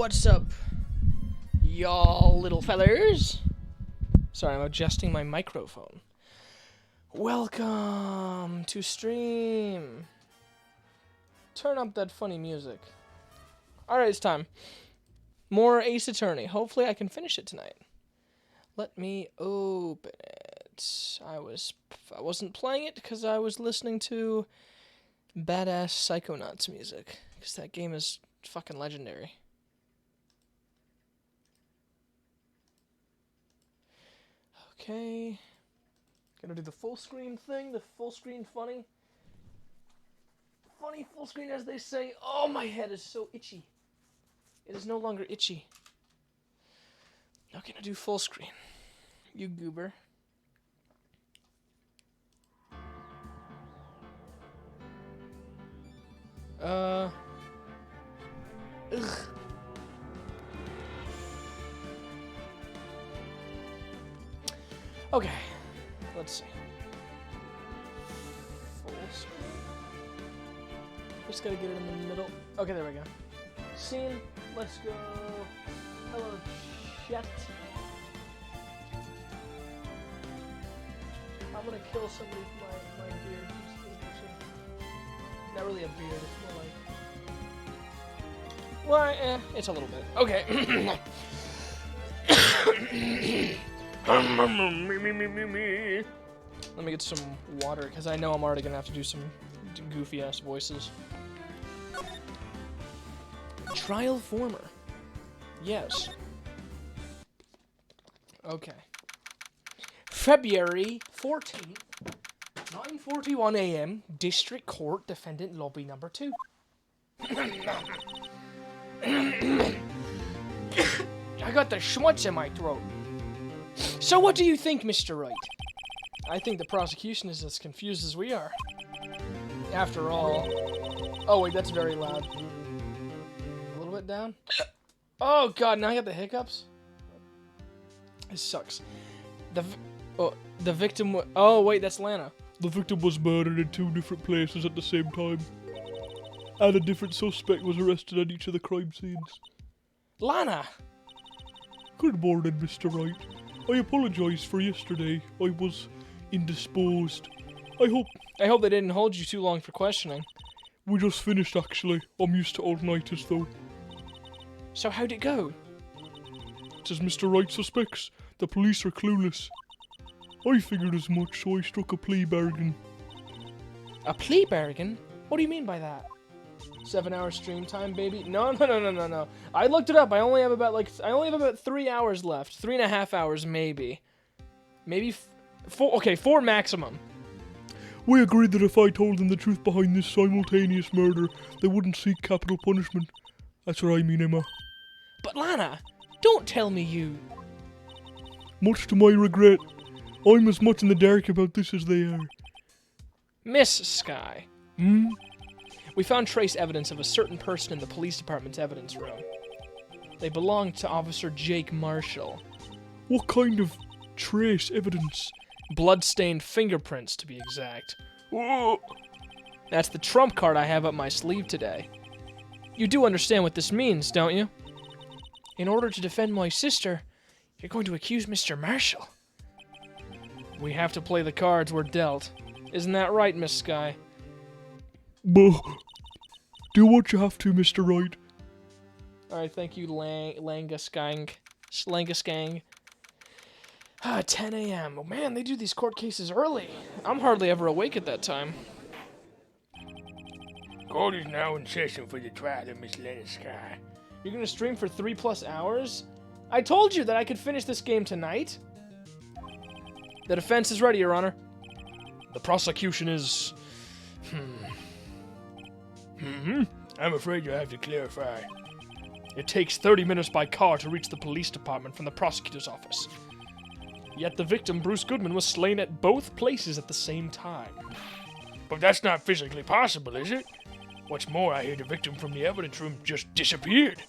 What's up, y'all little fellers? Sorry, I'm adjusting my microphone. Welcome to stream. Turn up that funny music. Alright, it's time. More Ace Attorney. Hopefully I can finish it tonight. Let me open it. I wasn't playing it because I was listening to badass Psychonauts music. Because that game is fucking legendary. Okay. Gonna do the full screen thing, the full screen funny. Funny full screen, as they say. Oh, my head is so itchy. It is no longer itchy. Now gonna do full screen. You goober. Ugh. Okay, let's see. Full screen. Just gotta get it in the middle. Okay, there we go. Scene. Let's go. Hello, chat. I'm gonna kill somebody with my beard. Not really a beard, it's more like... Well, it's a little bit. Okay. Let me get some water, because I know I'm already gonna have to do some goofy-ass voices. Trial former. Yes. Okay. February 14th, 9:41 a.m., District Court, Defendant Lobby Number 2. I got the schmutz in my throat. So what do you think, Mr. Wright? I think the prosecution is as confused as we are. After all... Oh, wait, that's very loud. A little bit down? Oh, God, now I got the hiccups? This sucks. The victim... Oh, wait, that's Lana. The victim was murdered in 2 different places at the same time. And a different suspect was arrested at each of the crime scenes. Lana! Good morning, Mr. Wright. I apologise for yesterday. I was indisposed. I hope they didn't hold you too long for questioning. We just finished, actually. I'm used to all-nighters, though. So how'd it go? It's as Mr. Wright suspects. The police are clueless. I figured as much, so I struck a plea bargain. A plea bargain? What do you mean by that? 7-hour stream time, baby? No. I looked it up. I only have about 3 hours left. 3.5 hours, maybe. Maybe 4. Okay, 4 maximum. We agreed that if I told them the truth behind this simultaneous murder, they wouldn't seek capital punishment. That's what I mean, Emma. But Lana, don't tell me you... Much to my regret, I'm as much in the dark about this as they are. Miss Sky. Hmm? We found trace evidence of a certain person in the police department's evidence room. They belonged to Officer Jake Marshall. What kind of trace evidence? Blood-stained fingerprints, to be exact. Oh. That's the trump card I have up my sleeve today. You do understand what this means, don't you? In order to defend my sister, you're going to accuse Mr. Marshall. We have to play the cards we're dealt. Isn't that right, Miss Sky? Buh. Do what you have to, Mr. Wright. Alright, thank you, Langaskang. 10 a.m. Oh man, they do these court cases early. I'm hardly ever awake at that time. Court is now in session for the trial of Miss Lana Sky. You're gonna stream for 3+ hours? I told you that I could finish this game tonight. The defense is ready, Your Honor. The prosecution is... I'm afraid you'll have to clarify. It takes 30 minutes by car to reach the police department from the prosecutor's office. Yet the victim, Bruce Goodman, was slain at both places at the same time. But that's not physically possible, is it? What's more, I hear the victim from the evidence room just disappeared.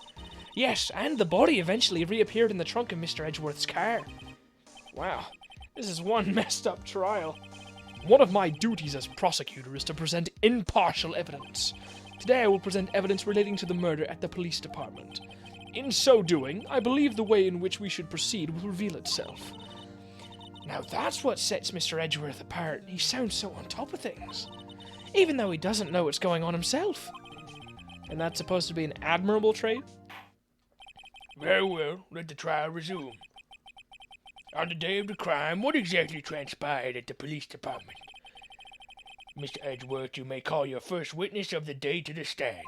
Yes, and the body eventually reappeared in the trunk of Mr. Edgeworth's car. Wow, this is one messed up trial. One of my duties as prosecutor is to present impartial evidence. Today I will present evidence relating to the murder at the police department. In so doing, I believe the way in which we should proceed will reveal itself. Now that's what sets Mr. Edgeworth apart. He sounds so on top of things, even though he doesn't know what's going on himself. And that's supposed to be an admirable trait? Very well, let the trial resume. On the day of the crime, what exactly transpired at the police department? Mr. Edgeworth, you may call your first witness of the day to the stand.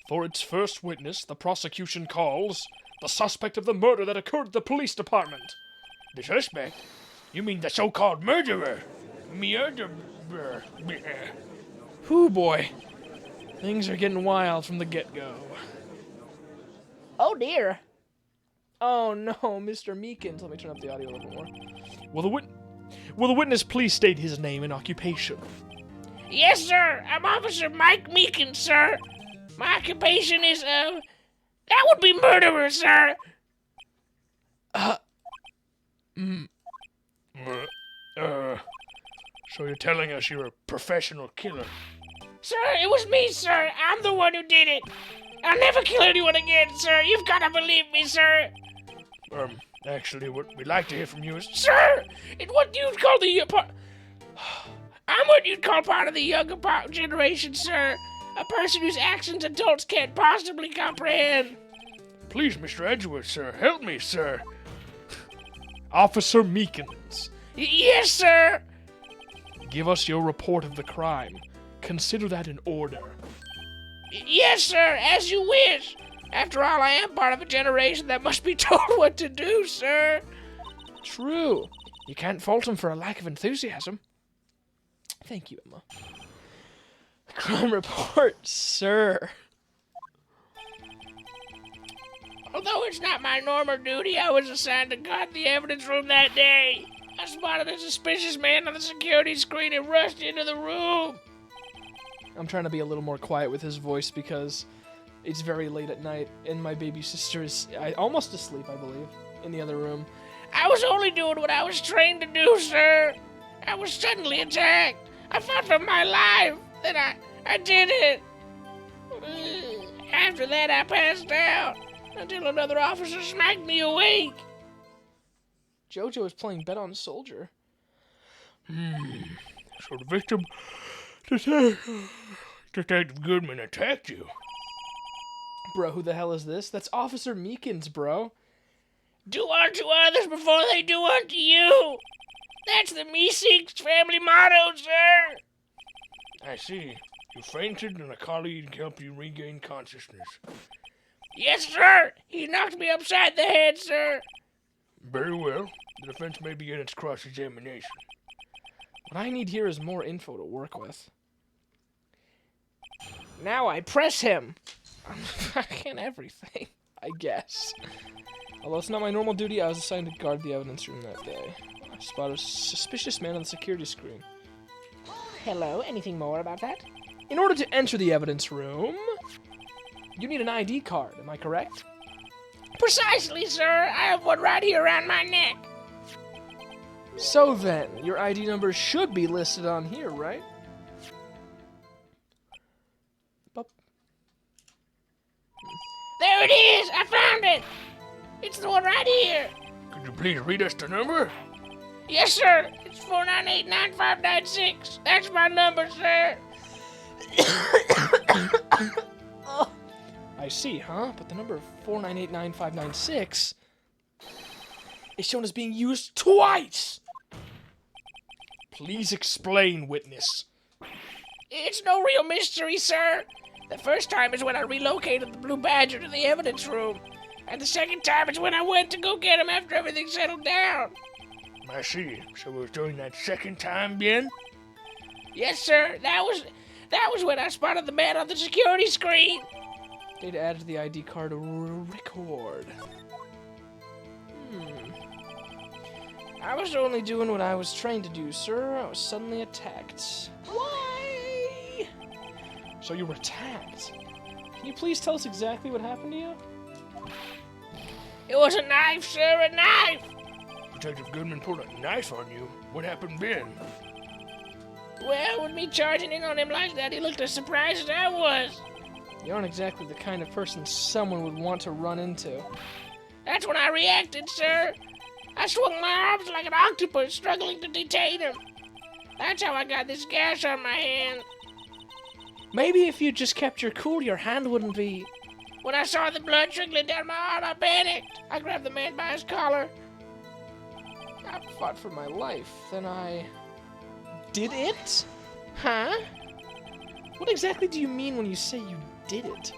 For its first witness, the prosecution calls the suspect of the murder that occurred at the police department. The suspect? You mean the so-called murderer? Murderer? Whew, boy. Things are getting wild from the get-go. Oh, dear. Oh, no, Mr. Meekins. Let me turn up the audio a little more. Will the witness please state his name and occupation? Yes, sir. I'm Officer Mike Meekins, sir. My occupation is, that would be murderer, sir. So you're telling us you're a professional killer? Sir, it was me, sir. I'm the one who did it. I'll never kill anyone again, sir. You've got to believe me, sir. Actually, what we'd like to hear from you is... Sir, it's what you'd call the... I'm what you'd call part of the younger generation, sir. A person whose actions adults can't possibly comprehend. Please, Mr. Edgeworth, sir, help me, sir. Officer Meekins, Yes, sir. give us your report of the crime. Consider that in order. Yes, sir, as you wish. After all, I am part of a generation that must be told what to do, sir. True. You can't fault him for a lack of enthusiasm. Thank you, Emma. Crime report, sir. Although it's not my normal duty, I was assigned to guard the evidence room that day. I spotted a suspicious man on the security screen and rushed into the room. I'm trying to be a little more quiet with his voice because it's very late at night and my baby sister is almost asleep, I believe, in the other room. I was only doing what I was trained to do, sir. I was suddenly attacked. I fought for my life. Then I did it. After that, I passed out until another officer smacked me awake. Jojo is playing Bet on Soldier. So the victim, Detective Goodman, attacked you. Bro, who the hell is this? That's Officer Meekins, bro. Do unto others before they do unto you. That's the Meeseeks family motto, sir. I see. You fainted and a colleague helped you regain consciousness. Yes, sir. He knocked me upside the head, sir. Very well. The defense may begin its cross-examination. What I need here is more info to work with. Now I press him. I'm fucking everything, I guess. Although it's not my normal duty, I was assigned to guard the evidence room that day. I spotted a suspicious man on the security screen. Hello, anything more about that? In order to enter the evidence room, you need an ID card, am I correct? Precisely, sir. I have one right here around my neck. So then, your ID number should be listed on here, right? Bop. There it is. I found it. It's the one right here. Could you please read us the number? Yes, sir. It's 498-9596. That's my number, sir. I see, huh? But the number 4989596 is shown as being used twice! Please explain, witness. It's no real mystery, sir. The first time is when I relocated the Blue Badger to the evidence room. And the second time is when I went to go get him after everything settled down. I see. So it was during that second time, bien? Yes, sir. That was when I spotted the man on the security screen. Data added to the ID card record. I was only doing what I was trained to do, sir. I was suddenly attacked. Why? So you were attacked. Can you please tell us exactly what happened to you? It was a knife, sir, a knife. Detective Goodman pulled a knife on you. What happened then? Well, with me charging in on him like that, he looked as surprised as I was. You aren't exactly the kind of person someone would want to run into. That's when I reacted, sir. I swung my arms like an octopus, struggling to detain him. That's how I got this gash on my hand. Maybe if you just kept your cool, your hand wouldn't be... When I saw the blood trickling down my arm, I panicked. I grabbed the man by his collar. I fought for my life. Then I... did it? Huh? What exactly do you mean when you say you did it?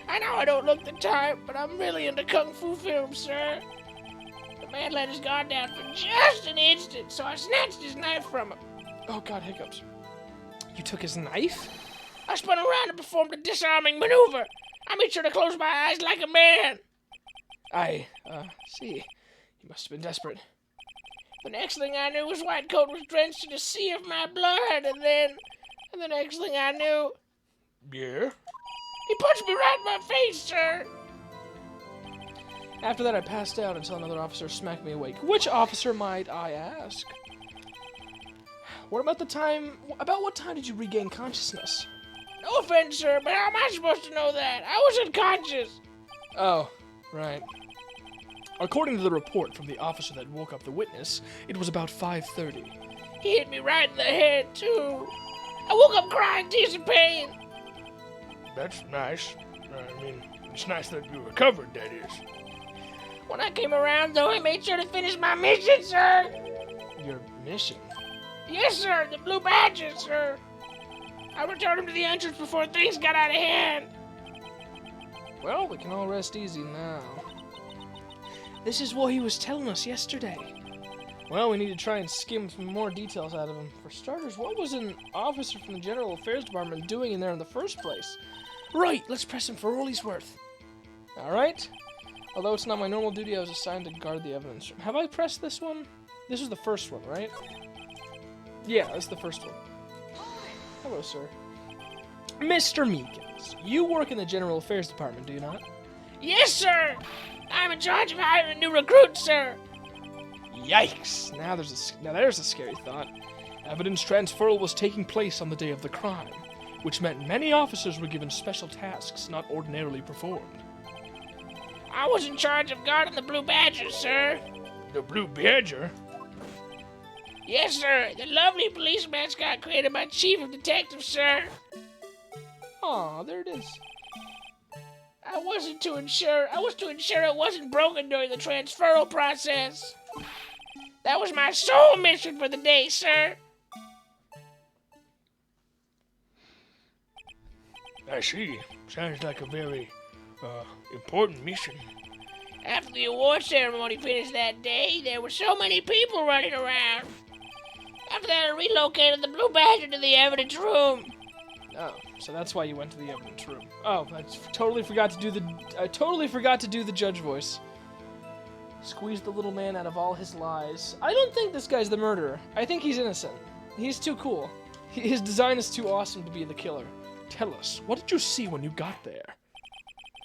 I know I don't look the type, but I'm really into kung fu films, sir. The man let his guard down for just an instant, so I snatched his knife from him. Oh god, hiccups. You took his knife? I spun around and performed a disarming maneuver. I made sure to close my eyes like a man. I, see. You must have been desperate. The next thing I knew, his white coat was drenched in a sea of my blood, and the next thing I knew, Yeah? he punched me right in my face, sir. After that, I passed out until another officer smacked me awake. Which officer, might I ask? What about what time did you regain consciousness? No offense, sir, but how am I supposed to know that? I was unconscious. Oh, right. According to the report from the officer that woke up the witness, it was about 5:30. He hit me right in the head, too. I woke up crying tears of pain. That's nice. I mean, it's nice that you recovered, that is. When I came around, though, I made sure to finish my mission, sir. Your mission? Yes, sir, the Blue Badger, sir. I returned him to the entrance before things got out of hand. Well, we can all rest easy now. This is what he was telling us yesterday. Well, we need to try and skim some more details out of him. For starters, what was an officer from the General Affairs Department doing in there in the first place? Right, let's press him for all he's worth. Alright. Although it's not my normal duty, I was assigned to guard the evidence room. Have I pressed this one? This was the first one, right? Yeah, that's the first one. Hello, sir. Mr. Meekins, you work in the General Affairs Department, do you not? Yes, sir. I'm in charge of hiring new recruits, sir. Yikes! Now there's a scary thought. Evidence transferal was taking place on the day of the crime, which meant many officers were given special tasks not ordinarily performed. I was in charge of guarding the Blue Badger, sir. The Blue Badger? Yes, sir. The lovely police mascot created by Chief of Detectives, sir. Aw, there it is. I was to ensure it wasn't broken during the transferal process. That was my sole mission for the day, sir. I see. Sounds like a very, important mission. After the award ceremony finished that day, there were so many people running around. After that, I relocated the Blue Badger to the evidence room. Oh, so that's why you went to the evidence room. Oh, I totally forgot to do the judge voice. Squeezed the little man out of all his lies. I don't think this guy's the murderer. I think he's innocent. He's too cool. His design is too awesome to be the killer. Tell us, what did you see when you got there?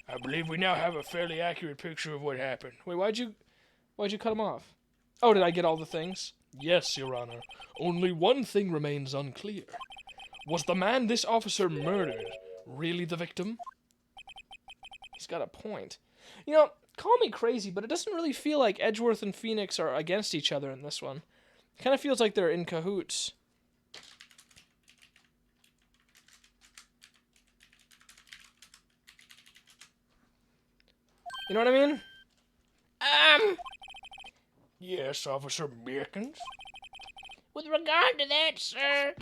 I believe we now have a fairly accurate picture of what happened. Wait, why'd you cut him off? Oh, did I get all the things? Yes, Your Honor. Only one thing remains unclear. Was the man this officer murdered really the victim? He's got a point. You know, call me crazy, but it doesn't really feel like Edgeworth and Phoenix are against each other in this one. It kind of feels like they're in cahoots. You know what I mean? Yes, Officer Meekins? With regard to that, sir,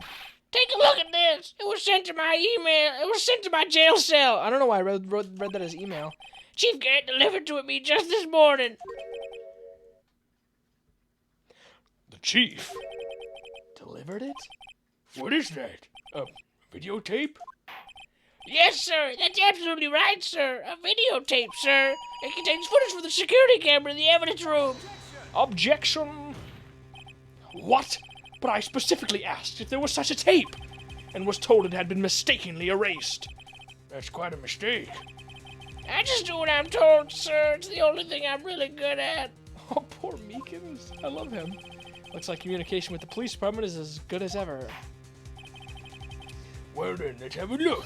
take a look at this. It was sent to my email. It was sent to my jail cell. I don't know why I read that as email. Chief Garrett delivered to me just this morning. The Chief? Delivered it? What is that? A videotape? Yes, sir. That's absolutely right, sir. A videotape, sir. It contains footage from the security camera in the evidence room. Objection! What? But I specifically asked if there was such a tape, and was told it had been mistakenly erased. That's quite a mistake. I just do what I'm told, sir. It's the only thing I'm really good at. Oh, poor Meekins. I love him. Looks like communication with the police department is as good as ever. Well then, let's have a look.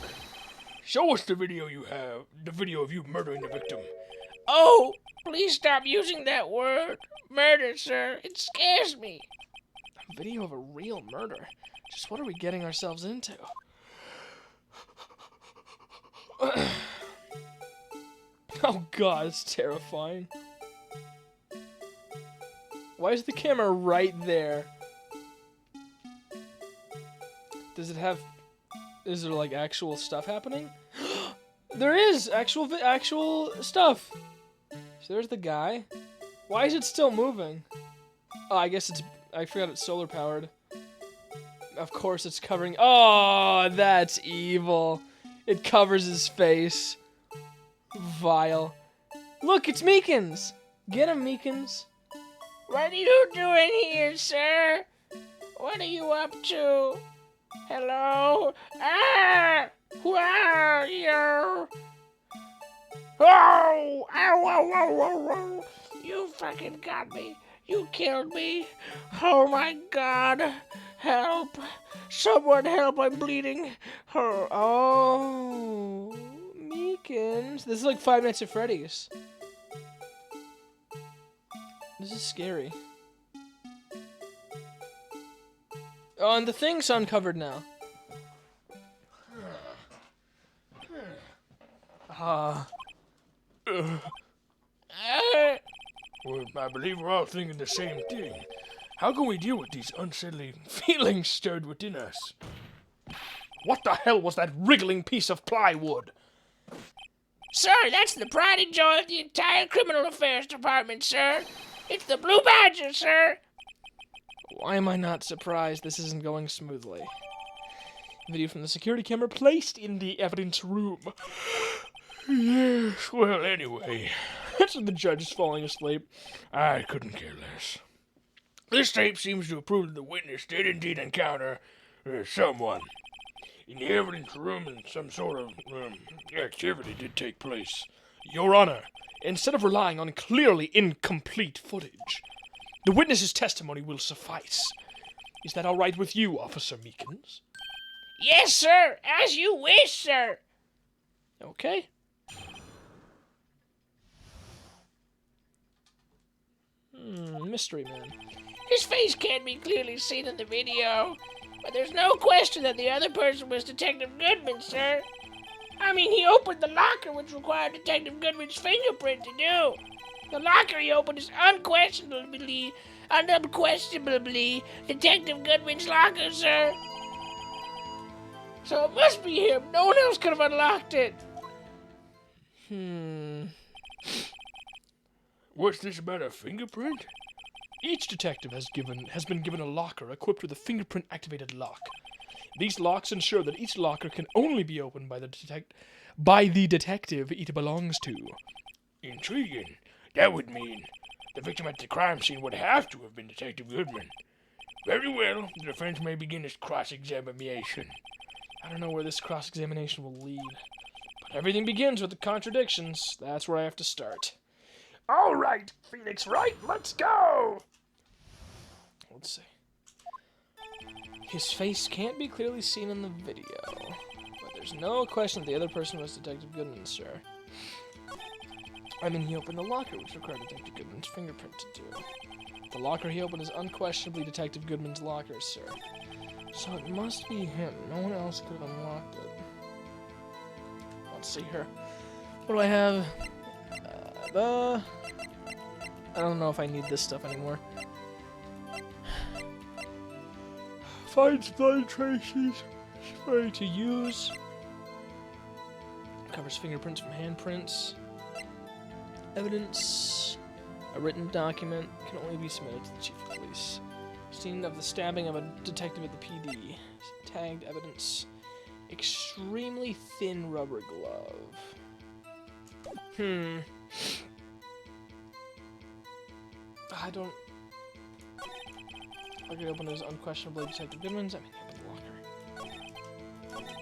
Show us the video you have. The video of you murdering the victim. Oh, please stop using that word. Murder, sir. It scares me. A video of a real murder. Just what are we getting ourselves into? Oh god, it's terrifying. Why is the camera right there? Does it have... Is there like actual stuff happening? There is actual stuff. So there's the guy. Why is it still moving? Oh, I guess I forgot it's solar powered. Of course it's covering... Oh, that's evil. It covers his face. Vile. Look, it's Meekins. Get him, Meekins. What are you doing here, sir? What are you up to? Hello? Ah! Who are you? Oh! Ow, ow, ow, ow, ow. You fucking got me. You killed me. Oh my god. Help. Someone help. I'm bleeding. Oh, Meekins. This is like Five Nights at Freddy's. This is scary. Oh, and the thing's uncovered now. Well, I believe we're all thinking the same thing. How can we deal with these unsettling feelings stirred within us? What the hell was that wriggling piece of plywood? Sir, that's the pride and joy of the entire criminal affairs department, sir. It's the Blue Badger, sir. Why am I not surprised this isn't going smoothly? Video from the security camera placed in the evidence room. Yes, well, anyway, That's when the judge is falling asleep. I couldn't care less. This tape seems to prove that the witness did indeed encounter someone in the evidence room, and some sort of activity did take place. Your Honor, instead of relying on clearly incomplete footage, the witness's testimony will suffice. Is that all right with you, Officer Meekins? Yes, sir. As you wish, sir. Okay. Mystery Man. His face can't be clearly seen in the video, but there's no question that the other person was Detective Goodman, sir. I mean, he opened the locker, which required Detective Goodman's fingerprint to do. The locker he opened is unquestionably Detective Goodman's locker, sir. So it must be him. No one else could have unlocked it. What's this about a fingerprint? Each detective has been given a locker equipped with a fingerprint-activated lock. These locks ensure that each locker can only be opened by the detective it belongs to. Intriguing. That would mean the victim at the crime scene would have to have been Detective Goodman. Very well, the defense may begin its cross-examination. I don't know where this cross-examination will lead, but everything begins with the contradictions. That's where I have to start. All right, Phoenix Wright, let's go! Let's see. His face can't be clearly seen in the video, but there's no question that the other person was Detective Goodman, sir. I mean, he opened the locker, which required Detective Goodman's fingerprint to do. The locker he opened is unquestionably Detective Goodman's locker, sir. So it must be him. No one else could have unlocked it. Let's see here. What do I have? I don't know if I need this stuff anymore. Finds blood traces. Ready to use. Covers fingerprints from handprints. Evidence. A written document can only be submitted to the chief of police. Scene of the stabbing of a detective at the PD. Tagged evidence. Extremely thin rubber glove. I don't... Locker open is unquestionably Detective Goodman's. I mean, he opened the locker.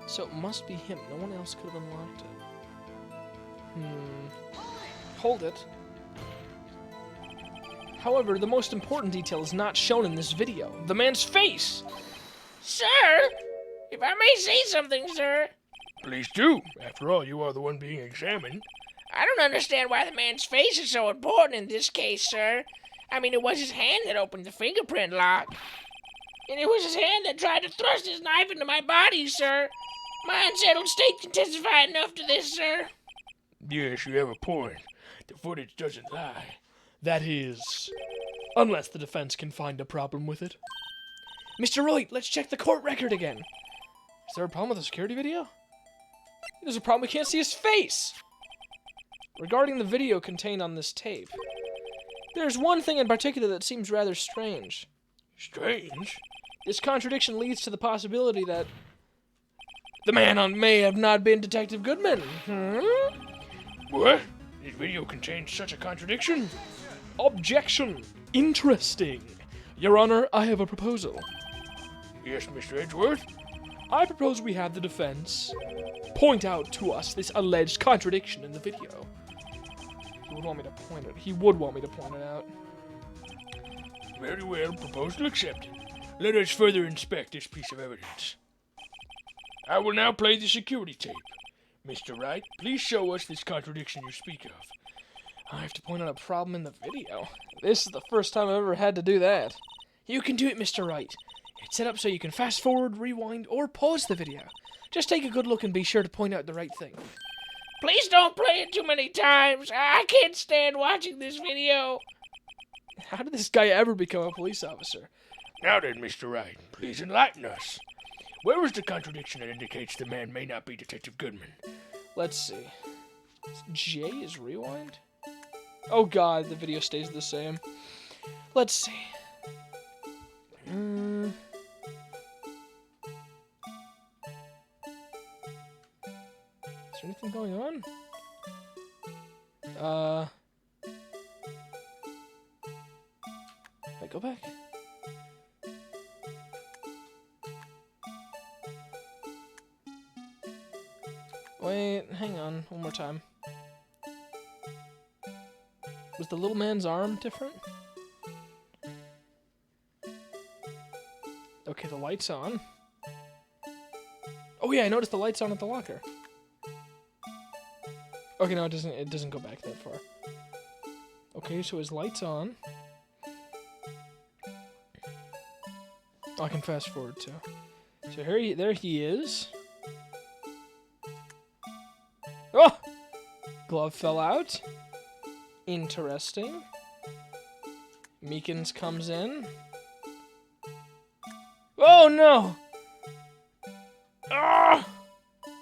So it must be him. No one else could have unlocked it. Hold it. However, the most important detail is not shown in this video. The man's face! Sir, if I may say something, sir, Please do. After all, you are the one being examined. I don't understand why the man's face is so important in this case, sir. I mean, it was his hand that opened the fingerprint lock. And it was his hand that tried to thrust his knife into my body, sir. My unsettled state can testify enough to this, sir. Yes, you have a point. The footage doesn't lie. That is, unless the defense can find a problem with it. Mr. Wright, let's check the court record again. Is there a problem with the security video? There's a problem, we can't see his face! Regarding the video contained on this tape, there's one thing in particular that seems rather strange. Strange? This contradiction leads to the possibility that the man may have not been Detective Goodman. What? This video contains such a contradiction? Objection! Interesting. Your Honor, I have a proposal. Yes, Mr. Edgeworth? I propose we have the defense point out to us this alleged contradiction in the video. He would want me to point it out. Very well, proposal accepted. Let us further inspect this piece of evidence. I will now play the security tape. Mr. Wright, please show us this contradiction you speak of. I have to point out a problem in the video. This is the first time I've ever had to do that. You can do it, Mr. Wright. It's set up so you can fast forward, rewind, or pause the video. Just take a good look and be sure to point out the right thing. Please don't play it too many times. I can't stand watching this video. How did this guy ever become a police officer? Now then, Mr. Wright, please enlighten us. Where is the contradiction that indicates the man may not be Detective Goodman? Let's see. J is rewind? Oh god, the video stays the same. Let's see. Is there anything going on? Wait, go back. Wait, hang on, one more time. Was the little man's arm different? Okay, the light's on. Oh yeah, I noticed the light's on at the locker. Okay, no, it doesn't go back that far. Okay, so his light's on. Oh, I can fast forward too. So there he is. Oh! Glove fell out. Interesting. Meekins comes in. Oh no! Ah!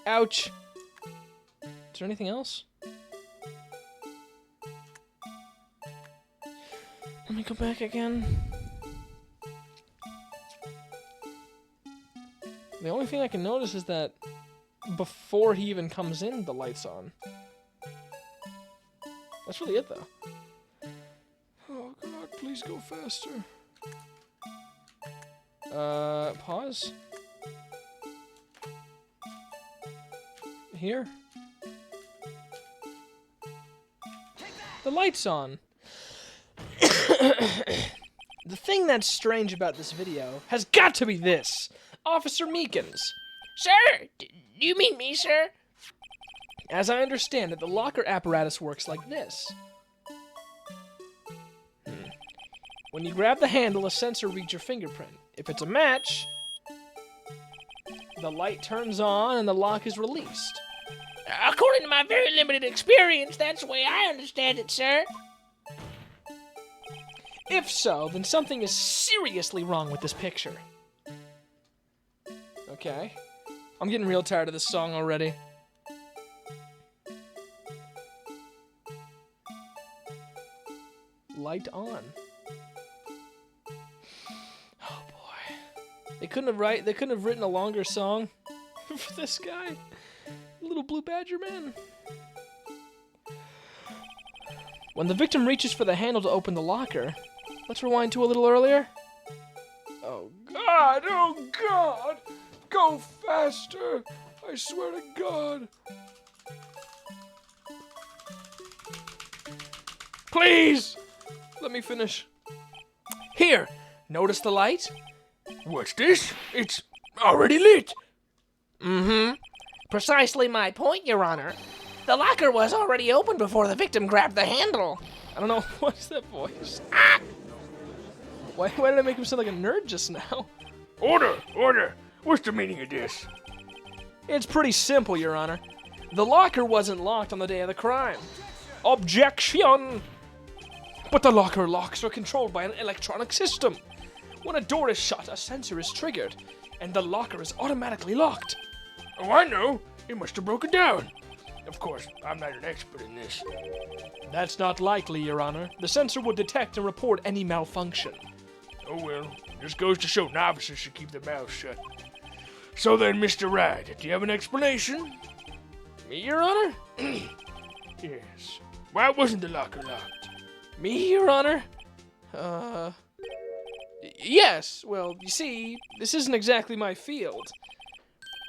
Ouch. Is there anything else? Let me go back again. The only thing I can notice is that before he even comes in, the light's on. That's really it, though. Oh god, please go faster. Pause. Here. The light's on. The thing that's strange about this video has got to be this. Officer Meekins. Sir, do you mean me, sir? As I understand it, the locker apparatus works like this. When you grab the handle, a sensor reads your fingerprint. If it's a match, the light turns on and the lock is released. According to my very limited experience, that's the way I understand it, sir. If so, then something is seriously wrong with this picture. Okay. I'm getting real tired of this song already. Light on. Oh boy. They couldn't have written a longer song for this guy. Little Blue Badger Man. When the victim reaches for the handle to open the locker, let's rewind to a little earlier. Oh god, oh god! Go faster! I swear to God. Please! Let me finish. Here! Notice the light? What's this? It's already lit. Mm-hmm. Precisely my point, Your Honor. The locker was already open before the victim grabbed the handle. I don't know, what's that voice? Why did I make him sound like a nerd just now? Order! Order! What's the meaning of this? It's pretty simple, Your Honor. The locker wasn't locked on the day of the crime. Objection! But the locker locks are controlled by an electronic system. When a door is shut, a sensor is triggered, and the locker is automatically locked. Oh, I know. It must have broken down. Of course, I'm not an expert in this. That's not likely, Your Honor. The sensor would detect and report any malfunction. Oh well, this goes to show novices should keep their mouths shut. So then, Mr. Wright, do you have an explanation? Me, Your Honor? Yes. Why wasn't the locker locked? Me, Your Honor? Yes. Well, you see, this isn't exactly my field.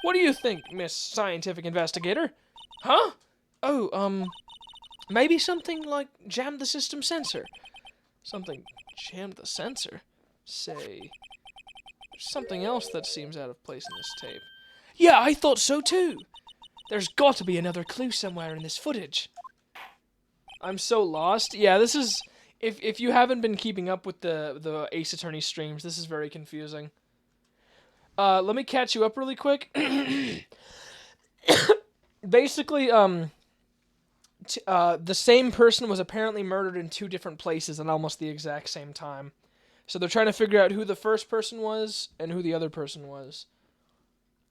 What do you think, Miss Scientific Investigator? Huh? Oh, maybe something like jammed the system sensor. Something jammed the sensor? Say, there's something else that seems out of place in this tape. Yeah, I thought so too. There's got to be another clue somewhere in this footage. I'm so lost. Yeah, this is... If you haven't been keeping up with the Ace Attorney streams, this is very confusing. Let me catch you up really quick. Basically, the same person was apparently murdered in 2 different places at almost the exact same time. So they're trying to figure out who the first person was and who the other person was.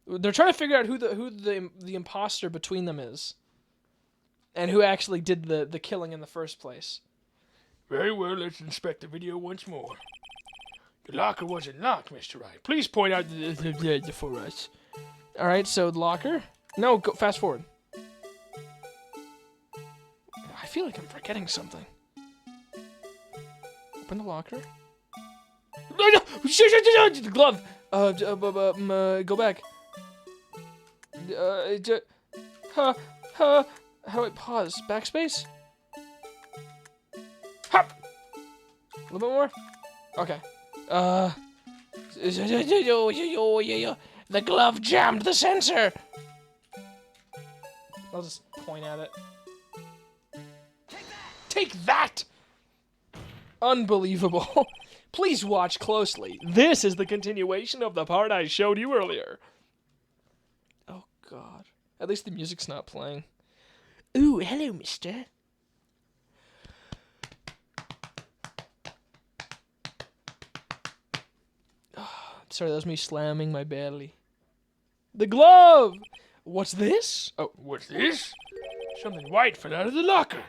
They're trying to figure out who the imposter between them is. And who actually did the killing in the first place. Very well, let's inspect the video once more. The locker wasn't locked, Mr. Wright. Please point out the for us. Alright, so the locker? No, go fast forward. I feel like I'm forgetting something. Open the locker. The glove! Go back. How do I pause? Backspace? Hop! A little bit more? Okay. The glove jammed the sensor. I'll just point at it. Take that! Unbelievable. Please watch closely. This is the continuation of the part I showed you earlier. Oh, God. At least the music's not playing. Ooh, hello, mister. Sorry, that was me slamming my belly. The glove! What's this? Oh, what's this? Something white fell out of the locker.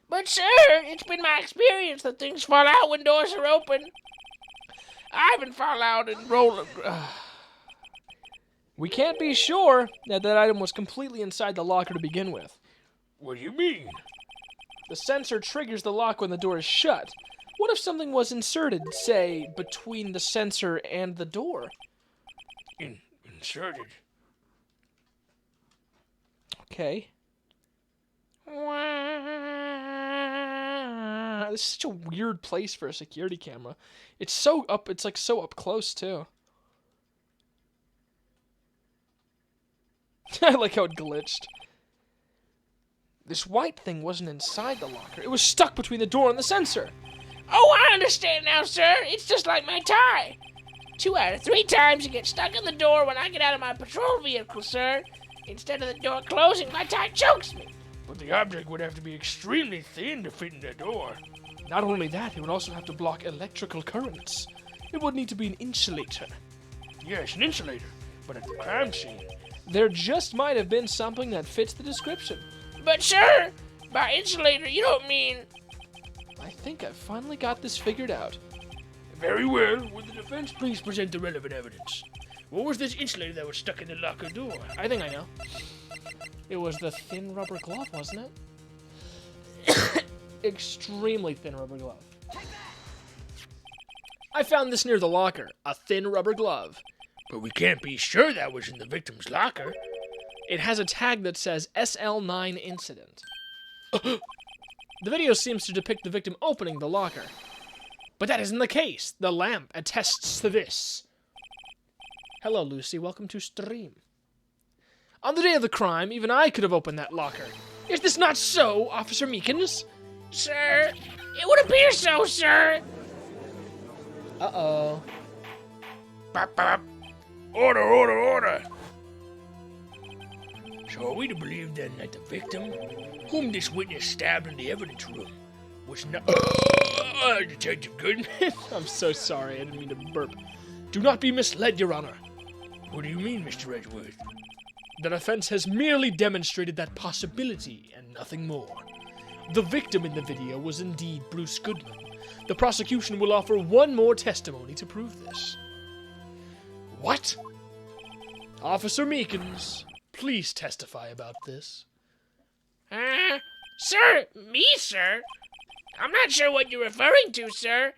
But, sir, it's been my experience that things fall out when doors are open. I even fall out and roll... We can't be sure that that item was completely inside the locker to begin with. What do you mean? The sensor triggers the lock when the door is shut. What if something was inserted, say, between the sensor and the door? Inserted? Okay. This is such a weird place for a security camera. It's so up, it's like so up close too. I like how it glitched. This white thing wasn't inside the locker. It was stuck between the door and the sensor. Oh, I understand now, sir. It's just like my tie. 2 out of 3 times you get stuck in the door when I get out of my patrol vehicle, sir. Instead of the door closing, my tie chokes me. But the object would have to be extremely thin to fit in the door. Not only that, it would also have to block electrical currents. It would need to be an insulator. Yes, an insulator. But at the crime scene... There just might have been something that fits the description. But, sir, by insulator, you don't mean... I think I've finally got this figured out. Very well. Would the defense please present the relevant evidence? What was this insulator that was stuck in the locker door? I think I know. It was the thin rubber glove, wasn't it? Extremely thin rubber glove. I found this near the locker. A thin rubber glove. But we can't be sure that was in the victim's locker. It has a tag that says SL9 incident. The video seems to depict the victim opening the locker. But that isn't the case. The lamp attests to this. Hello, Lucy. Welcome to stream. On the day of the crime, even I could have opened that locker. Is this not so, Officer Meekins? Sir, it would appear so, sir. Uh-oh. Bop, bop. Order, order, order. So are we to believe then that the victim, whom this witness stabbed in the evidence room, was not Detective Goodman? I'm so sorry, I didn't mean to burp. Do not be misled, Your Honor. What do you mean, Mr. Edgeworth? The defense has merely demonstrated that possibility and nothing more. The victim in the video was indeed Bruce Goodman. The prosecution will offer one more testimony to prove this. What? Officer Meekins, please testify about this. Sir, me, sir? I'm not sure what you're referring to, sir.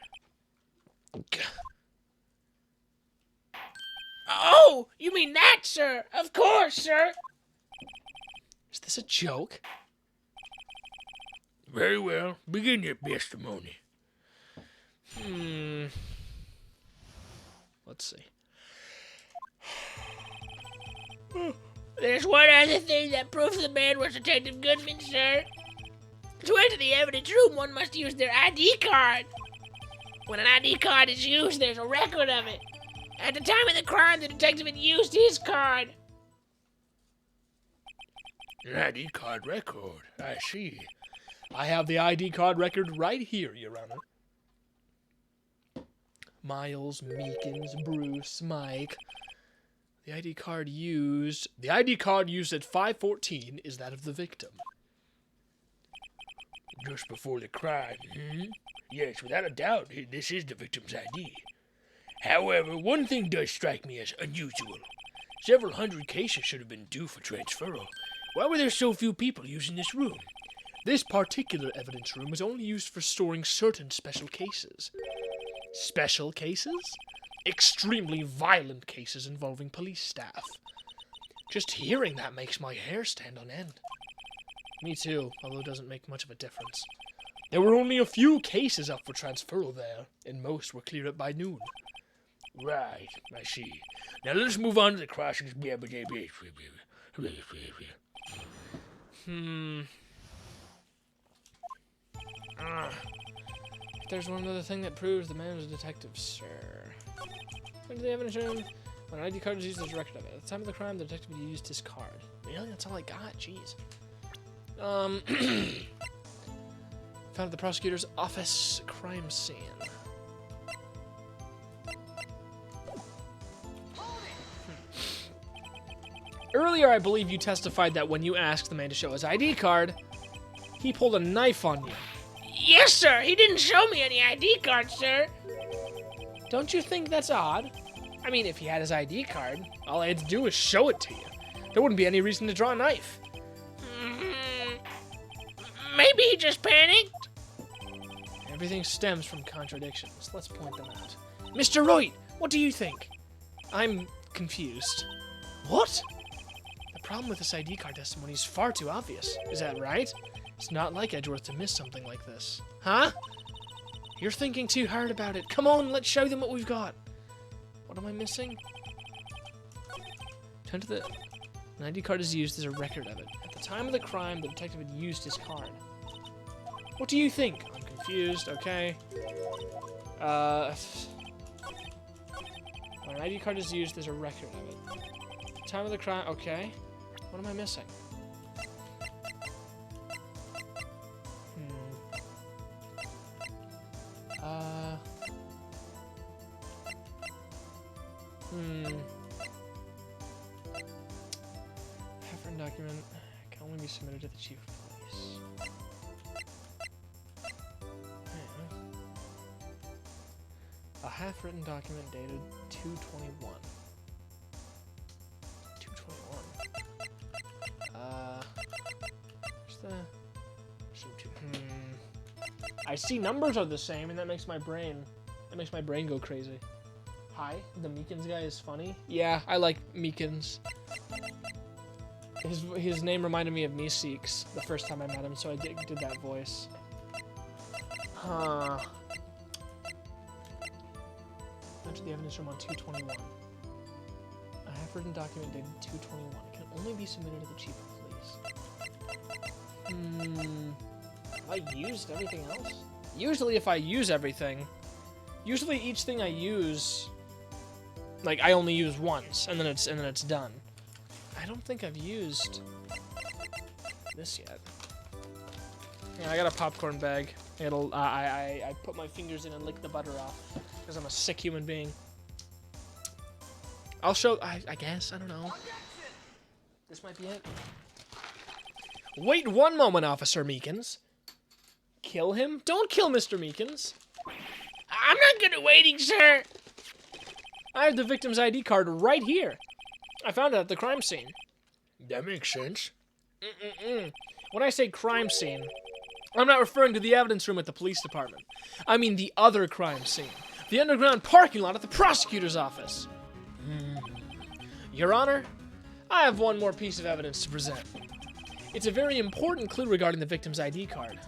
Oh, you mean that, sir? Of course, sir. Is this a joke? Very well. Begin your testimony. Let's see. There's one other thing that proves the man was Detective Goodman, sir. To enter the evidence room, one must use their ID card. When an ID card is used, there's a record of it. At the time of the crime, the detective had used his card. An ID card record. I see. I have the ID card record right here, Your Honor. Miles, Meekins, Bruce, Mike. The ID card used at 5:14 is that of the victim. Just before the crime, Yes, without a doubt, this is the victim's ID. However, one thing does strike me as unusual. Several hundred cases should have been due for transferal. Why were there so few people using this room? This particular evidence room is only used for storing certain special cases. Special cases? Extremely violent cases involving police staff. Just hearing that makes my hair stand on end. Me too, although it doesn't make much of a difference. There were only a few cases up for transferal there, and most were cleared up by noon. Right, I see. Now let's move on to the crossings. If there's one other thing that proves the man was a detective, sir. Went to the evidence room. When an ID card was used, there's a record of it. At the time of the crime, the detective used his card. Really? That's all I got? Jeez. Found at the prosecutor's office crime scene. Earlier, I believe you testified that when you asked the man to show his ID card, he pulled a knife on you. Yes, sir. He didn't show me any ID card, sir. Don't you think that's odd? I mean, if he had his ID card, all I had to do was show it to you. There wouldn't be any reason to draw a knife. Maybe he just panicked. Everything stems from contradictions. Let's point them out. Mr. Wright, what do you think? I'm confused. What? The problem with this ID card testimony is far too obvious. Is that right? It's not like Edgeworth to miss something like this. Huh? You're thinking too hard about it. Come on, let's show them what we've got. What am I missing? Turn to the... An ID card is used as a record of it. At the time of the crime, the detective had used his card. What do you think? I'm confused, okay. When an ID card is used, there's a record of it. At the time of the crime, okay. What am I missing? Half-written document can only be submitted to the chief of police. A half-written document dated 2/21. 2/21. Where's the... I see numbers are the same, and that makes my brain go crazy. Hi, the Meekins guy is funny. Yeah, I like Meekins. His name reminded me of Meeseeks the first time I met him, so I did that voice. Huh. Went to the evidence room on 2/21. A written document dated 2/21. It can only be submitted to the chief of police. Have I used everything else? Usually if I use everything, usually each thing I use, like, I only use once, and then it's done. I don't think I've used this yet. Yeah, I got a popcorn bag. I put my fingers in and lick the butter off, because I'm a sick human being. I'll show, I guess, I don't know. This might be it. Wait one moment, Officer Meekins. Kill him? Don't kill Mr. Meekins. I'm not good at waiting, sir. I have the victim's ID card right here. I found it at the crime scene. That makes sense. When I say crime scene, I'm not referring to the evidence room at the police department. I mean the other crime scene. The underground parking lot at the prosecutor's office. Your Honor, I have one more piece of evidence to present. It's a very important clue regarding the victim's ID card.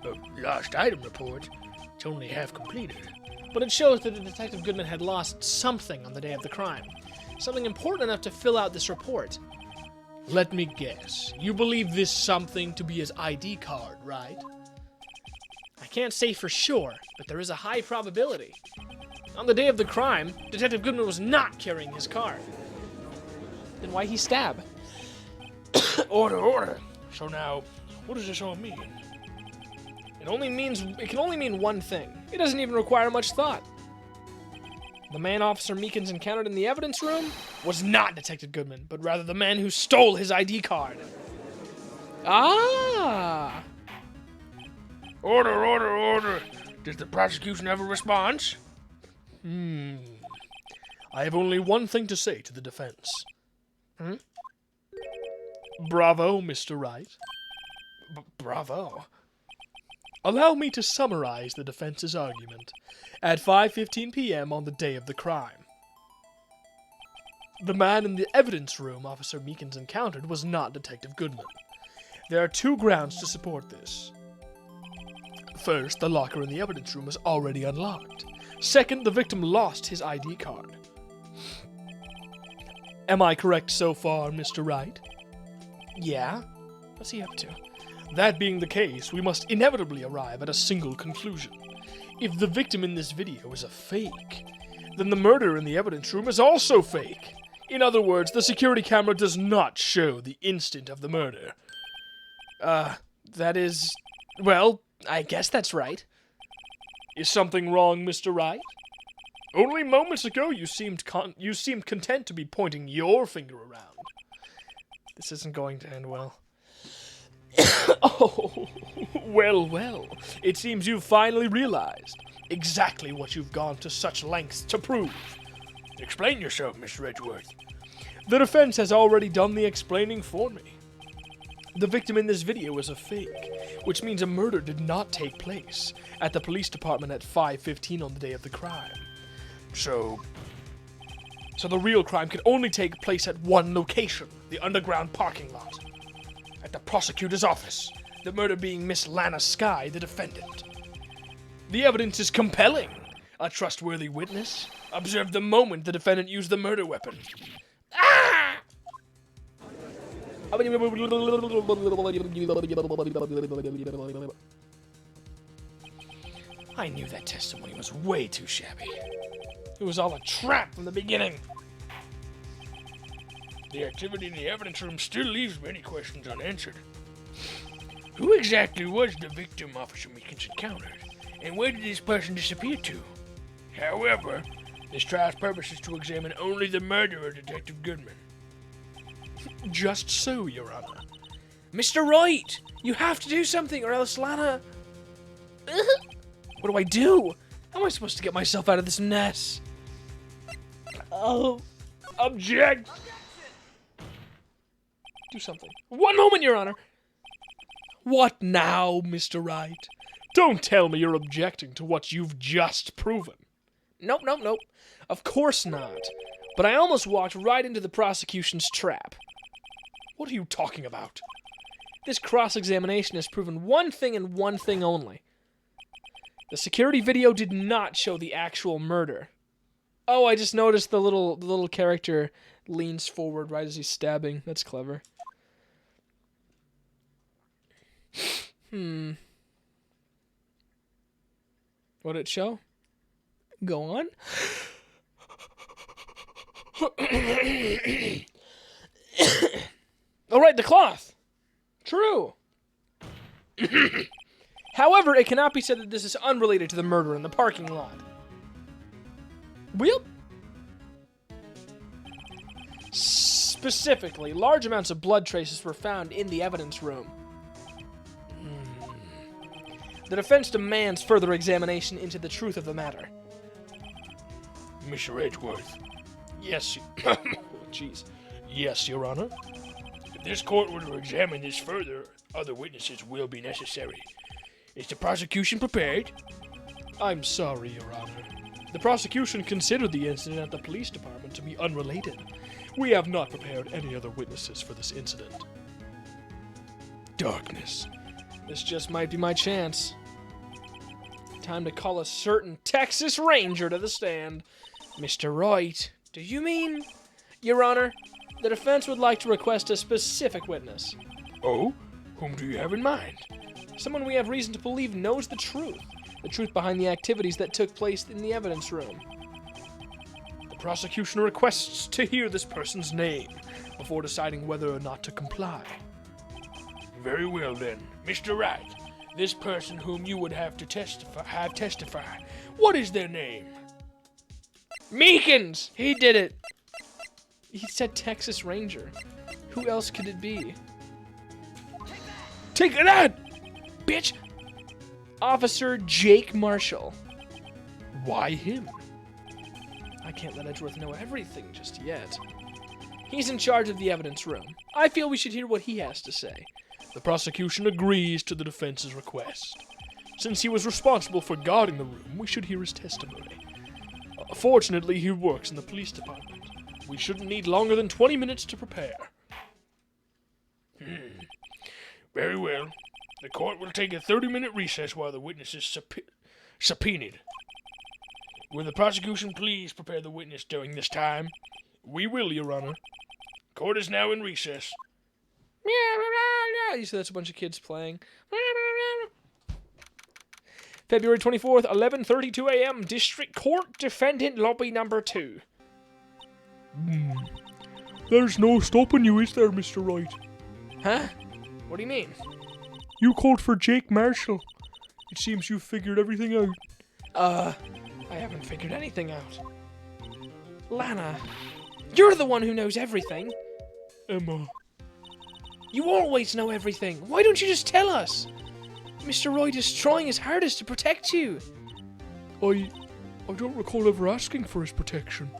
A lost item report. It's only half completed. But it shows that the Detective Goodman had lost something on the day of the crime. Something important enough to fill out this report. Let me guess. You believe this something to be his ID card, right? I can't say for sure, but there is a high probability. On the day of the crime, Detective Goodman was not carrying his card. Then why he stab? Order. So now, what does this all mean? It can only mean one thing. It doesn't even require much thought. The man Officer Meekins encountered in the evidence room was not Detective Goodman, but rather the man who stole his ID card. Ah! Order. Does the prosecution have a response? I have only one thing to say to the defense. Bravo, Mr. Wright. Bravo. Allow me to summarize the defense's argument. At 5:15 p.m. on the day of the crime, the man in the evidence room Officer Meekins encountered was not Detective Goodman. There are two grounds to support this. First, the locker in the evidence room was already unlocked. Second, the victim lost his ID card. Am I correct so far, Mr. Wright? Yeah? What's he up to? That being the case, we must inevitably arrive at a single conclusion. If the victim in this video is a fake, then the murder in the evidence room is also fake. In other words, the security camera does not show the instant of the murder. That is... well, I guess that's right. Is something wrong, Mr. Wright? Only moments ago you seemed content to be pointing your finger around. This isn't going to end well. Oh, well. It seems you've finally realized exactly what you've gone to such lengths to prove. Explain yourself, Mr. Edgeworth. The defense has already done the explaining for me. The victim in this video is a fake, which means a murder did not take place at the police department at 5:15 on the day of the crime. So the real crime can only take place at one location, the underground parking lot. At the prosecutor's office, the murder being Miss Lana Skye, the defendant. The evidence is compelling. A trustworthy witness observed the moment the defendant used the murder weapon. Ah! I knew that testimony was way too shabby. It was all a trap from the beginning. The activity in the evidence room still leaves many questions unanswered. Who exactly was the victim Officer Meekins encountered, and where did this person disappear to? However, this trial's purpose is to examine only the murderer, Detective Goodman. Just so, Your Honor. Mr. Wright, you have to do something or else Lana... What do I do? How am I supposed to get myself out of this mess? Oh, object! Do something. One moment, Your Honor. What now, Mr. Wright? Don't tell me you're objecting to what you've just proven. Nope. Of course not. But I almost walked right into the prosecution's trap. What are you talking about? This cross-examination has proven one thing and one thing only. The security video did not show the actual murder. Oh, I just noticed the little character leans forward right as he's stabbing. That's clever. What did it show? Go on. All right, the cloth. True. However, it cannot be said that this is unrelated to the murder in the parking lot. Well, specifically, large amounts of blood traces were found in the evidence room. The defense demands further examination into the truth of the matter. Mr. Edgeworth. Yes, jeez. Yes, Your Honor. If this court were to examine this further, other witnesses will be necessary. Is the prosecution prepared? I'm sorry, Your Honor. The prosecution considered the incident at the police department to be unrelated. We have not prepared any other witnesses for this incident. Darkness. This just might be my chance. Time to call a certain Texas Ranger to the stand. Mr. Wright, do you mean? Your Honor, the defense would like to request a specific witness. Oh? Whom do you have in mind? Someone we have reason to believe knows the truth behind the activities that took place in the evidence room. The prosecution requests to hear this person's name before deciding whether or not to comply. Very well then. Mr. Wright, this person whom you would have to testify, what is their name? Meekins! He did it! He said Texas Ranger. Who else could it be? Take that! Bitch! Officer Jake Marshall. Why him? I can't let Edgeworth know everything just yet. He's in charge of the evidence room. I feel we should hear what he has to say. The prosecution agrees to the defense's request. Since he was responsible for guarding the room, we should hear his testimony. Fortunately, he works in the police department. We shouldn't need longer than 20 minutes to prepare. Very well. The court will take a 30-minute recess while the witness is subpoenaed. Will the prosecution please prepare the witness during this time? We will, Your Honor. Court is now in recess. You see that's a bunch of kids playing. February 24th, 11:32 a.m. District Court, Defendant Lobby Number 2. There's no stopping you, is there, Mr. Wright? Huh? What do you mean? You called for Jake Marshall. It seems you've figured everything out. I haven't figured anything out. Lana, you're the one who knows everything. Emma. You always know everything. Why don't you just tell us? Mr. Wright is trying his hardest to protect you. I don't recall ever asking for his protection.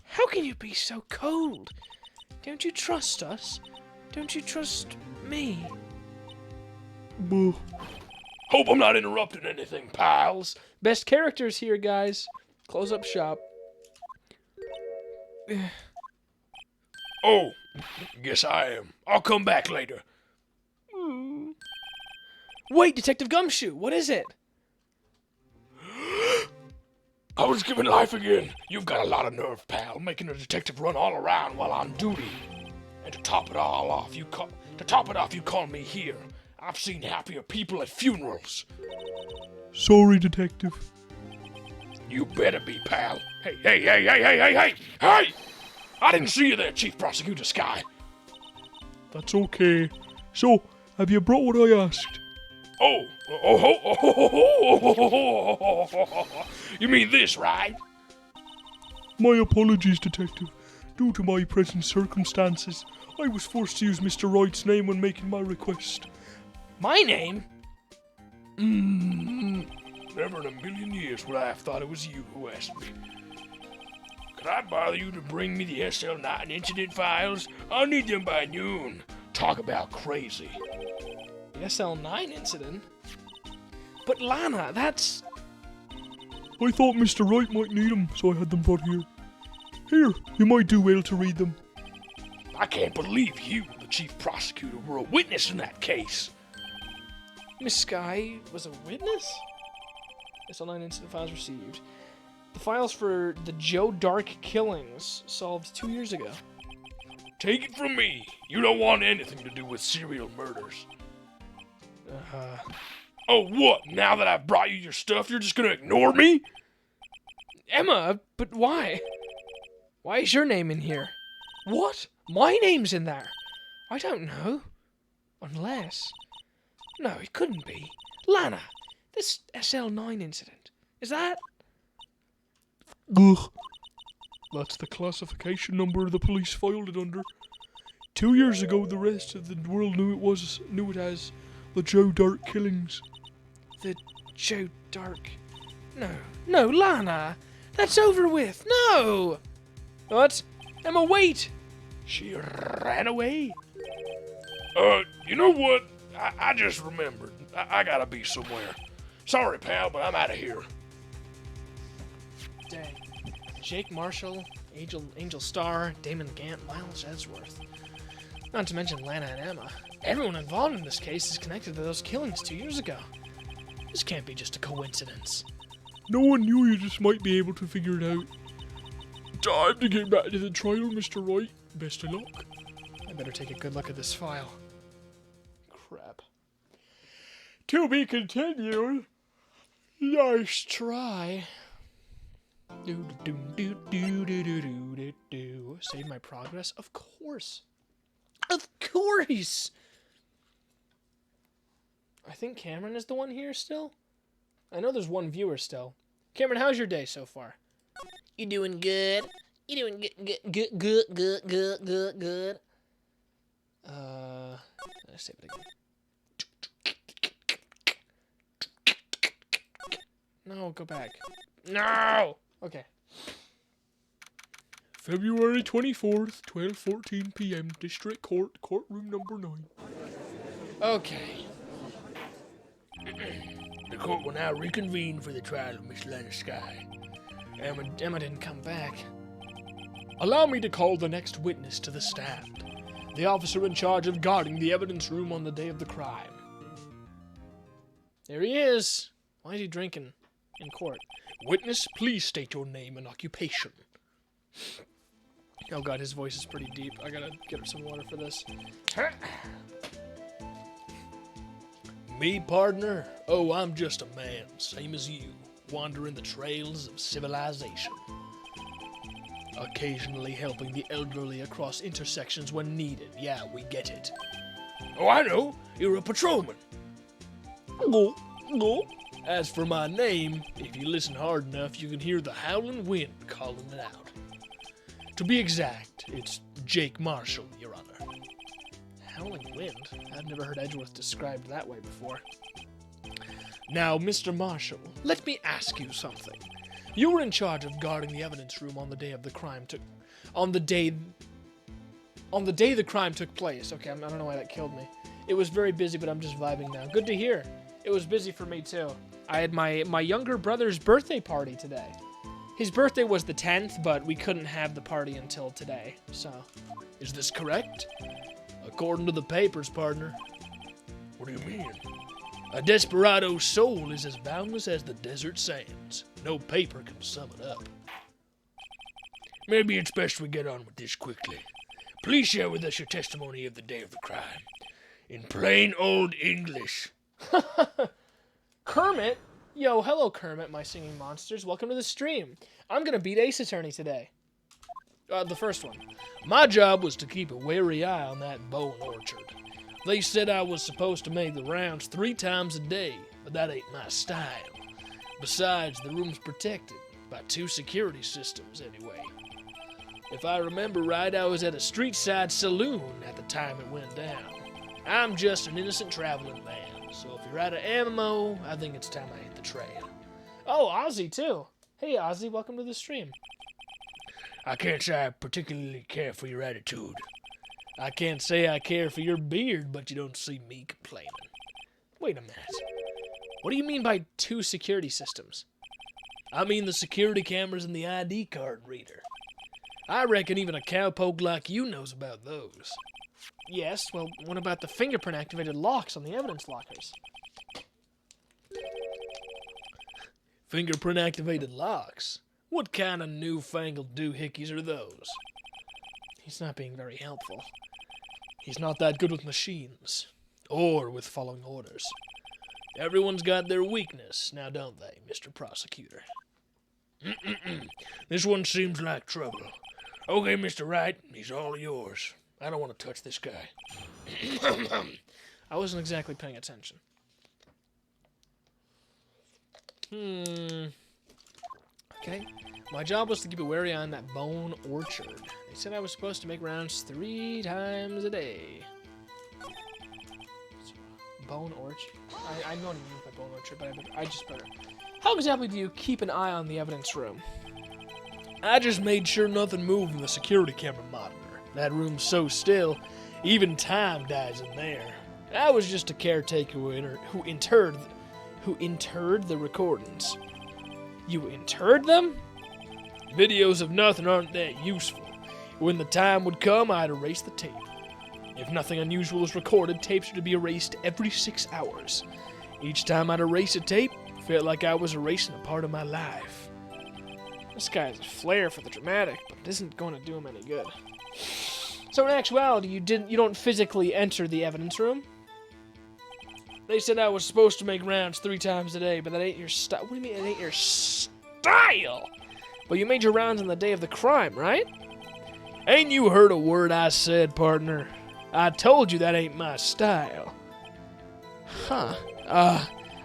How can you be so cold? Don't you trust us? Don't you trust me? Buh. Hope I'm not interrupting anything, pals. Best characters here, guys. Close up shop. Oh, guess I am. I'll come back later. Wait, Detective Gumshoe, what is it? I was given life again. You've got a lot of nerve, pal, making a detective run all around while on duty. And to top it off, you call me here. I've seen happier people at funerals. Sorry, Detective. You better be, pal. Hey! I didn't see you there, Chief Prosecutor Sky. That's okay. So, have you brought what I asked? You mean this, right? My apologies, Detective. Due to my present circumstances, I was forced to use Mr. Wright's name when making my request. My name? Never in a million years would I have thought it was you who asked me. Could I bother you to bring me the SL9 incident files? I'll need them by noon. Talk about crazy. The SL9 incident? But Lana, that's... I thought Mr. Wright might need them, so I had them brought here. Here, you might do well to read them. I can't believe you, the chief prosecutor, were a witness in that case. Miss Sky was a witness? SL9 incident files received. The files for the Joe Dark killings solved 2 years ago. Take it from me, you don't want anything to do with serial murders. Oh, what? Now that I've brought you your stuff, you're just gonna ignore me? Emma, but why? Why is your name in here? What? My name's in there? I don't know. Unless... No, it couldn't be. Lana, this SL9 incident. Is that... Ugh. That's the classification number the police filed it under. 2 years ago, the rest of the world knew it as the Joe Dark killings. The Joe Dark... No, Lana! That's over with! No! What? Emma, wait! She ran away? You know what? I just remembered. I gotta be somewhere. Sorry, pal, but I'm out of here. Dang. Jake Marshall, Angel Starr, Damon Gant, Miles Edgeworth. Not to mention Lana and Emma. Everyone involved in this case is connected to those killings 2 years ago. This can't be just a coincidence. No one knew you just might be able to figure it out. Time to get back to the trial, Mr. Wright. Best of luck. I better take a good look at this file. Crap. To be continued. Nice try. Save my progress? Of course. Of course! I think Cameron is the one here still? I know there's one viewer still. Cameron, how's your day so far? You doing good? You doing good? Let's save it again. No, go back. No! Okay. February 24th, 12:14 p.m. District Court, courtroom number 9. Okay. The court will now reconvene for the trial of Miss Lana Skye. Emma didn't come back. Allow me to call the next witness to the stand. The officer in charge of guarding the evidence room on the day of the crime. There he is. Why is he drinking in court? Witness, please state your name and occupation. Oh god, his voice is pretty deep. I gotta get him some water for this. Me, partner? Oh, I'm just a man, same as you, wandering the trails of civilization. Occasionally helping the elderly across intersections when needed. Yeah, we get it. Oh, I know. You're a patrolman. No. As for my name, if you listen hard enough, you can hear the howling wind calling it out. To be exact, it's Jake Marshall, Your Honor. Howling wind? I've never heard Edgeworth described that way before. Now, Mr. Marshall, let me ask you something. You were in charge of guarding the evidence room on the day of the crime on the day the crime took place. Okay, I don't know why that killed me. It was very busy, but I'm just vibing now. Good to hear. It was busy for me too. I had my younger brother's birthday party today. His birthday was the 10th, but we couldn't have the party until today, so. Is this correct? According to the papers, partner. What do you mean? A desperado's soul is as boundless as the desert sands. No paper can sum it up. Maybe it's best we get on with this quickly. Please share with us your testimony of the day of the crime. In plain old English. Kermit? Yo, hello Kermit, my singing monsters. Welcome to the stream. I'm gonna beat Ace Attorney today. The first one. My job was to keep a wary eye on that Bowen orchard. They said I was supposed to make the rounds 3 times a day, but that ain't my style. Besides, the room's protected by 2 security systems anyway. If I remember right, I was at a street-side saloon at the time it went down. I'm just an innocent traveling man, so if you're out of ammo, I think it's time I hit the trail. Oh, Ozzy too. Hey Ozzy, welcome to the stream. I can't say I particularly care for your attitude. I can't say I care for your beard, but you don't see me complaining. Wait a minute. What do you mean by 2 security systems? I mean the security cameras and the ID card reader. I reckon even a cowpoke like you knows about those. Yes, well, what about the fingerprint-activated locks on the evidence lockers? Fingerprint-activated locks? What kind of newfangled doohickeys are those? He's not being very helpful. He's not that good with machines. Or with following orders. Everyone's got their weakness, now don't they, Mr. Prosecutor? This one seems like trouble. Okay, Mr. Wright, he's all yours. I don't want to touch this guy. I wasn't exactly paying attention. Okay. My job was to keep a wary eye on that Bone Orchard. They said I was supposed to make rounds 3 times a day. Bone Orchard? I know what you mean by Bone Orchard, but I just better. How exactly do you keep an eye on the evidence room? I just made sure nothing moved in the security camera monitor. That room's so still, even time dies in there. I was just a caretaker who interred the recordings. You interred them? Videos of nothing aren't that useful. When the time would come, I'd erase the tape. If nothing unusual is recorded, tapes are to be erased every 6 hours. Each time I'd erase a tape, it felt like I was erasing a part of my life. This guy has a flair for the dramatic, but it isn't going to do him any good. So in actuality, you don't physically enter the evidence room? They said I was supposed to make rounds 3 times a day, but that ain't your style. What do you mean it ain't your style? But you made your rounds on the day of the crime, right? Ain't you heard a word I said, partner? I told you that ain't my style. Huh.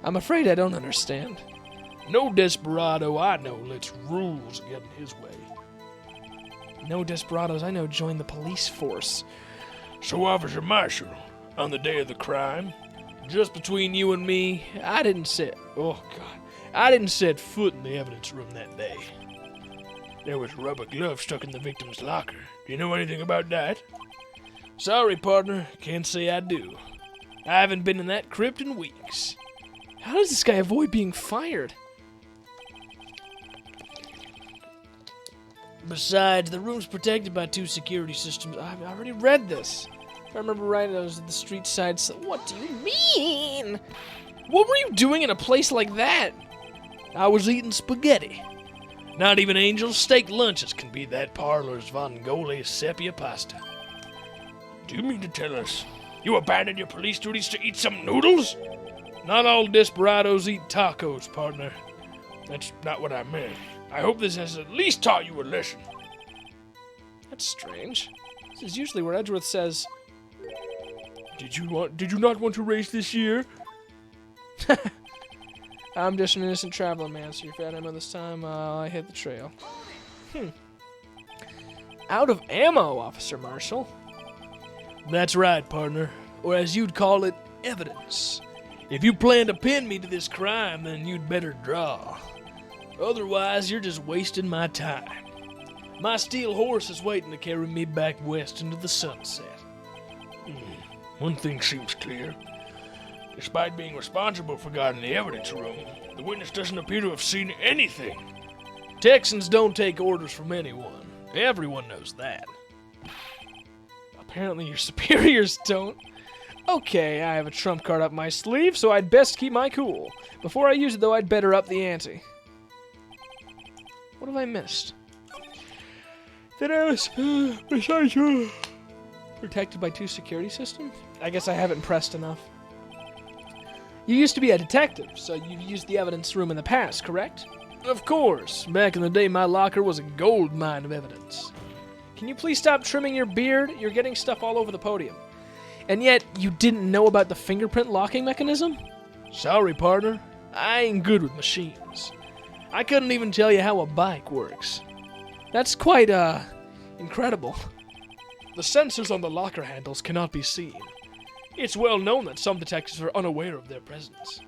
I'm afraid I don't understand. No desperado I know lets rules get in his way. No desperados I know join the police force. So, Officer Marshall, on the day of the crime, just between you and me, I didn't set foot in the evidence room that day. There was rubber gloves stuck in the victim's locker. Do you know anything about that? Sorry, partner, can't say I do. I haven't been in that crypt in weeks. How does this guy avoid being fired? Besides, the room's protected by 2 security systems. I've already read this. If I remember right, it was at the street side. So what do you mean? What were you doing in a place like that? I was eating spaghetti. Not even Angel's steak lunches can beat that parlor's Vongole sepia pasta. Do you mean to tell us you abandoned your police duties to eat some noodles? Not all desperados eat tacos, partner. That's not what I meant. I hope this has at least taught you a lesson. That's strange. This is usually where Edgeworth says, Did you not want to race this year? I'm just an innocent traveler, man, so you're fat ammo this time, I hit the trail. Out of ammo, Officer Marshall. That's right, partner. Or as you'd call it, evidence. If you plan to pin me to this crime, then you'd better draw. Otherwise, you're just wasting my time. My steel horse is waiting to carry me back west into the sunset. One thing seems clear. Despite being responsible for guarding the evidence room, the witness doesn't appear to have seen anything. Texans don't take orders from anyone. Everyone knows that. Apparently your superiors don't. Okay, I have a trump card up my sleeve, so I'd best keep my cool. Before I use it, though, I'd better up the ante. What have I missed? That I was besides you. Protected by 2 security systems? I guess I haven't pressed enough. You used to be a detective, so you've used the evidence room in the past, correct? Of course. Back in the day, my locker was a gold mine of evidence. Can you please stop trimming your beard? You're getting stuff all over the podium. And yet, you didn't know about the fingerprint locking mechanism? Sorry, partner. I ain't good with machines. I couldn't even tell you how a bike works. That's quite, incredible. The sensors on the locker handles cannot be seen. It's well known that some detectives are unaware of their presence.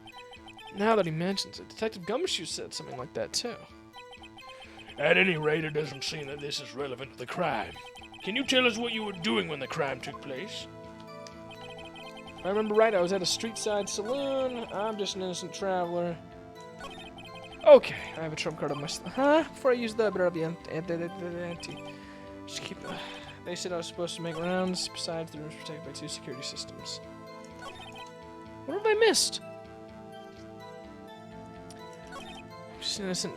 Now that he mentions it, Detective Gumshoe said something like that, too. At any rate, it doesn't seem that this is relevant to the crime. Can you tell us what you were doing when the crime took place? If I remember right, I was at a street side saloon. I'm just an innocent traveler. Okay, I have a trump card on my... Before I use that, I better have the ante. Just keep... They said I was supposed to make rounds. Besides, the room is protected by 2 security systems. What have I missed? I'm just innocent.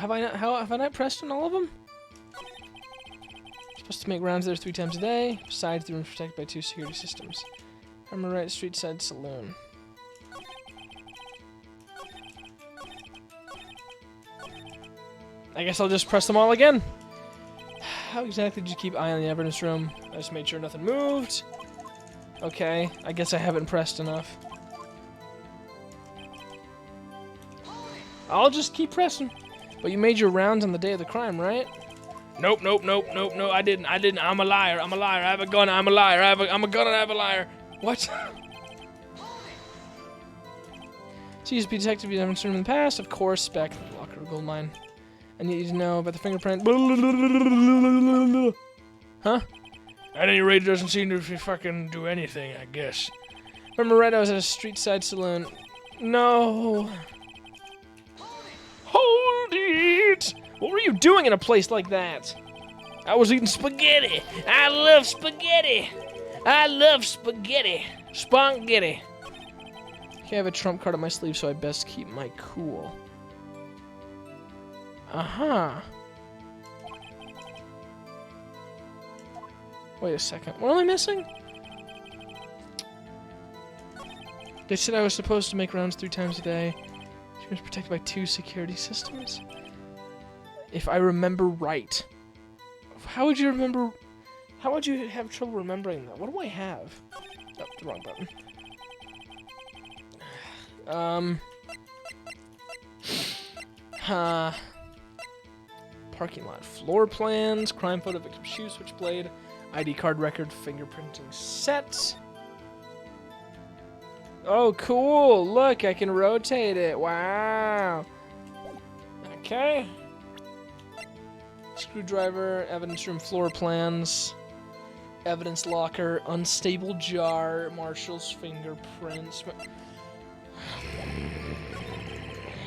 have I not? How have I not pressed on all of them? Supposed to make rounds there 3 times a day. Besides, the room's protected by 2 security systems. I'm right, street side saloon. I guess I'll just press them all again. How exactly did you keep eye on the evidence room? I just made sure nothing moved. Okay, I guess I haven't pressed enough. I'll just keep pressing. But you made your rounds on the day of the crime, right? Nope. I didn't. I'm a liar. I have a gun. I'm a liar. I'm a gun and I have a liar. What? So you used to be detective in the evidence room in the past? Of course, back in the locker gold mine. I need you to know about the fingerprint. Huh? At any rate, it doesn't seem to fucking do anything, I guess. Remember right, I was at a street side saloon. No. Hold it! What were you doing in a place like that? I was eating spaghetti. I love spaghetti. I love spaghetti. Spaghetti. Okay, I have a trump card on my sleeve, so I best keep my cool. Uh-huh. Wait a second. What am I missing? They said I was supposed to make rounds 3 times a day. She was protected by 2 security systems. If I remember right. How would you remember? How would you have trouble remembering that? What do I have? Oh, the wrong button. Parking lot floor plans, crime photo, victim shoe, switchblade, ID card record, fingerprinting set. Oh, cool! Look, I can rotate it. Wow. Okay. Screwdriver, evidence room floor plans, evidence locker, unstable jar, Marshall's fingerprints.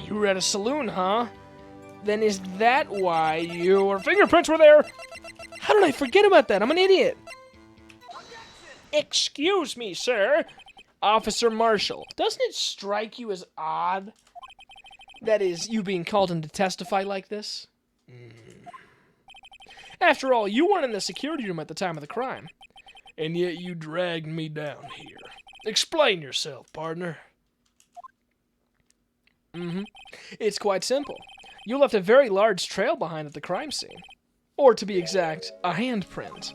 You were at a saloon, huh? Then is that why your fingerprints were there? How did I forget about that? I'm an idiot. Excuse me, sir. Officer Marshall, doesn't it strike you as odd? That is, you being called in to testify like this? After all, you weren't in the security room at the time of the crime. And yet you dragged me down here. Explain yourself, partner. It's quite simple. You left a very large trail behind at the crime scene. Or to be exact, a handprint.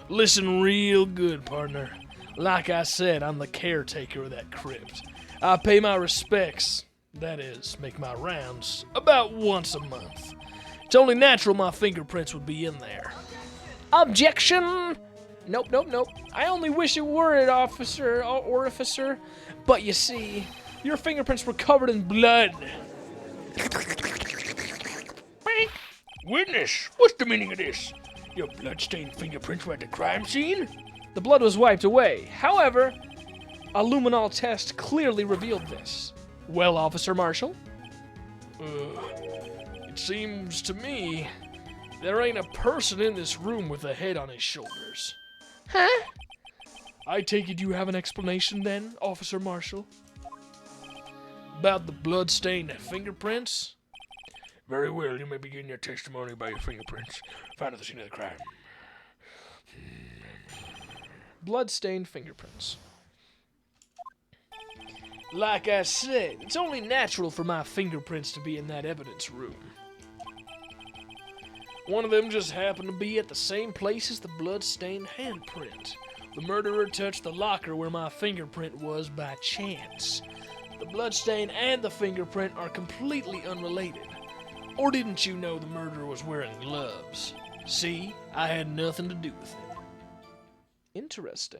Listen real good, partner. Like I said, I'm the caretaker of that crypt. I pay my respects, that is, make my rounds, about once a month. It's only natural my fingerprints would be in there. Objection! Nope. I only wish it were an officer or orificer. But you see, your fingerprints were covered in blood. Witness, what's the meaning of this? Your blood-stained fingerprints were at the crime scene? The blood was wiped away. However, a luminol test clearly revealed this. Well, Officer Marshall? It seems to me there ain't a person in this room with a head on his shoulders. Huh? I take it you have an explanation then, Officer Marshall? About the blood-stained fingerprints? Very well, you may begin your testimony by your fingerprints found at the scene of the crime. Blood-stained fingerprints. Like I said, it's only natural for my fingerprints to be in that evidence room. One of them just happened to be at the same place as the blood-stained handprint. The murderer touched the locker where my fingerprint was by chance. The bloodstain and the fingerprint are completely unrelated. Or didn't you know the murderer was wearing gloves? See, I had nothing to do with it. Interesting.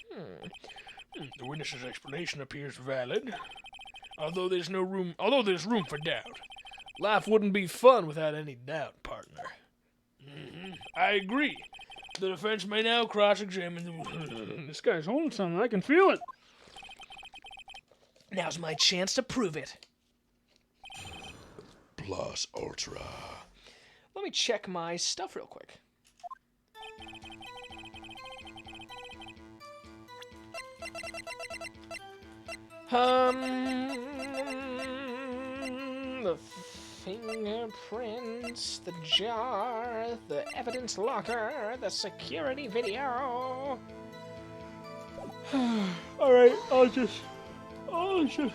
The witness's explanation appears valid, although there's room for doubt. Life wouldn't be fun without any doubt, partner. I agree. The defense may now cross-examine the... This guy's holding something. I can feel it. Now's my chance to prove it. Plus ultra. Let me check my stuff real quick. The fingerprints, the jar, the evidence locker, the security video. Alright, I'll just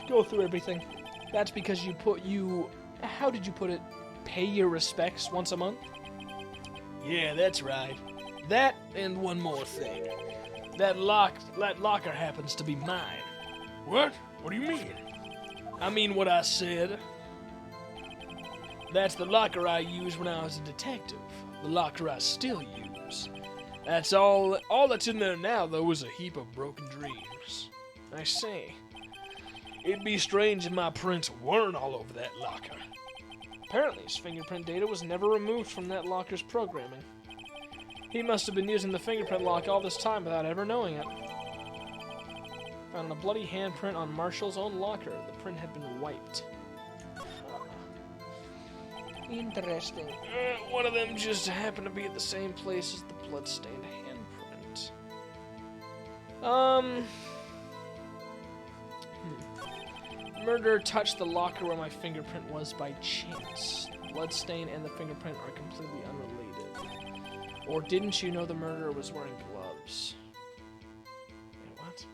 go through everything. That's because how did you put it? Pay your respects once a month? Yeah, that's right. That and one more thing. That locker happens to be mine. What? What do you mean? I mean what I said. That's the locker I used when I was a detective. The locker I still use. That's all that's in there now, though, is a heap of broken dreams. I see. It'd be strange if my prints weren't all over that locker. Apparently, his fingerprint data was never removed from that locker's programming. He must have been using the fingerprint lock all this time without ever knowing it. Found a bloody handprint on Marshall's own locker. The print had been wiped. Interesting. One of them just happened to be at the same place as the bloodstained handprint. Murderer touched the locker where my fingerprint was by chance. The bloodstain and the fingerprint are completely unrelated. Or didn't you know the murderer was wearing gloves? Wait, what?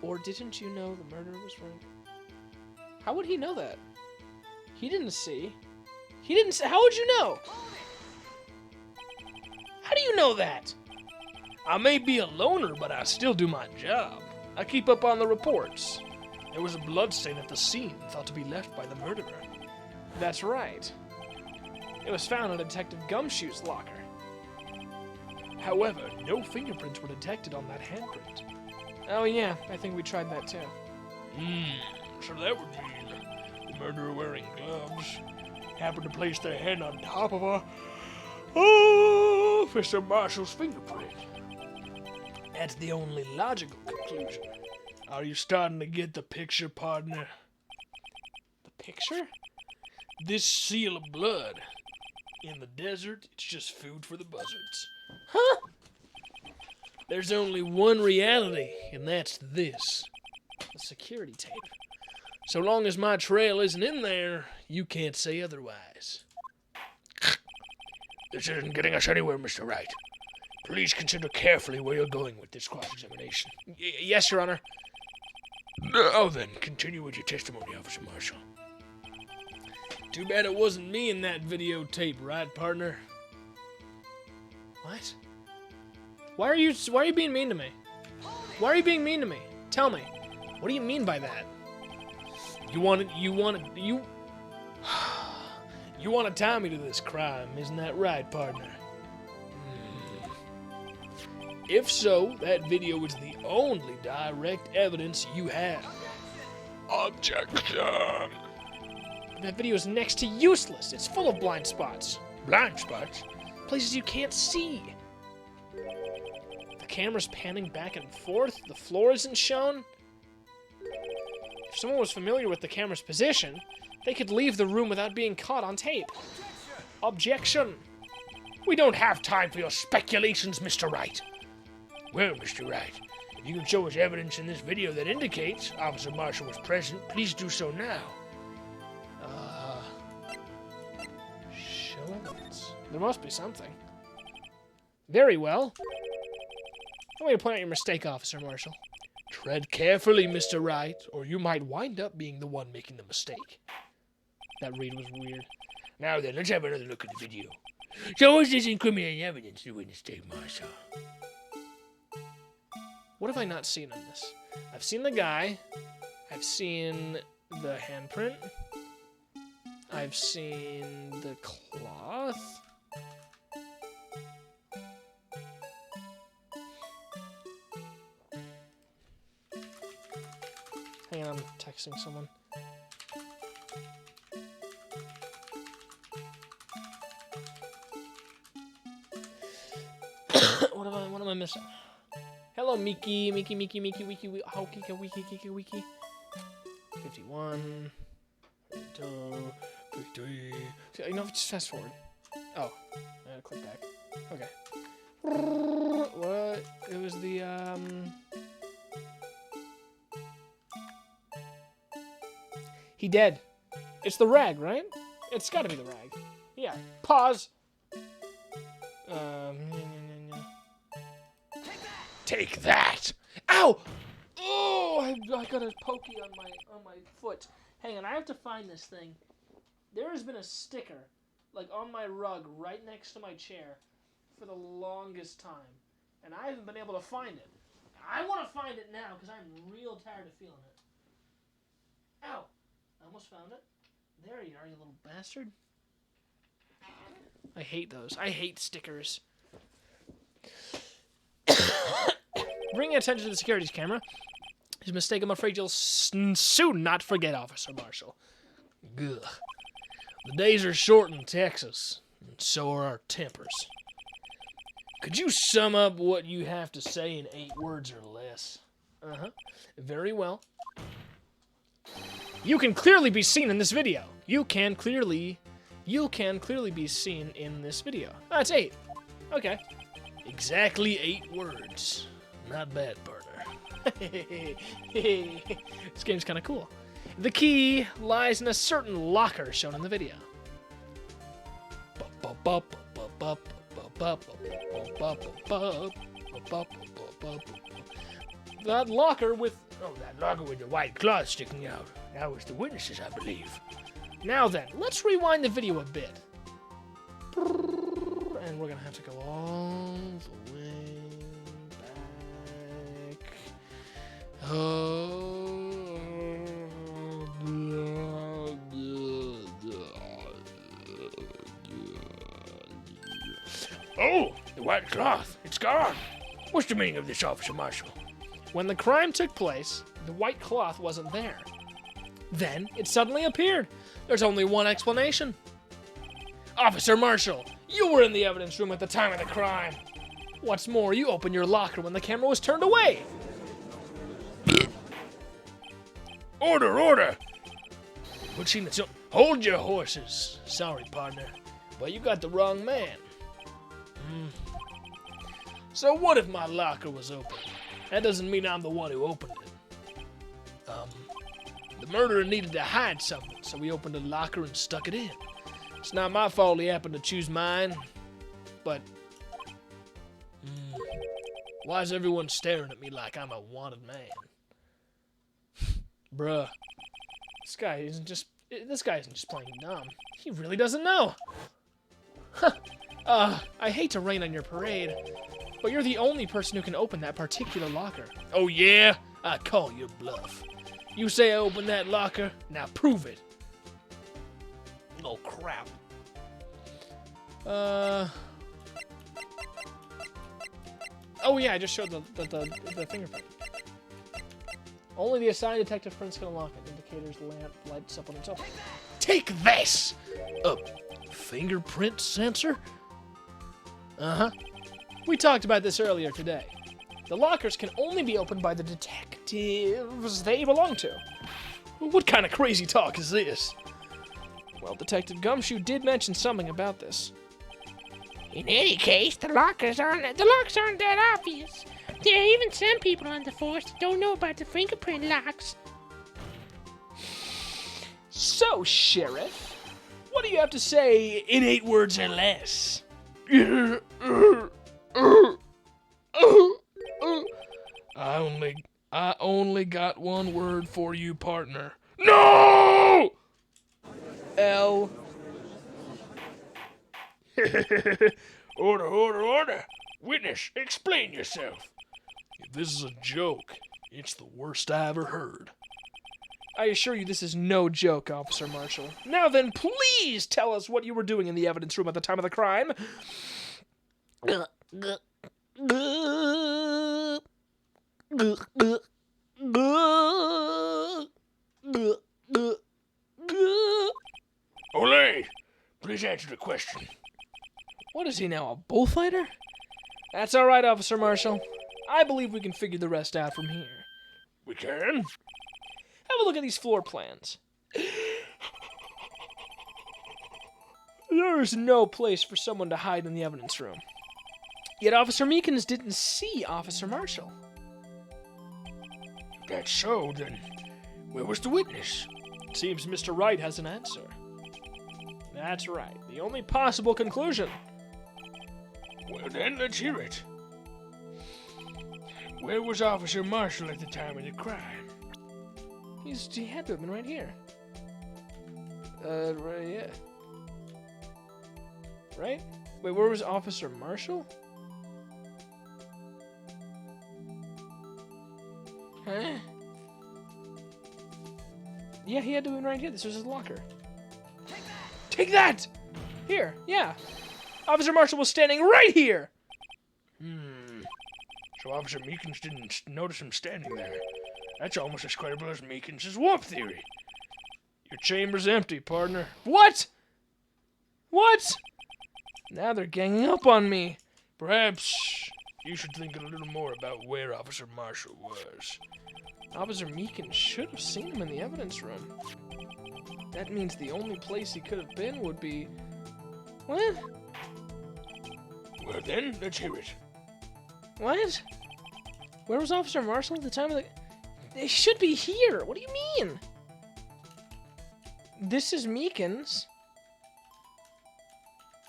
Or didn't you know the murderer was wearing... How would he know that? He didn't see. He didn't say. How would you know? How do you know that? I may be a loner, but I still do my job. I keep up on the reports. There was a bloodstain at the scene, thought to be left by the murderer. That's right. It was found in Detective Gumshoe's locker. However, no fingerprints were detected on that handprint. Oh yeah, I think we tried that too. So that would mean the murderer wearing gloves happened to place their hand on top of Officer Marshall's fingerprint. That's the only logical conclusion. Are you starting to get the picture, partner? The picture? This seal of blood. In the desert, it's just food for the buzzards. Huh? There's only one reality, and that's this. The security tape. So long as my trail isn't in there, you can't say otherwise. This isn't getting us anywhere, Mr. Wright. Please consider carefully where you're going with this cross-examination. Yes, Your Honor. Now then, continue with your testimony, Officer Marshall. Too bad it wasn't me in that videotape, right, partner? What? Why are you being mean to me? Why are you being mean to me? Tell me. What do you mean by that? You want to tie me to this crime, isn't that right, partner? If so, that video is the only direct evidence you have. Objection! That video is next to useless. It's full of blind spots. Blind spots? Places you can't see. The camera's panning back and forth. The floor isn't shown. If someone was familiar with the camera's position, they could leave the room without being caught on tape. Objection! We don't have time for your speculations, Mr. Wright. Well, Mr. Wright, if you can show us evidence in this video that indicates Officer Marshall was present, please do so now. Show evidence. There must be something. Very well. I want you to point out your mistake, Officer Marshall. Tread carefully, Mr. Wright, or you might wind up being the one making the mistake. That read was weird. Now then, let's have another look at the video. Show us this incriminating evidence, the witness, State Marshal. What have I not seen in this? I've seen the guy. I've seen the handprint. I've seen the cloth. Hang on, I'm texting someone. What am I missing? Hello, Miki, Wiki. 51. 52. 53. You know, just fast forward. Oh, I gotta click back. Okay. What? It was the, He dead. It's the rag, right? It's gotta be the rag. Yeah. Pause. Take that! Ow! Oh, I got a pokey on my foot. Hang on, I have to find this thing. There has been a sticker, like on my rug, right next to my chair, for the longest time, and I haven't been able to find it. I want to find it now because I'm real tired of feeling it. Ow! I almost found it. There you are, you little bastard. I hate those. I hate stickers. Bringing attention to the securities camera is a mistake I'm afraid you'll soon not forget, Officer Marshall. Ugh. The days are short in Texas, and so are our tempers. Could you sum up what you have to say in 8 words or less? Uh-huh. Very well. You can clearly be seen in this video. You can clearly be seen in this video. That's 8. Okay. Exactly 8 words. Not bad, partner. This game's kind of cool. The key lies in a certain locker shown in the video. That locker with... Oh, that locker with the white cloth sticking out. That was the witnesses, I believe. Now then, let's rewind the video a bit. And we're gonna have to go all the way back. Oh, the white cloth. It's gone. What's the meaning of this, Officer Marshall? When the crime took place, the white cloth wasn't there. Then it suddenly appeared. There's only one explanation. Officer Marshall, you were in the evidence room at the time of the crime. What's more, you opened your locker when the camera was turned away. Order, order! Hold your horses. Sorry, partner, but you got the wrong man. So what if my locker was open? That doesn't mean I'm the one who opened it. The murderer needed to hide something, so he opened a locker and stuck it in. It's not my fault he happened to choose mine, but... why is everyone staring at me like I'm a wanted man? Bruh. This guy isn't just playing dumb. He really doesn't know. I hate to rain on your parade, but you're the only person who can open that particular locker. Oh yeah? I call your bluff. You say I opened that locker, now prove it. Oh crap. Oh yeah, I just showed the fingerprint. Only the assigned detective prints can unlock it. Indicators, lamp, lights up on its own. Take this! A fingerprint sensor? Uh-huh. We talked about this earlier today. The lockers can only be opened by the detectives they belong to. What kind of crazy talk is this? Well, Detective Gumshoe did mention something about this. In any case, the locks aren't that obvious. There are even some people on the force that don't know about the fingerprint locks. So, Sheriff, what do you have to say in 8 words or less? I only got 1 word for you, partner. No! L. Order, order, order! Witness, explain yourself. If this is a joke, it's the worst I ever heard. I assure you this is no joke, Officer Marshall. Now then, please tell us what you were doing in the evidence room at the time of the crime. Olay, please answer the question. What is he now, a bullfighter? That's all right, Officer Marshall. I believe we can figure the rest out from here. We can? Have a look at these floor plans. There is no place for someone to hide in the evidence room. Yet Officer Meekins didn't see Officer Marshall. If that's so, then where was the witness? Seems Mr. Wright has an answer. That's right. The only possible conclusion. Well then, let's hear it. Where was Officer Marshall at the time of the crime? He had to have been right here. Right, yeah. Right? Wait, where was Officer Marshall? Huh? Yeah, he had to have been right here. This was his locker. Take that! Here, yeah. Officer Marshall was standing right here! So Officer Meekins didn't notice him standing there. That's almost as credible as Meekins' warp theory. Your chamber's empty, partner. What? What? Now they're ganging up on me. Perhaps you should think a little more about where Officer Marshall was. Officer Meekins should have seen him in the evidence room. That means the only place he could have been would be... What? Well then, let's hear it. What? Where was Officer Marshall at the time of the... They should be here! What do you mean? This is Meekins.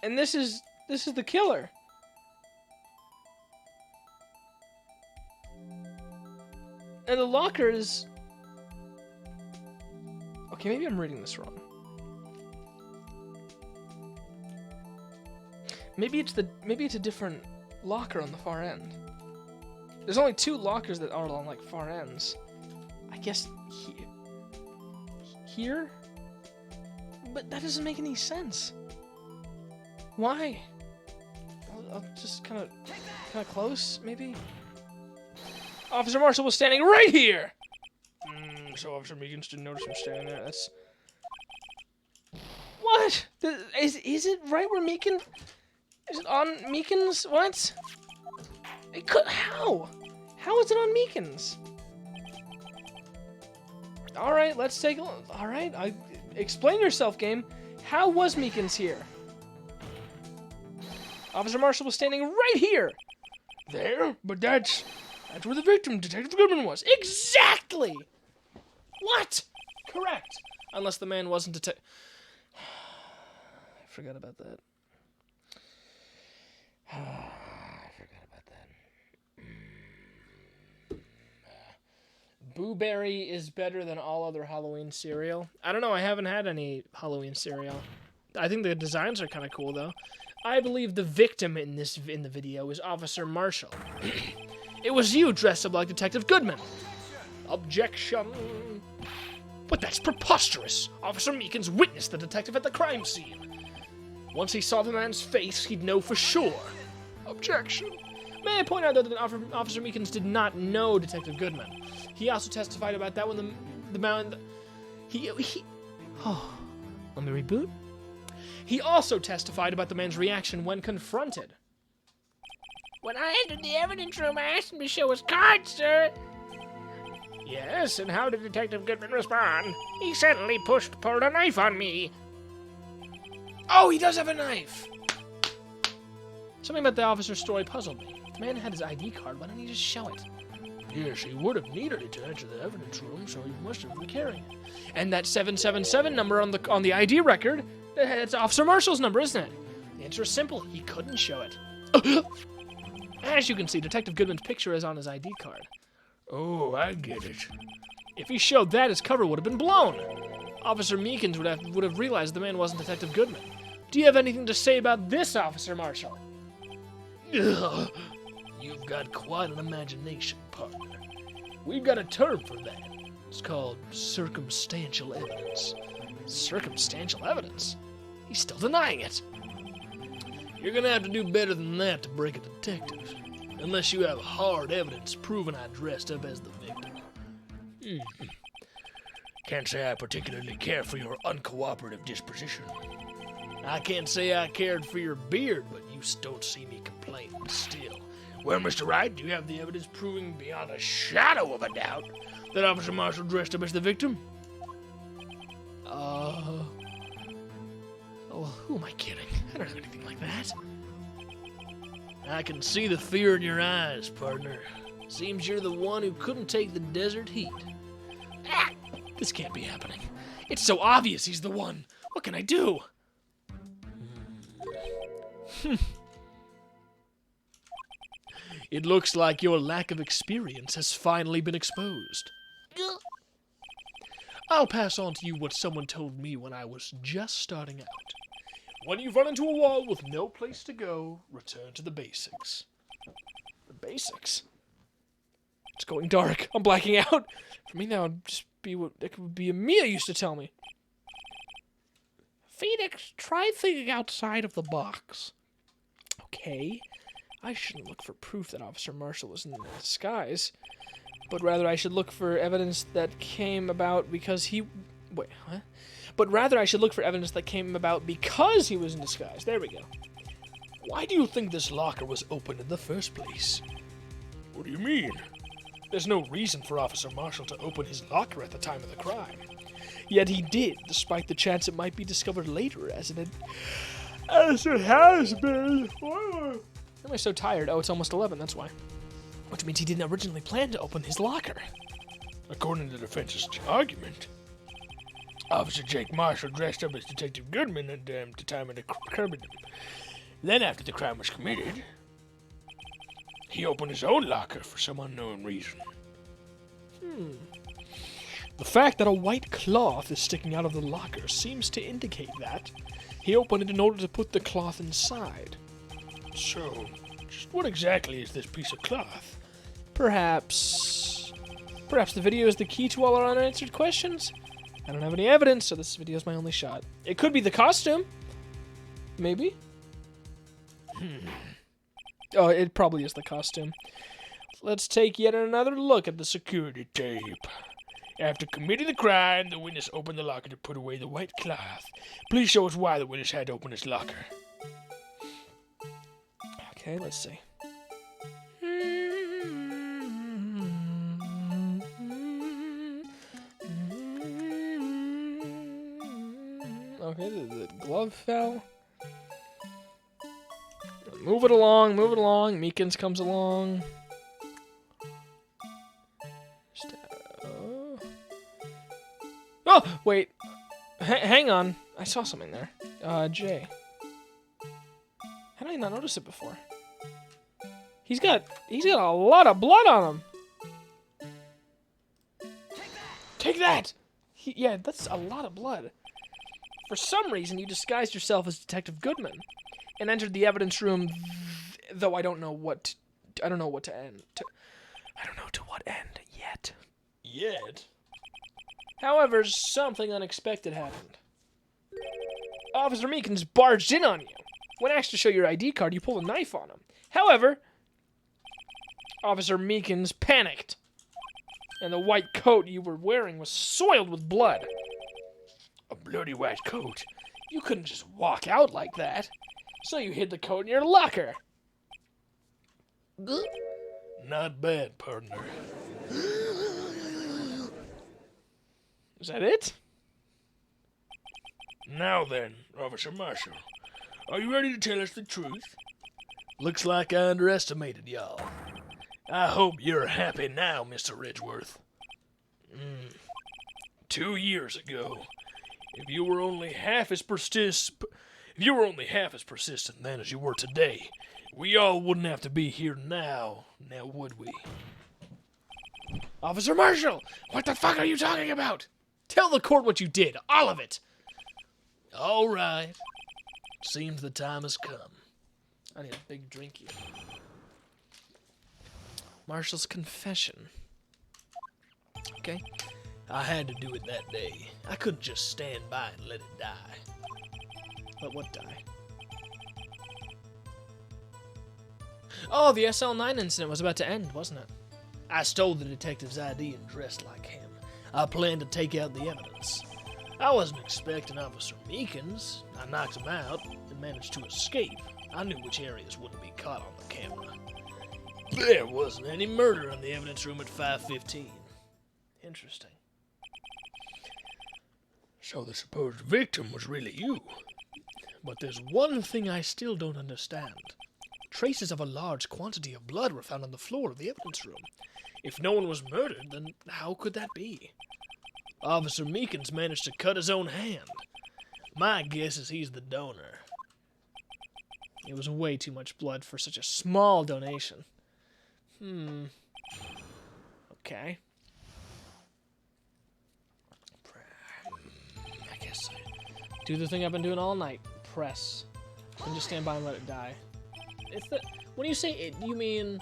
And this is the killer. And the locker is... Okay, maybe I'm reading this wrong. Maybe it's a different locker on the far end. There's only 2 lockers that are on like far ends. I guess here? But that doesn't make any sense. Why? I'll just kind of close, maybe? Officer Marshall was standing right here! So Officer Meekins didn't notice him standing there. That's... What? Is it right where Meekins... Is it on Meekins? What? It could... How? How is it on Meekins? Alright, let's take a look. Alright, explain yourself, game. How was Meekins here? Officer Marshall was standing right here! There? But that's where the victim, Detective Goodman, was. Exactly! What? Correct. Unless the man wasn't I forgot about that. Boo Berry is better than all other Halloween cereal. I don't know, I haven't had any Halloween cereal. I think the designs are kind of cool, though. I believe the victim in the video is Officer Marshall. It was you dressed up like Detective Goodman. Objection. But that's preposterous. Officer Meekins witnessed the detective at the crime scene. Once he saw the man's face, he'd know for sure. Objection. May I point out, though, that Officer Meekins did not know Detective Goodman. He also testified about that when the man... Oh, let me reboot. He also testified about the man's reaction when confronted. When I entered the evidence room, I asked him to show his card, sir. Yes, and how did Detective Goodman respond? He suddenly pulled a knife on me. Oh, he does have a knife! Something about the officer's story puzzled me. The man had his ID card, why didn't he just show it? Yes, he would have needed it to enter the evidence room, so he must have been carrying it. And that 777 number on the ID record, it's Officer Marshall's number, isn't it? The answer is simple. He couldn't show it. As you can see, Detective Goodman's picture is on his ID card. Oh, I get it. If he showed that, his cover would have been blown. Officer Meekins would have realized the man wasn't Detective Goodman. Do you have anything to say about this, Officer Marshall? Ugh. You've got quite an imagination, partner. We've got a term for that. It's called circumstantial evidence. Circumstantial evidence? He's still denying it. You're gonna have to do better than that to break a detective. Unless you have hard evidence proving I dressed up as the victim. Can't say I particularly care for your uncooperative disposition. I can't say I cared for your beard, but you don't see me complaining still. Well, Mr. Wright, do you have the evidence proving beyond a shadow of a doubt that Officer Marshall dressed up as the victim? Oh, who am I kidding? I don't have anything like that. I can see the fear in your eyes, partner. Seems you're the one who couldn't take the desert heat. Ah, this can't be happening. It's so obvious he's the one. What can I do? It looks like your lack of experience has finally been exposed. I'll pass on to you what someone told me when I was just starting out. When you've run into a wall with no place to go, return to the basics. The basics? It's going dark. I'm blacking out. For me, that would just be what that would be Mia used to tell me. Phoenix, try thinking outside of the box. Okay. I shouldn't look for proof that Officer Marshall was in disguise, but rather I should look for evidence that came about because he... Wait, huh? But rather I should look for evidence that came about because he was in disguise. There we go. Why do you think this locker was opened in the first place? What do you mean? There's no reason for Officer Marshall to open his locker at the time of the crime. Yet he did, despite the chance it might be discovered later, as it has been. Why am I so tired? Oh, it's almost 11, that's why. Which means he didn't originally plan to open his locker. According to the defense's argument, Officer Jake Marshall dressed up as Detective Goodman at the time of the crime. Then, after the crime was committed, he opened his own locker for some unknown reason. The fact that a white cloth is sticking out of the locker seems to indicate that he opened it in order to put the cloth inside. So, just what exactly is this piece of cloth? Perhaps the video is the key to all our unanswered questions? I don't have any evidence, so this video is my only shot. It could be the costume. Maybe. Oh, it probably is the costume. Let's take yet another look at the Security tape. After committing the crime, the witness opened the locker to put away the white cloth. Please show us why the witness had to open his locker. Okay, let's see. Okay, the glove fell. Move it along, move it along. Meekins comes along. Oh, wait. Hang on. I saw something there. Jay. How did I not notice it before? He's got a lot of blood on him. Take that! Yeah, that's a lot of blood. For some reason, you disguised yourself as Detective Goodman and entered the evidence room, though I don't know what to end. I don't know to what end yet. Yet? However, something unexpected happened. Officer Meekins barged in on you. When asked to show your ID card, you pulled a knife on him. However, Officer Meekins panicked, and the white coat you were wearing was soiled with blood. A bloody white coat? You couldn't just walk out like that. So you hid the coat in your locker. Not bad, partner. Is that it? Now then, Officer Marshall, are you ready to tell us the truth? Looks like I underestimated y'all. I hope you're happy now, Mr. Ridgeworth. 2 years ago, if you were only half as persistent then as you were today, we all wouldn't have to be here now would we? Officer Marshall, what the fuck are you talking about? Tell the court what you did, all of it. All right. Seems the time has come. I need a big drinky. Marshall's confession. Okay. I had to do it that day. I couldn't just stand by and let it die. Let what die? Oh, the SL9 incident was about to end, wasn't it? I stole the detective's ID and dressed like him. I planned to take out the evidence. I wasn't expecting Officer Meekins. I knocked him out and managed to escape. I knew which areas wouldn't be caught on the camera. There wasn't any murder in the evidence room at 5:15. Interesting. So the supposed victim was really you. But there's one thing I still don't understand. Traces of a large quantity of blood were found on the floor of the evidence room. If no one was murdered, then how could that be? Officer Meekins managed to cut his own hand. My guess is he's the donor. It was way too much blood for such a small donation. Okay. I guess do the thing I've been doing all night. Press. And just stand by and let it die. It's the... When you say it, you mean...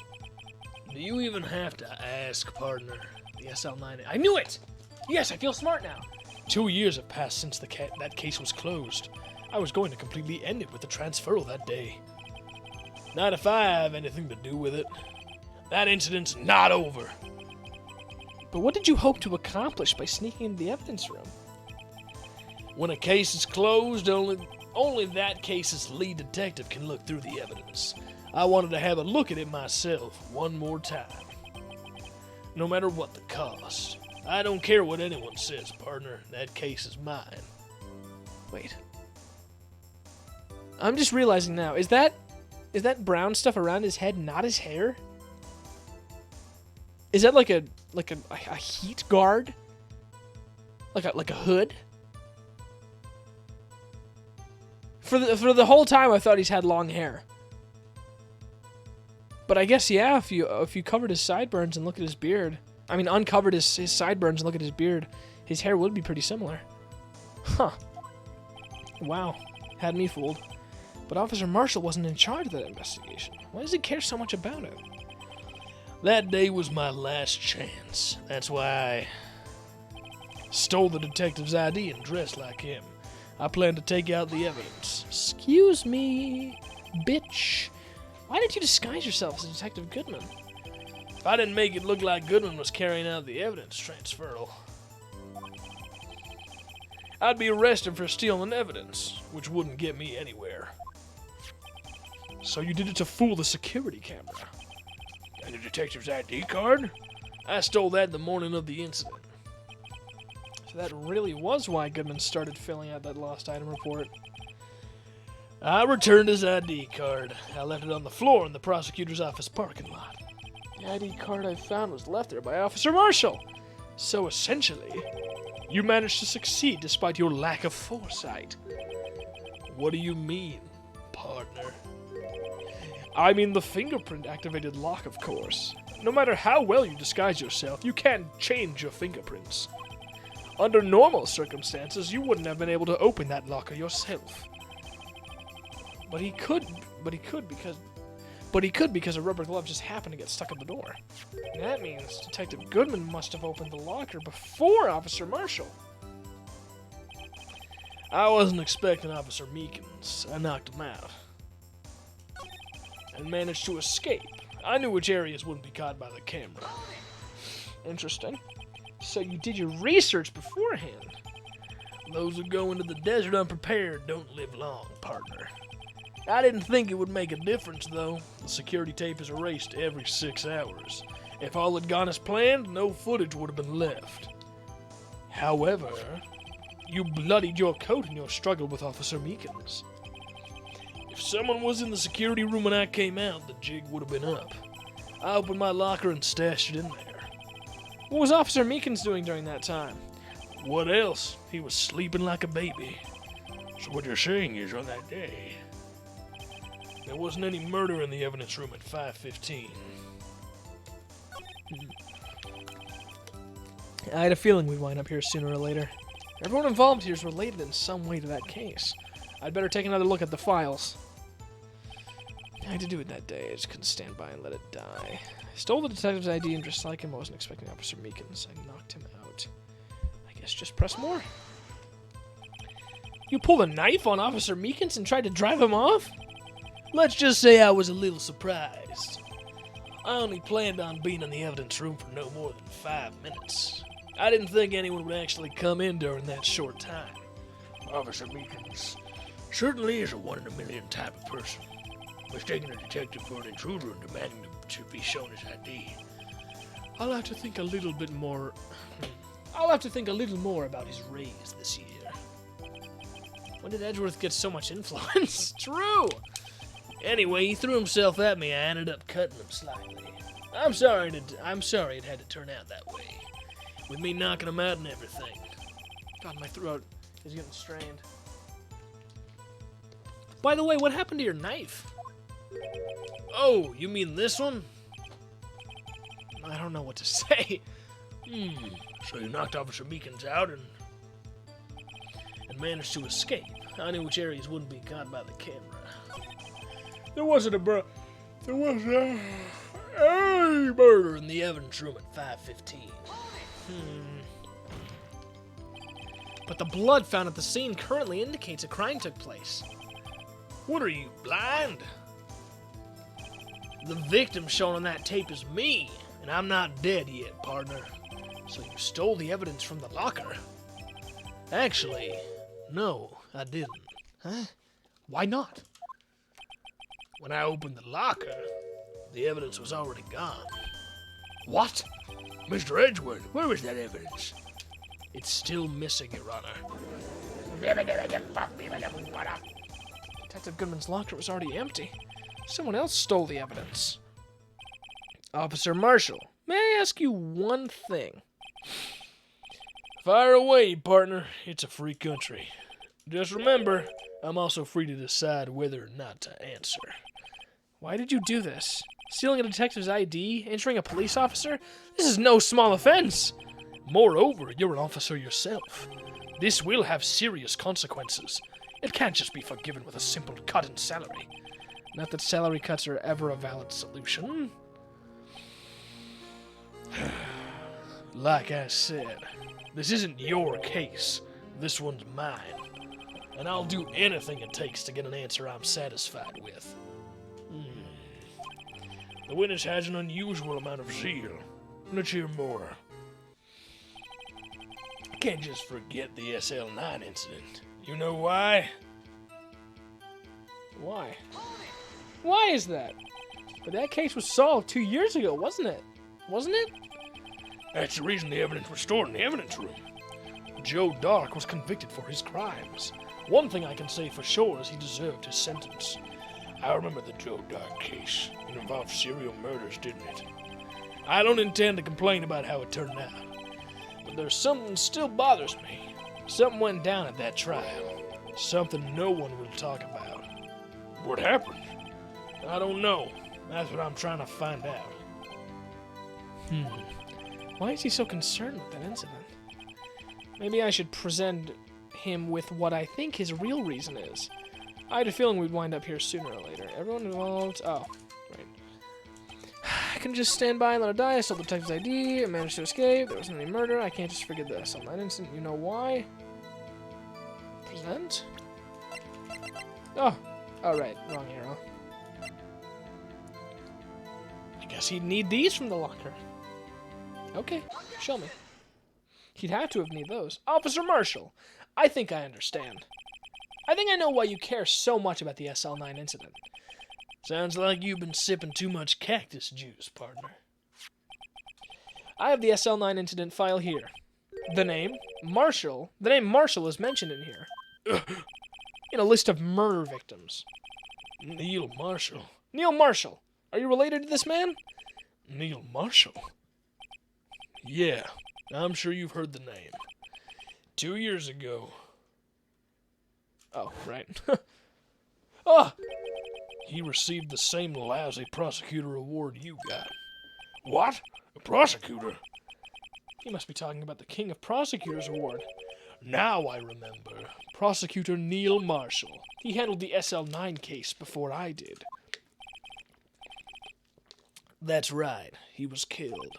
Do you even have to ask, partner? The SL9... I knew it! Yes, I feel smart now. 2 years have passed since that case was closed. I was going to completely end it with the transferal that day. Not if I have anything to do with it. That incident's not over. But what did you hope to accomplish by sneaking into the evidence room? When a case is closed, only that case's lead detective can look through the evidence. I wanted to have a look at it myself one more time. No matter what the cost. I don't care what anyone says, partner. That case is mine. Wait. I'm just realizing now. Is that brown stuff around his head not his hair? Is that like a heat guard? Like a hood? For the whole time I thought he's had long hair. But I guess yeah, if you covered his sideburns and look at his beard, I mean uncovered his sideburns and look at his beard, his hair would be pretty similar. Huh. Wow. Had me fooled. But Officer Marshall wasn't in charge of that investigation. Why does he care so much about it? That day was my last chance. That's why I stole the detective's ID and dressed like him. I plan to take out the evidence. Excuse me, bitch. Why did you disguise yourself as Detective Goodman? If I didn't make it look like Goodman was carrying out the evidence transferal, I'd be arrested for stealing evidence, which wouldn't get me anywhere. So you did it to fool the security camera? And the detective's ID card? I stole that the morning of the incident. So that really was why Goodman started filling out that lost item report. I returned his ID card. I left it on the floor in the prosecutor's office parking lot. The ID card I found was left there by Officer Marshall. So essentially, you managed to succeed despite your lack of foresight. What do you mean, partner? I mean the fingerprint-activated lock, of course. No matter how well you disguise yourself, you can't change your fingerprints. Under normal circumstances, you wouldn't have been able to open that locker yourself. But he could because a rubber glove just happened to get stuck in the door. That means Detective Goodman must have opened the locker before Officer Marshall. I wasn't expecting Officer Meekins. I knocked him out. And managed to escape. I knew which areas wouldn't be caught by the camera. Interesting. So you did your research beforehand. Those who go into the desert unprepared don't live long, partner. I didn't think it would make a difference, though. The security tape is erased every 6 hours. If all had gone as planned, no footage would have been left. However, you bloodied your coat in your struggle with Officer Meekins. If someone was in the security room when I came out, the jig would have been up. I opened my locker and stashed it in there. What was Officer Meekins doing during that time? What else? He was sleeping like a baby. So what you're saying is on that day, there wasn't any murder in the evidence room at 5:15. I had a feeling we'd wind up here sooner or later. Everyone involved here is related in some way to that case. I'd better take another look at the files. I had to do it that day. I just couldn't stand by and let it die. I stole the detective's ID and just like him, I wasn't expecting Officer Meekins. I knocked him out. I guess just press more. You pulled a knife on Officer Meekins and tried to drive him off? Let's just say I was a little surprised. I only planned on being in the evidence room for no more than 5 minutes. I didn't think anyone would actually come in during that short time. Officer Meekins certainly is a one-in-a-million type of person, mistaking a detective for an intruder and demanding to be shown his ID. I'll have to think a little more about his raise this year. When did Edgeworth get so much influence? True! Anyway, he threw himself at me. I ended up cutting him slightly. I'm sorry it had to turn out that way. With me knocking him out and everything. God, my throat is getting strained. By the way, what happened to your knife? Oh, you mean this one? I don't know what to say. So you knocked Officer Meekins out and Managed to escape. I knew which areas wouldn't be caught by the camera. there was a murder Murder in the evidence room at 5:15. But the blood found at the scene currently indicates a crime took place. What are you, blind? The victim shown on that tape is me, and I'm not dead yet, partner. So you stole the evidence from the locker? Actually, no, I didn't. Huh? Why not? When I opened the locker, the evidence was already gone. What? Mr. Edgeworth, where is that evidence? It's still missing, Your Honor. Detective Goodman's locker was already empty. Someone else stole the evidence. Officer Marshall, may I ask you one thing? Fire away, partner. It's a free country. Just remember, I'm also free to decide whether or not to answer. Why did you do this? Stealing a detective's ID? Injuring a police officer? This is no small offense. Moreover, you're an officer yourself. This will have serious consequences. It can't just be forgiven with a simple cut in salary. Not that salary cuts are ever a valid solution. Like I said, this isn't your case. This one's mine. And I'll do anything it takes to get an answer I'm satisfied with. The witness has an unusual amount of zeal. Let's hear more. I can't just forget the SL9 incident. You know why? Why? Why is that? But that case was solved 2 years ago, wasn't it? Wasn't it? That's the reason the evidence was stored in the evidence room. Joe Dark was convicted for his crimes. One thing I can say for sure is he deserved his sentence. I remember the Joe Dark case. It involved serial murders, didn't it? I don't intend to complain about how it turned out. But there's something that still bothers me. Something went down at that trial. Something no one will talk about. What happened? I don't know. That's what I'm trying to find out. Why is he so concerned with that incident? Maybe I should present him with what I think his real reason is. I had a feeling we'd wind up here sooner or later. Everyone involved... Oh, right. I can just stand by and let it die. I stole the detective's ID. I managed to escape. There wasn't any murder. I can't just forget this. On that incident, you know why? Present? Oh. Oh, right. Wrong arrow. I guess he'd need these from the locker. Okay, show me. He'd have to have need those. Officer Marshall, I think I understand. I think I know why you care so much about the SL9 incident. Sounds like you've been sipping too much cactus juice, partner. I have the SL9 incident file here. The name Marshall is mentioned in here. In a list of murder victims. Neil Marshall. Neil Marshall. Are you related to this man? Neil Marshall? Yeah, I'm sure you've heard the name. 2 years ago. Oh, right. Oh! He received the same lousy prosecutor award you got. What? A prosecutor? He must be talking about the King of Prosecutors Award. Now I remember. Prosecutor Neil Marshall. He handled the SL9 case before I did. That's right. He was killed.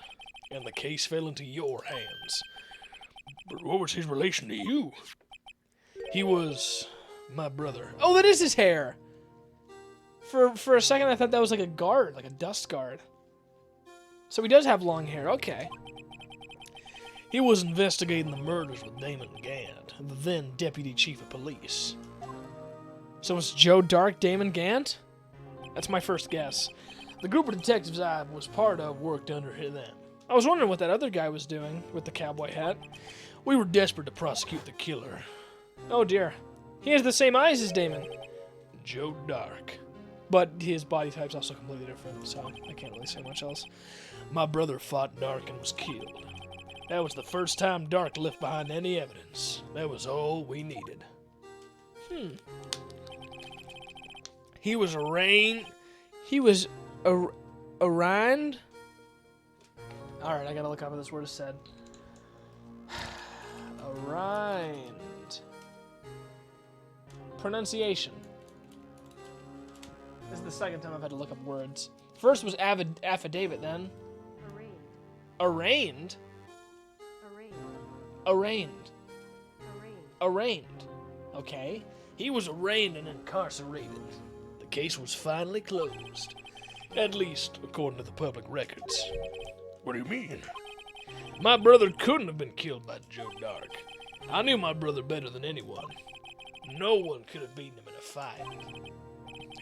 And the case fell into your hands. But what was his relation to you? He was my brother. Oh, that is his hair! For a second I thought that was like a guard, like a dust guard. So he does have long hair, okay. He was investigating the murders with Damon Gant, the then Deputy Chief of Police. So it's Joe Dark, Damon Gant? That's my first guess. The group of detectives I was part of worked under them. I was wondering what that other guy was doing with the cowboy hat. We were desperate to prosecute the killer. Oh dear. He has the same eyes as Damon. Joe Dark. But his body type's also completely different, so I can't really say much else. My brother fought Dark and was killed. That was the first time Dark left behind any evidence. That was all we needed. He was arraigned. He was arraigned? Alright, I gotta look up what this word is said. Arraigned. Pronunciation. This is the second time I've had to look up words. First was affidavit, then. Arraigned? Arraigned. Arraigned. Okay. He was arraigned and incarcerated. The case was finally closed. At least, according to the public records. What do you mean? My brother couldn't have been killed by Joe Dark. I knew my brother better than anyone. No one could have beaten him in a fight.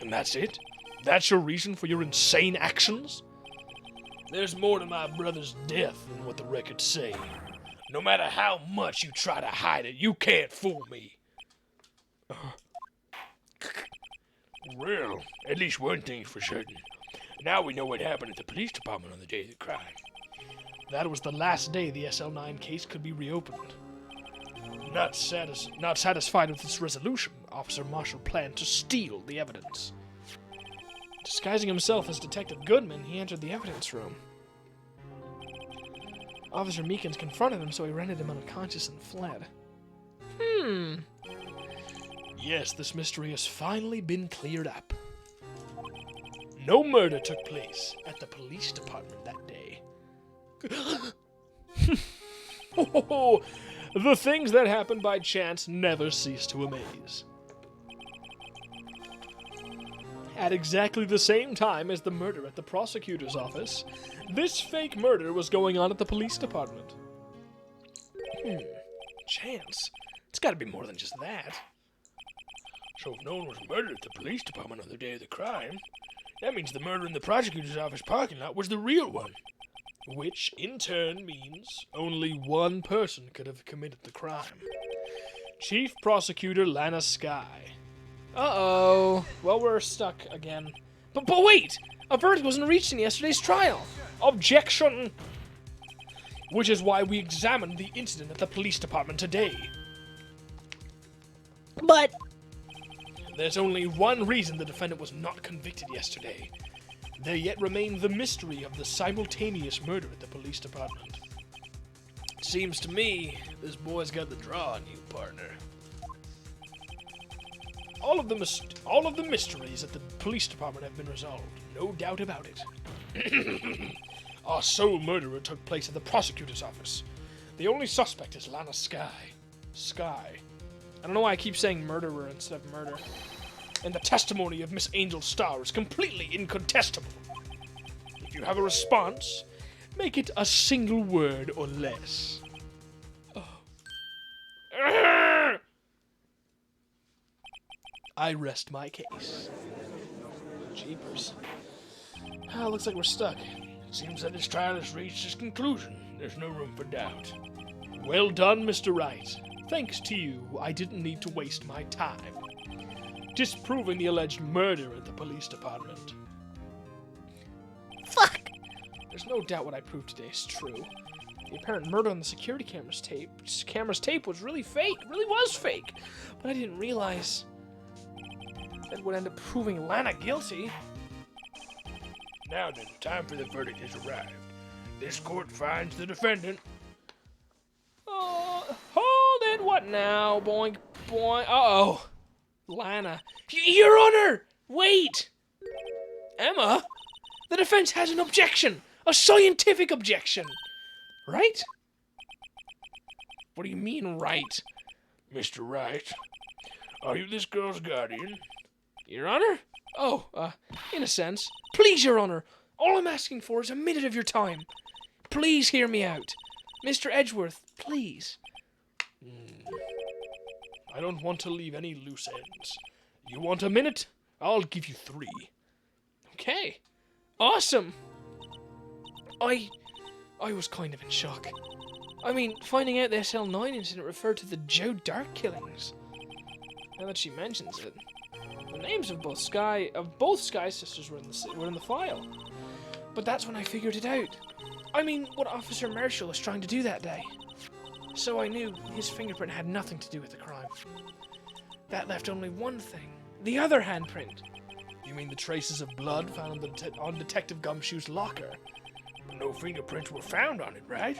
And that's it? That's your reason for your insane actions? There's more to my brother's death than what the records say. No matter how much you try to hide it, you can't fool me. Well, at least one thing's for certain. Now we know what happened at the police department on the day of the crime. That was the last day the SL9 case could be reopened. Not satisfied with its resolution, Officer Marshall planned to steal the evidence. Disguising himself as Detective Goodman, he entered the evidence room. Officer Meekins confronted him, so he rendered him unconscious and fled. Yes, this mystery has finally been cleared up. No murder took place at the police department that day. Oh, the things that happen by chance never cease to amaze. At exactly the same time as the murder at the prosecutor's office, this fake murder was going on at the police department. Chance? It's gotta be more than just that. So if no one was murdered at the police department on the day of the crime, that means the murder in the prosecutor's office parking lot was the real one. Which, in turn, means only one person could have committed the crime. Chief Prosecutor Lana Skye. Uh-oh. Well, we're stuck again. But wait! A verdict wasn't reached in yesterday's trial. Objection! Which is why we examined the incident at the police department today. But there's only one reason the defendant was not convicted yesterday. There yet remained the mystery of the simultaneous murder at the police department. Seems to me this boy's got the draw on you, partner. All of the mysteries at the police department have been resolved, no doubt about it. Our sole murderer took place at the prosecutor's office. The only suspect is Lana Skye. Skye. I don't know why I keep saying murderer instead of murder. And the testimony of Miss Angel Starr is completely incontestable. If you have a response, make it a single word or less. I rest my case. Jeepers. Looks like we're stuck. It seems that this trial has reached its conclusion. There's no room for doubt. Well done, Mr. Wright. Thanks to you, I didn't need to waste my time disproving the alleged murder at the police department. Fuck! There's no doubt what I proved today is true. The apparent murder on the security camera's tape was really fake. It really was fake. But I didn't realize that it would end up proving Lana guilty. Now then, the time for the verdict has arrived. This court finds the defendant. Hold it! What now? Boink, boink. Uh-oh. Lana. Your Honor! Wait! Emma? The defense has an objection! A scientific objection! Right? What do you mean, right? Mr. Wright, are you this girl's guardian? Your Honor? Oh, in a sense. Please, Your Honor, all I'm asking for is a minute of your time. Please hear me out. Mr. Edgeworth, please. I don't want to leave any loose ends. You want a minute? I'll give you 3. Okay. Awesome. I was kind of in shock. I mean, finding out the SL9 incident referred to the Joe Dark killings. Now that she mentions it, the names of both Skye sisters were in the file. But that's when I figured it out. I mean, what Officer Marshall was trying to do that day. So I knew his fingerprint had nothing to do with the crime. That left only one thing. The other handprint. You mean the traces of blood found on Detective Gumshoe's locker? No fingerprints were found on it, right?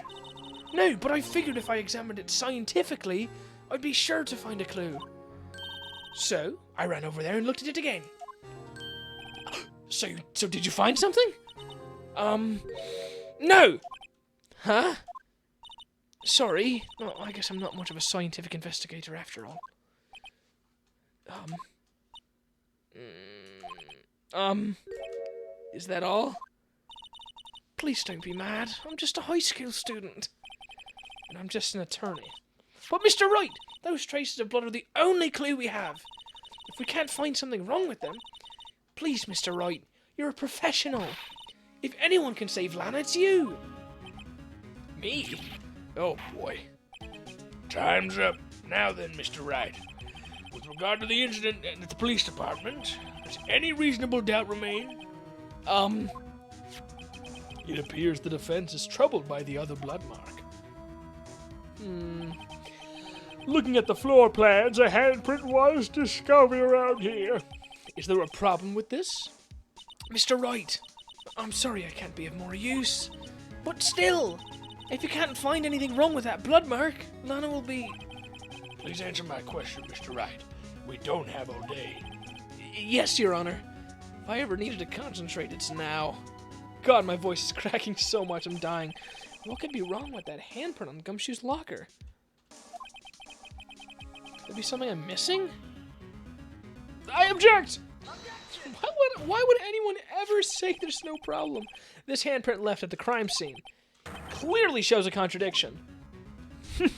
No, but I figured if I examined it scientifically, I'd be sure to find a clue. So, I ran over there and looked at it again. So did you find something? No! Huh? Sorry. Well, I guess I'm not much of a scientific investigator after all. Is that all? Please don't be mad. I'm just a high school student. And I'm just an attorney. But Mr. Wright, those traces of blood are the only clue we have. If we can't find something wrong with them, please, Mr. Wright, you're a professional. If anyone can save Lana, it's you. Me? Oh boy. Time's up. Now then, Mr. Wright. With regard to the incident at the police department, does any reasonable doubt remain? It appears the defense is troubled by the other blood mark. Looking at the floor plans, a handprint was discovered around here. Is there a problem with this? Mr. Wright, I'm sorry I can't be of more use. But still, if you can't find anything wrong with that blood mark, Lana will be... Please answer my question, Mr. Wright. We don't have all day. Yes, Your Honor. If I ever needed to concentrate, it's now. God, my voice is cracking so much I'm dying. What could be wrong with that handprint on Gumshoe's locker? Could be something I'm missing? I object! Why would anyone ever say there's no problem? This handprint left at the crime scene clearly shows a contradiction. The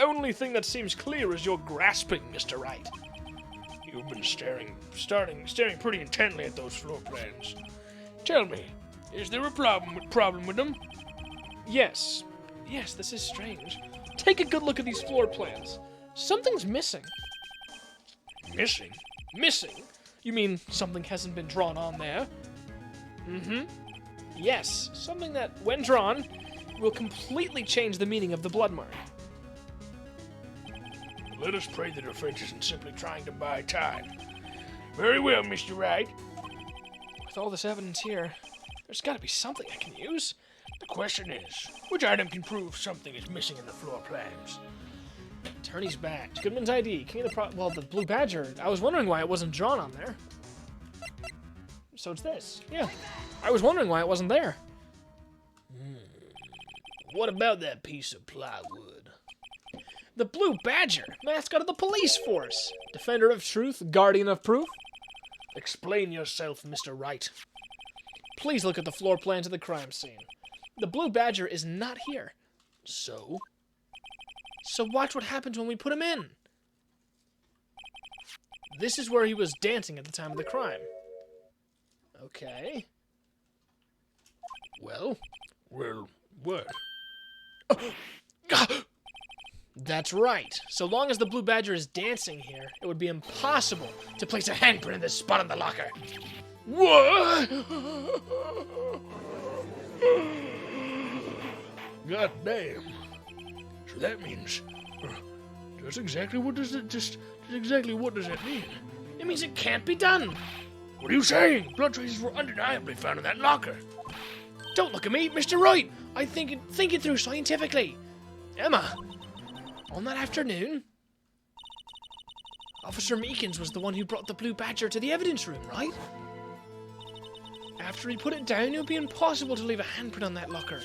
only thing that seems clear is your grasping, Mr. Wright. You've been staring pretty intently at those floor plans. Tell me, is there a problem with them? Yes. Yes, this is strange. Take a good look at these floor plans. Something's missing. Missing? Missing? You mean something hasn't been drawn on there? Mm-hmm. Yes, something that, when drawn, will completely change the meaning of the blood mark. Let us pray the defense isn't simply trying to buy time. Very well, Mr. Wright. With all this evidence here, there's got to be something I can use. The question is, which item can prove something is missing in the floor plans? Attorney's badge, Goodman's ID, King of the the Blue Badger. I was wondering why it wasn't drawn on there. So it's this. Yeah. I was wondering why it wasn't there. What about that piece of plywood? The Blue Badger, mascot of the police force. Defender of truth, guardian of proof. Explain yourself, Mr. Wright. Please look at the floor plans of the crime scene. The Blue Badger is not here. So? So watch what happens when we put him in. This is where he was dancing at the time of the crime. Okay. Well, what? That's right. So long as the Blue Badger is dancing here, it would be impossible to place a handprint in this spot on the locker. What? God damn. So that means, just exactly what does that mean? It means it can't be done. What are you saying? Blood traces were undeniably found in that locker. Don't look at me, Mr. Wright. I think it through scientifically. Emma, on that afternoon, Officer Meekins was the one who brought the Blue Badger to the evidence room, right? After he put it down, it would be impossible to leave a handprint on that locker.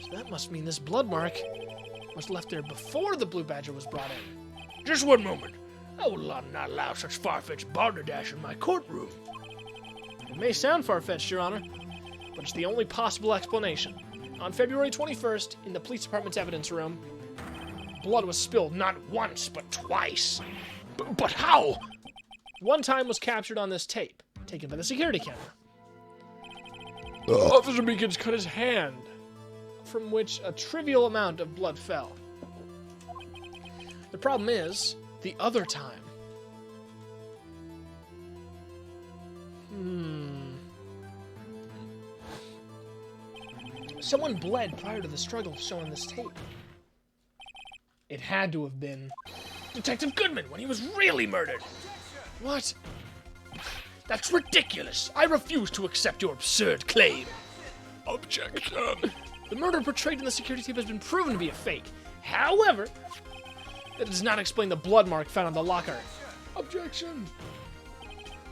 So that must mean this blood mark was left there before the Blue Badger was brought in. Just one moment. I will not allow such far-fetched balderdash in my courtroom. It may sound far-fetched, Your Honor, but it's the only possible explanation. On February 21st, in the police department's evidence room, blood was spilled not once, but twice. But how? One time was captured on this tape, taken by the security camera. Officer Meekins cut his hand, from which a trivial amount of blood fell. The problem is, the other time. Someone bled prior to the struggle shown in this tape. It had to have been Detective Goodman when he was really murdered. What? That's ridiculous. I refuse to accept your absurd claim. Objection. The murder portrayed in the security tape has been proven to be a fake. However, that does not explain the blood mark found on the locker. Objection.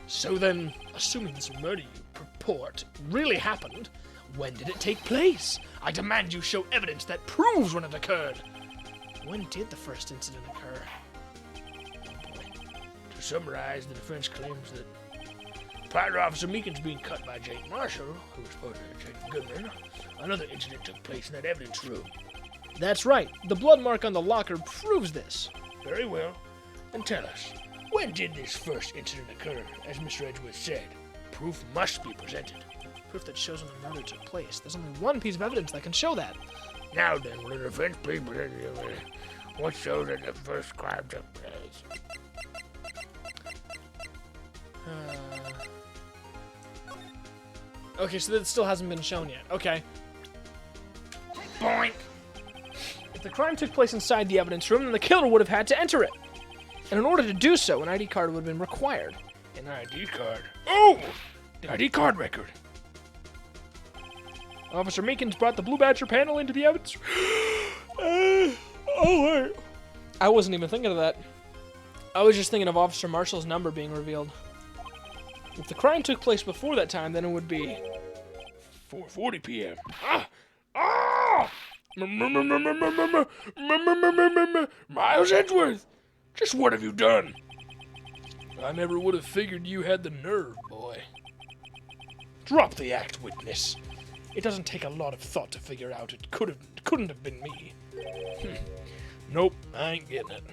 So then, assuming this murder you purport really happened, when did it take place? I demand you show evidence that proves when it occurred. When did the first incident occur? To summarize, the defense claims that prior to Officer Meekins being cut by Jake Marshall, who was supposed to Jake Goodman, another incident took place in that evidence room. That's right. The blood mark on the locker proves this. Very well. And tell us, when did this first incident occur, as Mr. Edgeworth said? Proof must be presented. Proof that shows when the murder took place. There's only one piece of evidence that can show that. Now then, will the defense please present what shows that the first crime took place? Okay, so that still hasn't been shown yet. Okay. Boink! If the crime took place inside the evidence room, then the killer would have had to enter it. And in order to do so, an ID card would have been required. An ID card? Oh! The ID card record. Officer Meekins brought the Blue Badger panel into the evidence. Wait. I wasn't even thinking of that. I was just thinking of Officer Marshall's number being revealed. If the crime took place before that time, then it would be 4:40 p.m. Miles Edgeworth! Just what have you done? I never would have figured you had the nerve, boy. Drop the act, witness. It doesn't take a lot of thought to figure out it couldn't have been me. Nope, I ain't getting it.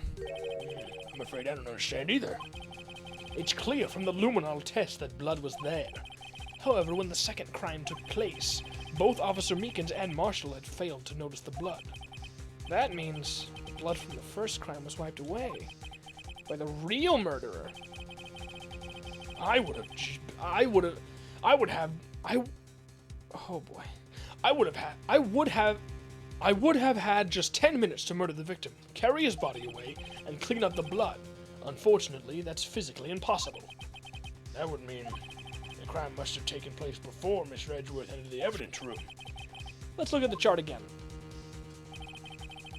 I'm afraid I don't understand either. It's clear from the luminol test that blood was there. However, when the second crime took place, both Officer Meekins and Marshall had failed to notice the blood. That means blood from the first crime was wiped away by the real murderer. I would have had just 10 minutes to murder the victim, carry his body away, and clean up the blood. Unfortunately, that's physically impossible. That would mean the crime must have taken place before Mr. Edgeworth entered the evidence room. Let's look at the chart again.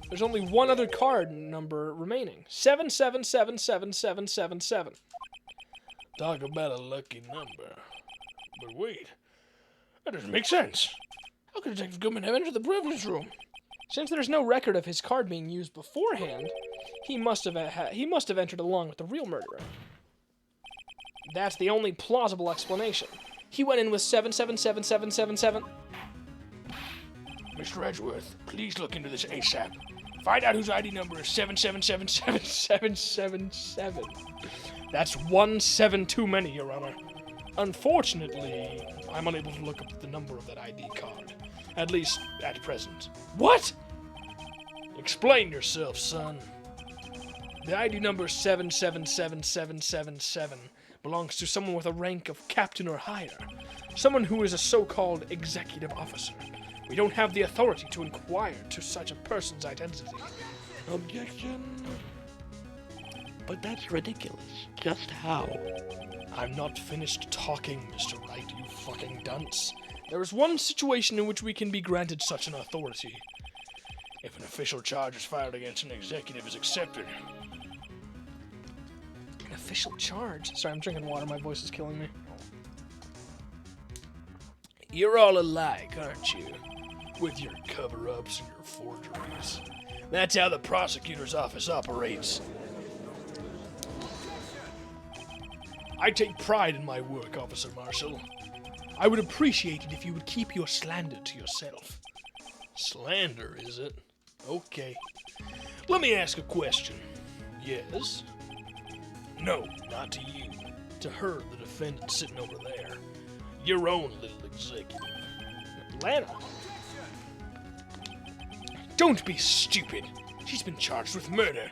There's only one other card number remaining. 7777777. Talk about a lucky number. But wait, that doesn't make sense. How could Detective Goodman have entered the evidence room? Since there's no record of his card being used beforehand, he must have entered along with the real murderer. That's the only plausible explanation. He went in with 777777. Mr. Edgeworth, please look into this ASAP. Find out whose ID number is 7777777. That's 1 7 too many, Your Honor. Unfortunately, I'm unable to look up the number of that ID card. At least, at present. What? Explain yourself, son. The ID number 7777777 belongs to someone with a rank of captain or higher. Someone who is a so-called executive officer. We don't have the authority to inquire to such a person's identity. Objection. But that's ridiculous. Just how? I'm not finished talking, Mr. Wright, you fucking dunce. There is one situation in which we can be granted such an authority. If an official charge is filed against an executive is accepted. An official charge? Sorry, I'm drinking water. My voice is killing me. You're all alike, aren't you? With your cover-ups and your forgeries. That's how the prosecutor's office operates. I take pride in my work, Officer Marshall. I would appreciate it if you would keep your slander to yourself. Slander, is it? Okay. Let me ask a question. Yes? No, not to you. To her, the defendant sitting over there. Your own little executive. Lana? Don't be stupid. She's been charged with murder.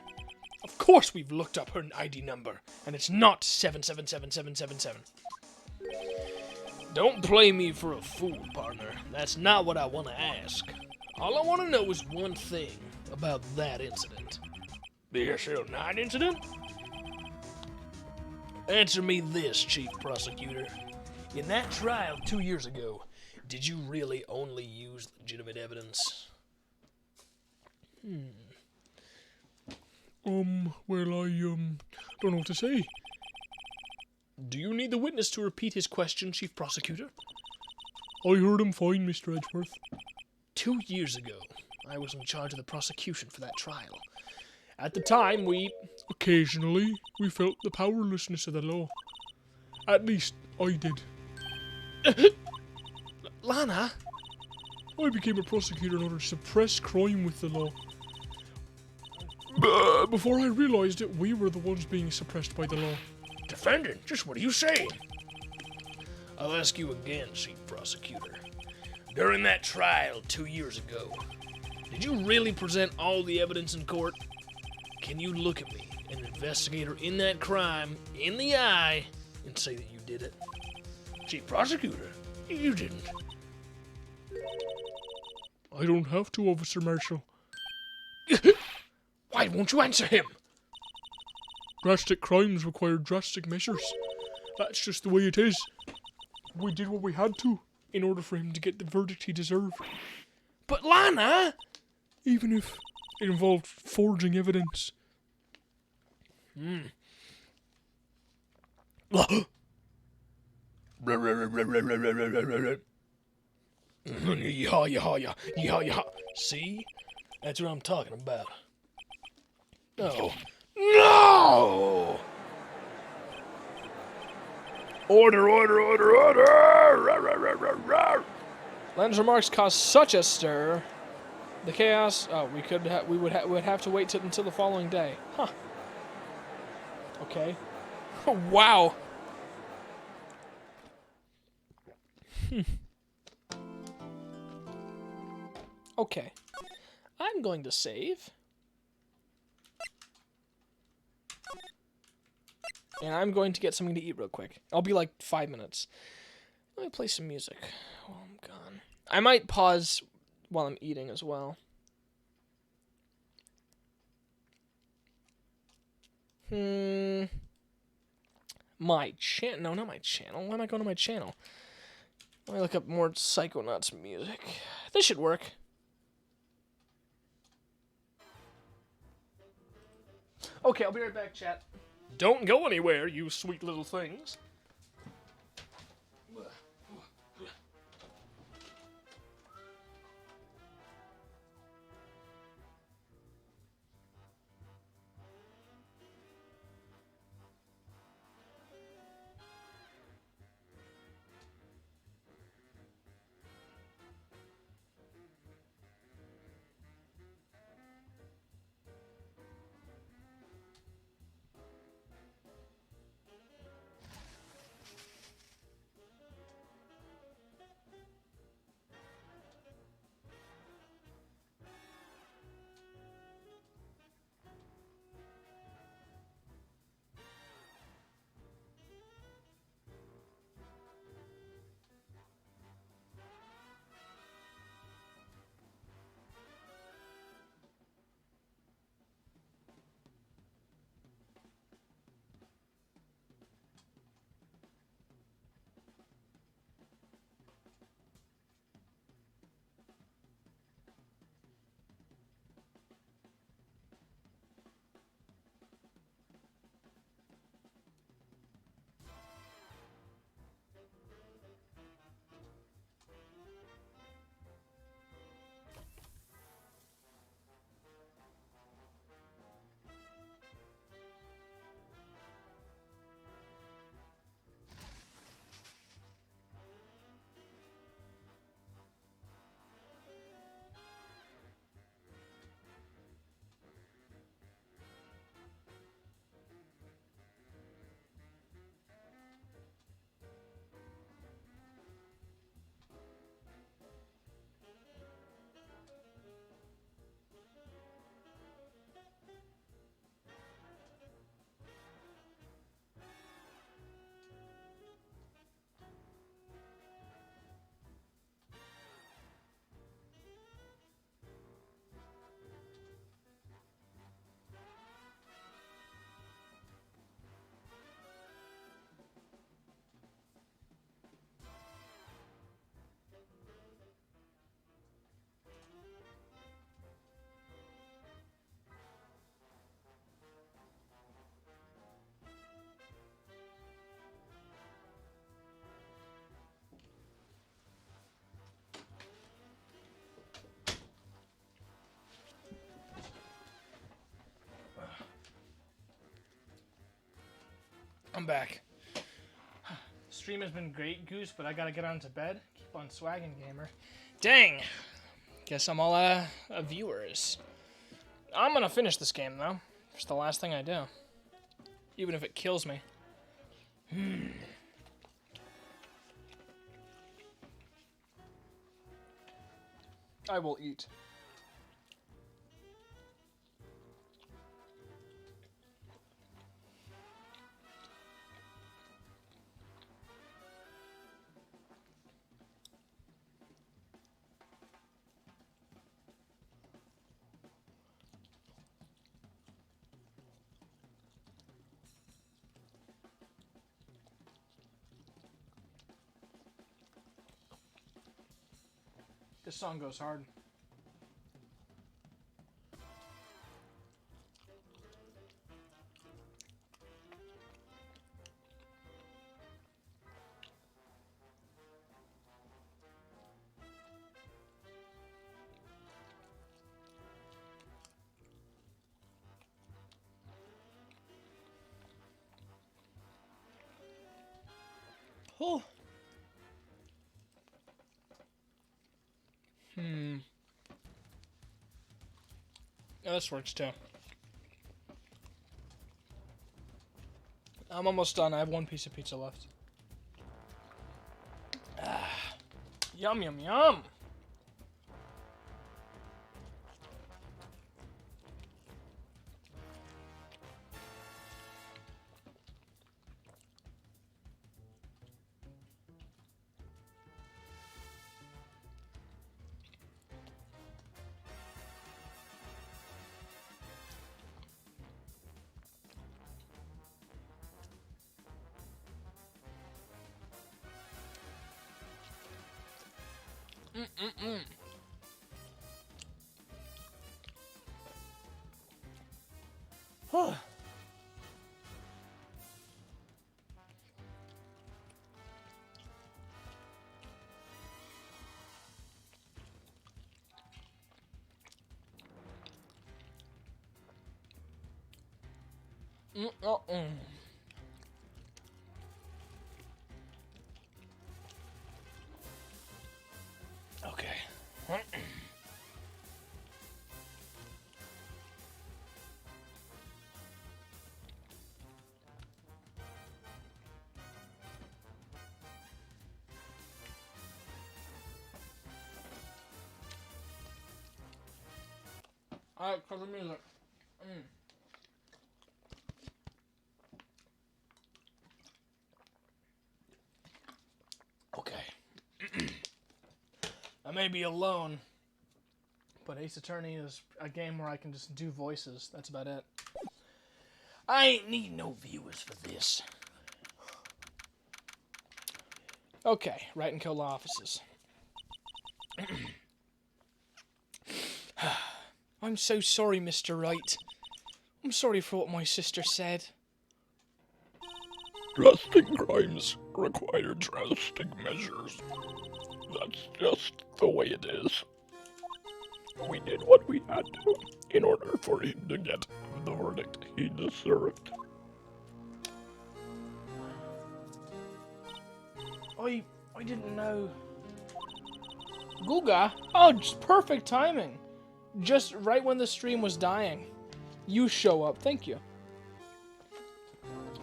Of course we've looked up her ID number, and it's not 777777. Don't play me for a fool, partner. That's not what I want to ask. All I want to know is one thing about that incident. The SL9 incident? Answer me this, Chief Prosecutor. In that trial 2 years ago, did you really only use legitimate evidence? Well, I don't know what to say. Do you need the witness to repeat his question, Chief Prosecutor? I heard him fine, Mr. Edgeworth. 2 years ago, I was in charge of the prosecution for that trial. At the time, Occasionally, we felt the powerlessness of the law. At least, I did. Lana? I became a prosecutor in order to suppress crime with the law. Before I realized it, we were the ones being suppressed by the law. Defendant, just what are you saying? I'll ask you again, Chief Prosecutor. During that trial 2 years ago, did you really present all the evidence in court? Can you look at me, an investigator in that crime, in the eye, and say that you did it? Chief Prosecutor, you didn't. I don't have to, Officer Marshall. Why won't you answer him? Drastic crimes require drastic measures. That's just the way it is. We did what we had to in order for him to get the verdict he deserved. But Lana! Even if it involved forging evidence. See? That's what I'm talking about. Oh. No! Order, order, order, order! Len's remarks caused such a stir. The chaos. Oh, we would have to wait until the following day. Huh. Okay. Oh, wow. Okay. I'm going to save. And I'm going to get something to eat real quick. I'll be like 5 minutes. Let me play some music while I'm gone. I might pause while I'm eating as well. My channel? No, not my channel. Why am I going to my channel? Let me look up more Psychonauts music. This should work. Okay, I'll be right back, chat. Don't go anywhere, you sweet little things. I'm back. Stream has been great, Goose, but I gotta get on to bed. Keep on swagging, gamer. Dang. Guess I'm all out of viewers. I'm gonna finish this game, though. It's the last thing I do. Even if it kills me. I will eat. This song goes hard. Oh. Oh, this works too. I'm almost done. I have one piece of pizza left. Yum, yum, yum. Okay. Alright, cut the music. Okay. I may be alone, but Ace Attorney is a game where I can just do voices. That's about it. I ain't need no viewers for this. Okay, Right and Co. Law Offices. I'm so sorry, Mr. Wright. I'm sorry for what my sister said. Drastic crimes require drastic measures. That's just the way it is. We did what we had to in order for him to get the verdict he deserved. I didn't know. Guga? Oh, just perfect timing. Just right when the stream was dying. You show up, thank you.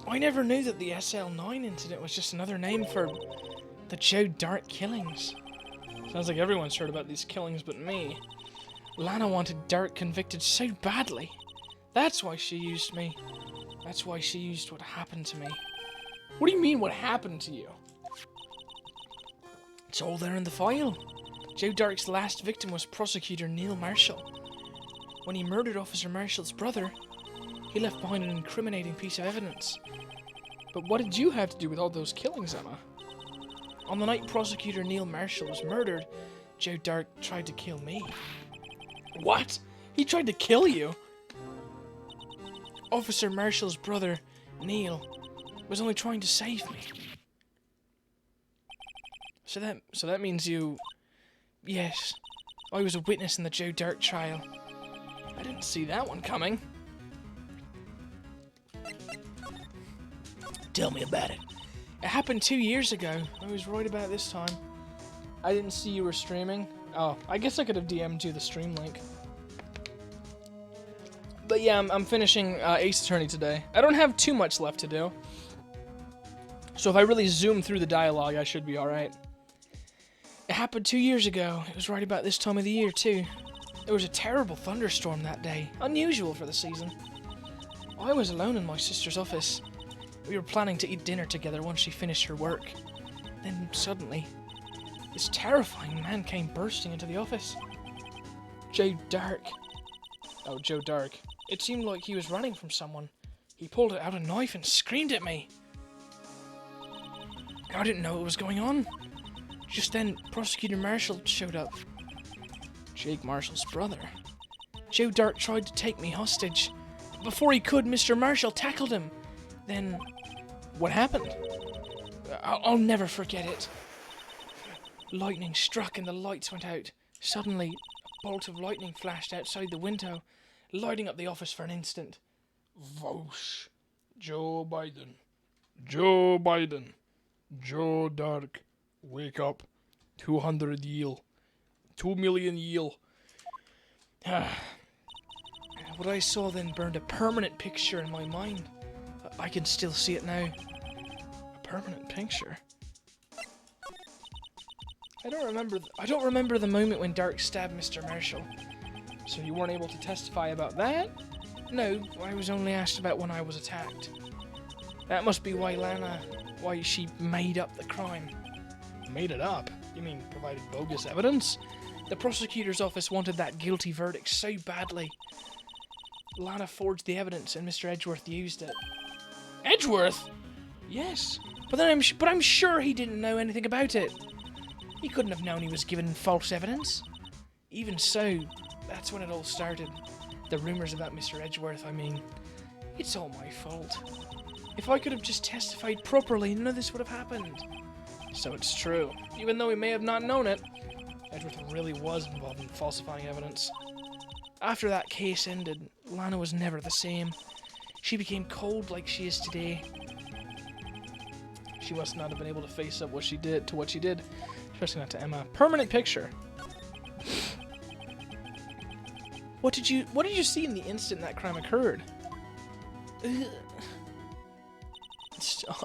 I never knew that the SL9 incident was just another name for the Joe Dart killings. Sounds like everyone's heard about these killings but me. Lana wanted Dart convicted so badly. That's why she used me. That's why she used what happened to me. What do you mean, what happened to you? It's all there in the file. Joe Dart's last victim was prosecutor Neil Marshall. When he murdered Officer Marshall's brother, he left behind an incriminating piece of evidence. But what did you have to do with all those killings, Emma? On the night prosecutor Neil Marshall was murdered, Joe Dart tried to kill me. What? He tried to kill you? Officer Marshall's brother, Neil, was only trying to save me. So that means you... Yes, I was a witness in the Joe Dart trial. I didn't see that one coming. Tell me about it. It happened 2 years ago. I was right about this time. I didn't see you were streaming. Oh, I guess I could have DM'd you the stream link. But yeah, I'm finishing Ace Attorney today. I don't have too much left to do. So if I really zoom through the dialogue, I should be alright. It happened 2 years ago. It was right about this time of the year, too. There was a terrible thunderstorm that day. Unusual for the season. I was alone in my sister's office. We were planning to eat dinner together once she finished her work. Then, suddenly, this terrifying man came bursting into the office. Joe Dark. Oh, Joe Dark. It seemed like he was running from someone. He pulled out a knife and screamed at me. I didn't know what was going on. Just then, Prosecutor Marshall showed up. Jake Marshall's brother. Joe Dark tried to take me hostage. But before he could, Mr. Marshall tackled him. Then, what happened? I'll never forget it. Lightning struck and the lights went out. Suddenly, a bolt of lightning flashed outside the window, lighting up the office for an instant. Vosh. Joe Biden. Joe Biden. Joe Dark. Wake up. 200 yield. 2 million yield. What I saw then burned a permanent picture in my mind. I can still see it now. A permanent picture? I don't remember the moment when Dark stabbed Mr. Marshall. So you weren't able to testify about that? No, I was only asked about when I was attacked. That must be why she made up the crime. Made it up? You mean provided bogus evidence? The prosecutor's office wanted that guilty verdict so badly. Lana forged the evidence and Mr. Edgeworth used it. Edgeworth? Yes, but I'm sure he didn't know anything about it. He couldn't have known he was given false evidence. Even so, that's when it all started. The rumors about Mr. Edgeworth, I mean. It's all my fault. If I could have just testified properly, none of this would have happened. So it's true. Even though we may have not known it, Edgeworth really was involved in falsifying evidence. After that case ended, Lana was never the same. She became cold like she is today. She must not have been able to face up what she did, especially not to Emma. Permanent picture. What did you see in the instant that crime occurred?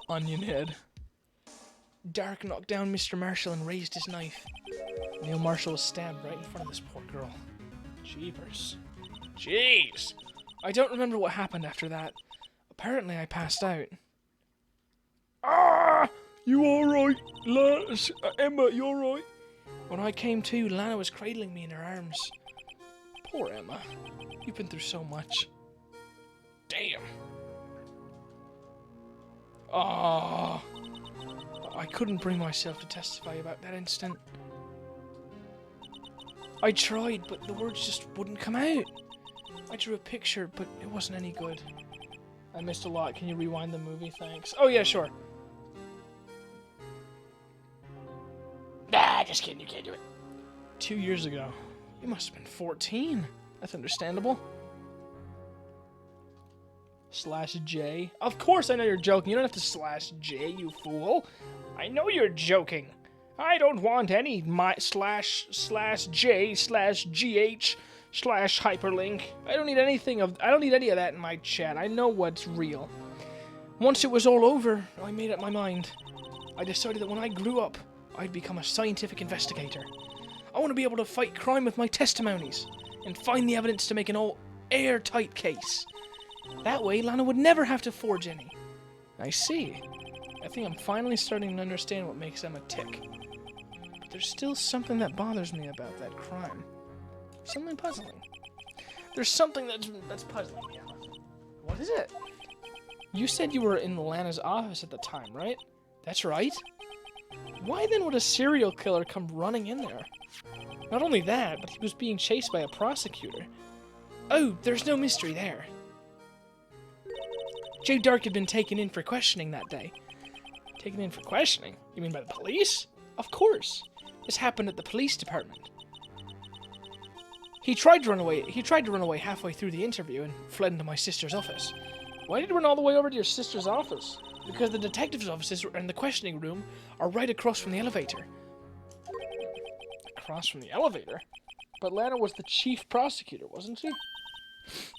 Onion head. Dark knocked down Mr. Marshall and raised his knife. Neil Marshall was stabbed right in front of this poor girl. Jeepers. Jeez! I don't remember what happened after that. Apparently I passed out. Ah! You alright, Emma, you alright? When I came to, Lana was cradling me in her arms. Poor Emma. You've been through so much. Damn. Ah. I couldn't bring myself to testify about that instant. I tried, but the words just wouldn't come out. I drew a picture, but it wasn't any good. I missed a lot. Can you rewind the movie? Thanks. Oh, yeah, sure. Nah, just kidding. You can't do it. 2 years ago. You must have been 14. That's understandable. /J. Of course I know you're joking. You don't have to /J, you fool. I know you're joking. I don't want any /J/GH/hyperlink. I don't need any of that in my chat. I know what's real. Once it was all over, I made up my mind. I decided that when I grew up, I'd become a scientific investigator. I want to be able to fight crime with my testimonies and find the evidence to make an all airtight case. That way, Lana would never have to forge any. I see. I think I'm finally starting to understand what makes Emma tick. But there's still something that bothers me about that crime. Something puzzling. There's something that's puzzling me, Emma. What is it? You said you were in Lana's office at the time, right? That's right. Why then would a serial killer come running in there? Not only that, but he was being chased by a prosecutor. Oh, there's no mystery there. Joe Dark had been taken in for questioning that day. Taken in for questioning? You mean by the police? Of course. This happened at the police department. He tried to run away halfway through the interview and fled into my sister's office. Why did you run all the way over to your sister's office? Because the detective's offices and the questioning room are right across from the elevator. Across from the elevator? But Lana was the chief prosecutor, wasn't she?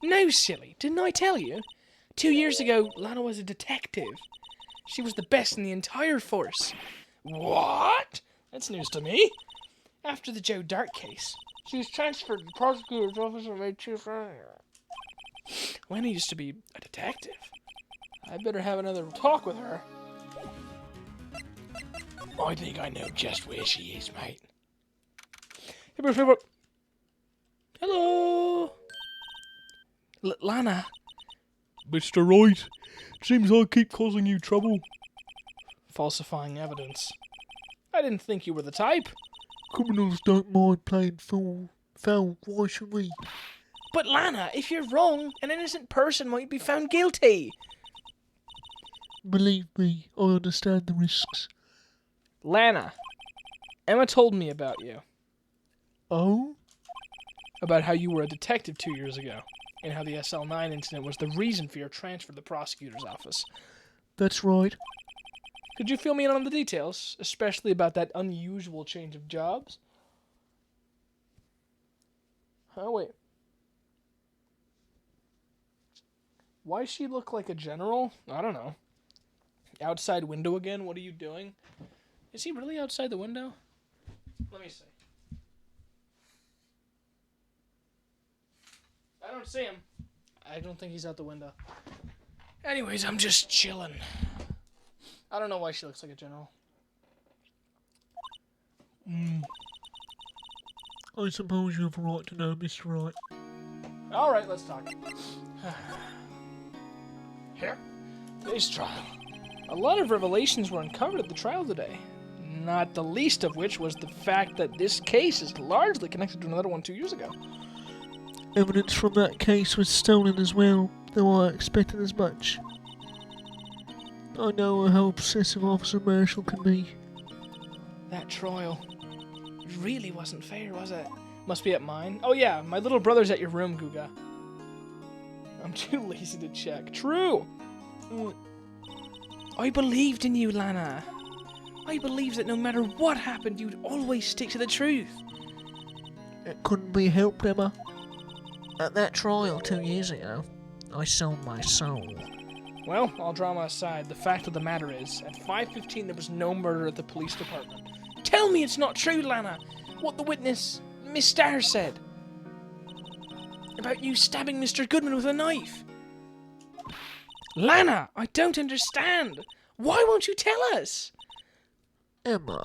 No, silly. Didn't I tell you? 2 years ago, Lana was a detective. She was the best in the entire force. What? That's news to me. After the Joe Dart case, she was transferred to the prosecutor's office and made chief. Lana used to be a detective. I better have another talk with her. I think I know just where she is, mate. Hello. Lana. Mr. Wright, seems I keep causing you trouble. Falsifying evidence. I didn't think you were the type. Criminals don't mind playing foul. Why should we? But Lana, if you're wrong, an innocent person might be found guilty. Believe me, I understand the risks. Lana, Emma told me about you. Oh? About how you were a detective 2 years ago, and how the SL9 incident was the reason for your transfer to the prosecutor's office. That's right. Could you fill me in on the details, especially about that unusual change of jobs? Oh, wait. Why does she look like a general? I don't know. Outside window again? What are you doing? Is he really outside the window? Let me see. I don't see him. I don't think he's out the window. Anyways, I'm just chilling. I don't know why she looks like a general. I suppose you have a right to know, Mr. Wright. Alright, let's talk. Here, today's trial. A lot of revelations were uncovered at the trial today. Not the least of which was the fact that this case is largely connected to another one 2 years ago. Evidence from that case was stolen as well, though I expected as much. I know how obsessive Officer Marshall can be. That trial really wasn't fair, was it? Must be at mine. Oh yeah, my little brother's at your room, Guga. I'm too lazy to check. True! I believed in you, Lana. I believed that no matter what happened, you'd always stick to the truth. It couldn't be helped, Emma. At that trial 2 years ago, I sold my soul. Well, all drama aside, the fact of the matter is, at 5:15 there was no murder at the police department. Tell me it's not true, Lana! What the witness, Miss Starr, said. About you stabbing Mr. Goodman with a knife. Lana, I don't understand. Why won't you tell us? Emma,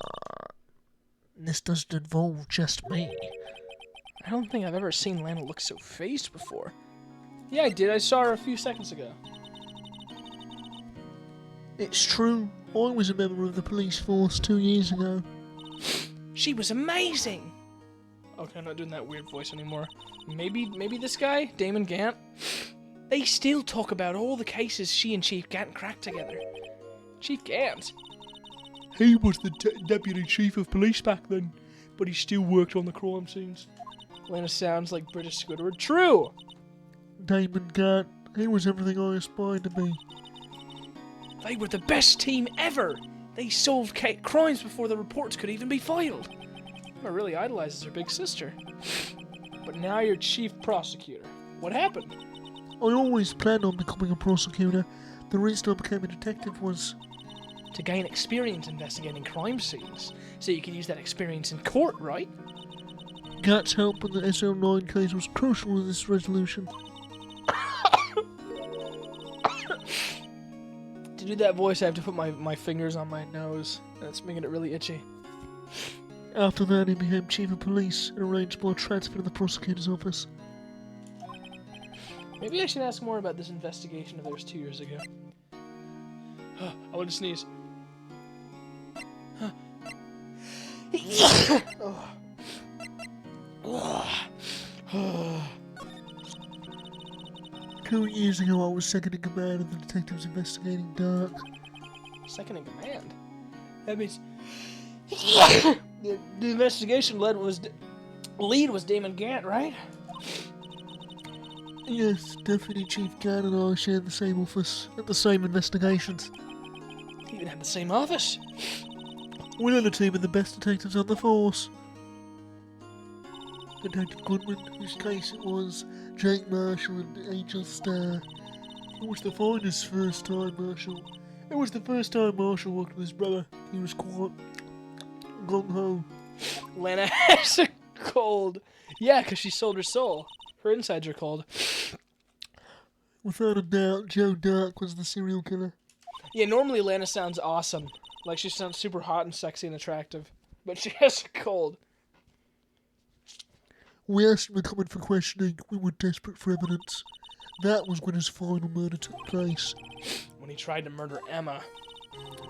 this doesn't involve just me. I don't think I've ever seen Lana look so phased before. Yeah, I did. I saw her a few seconds ago. It's true. I was a member of the police force 2 years ago. She was amazing. Okay, I'm not doing that weird voice anymore. Maybe this guy, Damon Gant. They still talk about all the cases she and Chief Gant cracked together. Chief Gant? He was the deputy chief of police back then, but he still worked on the crime scenes. Lana sounds like British Squidward. True! Damon Gant, he was everything I aspired to be. They were the best team ever! They solved crimes before the reports could even be filed. Emma really idolizes her big sister. But now you're chief prosecutor. What happened? I always planned on becoming a prosecutor. The reason I became a detective was to gain experience investigating crime scenes, so you can use that experience in court, right? Gant's help in the SL9 case was crucial in this resolution. To do that voice, I have to put my fingers on my nose. That's making it really itchy. After that, he became chief of police and arranged my transfer to the prosecutor's office. Maybe I should ask more about this investigation of theirs 2 years ago. I want to sneeze. 2 years ago, I was second in command of the detectives investigating Dark. Second in command? That means the investigation lead was Damon Gant, right? Yes, Deputy Chief Gant and I shared the same office at the same investigations. Even had the same office. We're the team of the best detectives on the force. Detective Goodman, whose case it was, Jake Marshall and Angel Starr. It was the finest first time, Marshall. It was the first time Marshall worked with his brother. He was quite gung-ho. Lana has a cold. Yeah, because she sold her soul. Her insides are cold. Without a doubt, Joe Dark was the serial killer. Yeah, normally Lana sounds awesome. Like she sounds super hot and sexy and attractive. But she has a cold. We asked him to come in for questioning. We were desperate for evidence. That was when his final murder took place. When he tried to murder Emma,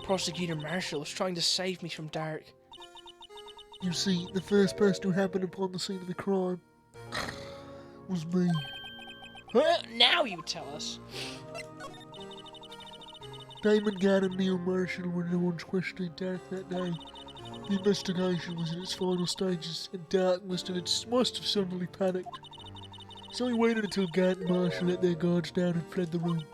Prosecutor Marshall was trying to save me from Dark. You see, the first person who happened upon the scene of the crime was me. Huh? Now you tell us. Damon Gann and Neil Marshall were the ones questioning Dark that day. The investigation was in its final stages, and Dark must have suddenly panicked. So he waited until Gann and Marshall let their guards down and fled the room.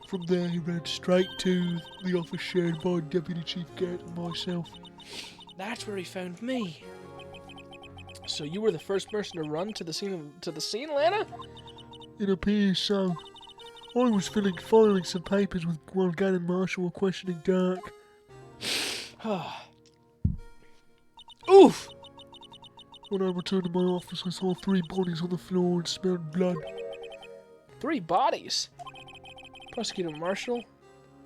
From there he ran straight to the office shared by Deputy Chief Gann and myself. That's where he found me. So you were the first person to run to the scene, Lana? It appears so. I was filing some papers while Gann and Marshall were questioning Dark. Oof! When I returned to my office, I saw 3 bodies on the floor and smelled blood. 3 bodies? Prosecutor Marshall,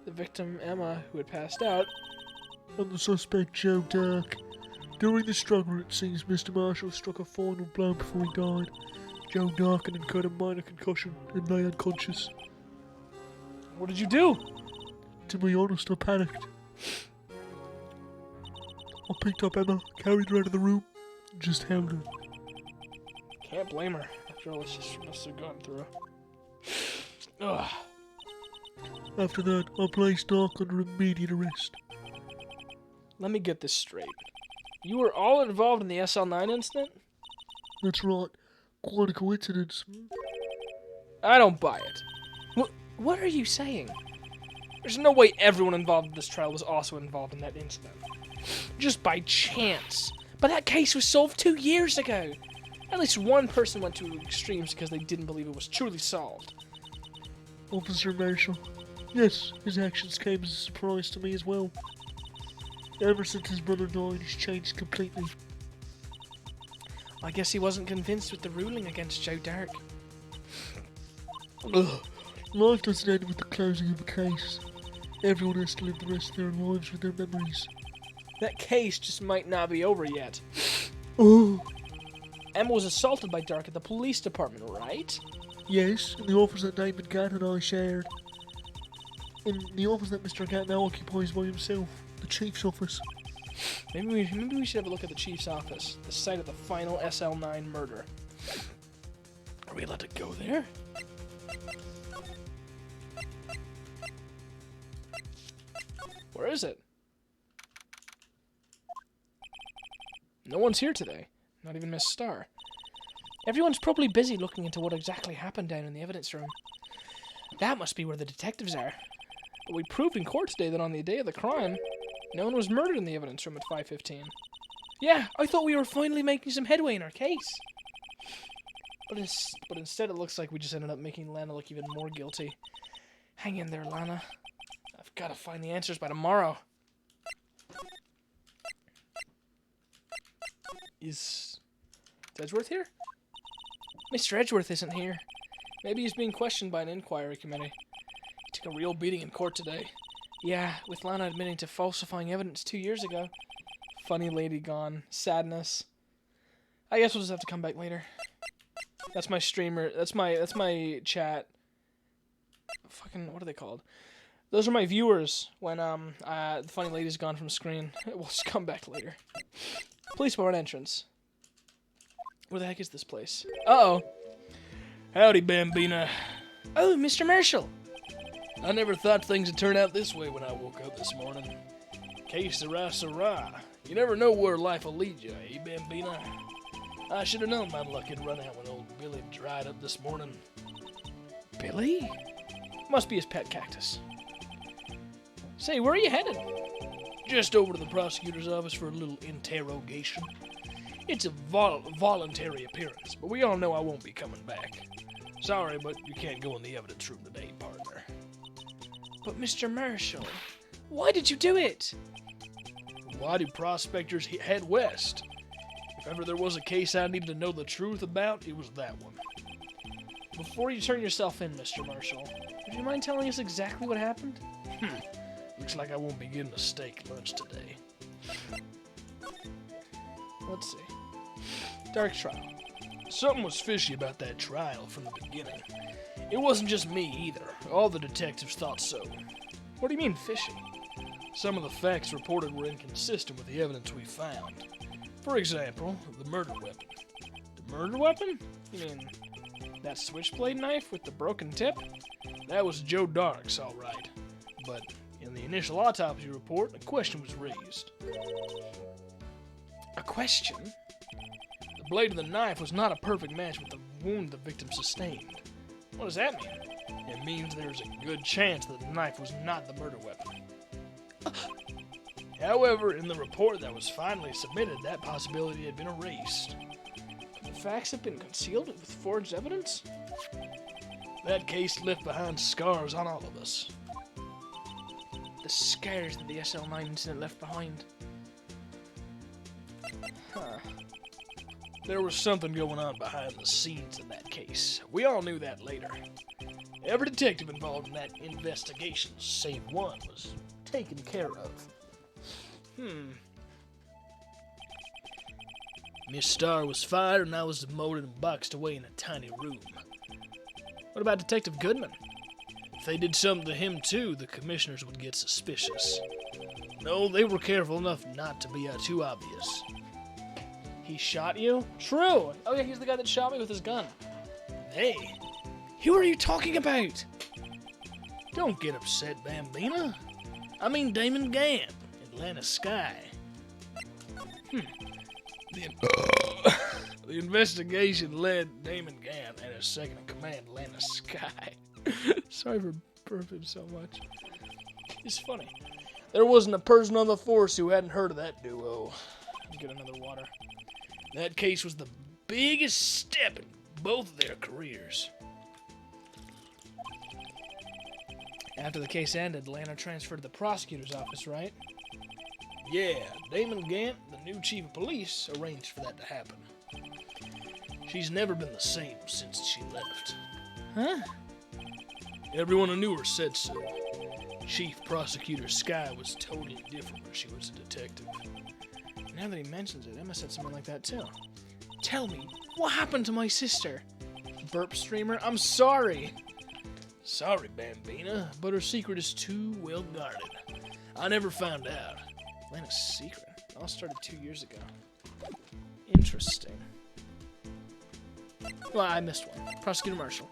the victim Emma, who had passed out, And the suspect, Joe Dark. During the struggle, it seems Mr. Marshall struck a final blow before he died. Joe Dark had incurred a minor concussion and lay unconscious. what did you do? To be honest, I panicked. I picked up Emma, carried her out of the room, and just held her. Can't blame her. After all this she must have gone through. Ugh. After that, I placed Dark under immediate arrest. Let me get this straight. You were all involved in the SL9 incident? That's right. Quite a coincidence. I don't buy it. What are you saying? There's no way everyone involved in this trial was also involved in that incident. Just by chance. But that case was solved 2 years ago. At least one person went to extremes because they didn't believe it was truly solved. Officer Marshall. Yes, his actions came as a surprise to me as well. Ever since his brother died, he's changed completely. I guess he wasn't convinced with the ruling against Joe Dark. Ugh. Life doesn't end with the closing of a case. Everyone has to live the rest of their lives with their memories. That case just might not be over yet. Oh, Emma was assaulted by Dark at the police department, right? yes, in the office that Damon Gann and I shared. In the office that Mr. Gann now occupies by himself, the chief's office. Maybe we should have a look at the chief's office, the site of the final SL9 murder. Are we allowed to go there? Where is it? No one's here today. Not even Miss Starr. Everyone's probably busy looking into what exactly happened down in the evidence room. That must be where the detectives are. But we proved in court today that on the day of the crime, no one was murdered in the evidence room at 5:15. Yeah, I thought we were finally making some headway in our case. But instead it looks like we just ended up making Lana look even more guilty. Hang in there, Lana. I've got to find the answers by tomorrow. Is Edgeworth here? Mr. Edgeworth isn't here. Maybe he's being questioned by an inquiry committee. He took a real beating in court today. Yeah, with Lana admitting to falsifying evidence 2 years ago. Funny lady gone. Sadness. I guess we'll just have to come back later. That's my streamer. That's my chat. Fucking, what are they called? Those are my viewers when the funny lady's gone from screen. We'll just come back later. Police board entrance. Where the heck is this place? Uh-oh. Howdy, Bambina. Oh, Mr. Marshall. I never thought things would turn out this way when I woke up this morning. Que sera, sera. You never know where life will lead you, eh, Bambina? I should have known my luck had run out when old Billy dried up this morning. Billy? Must be his pet cactus. Say, where are you headed? Just over to the prosecutor's office for a little interrogation. It's a voluntary appearance, but we all know I won't be coming back. Sorry, but you can't go in the evidence room today, partner. But Mr. Marshall, why did you do it? Why do prospectors head west? If ever there was a case I needed to know the truth about, it was that one. Before you turn yourself in, Mr. Marshall, would you mind telling us exactly what happened? Looks like I won't be getting a steak lunch today. Let's see. Dark trial. Something was fishy about that trial from the beginning. It wasn't just me either. All the detectives thought so. What do you mean, fishy? Some of the facts reported were inconsistent with the evidence we found. For example, the murder weapon. The murder weapon? You mean that switchblade knife with the broken tip? That was Joe Dark's, all right. But in the initial autopsy report, a question was raised. A question? The blade of the knife was not a perfect match with the wound the victim sustained. What does that mean? It means there's a good chance that the knife was not the murder weapon. However, in the report that was finally submitted, that possibility had been erased. The facts have been concealed with forged evidence? That case left behind scars on all of us. The scars that the SL9 incident left behind. Huh. There was something going on behind the scenes in that case. We all knew that later. Every detective involved in that investigation, save one, was taken care of. Miss Starr was fired and I was demoted and boxed away in a tiny room. What about Detective Goodman? If they did something to him too, the commissioners would get suspicious. No, they were careful enough not to be too obvious. He shot you? True! Oh yeah, he's the guy that shot me with his gun. Hey, Who are you talking about? don't get upset, Bambina. I mean Damon Gann, Atlanta Sky. The investigation led Damon Gann and his second-in-command, Atlanta Sky. Sorry for burping so much. It's funny. There wasn't a person on the force who hadn't heard of that duo. Get another water. That case was the biggest step in both of their careers. After the case ended, Atlanta transferred to the prosecutor's office, right? Yeah, Damon Gant, the new chief of police, arranged for that to happen. She's never been the same since she left. Huh? Everyone who knew her said so. Chief Prosecutor Sky was totally different when she was a detective. Now that he mentions it, Emma said something like that too. Tell me, what happened to my sister? Burp streamer, I'm sorry. Sorry, Bambina, but her secret is too well guarded. I never found out. Atlanta's secret? It all started 2 years ago. Interesting. Well, I missed one. Prosecutor Marshall.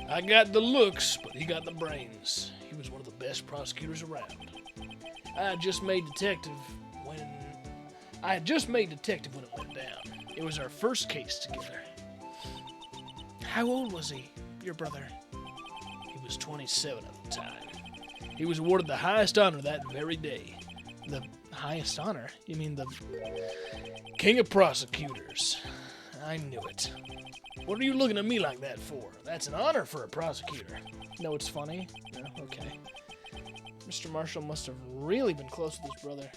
I got the looks, but he got the brains. He was one of the best prosecutors around. I had just made detective when it went down. It was our first case together. How old was he, your brother? He was 27 at the time. He was awarded the highest honor that very day. The highest honor? You mean the... King of Prosecutors. I knew it. What are you looking at me like that for? That's an honor for a prosecutor. No, it's funny? No, okay. Mr. Marshall must have really been close with his brother.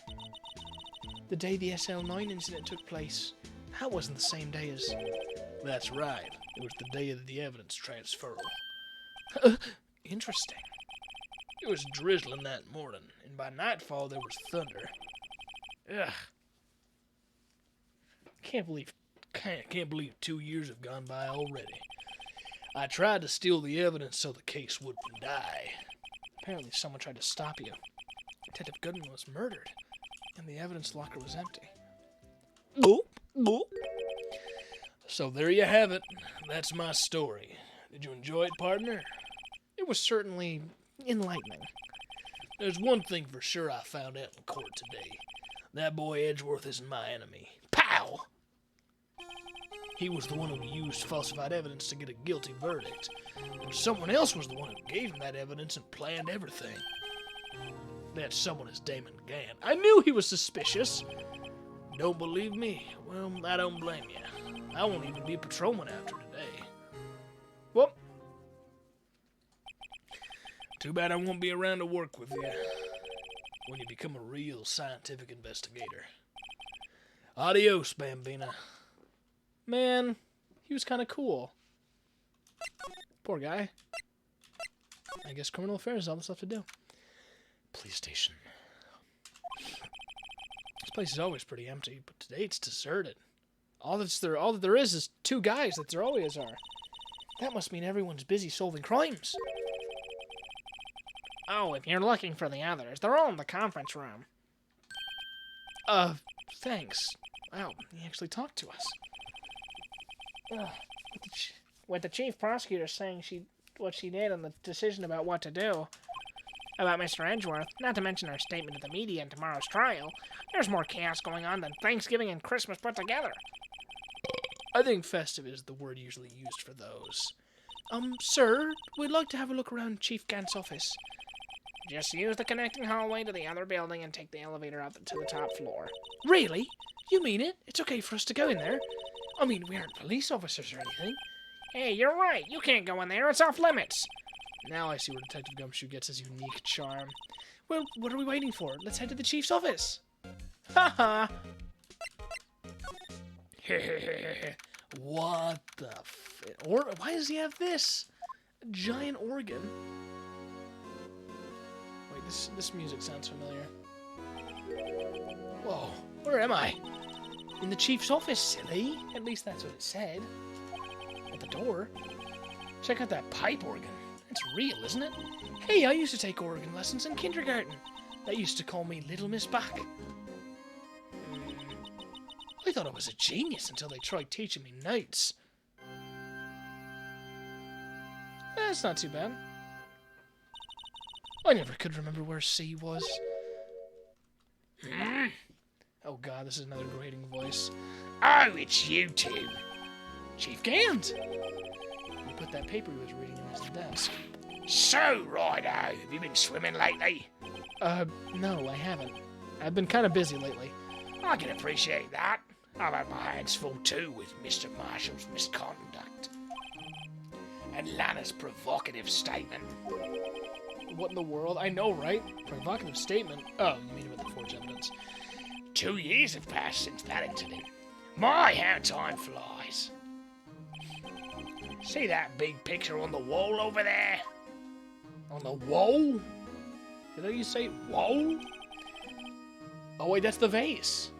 The day the SL9 incident took place, that wasn't the same day as... That's right. It was the day of the evidence transferal. Interesting. It was drizzling that morning, and by nightfall there was thunder. Ugh. Can't believe 2 years have gone by already. I tried to steal the evidence so the case wouldn't die. Apparently someone tried to stop you. Detective Goodman was murdered, and the evidence locker was empty. So there you have it. That's my story. Did you enjoy it, partner? It was certainly enlightening. There's one thing for sure I found out in court today. That boy Edgeworth isn't my enemy. Pow! He was the one who used falsified evidence to get a guilty verdict. But someone else was the one who gave him that evidence and planned everything. that someone is Damon Gant. I knew he was suspicious. Don't believe me? Well, I don't blame you. I won't even be patrolman after today. Well, Too bad I won't be around to work with you when you become a real scientific investigator. Adios, Bambina. man, he was kind of cool. Poor guy. I guess criminal affairs is all that's left to do. Police station. This place is always pretty empty, but today it's deserted. All that there is two guys that there always are. That must mean everyone's busy solving crimes. Oh, if you're looking for the others, they're all in the conference room. Thanks. Wow, he actually talked to us. With the chief prosecutor saying what she did and the decision about what to do about Mr. Edgeworth, not to mention her statement to the media in tomorrow's trial, there's more chaos going on than Thanksgiving and Christmas put together. I think festive is the word usually used for those. Sir, we'd like to have a look around Chief Gant's office. Just use the connecting hallway to the other building and take the elevator up to the top floor. Really? You mean it? It's okay for us to go in there? I mean, we aren't police officers or anything. Hey, you're right. You can't go in there. It's off limits. Now I see where Detective Gumshoe gets his unique charm. Well, what are we waiting for? Let's head to the chief's office. Ha ha! What the why does he have this? A giant organ. Wait, this music sounds familiar. Whoa, where am I? In the chief's office, silly. At least that's what it said. At the door. Check out that pipe organ. It's real, isn't it? Hey, I used to take organ lessons in kindergarten. They used to call me Little Miss Back. I thought I was a genius until they tried teaching me notes. That's not too bad. I never could remember where C was. Oh god, this is another grating voice. Oh, it's you two. Chief Gant! He put that paper he was reading in his desk. So, Righto, have you been swimming lately? No, I haven't. I've been kind of busy lately. I can appreciate that. I've had my hands full too with Mr. Marshall's misconduct. And Lana's provocative statement. What in the world? I know, right? Provocative statement. Oh, you mean about the forged evidence. 2 years have passed since that incident. My, how time flies. See that big picture on the wall over there? On the wall? Did you say wall? Oh wait, that's the vase.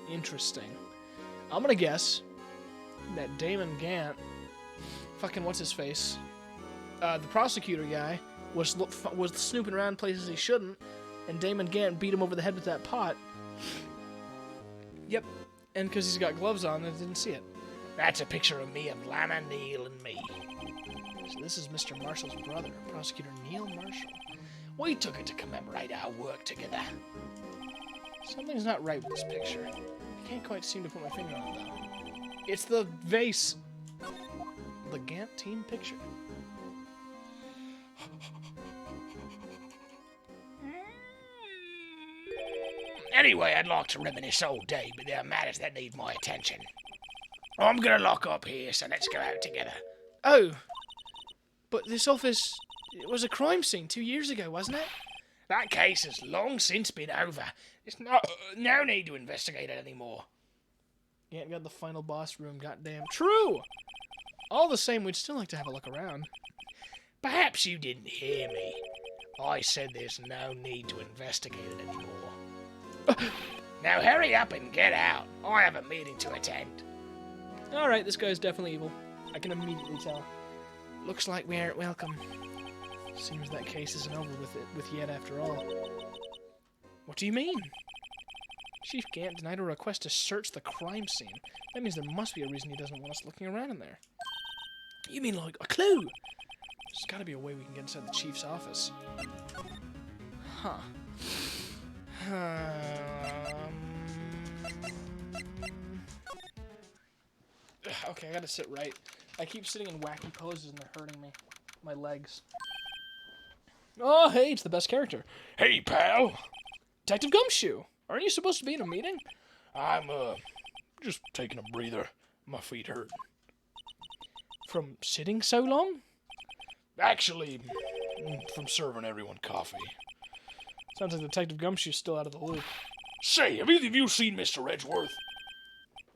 Interesting. I'm gonna guess that Damon Gant, fucking what's his face, the prosecutor guy, was snooping around places he shouldn't, and Damon Gant beat him over the head with that pot. Yep, and because he's got gloves on, I didn't see it. That's a picture of me and Lana, Neil, and me. So this is Mr. Marshall's brother, Prosecutor Neil Marshall. We took it to commemorate our work together. Something's not right with this picture. I can't quite seem to put my finger on it, though. It's the vase. The Gant team picture. Anyway, I'd like to reminisce all day, but there are matters that need my attention. I'm gonna lock up here, so let's go out together. Oh, but this office, it was a crime scene 2 years ago, wasn't it? That case has long since been over. There's no need to investigate it anymore. Gant got the final boss room, goddamn. True! All the same, we'd still like to have a look around. Perhaps you didn't hear me. I said there's no need to investigate it anymore. Now hurry up and get out. I have a meeting to attend. Alright, this guy's definitely evil. I can immediately tell. Looks like we aren't welcome. Seems that case isn't over with yet after all. What do you mean? Chief Gant denied a request to search the crime scene. That means there must be a reason he doesn't want us looking around in there. You mean like a clue? There's gotta be a way we can get inside the chief's office. Huh. Okay, I gotta sit right. I keep sitting in wacky poses and they're hurting me. My legs. Oh, hey, it's the best character. Hey, pal. Detective Gumshoe. Aren't you supposed to be in a meeting? I'm, just taking a breather. My feet hurt. From sitting so long? Actually, from serving everyone coffee. Sounds like Detective Gumshoe's still out of the loop. Say, have either of you seen Mr. Edgeworth?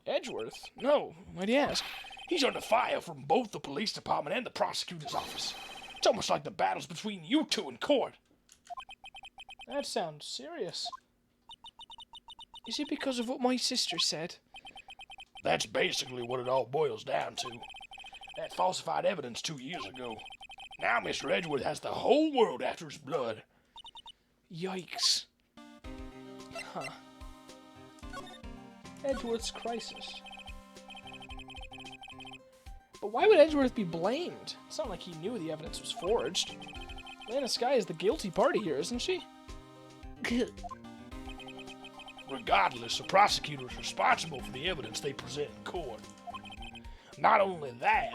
Edgeworth? No. Why'd you ask? He's under fire from both the police department and the prosecutor's office. It's almost like the battle's between you two in court. That sounds serious. Is it because of what my sister said? That's basically what it all boils down to. That falsified evidence 2 years ago. Now Mr. Edgeworth has the whole world after his blood. Yikes. Huh. Edgeworth's crisis. But why would Edgeworth be blamed? It's not like he knew the evidence was forged. Lana Skye is the guilty party here, isn't she? Regardless, the prosecutor is responsible for the evidence they present in court. Not only that,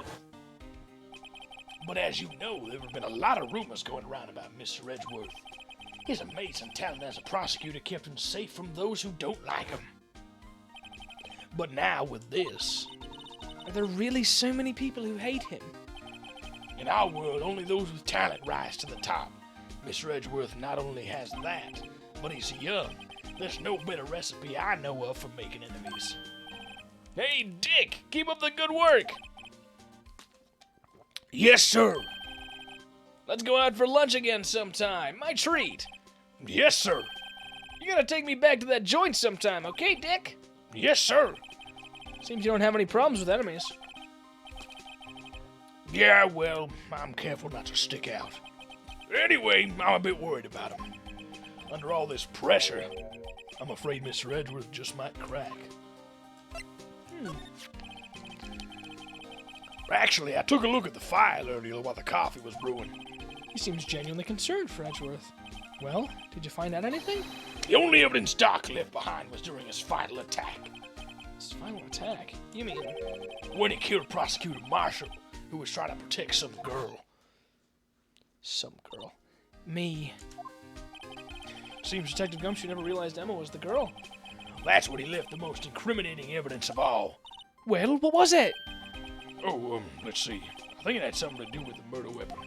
but as you know, there have been a lot of rumors going around about Mr. Edgeworth. His amazing talent as a prosecutor kept him safe from those who don't like him. But now with this, Are there really so many people who hate him? in our world, only those with talent rise to the top. Mr. Edgeworth not only has that, but he's young. There's no better recipe I know of for making enemies. Hey, Dick! Keep up the good work! Yes, sir. Let's go out for lunch again sometime. My treat. Yes, sir. You gotta take me back to that joint sometime, okay, Dick? Yes, sir. Seems you don't have any problems with enemies. Yeah, well, I'm careful not to stick out. Anyway, I'm a bit worried about him. Under all this pressure, I'm afraid Mr. Edgeworth just might crack. Actually, I took a look at the file earlier while the coffee was brewing. He seems genuinely concerned for Edgeworth. Well, did you find out anything? The only evidence Doc left behind was during his final attack, His final attack? You mean... when he killed Prosecutor Marshall, who was trying to protect some girl. some girl. Me. Seems Detective Gumshoe never realized Emma was the girl. That's when he left the most incriminating evidence of all. Well, what was it? Oh, let's see. I think it had something to do with the murder weapon.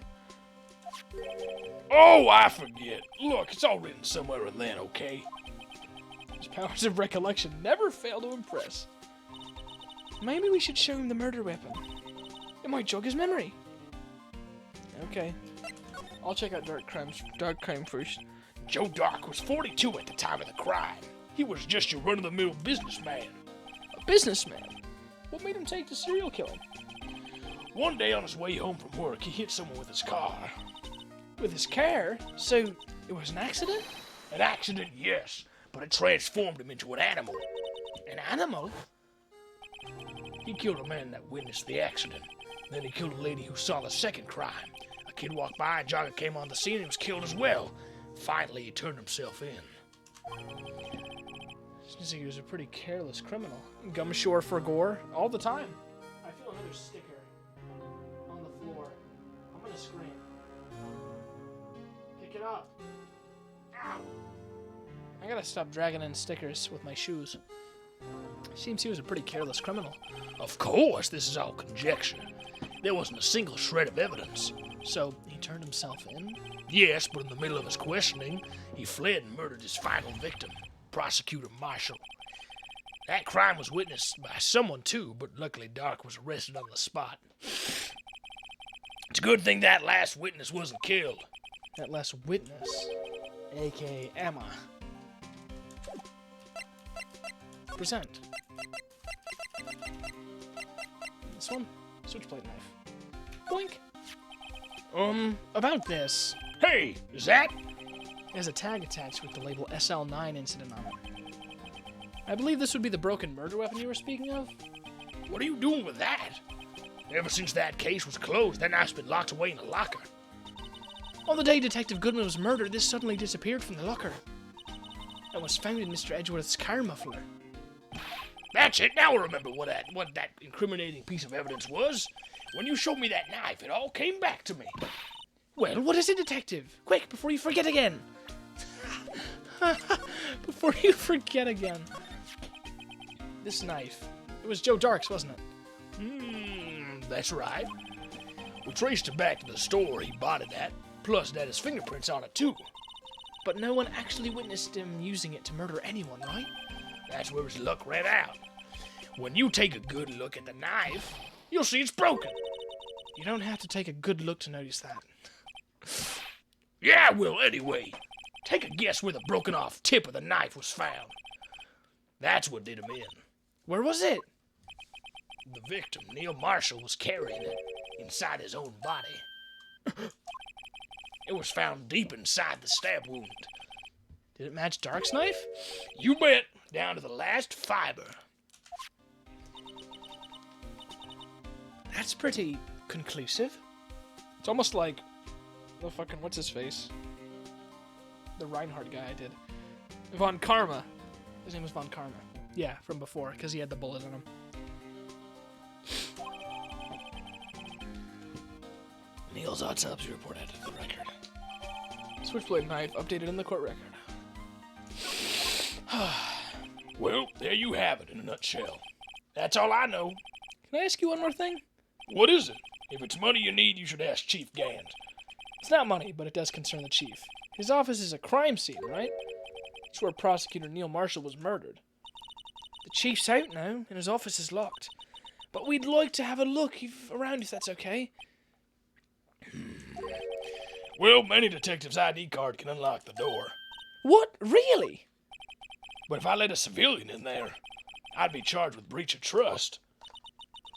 Oh, I forget. Look, it's all written somewhere in there, okay? His powers of recollection never fail to impress. Maybe we should show him the murder weapon. It might jog his memory. Okay. I'll check out Dark Crime first. Joe Dark was 42 at the time of the crime. He was just your run-of-the-mill businessman. A businessman? What made him take to serial killing? One day on his way home from work, he hit someone with his car. With his car? So, it was an accident? An accident, yes, but it transformed him into an animal. An animal? He killed a man that witnessed the accident. Then he killed a lady who saw the second crime. A kid walked by, a jogger came on the scene and was killed as well. Finally, he turned himself in. Seems like he was a pretty careless criminal. Gumshoe for gore all the time. I feel another sticker on the floor. I'm gonna scream. Pick it up. Ow! I gotta stop dragging in stickers with my shoes. Seems he was a pretty careless criminal. Of course, this is all conjecture. There wasn't a single shred of evidence. So, he turned himself in? Yes, but in the middle of his questioning, he fled and murdered his final victim, Prosecutor Marshall. That crime was witnessed by someone too, but luckily Dark was arrested on the spot. It's a good thing that last witness wasn't killed. That last witness, aka Emma. Present. This one? Switchblade knife. Boink! About this. Hey, is that? It has a tag attached with the label SL9 incident on it. I believe this would be the broken murder weapon you were speaking of. What are you doing with that? Ever since that case was closed, that knife's been locked away in a locker. On the day Detective Goodman was murdered, this suddenly disappeared from the locker. And was found in Mr. Edgeworth's car muffler. That's it. Now I remember what that incriminating piece of evidence was. When you showed me that knife, it all came back to me. Well, what is it, Detective? Quick, before you forget again. Before you forget again. This knife. It was Joe Dark's, wasn't it? That's right. We traced it back to the store he bought it at, plus it had his fingerprints on it too. But no one actually witnessed him using it to murder anyone, right? That's where his luck ran out. When you take a good look at the knife, you'll see it's broken. You don't have to take a good look to notice that. Yeah, well, anyway, take a guess where the broken off tip of the knife was found. That's what did him in. Where was it? The victim, Neil Marshall, was carrying it inside his own body. It was found deep inside the stab wound. Did it match Dark's knife? You bet, down to the last fiber. That's pretty conclusive. It's almost like the fucking what's his face? The Reinhardt guy I did. Von Karma. His name was Von Karma. Yeah, from before, because he had the bullet in him. Neil's autopsy report added to the record. Switchblade knife updated in the court record. Well, there you have it in a nutshell. That's all I know. Can I ask you one more thing? What is it? If it's money you need, you should ask Chief Gant. It's not money, but it does concern the chief. His office is a crime scene, right? It's where Prosecutor Neil Marshall was murdered. The chief's out now, and his office is locked. But we'd like to have a look around if that's okay. Well, any detective's ID card can unlock the door. What? Really? But if I let a civilian in there, I'd be charged with breach of trust.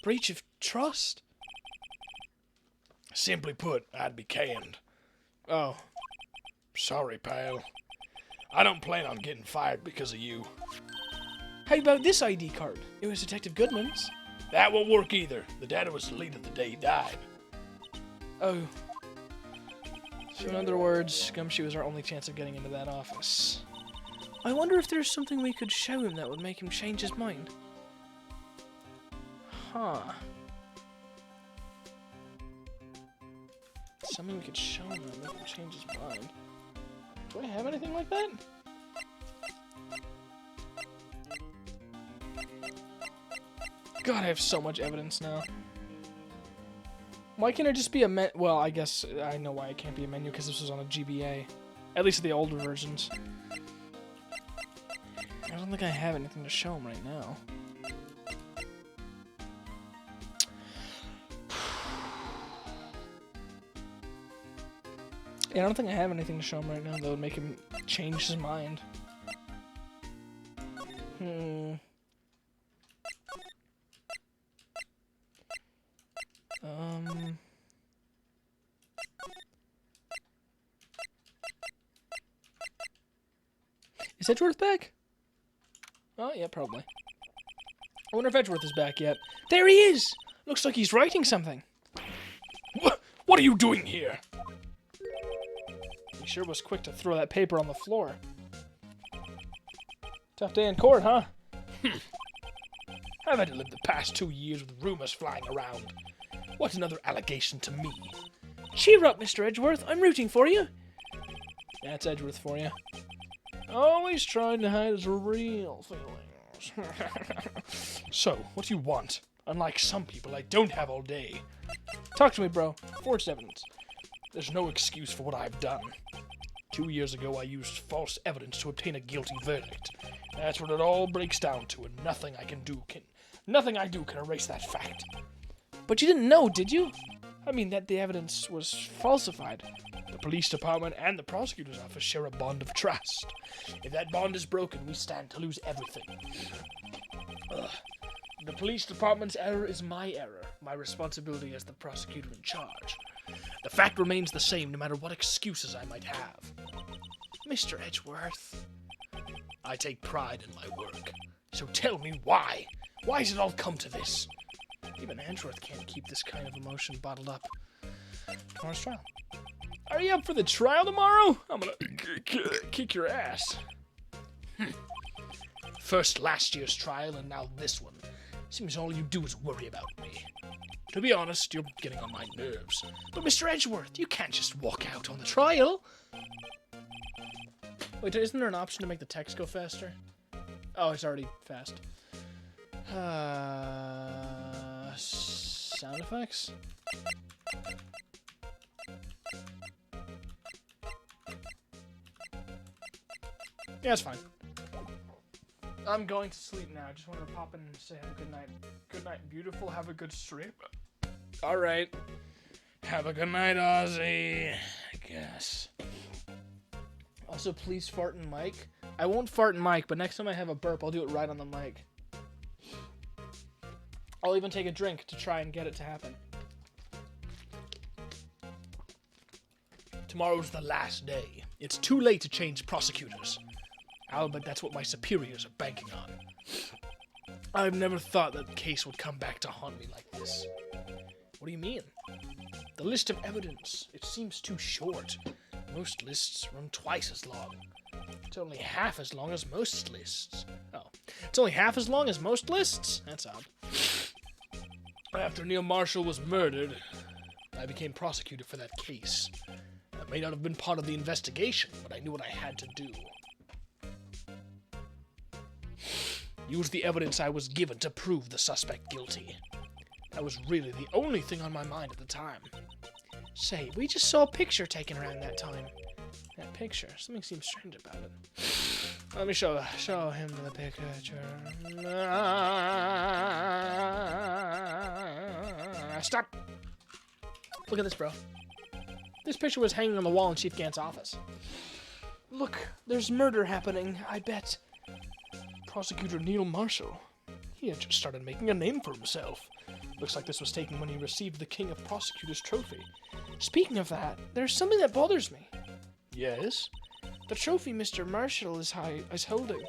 Breach of trust? Simply put, I'd be canned. Oh. Sorry, pal. I don't plan on getting fired because of you. How about this ID card? It was Detective Goodman's. That won't work either. The data was deleted the day he died. Oh. So in other words, Gumshoe was our only chance of getting into that office. I wonder if there's something we could show him that would make him change his mind. Huh. Something we could show him that would make him change his mind. Do I have anything like that? God, I have so much evidence now. Why can't it just be a menu? Well, I guess I know why it can't be a menu, because this was on a GBA. At least the older versions. I don't think I have anything to show him right now. Yeah, I don't think I have anything to show him right now that would make him change his mind. Is Edgeworth back? Oh, yeah, probably. I wonder if Edgeworth is back yet. There he is! Looks like he's writing something. What are you doing here? He sure was quick to throw that paper on the floor. Tough day in court, huh? I've had to live the past 2 years with rumors flying around. What's another allegation to me? Cheer up, Mr. Edgeworth. I'm rooting for you. That's Edgeworth for you. Always trying to hide his real feelings. So, what do you want? Unlike some people, I don't have all day. Talk to me, bro. Forged evidence. There's no excuse for what I've done. 2 years ago, I used false evidence to obtain a guilty verdict. That's what it all breaks down to, and nothing I do can erase that fact. But you didn't know, did you? I mean, that the evidence was falsified. The police department and the prosecutor's office share a bond of trust. If that bond is broken, we stand to lose everything. The police department's error is my error, my responsibility as the prosecutor in charge. The fact remains the same no matter what excuses I might have. Mr. Edgeworth. I take pride in my work. So tell me why. Why has it all come to this? Even Edgeworth can't keep this kind of emotion bottled up. Tomorrow's trial. Are you up for the trial tomorrow? I'm gonna kick your ass. First last year's trial and now this one. Seems all you do is worry about me. To be honest, you're getting on my nerves. But Mr. Edgeworth, you can't just walk out on the trial. Wait, isn't there an option to make the text go faster? Oh, it's already fast. Sound effects? Yeah, it's fine. I'm going to sleep now. I just wanted to pop in and say have a good night. Good night, beautiful. Have a good stream. Alright. Have a good night, Ozzy. I guess. Also, please fart in mic. I won't fart in mic, but next time I have a burp, I'll do it right on the mic. I'll even take a drink to try and get it to happen. Tomorrow's the last day. It's too late to change prosecutors. Albert, that's what my superiors are banking on. I've never thought that the case would come back to haunt me like this. What do you mean? The list of evidence, it seems too short. Most lists run twice as long. It's only half as long as most lists. Oh, it's only half as long as most lists? That's odd. After Neil Marshall was murdered, I became prosecutor for that case. I may not have been part of the investigation, but I knew what I had to do. Use the evidence I was given to prove the suspect guilty. That was really the only thing on my mind at the time. Say, we just saw a picture taken around that time. That picture, something seems strange about it. Let me show him the picture. Stop! Look at this, bro. This picture was hanging on the wall in Chief Gant's office. Look, there's murder happening, I bet. Prosecutor Neil Marshall. He had just started making a name for himself. Looks like this was taken when he received the King of Prosecutors trophy. Speaking of that, there's something that bothers me. Yes? The trophy Mr. Marshall is holding.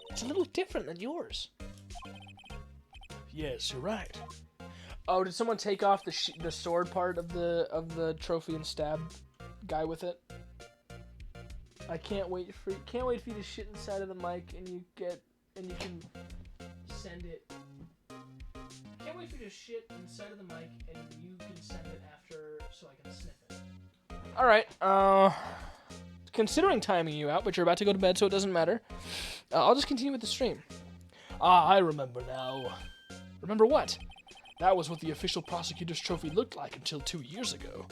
It's a little different than yours. Yes, you're right. Oh, did someone take off the sword part of the trophy and stab guy with it? I can't wait for you to shit inside of the mic and you can send it. Can't wait for you to shit inside of the mic and you can send it after so I can sniff it. All right. Considering timing you out, but you're about to go to bed, so it doesn't matter. I'll just continue with the stream. Ah, I remember now. Remember what? That was what the official prosecutor's trophy looked like until 2 years ago.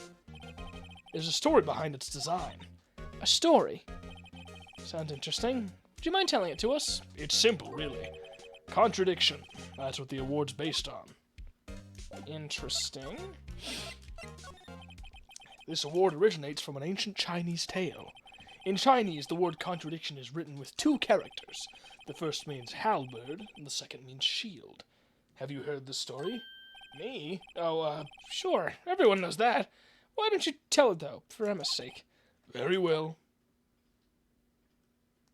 There's a story behind its design. A story? Sounds interesting. Would you mind telling it to us? It's simple, really. Contradiction. That's what the award's based on. Interesting. This award originates from an ancient Chinese tale. In Chinese, the word contradiction is written with 2 characters. The first means halberd, and the second means shield. Have you heard this story? Me? Oh, sure. Everyone knows that. Why don't you tell it, though, for Emma's sake? Very well.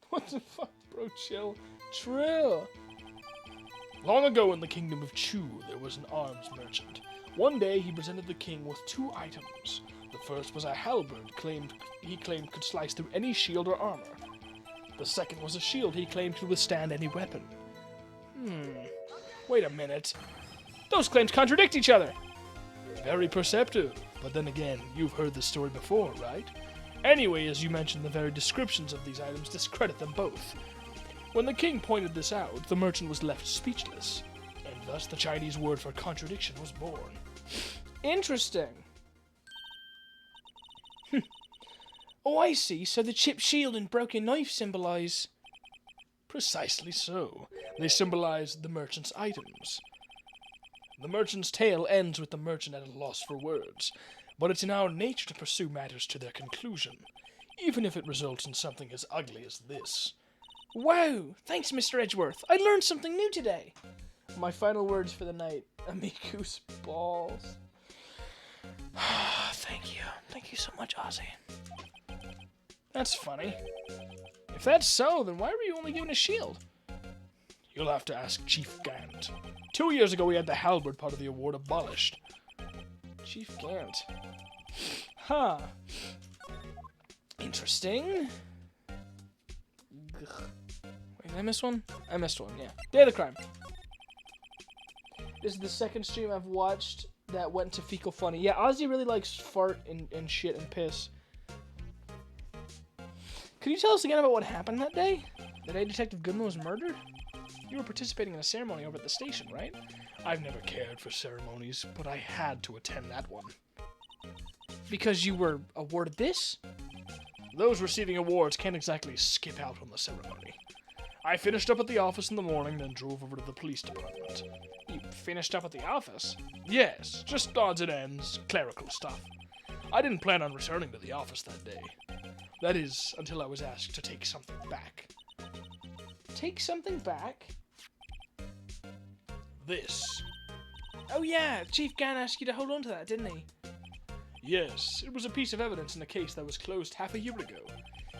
What the fuck, bro? Chill. Trill. Long ago in the kingdom of Chu, there was an arms merchant. One day he presented the king with 2 items. The first was a halberd he claimed could slice through any shield or armor. The second was a shield he claimed could withstand any weapon. Wait a minute. Those claims contradict each other. Very perceptive. But then again, you've heard this story before, right? Anyway, as you mentioned, the very descriptions of these items discredit them both. When the king pointed this out, the merchant was left speechless, and thus the Chinese word for contradiction was born. Interesting. Oh, I see. So the chipped shield and broken knife symbolize... Precisely so. They symbolize the merchant's items. The merchant's tale ends with the merchant at a loss for words, but it's in our nature to pursue matters to their conclusion, even if it results in something as ugly as this. Wow! Thanks, Mr. Edgeworth. I learned something new today. My final words for the night. Amiku's balls. Thank you. Thank you so much, Ozzy. That's funny. If that's so, then why were you only given a shield? You'll have to ask Chief Gant. 2 years ago we had the halberd part of the award abolished. Chief Gant. Huh. Interesting. Ugh. Wait, did I miss one? I missed one, yeah. Day of the Crime. This is the second stream I've watched that went to Fecal Funny. Yeah, Ozzy really likes fart and shit and piss. Could you tell us again about what happened that day? The day Detective Goodman was murdered? You were participating in a ceremony over at the station, right? I've never cared for ceremonies, but I had to attend that one. Because you were awarded this? Those receiving awards can't exactly skip out on the ceremony. I finished up at the office in the morning, then drove over to the police department. You finished up at the office? Yes, just odds and ends, clerical stuff. I didn't plan on returning to the office that day. That is, until I was asked to take something back. Take something back? This. Oh yeah, Chief Gann asked you to hold on to that, didn't he? Yes, it was a piece of evidence in a case that was closed half a year ago.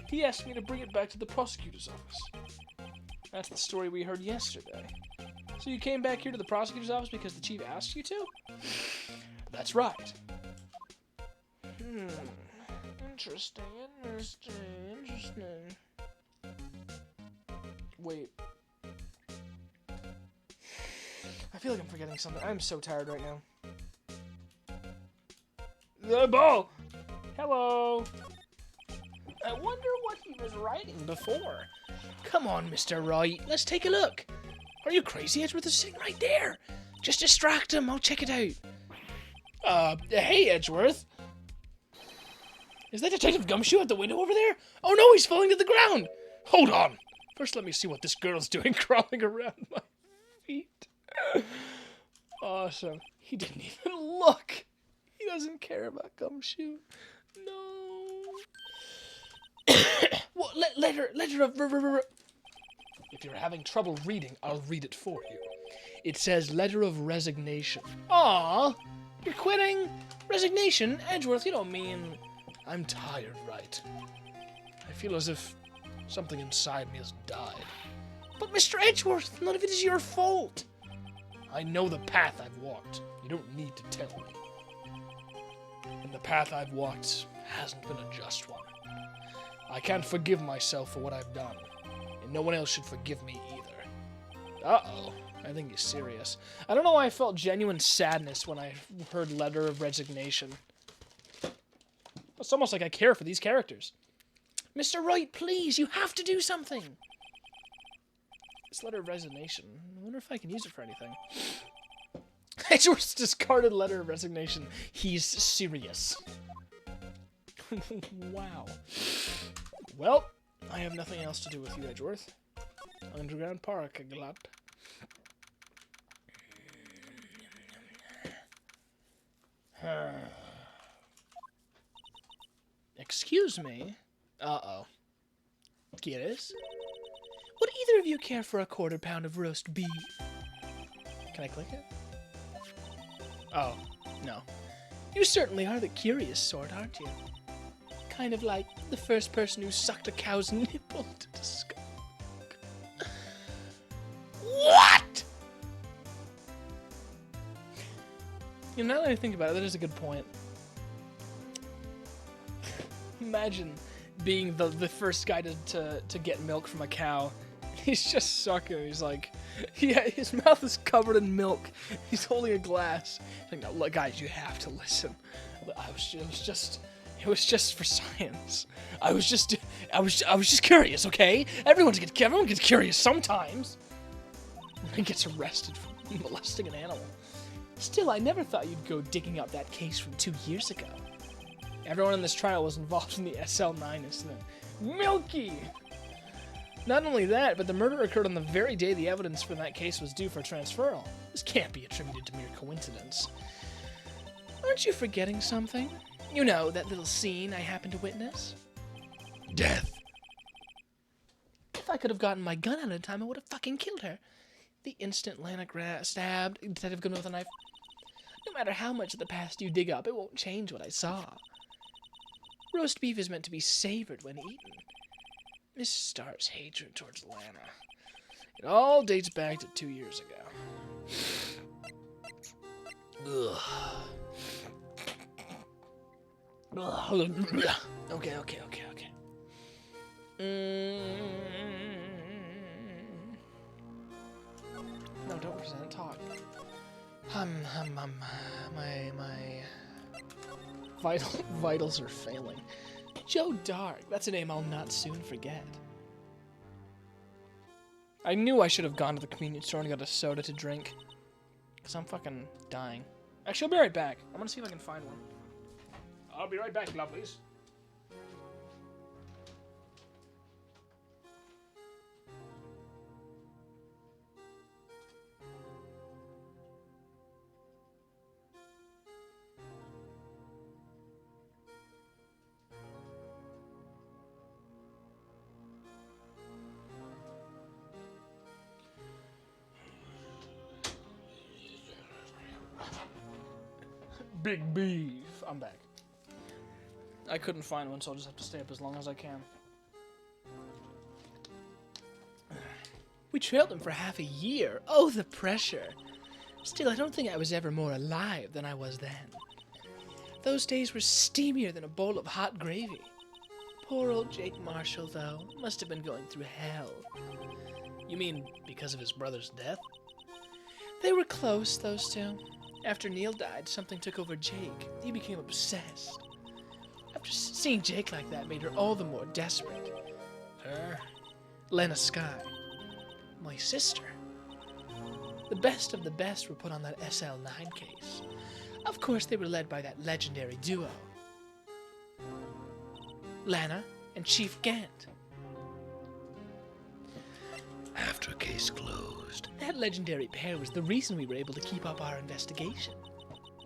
He asked me to bring it back to the prosecutor's office. That's the story we heard yesterday. So you came back here to the prosecutor's office because the chief asked you to? That's right. Interesting. Wait. I feel like I'm forgetting something. I'm so tired right now. The ball! Hello! I wonder what he was writing before. Come on, Mr. Wright, let's take a look. Are you crazy? Edgeworth is sitting right there. Just distract him, I'll check it out. Hey, Edgeworth. Is that Detective Gumshoe at the window over there? Oh no, he's falling to the ground! Hold on! First let me see what this girl's doing crawling around my feet. Awesome. He didn't even look. He doesn't care about Gumshoe. No. What letter of If you're having trouble reading, I'll read it for you. It says letter of resignation. Aw, you're quitting? Resignation? Edgeworth, you don't mean... I'm tired, right? I feel as if something inside me has died. But Mr. Edgeworth, none of it is your fault. I know the path I've walked. You don't need to tell me. And the path I've walked hasn't been a just one. I can't forgive myself for what I've done, and no one else should forgive me either. Uh-oh. I think he's serious. I don't know why I felt genuine sadness when I heard Letter of Resignation. It's almost like I care for these characters. Mr. Wright, please, you have to do something. This Letter of Resignation. I wonder if I can use it for anything. Edgeworth's discarded Letter of Resignation. He's serious. Wow. Well, I have nothing else to do with you, Edgeworth. Underground Park, glad. Excuse me? Uh-oh. Gillis? Would either of you care for a quarter pound of roast beef? Can I click it? Oh, no. You certainly are the curious sort, aren't you? Kind of like the first person who sucked a cow's nipple to discover. What?! You know, now that I think about it, that is a good point. Imagine being the first guy to get milk from a cow. He's just sucking. He's like, yeah, his mouth is covered in milk. He's holding a glass. He's like, no, look, guys, you have to listen. It was just for science. I was just curious, okay? Everyone gets curious sometimes. And he gets arrested for molesting an animal. Still, I never thought you'd go digging up that case from 2 years ago. Everyone in this trial was involved in the SL9 incident. Milky! Not only that, but the murder occurred on the very day the evidence for that case was due for transferal. This can't be attributed to mere coincidence. Aren't you forgetting something? You know, that little scene I happened to witness? Death. If I could have gotten my gun out in time, I would have fucking killed her. The instant Lana stabbed Detective Goodman with a knife. No matter how much of the past you dig up, it won't change what I saw. Roast beef is meant to be savored when eaten. Miss Starr's hatred towards Lana. It all dates back to 2 years ago. Ugh. Okay. No, don't present. Talk. My vitals are failing. Joe Dark. That's a name I'll not soon forget. I knew I should have gone to the convenience store and got a soda to drink. Because I'm fucking dying. Actually, I'll be right back. I'm gonna see if I can find one. I'll be right back, lovelies. Big beef. I'm back. I couldn't find one, so I'll just have to stay up as long as I can. We trailed them for half a year. Oh, the pressure. Still, I don't think I was ever more alive than I was then. Those days were steamier than a bowl of hot gravy. Poor old Jake Marshall, though, must have been going through hell. You mean because of his brother's death? They were close, those two. After Neil died, something took over Jake. He became obsessed. After seeing Jake like that made her all the more desperate. Her, Lena Skye, my sister. The best of the best were put on that SL9 case. Of course, they were led by that legendary duo. Lana and Chief Gant. After case closed. That legendary pair was the reason we were able to keep up our investigation.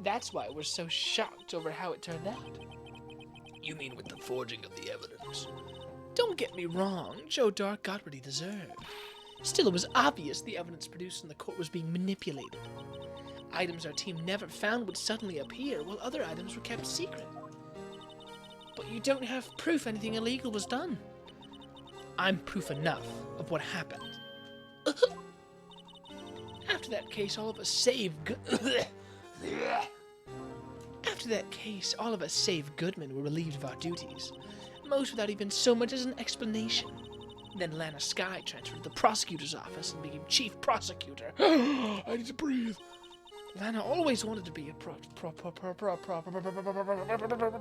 That's why we're so shocked over how it turned out. You mean with the forging of the evidence? Don't get me wrong, Joe Dark got what he deserved. Still, it was obvious the evidence produced in the court was being manipulated. Items our team never found would suddenly appear, while other items were kept secret. But you don't have proof anything illegal was done. I'm proof enough of what happened. After that case, all of us save Goodman were relieved of our duties, most without even so much as an explanation. Then Lana Skye transferred to the prosecutor's office and became chief prosecutor. I need to breathe. Lana always wanted to be a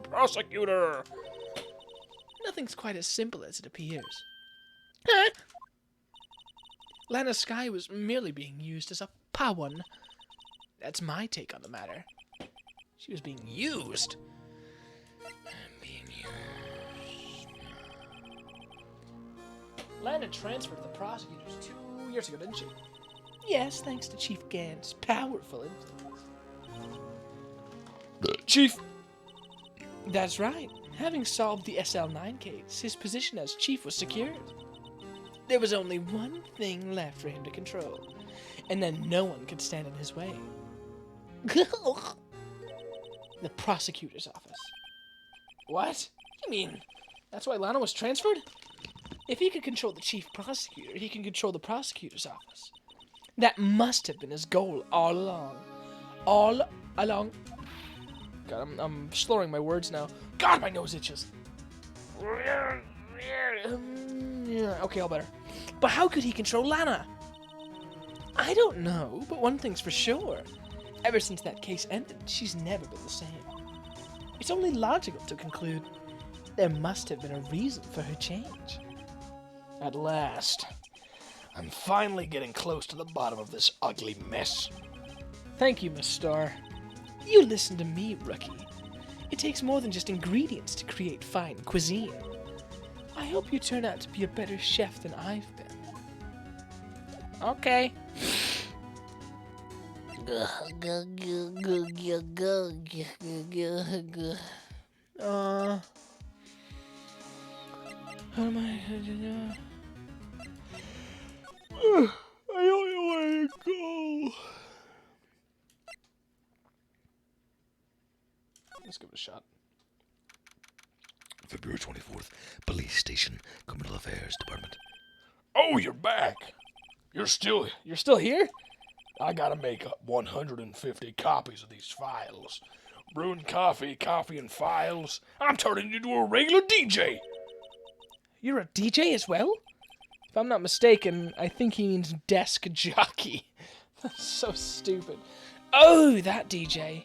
prosecutor. Nothing's quite as simple as it appears. Lana Skye was merely being used as a pawn. That's my take on the matter. She was being used. Lana transferred to the prosecutors 2 years ago, didn't she? Yes, thanks to Chief Gant's powerful influence. Chief! That's right. Having solved the SL9 case, his position as chief was secured. There was only one thing left for him to control, and then no one could stand in his way. The prosecutor's office. What? You mean that's why Lana was transferred? If he could control the chief prosecutor, he can control the prosecutor's office. That must have been his goal all along. All along. God, I'm slurring my words now. God, my nose itches. Okay, all better. But how could he control Lana? I don't know, but one thing's for sure. Ever since that case ended, she's never been the same. It's only logical to conclude there must have been a reason for her change. At last. I'm finally getting close to the bottom of this ugly mess. Thank you, Miss Starr. You listen to me, rookie. It takes more than just ingredients to create fine cuisine. I hope you turn out to be a better chef than I've been. Okay. How am I? I don't know where to go. Let's give it a shot. February 24th, Police Station, Criminal Affairs Department. Oh, you're back. You're still here? I gotta make up 150 copies of these files. Brewing coffee, and files. I'm turning into a regular DJ. You're a DJ as well? If I'm not mistaken, I think he means desk jockey. That's so stupid. Oh, that DJ.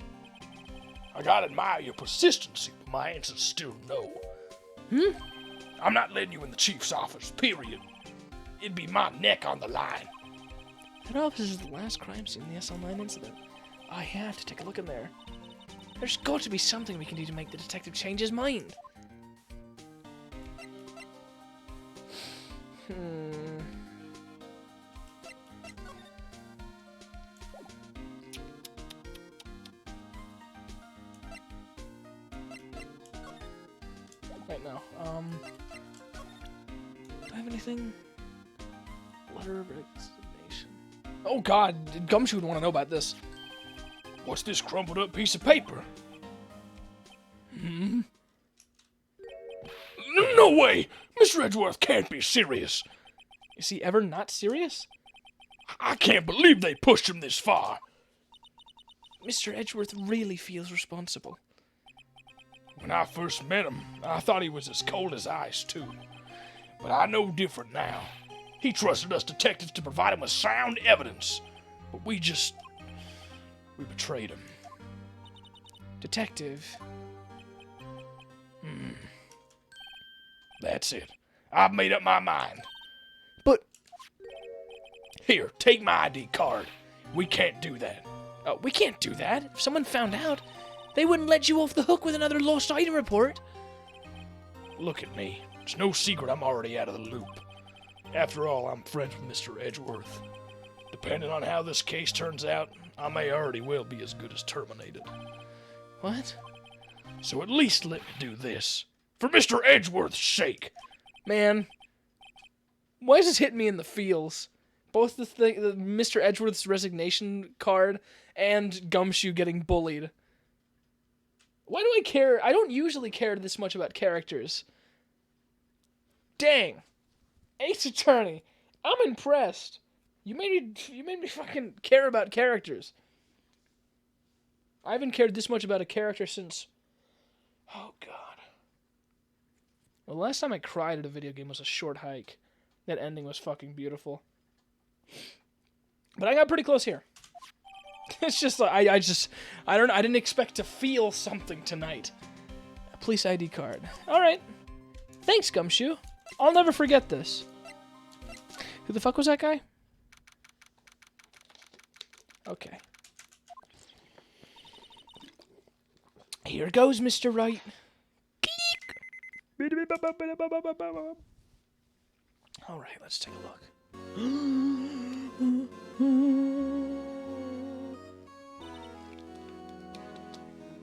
I gotta admire your persistency, but my answer's still no. I'm not letting you in the chief's office, period. It'd be my neck on the line. That office is the last crime scene in the SL9 incident. I have to take a look in there. There's got to be something we can do to make the detective change his mind. Right now, do I have anything? Letter of resignation. Oh God, Gumshoe would want to know about this. What's this crumpled up piece of paper? No way! Mr. Edgeworth can't be serious. Is he ever not serious? I can't believe they pushed him this far. Mr. Edgeworth really feels responsible. When I first met him, I thought he was as cold as ice, too. But I know different now. He trusted us detectives to provide him with sound evidence. But we betrayed him. Detective. That's it. I've made up my mind. But Here, take my ID card. We can't do that. we can't do that. If someone found out, they wouldn't let you off the hook with another lost item report. Look at me. It's no secret I'm already out of the loop. After all, I'm friends with Mr. Edgeworth. Depending on how this case turns out, I may already well be as good as terminated. What? So at least let me do this. For Mr. Edgeworth's sake. Man, why is this hitting me in the feels? Both the Mr. Edgeworth's resignation card and Gumshoe getting bullied. Why do I care? I don't usually care this much about characters. Dang. Ace Attorney, I'm impressed. You made me fucking care about characters. I haven't cared this much about a character since... Oh, God. Well, the last time I cried at a video game was A Short Hike. That ending was fucking beautiful. But I got pretty close here. It's just like, I didn't expect to feel something tonight. A police ID card. Alright. Thanks, Gumshoe. I'll never forget this. Who the fuck was that guy? Okay. Here goes, Mr. Wright. Alright, let's take a look.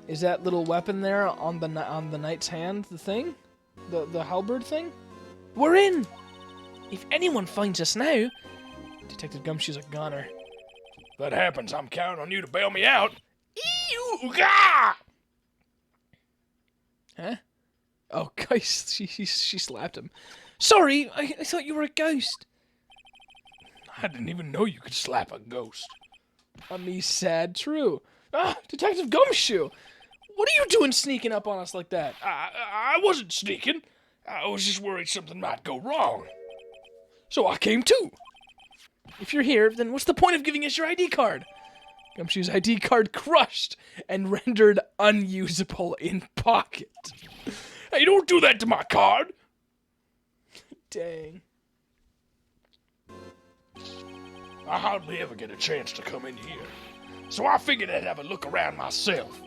Is that little weapon there on the knight's hand the thing? The halberd thing? We're in! If anyone finds us now... Detective Gumshoe's a goner. If that happens, I'm counting on you to bail me out. Ew! Gah! Huh? Oh, guys, she slapped him. Sorry, I thought you were a ghost. I didn't even know you could slap a ghost. Me sad true. Ah, Detective Gumshoe! What are you doing sneaking up on us like that? I wasn't sneaking. I was just worried something might go wrong. So I came too. If you're here, then what's the point of giving us your ID card? Gumshoe's ID card crushed and rendered unusable in pocket. Hey, don't do that to my card. Dang. I hardly ever get a chance to come in here, so I figured I'd have a look around myself.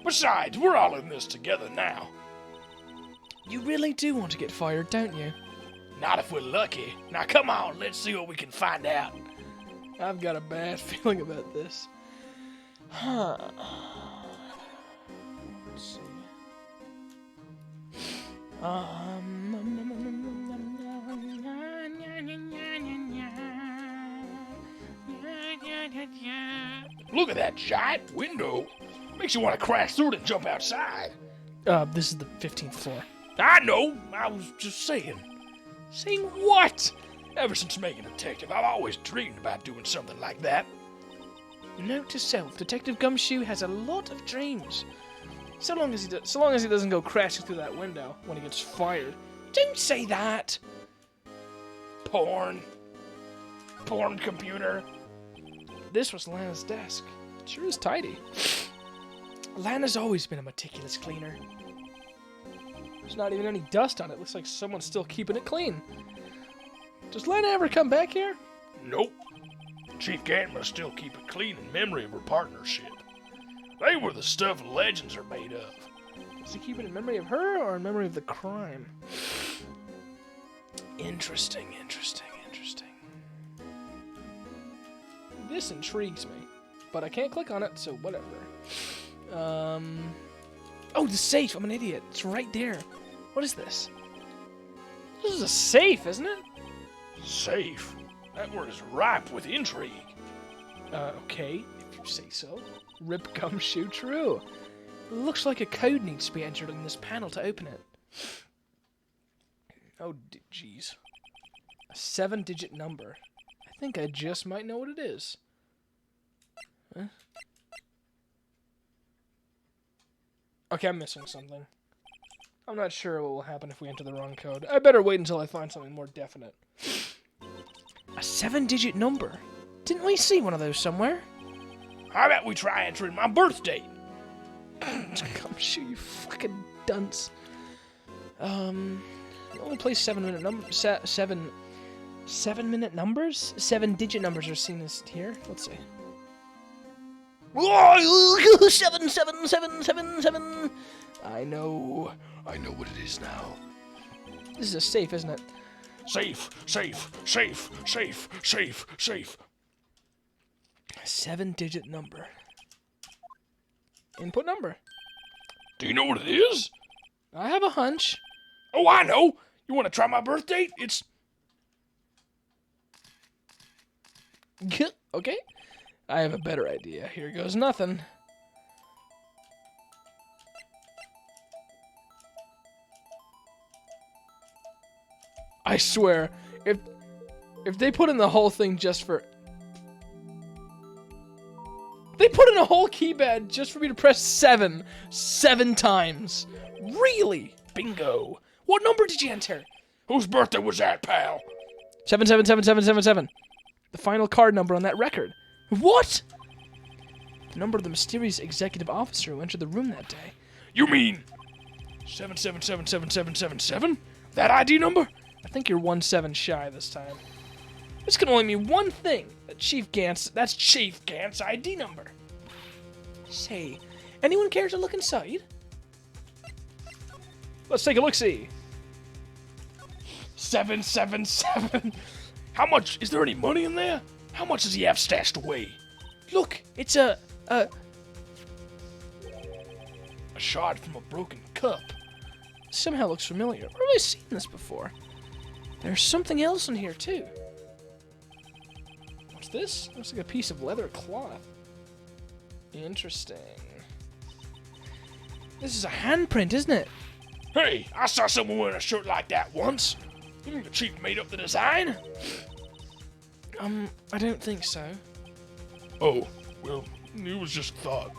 Besides, we're all in this together now. You really do want to get fired, don't you? Not if we're lucky. Now come on, let's see what we can find out. I've got a bad feeling about this. Huh. Let's see. Look at that giant window. Makes you want to crash through it and jump outside. This is the 15th floor. I know. I was just saying. Saying what? Ever since making a detective, I've always dreamed about doing something like that. Note to self: Detective Gumshoe has a lot of dreams. So long as he doesn't go crashing through that window when he gets fired. Don't say that. Porn computer. This was Lana's desk. Sure is tidy. Lana's always been a meticulous cleaner. There's not even any dust on it. Looks like someone's still keeping it clean. Does Lana ever come back here? Nope. Chief Gant must still keep it clean in memory of her partnership. They were the stuff legends are made of. Does he keep it in memory of her or in memory of the crime? Interesting. This intrigues me, but I can't click on it, so whatever. Oh, the safe. I'm an idiot. It's right there. What is this? This is a safe, isn't it? Safe? That word is ripe with intrigue. Okay, if you say so. Rip Gumshoe, true. Looks like a code needs to be entered in this panel to open it. Oh, jeez. A 7-digit number. I think I just might know what it is. Huh? Okay, I'm missing something. I'm not sure what will happen if we enter the wrong code. I better wait until I find something more definite. A 7-digit number? Didn't we see one of those somewhere? How about we try entering my birth date? Gumshoe, you fucking dunce. The only place 7-minute numbers, 7-minute numbers? 7-digit numbers are seen as here. Let's see. 77777. I know what it is now. this is a safe, isn't it? Safe. 7-digit number. Input number. Do you know what it is? I have a hunch. Oh, I know. You want to try my birth date? It's... Okay. I have a better idea. Here goes nothing. I swear, if they put in the whole thing just for... They put in a whole keypad just for me to press 7 times. Really? Bingo. What number did you enter? Whose birthday was that, pal? 777777. The final card number on that record. What? The number of the mysterious executive officer who entered the room that day. You mean 777777? That ID number? I think you're 1-7 shy this time. This can only mean one thing. That's Chief Gant's ID number. Say, anyone care to look inside? Let's take a look-see. 777. How much? Is there any money in there? How much does he have stashed away? Look, it's a A shard from a broken cup. somehow looks familiar. Where have I seen this before? There's something else in here, too. What's this? Looks like a piece of leather cloth. Interesting. This is a handprint, isn't it? Hey, I saw someone wearing a shirt like that once. You think the chief made up the design? I don't think so. Oh, well, it was just thought.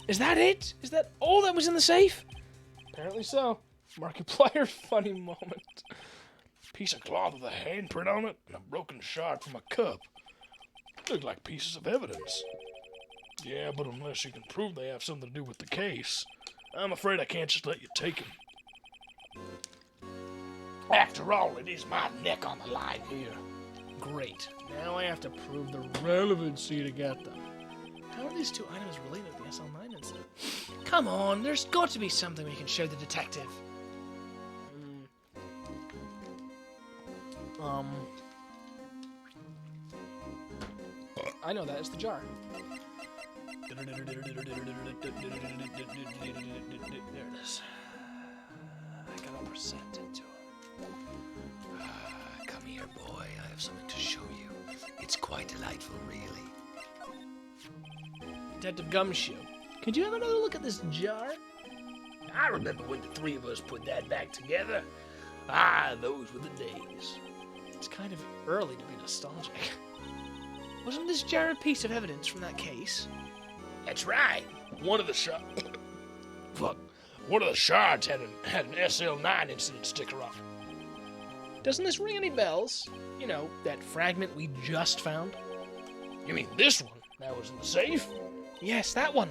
Is that it? Is that all that was in the safe? Apparently so. Markiplier funny moment. Piece of cloth with a handprint on it and a broken shard from a cup. Look like pieces of evidence. Yeah, but unless you can prove they have something to do with the case, I'm afraid I can't just let you take them. After all, it is my neck on the line here. Great. Now I have to prove the relevancy to get them. How are these two items related to the SL9 incident? Come on, there's got to be something we can show the detective. I know that. It's the jar. There it is. I gotta present it to him. Come here, boy. I have something to show you. It's quite delightful, really. Detective Gumshoe, could you have another look at this jar? I remember when the three of us put that back together. Ah, those were the days. It's kind of early to be nostalgic. Wasn't this jar a piece of evidence from that case? That's right. One of the shards had an SL9 incident sticker on it. Doesn't this ring any bells? You know, that fragment we just found? You mean this one that was in the safe? Yes, that one.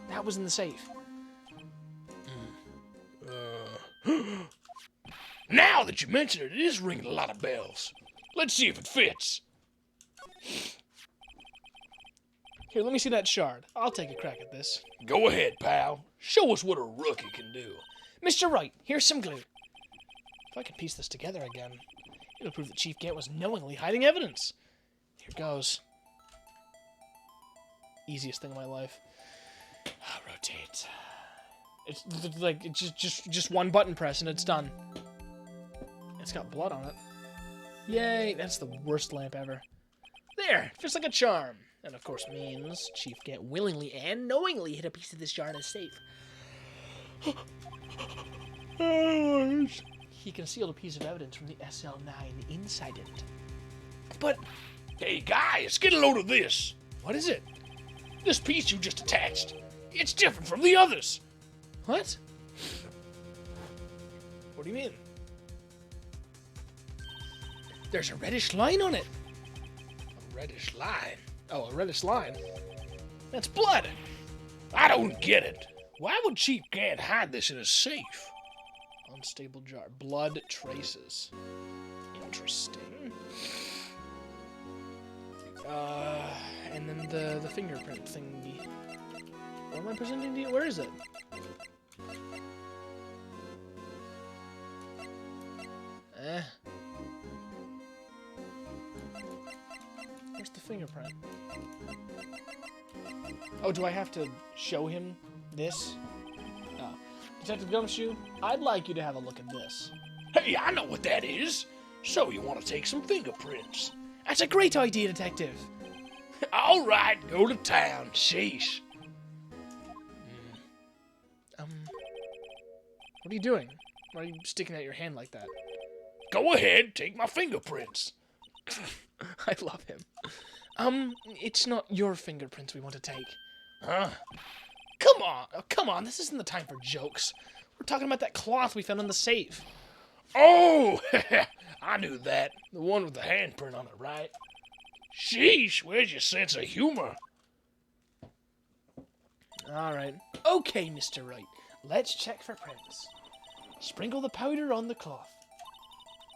That was in the safe. Now that you mention it, it is ringing a lot of bells. Let's see if it fits. Here, let me see that shard. I'll take a crack at this. Go ahead, pal. Show us what a rookie can do. Mr. Wright, here's some glue. If I can piece this together again, it'll prove that Chief Gant was knowingly hiding evidence. Here goes. Easiest thing in my life. Rotate. It's like it's just one button press and it's done. It's got blood on it. Yay! That's the worst lamp ever. There, just like a charm. And of course means Chief Gant willingly and knowingly hid a piece of this jar in his safe. He concealed a piece of evidence from the SL9 inside it. But, Hey, guys, get a load of this. what is it? This piece you just attached. It's different from the others. What? What do you mean? There's a reddish line on it. A reddish line. Oh, a reddish line? That's blood. I don't get it. Why would Chief Gant hide this in a safe? Unstable jar. Blood traces. Interesting. And then the fingerprint thingy. What am I presenting to you? Where is it? Where's the fingerprint? Oh, do I have to show him this? Oh. Detective Gumshoe, I'd like you to have a look at this. Hey, I know what that is. So you want to take some fingerprints? That's a great idea, Detective. All right, go to town. Sheesh. What are you doing? Why are you sticking out your hand like that? Go ahead, take my fingerprints. I love him. It's not your fingerprints we want to take. Huh? Come on, come on, this isn't the time for jokes. We're talking about that cloth we found in the safe. Oh, I knew that. The one with the handprint on it, right? Sheesh, where's your sense of humor? Alright. Okay, Mr. Wright. Let's check for prints. Sprinkle the powder on the cloth.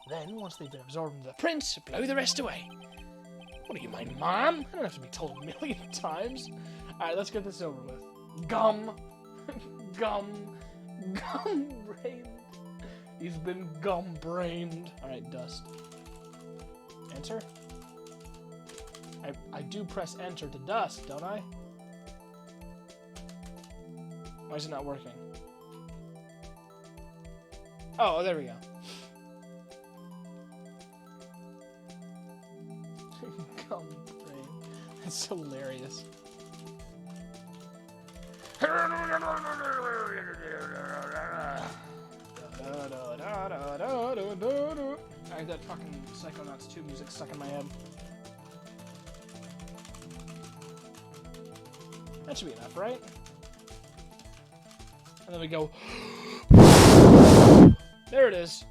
Then, once they've been absorbed into the prints, blow the rest away. What do you mean, Mom? I don't have to be told a million times. Alright, let's get this over with. Gum. Gum-brained. He's been gum-brained. Alright, dust. Enter? I do press enter to dust, don't I? Why is it not working? Oh, there we go. Gum brain. That's hilarious. I have that fucking Psychonauts 2 music stuck in my head. That should be enough, right? And then we go. There it is.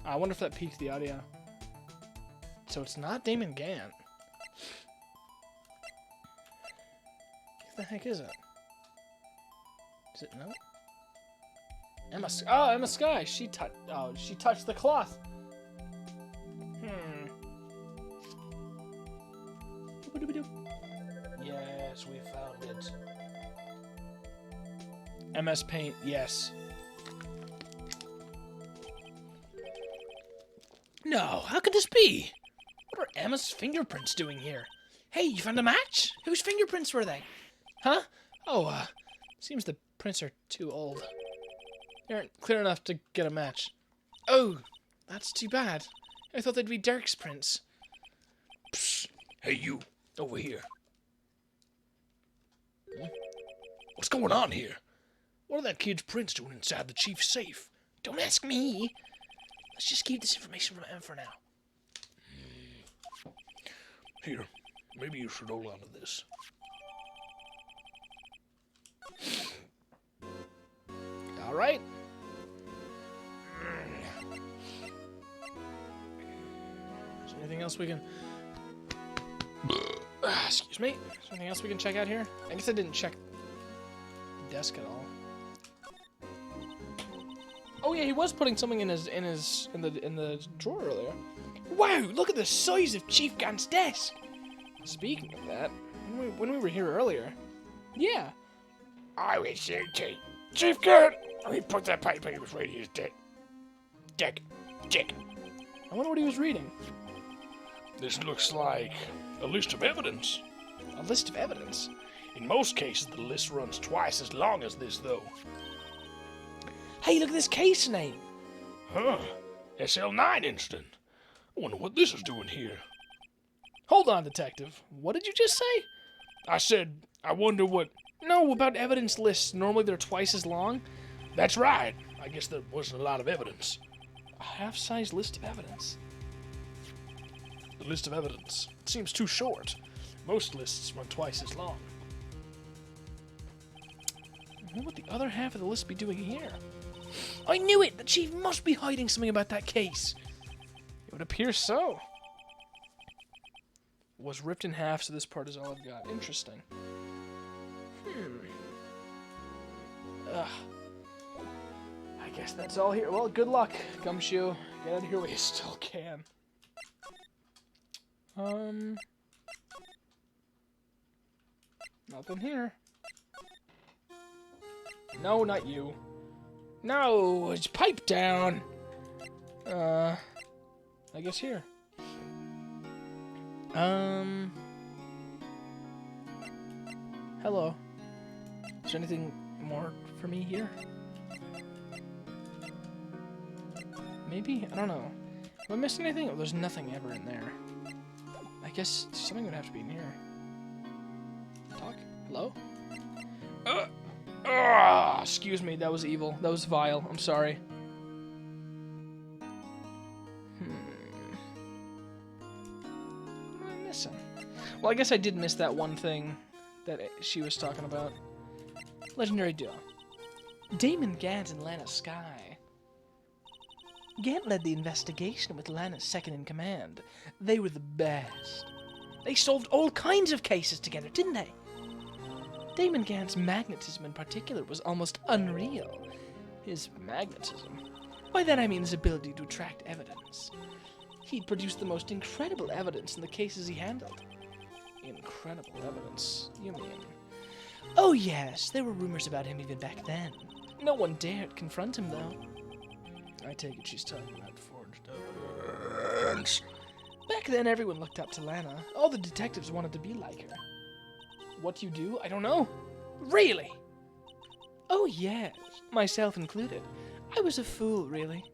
I wonder if that peaks the audio. So it's not Damon Gant. What the heck is it? Is it no? Emma Sky. She touched the cloth. Yes, we found it. MS Paint, yes. No, how could this be? What are Emma's fingerprints doing here? Hey, you found a match? Whose fingerprints were they? Huh? Oh, seems the prints are too old. They aren't clear enough to get a match. Oh, that's too bad. I thought they'd be Dirk's prints. Psst. Hey, you. Over here. What's going on here? What are that kid's prints doing inside the chief's safe? Don't ask me. Let's just keep this information from Em for now. Here, maybe you should hold on to this. All right. Is there anything else we can... Excuse me. Is there anything else we can check out here? I guess I didn't check the desk at all. Oh yeah, he was putting something in the drawer earlier. Wow, look at the size of Chief Gant's desk. Speaking of that, when we were here earlier, yeah. I will say, Chief Gant, let me put that paper he was reading his deck. I wonder what he was reading. This looks like a list of evidence. A list of evidence. In most cases, the list runs twice as long as this, though. Hey, look at this case name. Huh. SL9 incident. I wonder what this is doing here. Hold on, detective. What did you just say? I said, I wonder what... No, about evidence lists. Normally they're twice as long. That's right. I guess there wasn't a lot of evidence. A half-size list of evidence. The list of evidence. It seems too short. Most lists run twice as long. What would the other half of the list be doing here? I knew it! The chief must be hiding something about that case. It would appear so. Was ripped in half, so this part is all I've got. Interesting. Ugh. I guess that's all here. Well, good luck, Gumshoe. Get out of here while you still can. Nothing here. No, not you. No, it's pipe down. I guess here. Hello. Is there anything more for me here? Maybe? I don't know. Am I missing anything? Oh, there's nothing ever in there. I guess something would have to be in here. Talk? Hello? Excuse me, that was evil. That was vile. I'm sorry. What am I missing? Well, I guess I did miss that one thing that she was talking about. Legendary duo. Damon Gant and Lana Skye. Gant led the investigation with Lana's second in command. They were the best. They solved all kinds of cases together, didn't they? Damon Gant's magnetism in particular was almost unreal. His magnetism? By that I mean his ability to attract evidence. He'd produced the most incredible evidence in the cases he handled. Incredible evidence, you mean? Oh yes, there were rumors about him even back then. No one dared confront him, though. I take it she's talking about forged evidence. Back then, everyone looked up to Lana. All the detectives wanted to be like her. What you do? I don't know. Really? Oh yes, myself included. I was a fool, really.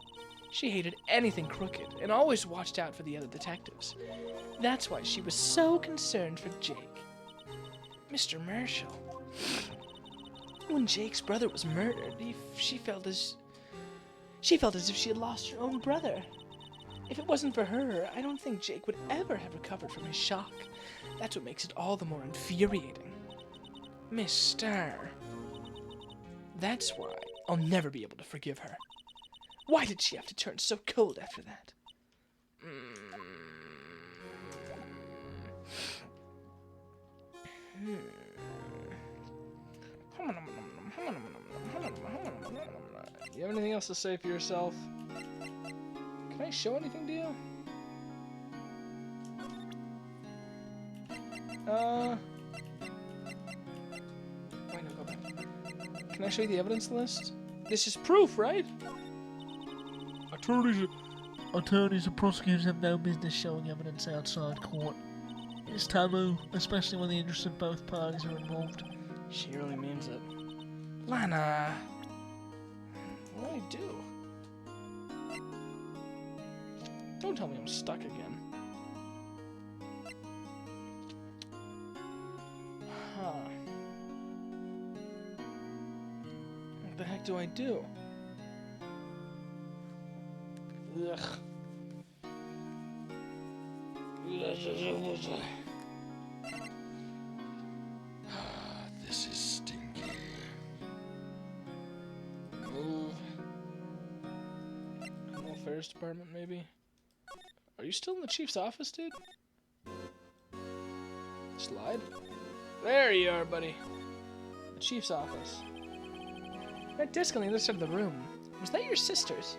She hated anything crooked and always watched out for the other detectives. That's why she was so concerned for Jake. Mr. Marshall. When Jake's brother was murdered, she felt as if she had lost her own brother. If it wasn't for her, I don't think Jake would ever have recovered from his shock. That's what makes it all the more infuriating. Miss Starr. That's why I'll never be able to forgive her. Why did she have to turn so cold after that? You have anything else to say for yourself? Can I show anything to you? Wait, no, go back. Can I show you the evidence list? This is proof, right? Attorneys and prosecutors have no business showing evidence outside court. It's taboo, especially when the interests of both parties are involved. She really means it. Lana! What do I do? Don't tell me I'm stuck again. Huh. What the heck do I do? Ugh. This is stinky. Move. Criminal Affairs Department, maybe? Are you still in the chief's office, dude? Slide. There you are, buddy. The chief's office. That desk on the other side of the room. Was that your sister's?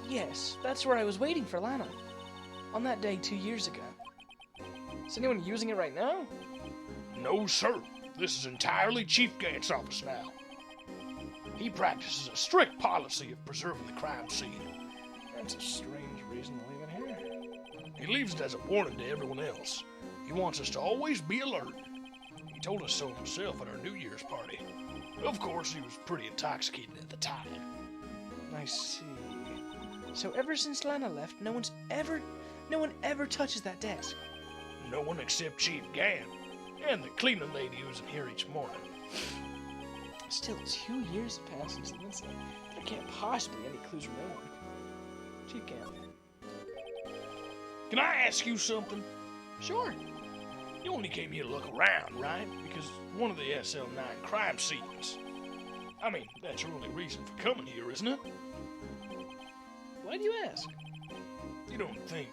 Yes, that's where I was waiting for Lana. On that day 2 years ago. Is anyone using it right now? No, sir. This is entirely Chief Gant's office now. He practices a strict policy of preserving the crime scene. That's a strange reason to leave it here. He leaves it as a warning to everyone else. He wants us to always be alert. He told us so himself at our New Year's party. Of course, he was pretty intoxicated at the time. I see. So ever since Lana left, no one ever touches that desk. No one except Chief Gant and the cleaning lady who's in here each morning. Still, 2 years have passed since the incident. There can't possibly be any clues remain. Chief Gant. Can I ask you something? Sure. You only came here to look around, right? Because one of the SL9 crime scenes. I mean, that's your only reason for coming here, isn't it? Why do you ask? You don't think...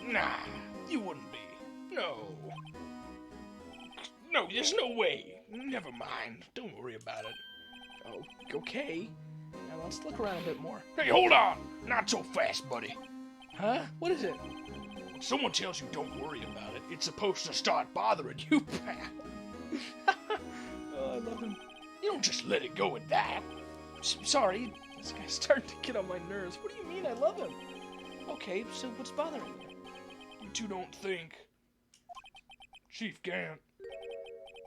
Nah, you wouldn't be. No. No, there's no way. Never mind. Don't worry about it. Oh, okay. Now let's look around a bit more. Hey, hold on! Not so fast, buddy. Huh? What is it? When someone tells you don't worry about it, it's supposed to start bothering you, pal. Oh, I love him. You don't just let it go at that. Sorry, this guy's starting to get on my nerves. What do you mean I love him? Okay, so what's bothering you? You two don't think Chief Gant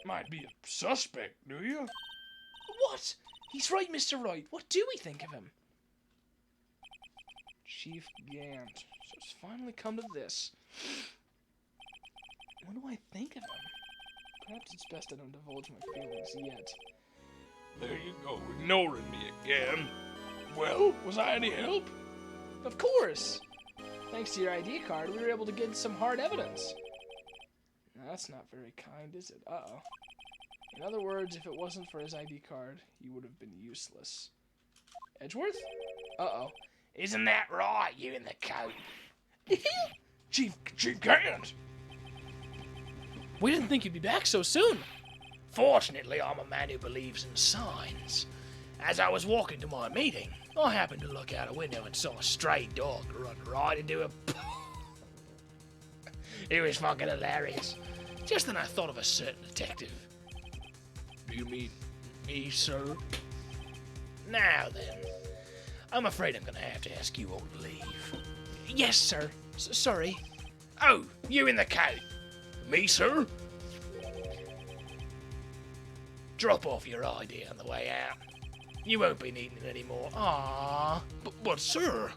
might be a suspect, do you? What? He's right, Mr. Wright. What do we think of him? Chief Gant. So it's finally come to this. What do I think of him? Perhaps it's best I don't divulge my feelings yet. There you go, ignoring me again. Well, was I any help? Of course! Thanks to your ID card, we were able to get some hard evidence. Now, that's not very kind, is it? Uh-oh. In other words, if it wasn't for his ID card, he would have been useless. Edgeworth? Uh-oh. Isn't that right, you in the coat? Chief Gant! We didn't think you'd be back so soon. Fortunately, I'm a man who believes in signs. As I was walking to my meeting, I happened to look out a window and saw a stray dog run right into a... It was fucking hilarious. Just then I thought of a certain detective. Do you mean me, sir? Now then, I'm afraid I'm gonna have to ask you all to leave. Yes, sir. Sorry. Oh, you in the coat. Me, sir? Drop off your ID on the way out. You won't be needing it anymore. Aww. But sir...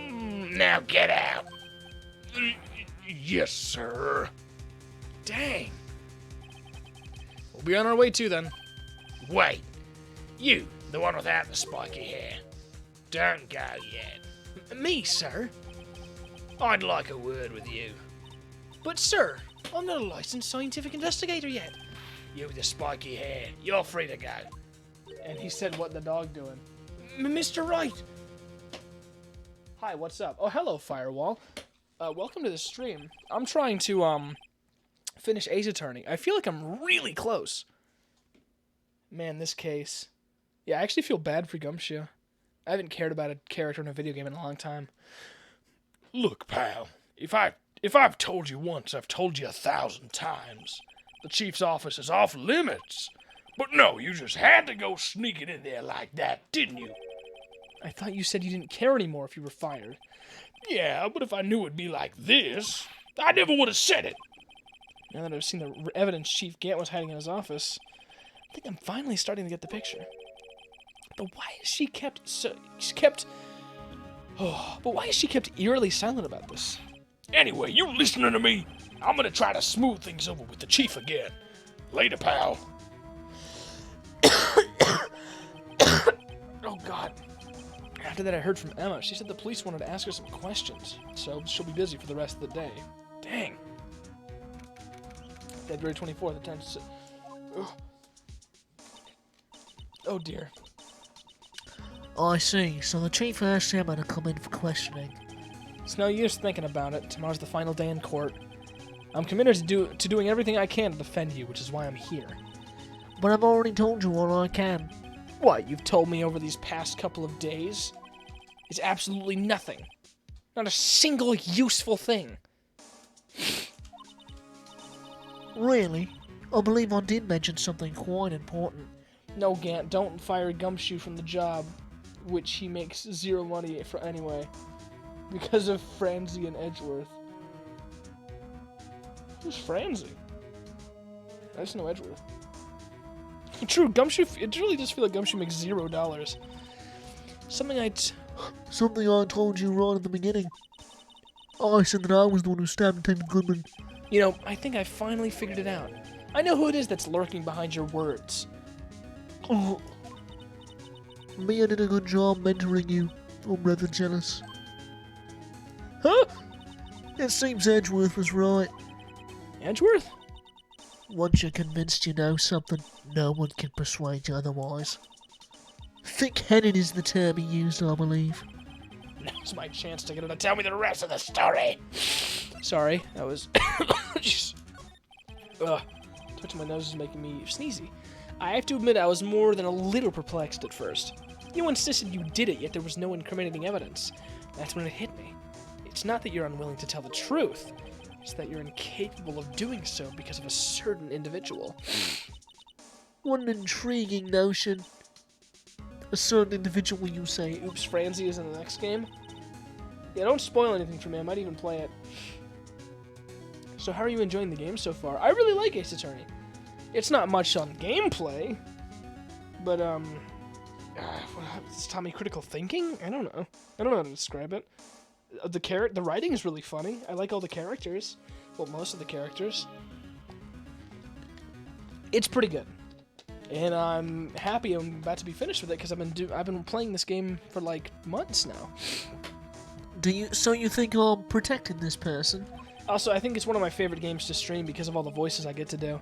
Now get out. Yes, sir. Dang. We'll be on our way too, then. Wait. You, the one without the spiky hair. Don't go yet. Me, sir? I'd like a word with you. But, sir, I'm not a licensed scientific investigator yet. You with the spiky hair, you're free to go. And he said, what the dog doing? Mr. Wright! Hi, what's up? Oh, hello, Firewall. Welcome to the stream. I'm trying to, finish Ace Attorney. I feel like I'm really close. Man, this case. Yeah, I actually feel bad for Gumshoe. I haven't cared about a character in a video game in a long time. Look, pal, if I've told you once, I've told you 1,000 times. The chief's office is off limits. But no, you just had to go sneaking in there like that, didn't you? I thought you said you didn't care anymore if you were fired. Yeah, but if I knew it'd be like this, I never would have said it. Now that I've seen the evidence Chief Gant was hiding in his office, I think I'm finally starting to get the picture. But why is she kept eerily silent about this? Anyway, you listening to me? I'm gonna try to smooth things over with the chief again. Later, pal. Oh, God. After that, I heard from Emma. She said the police wanted to ask her some questions, so she'll be busy for the rest of the day. Dang. February 24th, the time to... Oh, dear. I see. So the chief asked Emma to come in for questioning. It's no use thinking about it. Tomorrow's the final day in court. I'm committed to doing everything I can to defend you, which is why I'm here. But I've already told you all I can. What you've told me over these past couple of days is absolutely nothing. Not a single useful thing. Really? I believe I did mention something quite important. No, Gant, don't fire Gumshoe from the job, which he makes zero money for anyway, because of Franzi and Edgeworth. Who's Franzi? I just know Edgeworth. True, Gumshoe, it really does feel like Gumshoe makes $0. Something I told you right at the beginning. I said that I was the one who stabbed Detective Goodman. You know, I think I finally figured it out. I know who it is that's lurking behind your words. Oh. Mia did a good job mentoring you. I'm rather jealous. Huh? It seems Edgeworth was right. Edgeworth? Once you're convinced you know something, no one can persuade you otherwise. Thick-headed is the term he used, I believe. Now's my chance to get her to tell me the rest of the story. Sorry, that was... Ugh. Touching my nose is making me sneezy. I have to admit I was more than a little perplexed at first. You insisted you did it, yet there was no incriminating evidence. That's when it hit me. It's not that you're unwilling to tell the truth. It's that you're incapable of doing so because of a certain individual. What an intriguing notion. A certain individual, you say. Oops, Franzi is in the next game? Yeah, don't spoil anything for me. I might even play it. So how are you enjoying the game so far? I really like Ace Attorney. It's not much on gameplay, but, it's Tommy critical thinking? I don't know. I don't know how to describe it. The writing is really funny. I like all the characters. Well, most of the characters. It's pretty good. And I'm happy I'm about to be finished with it because I've been playing this game for like months now. So you think I'm protecting this person? Also, I think it's one of my favorite games to stream because of all the voices I get to do.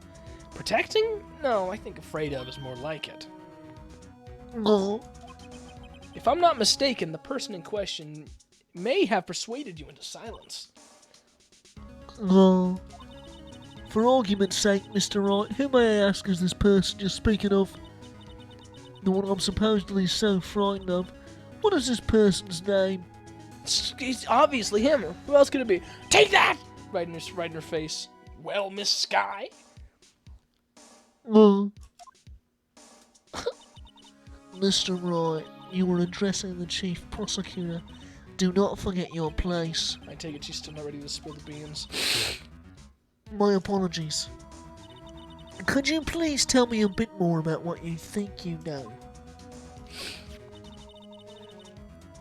Protecting? No, I think afraid of is more like it. No. If I'm not mistaken, the person in question may have persuaded you into silence. No. For argument's sake, Mr. Wright, who may I ask is this person you're speaking of? The one I'm supposedly so frightened of. What is this person's name? It's obviously him. Who else could it be? Take that! Right in her face. Well, Miss Sky? No. Mr. Wright, you were addressing the chief prosecutor. Do not forget your place. I take it she's still not ready to spill the beans. My apologies. Could you please tell me a bit more about what you think you know?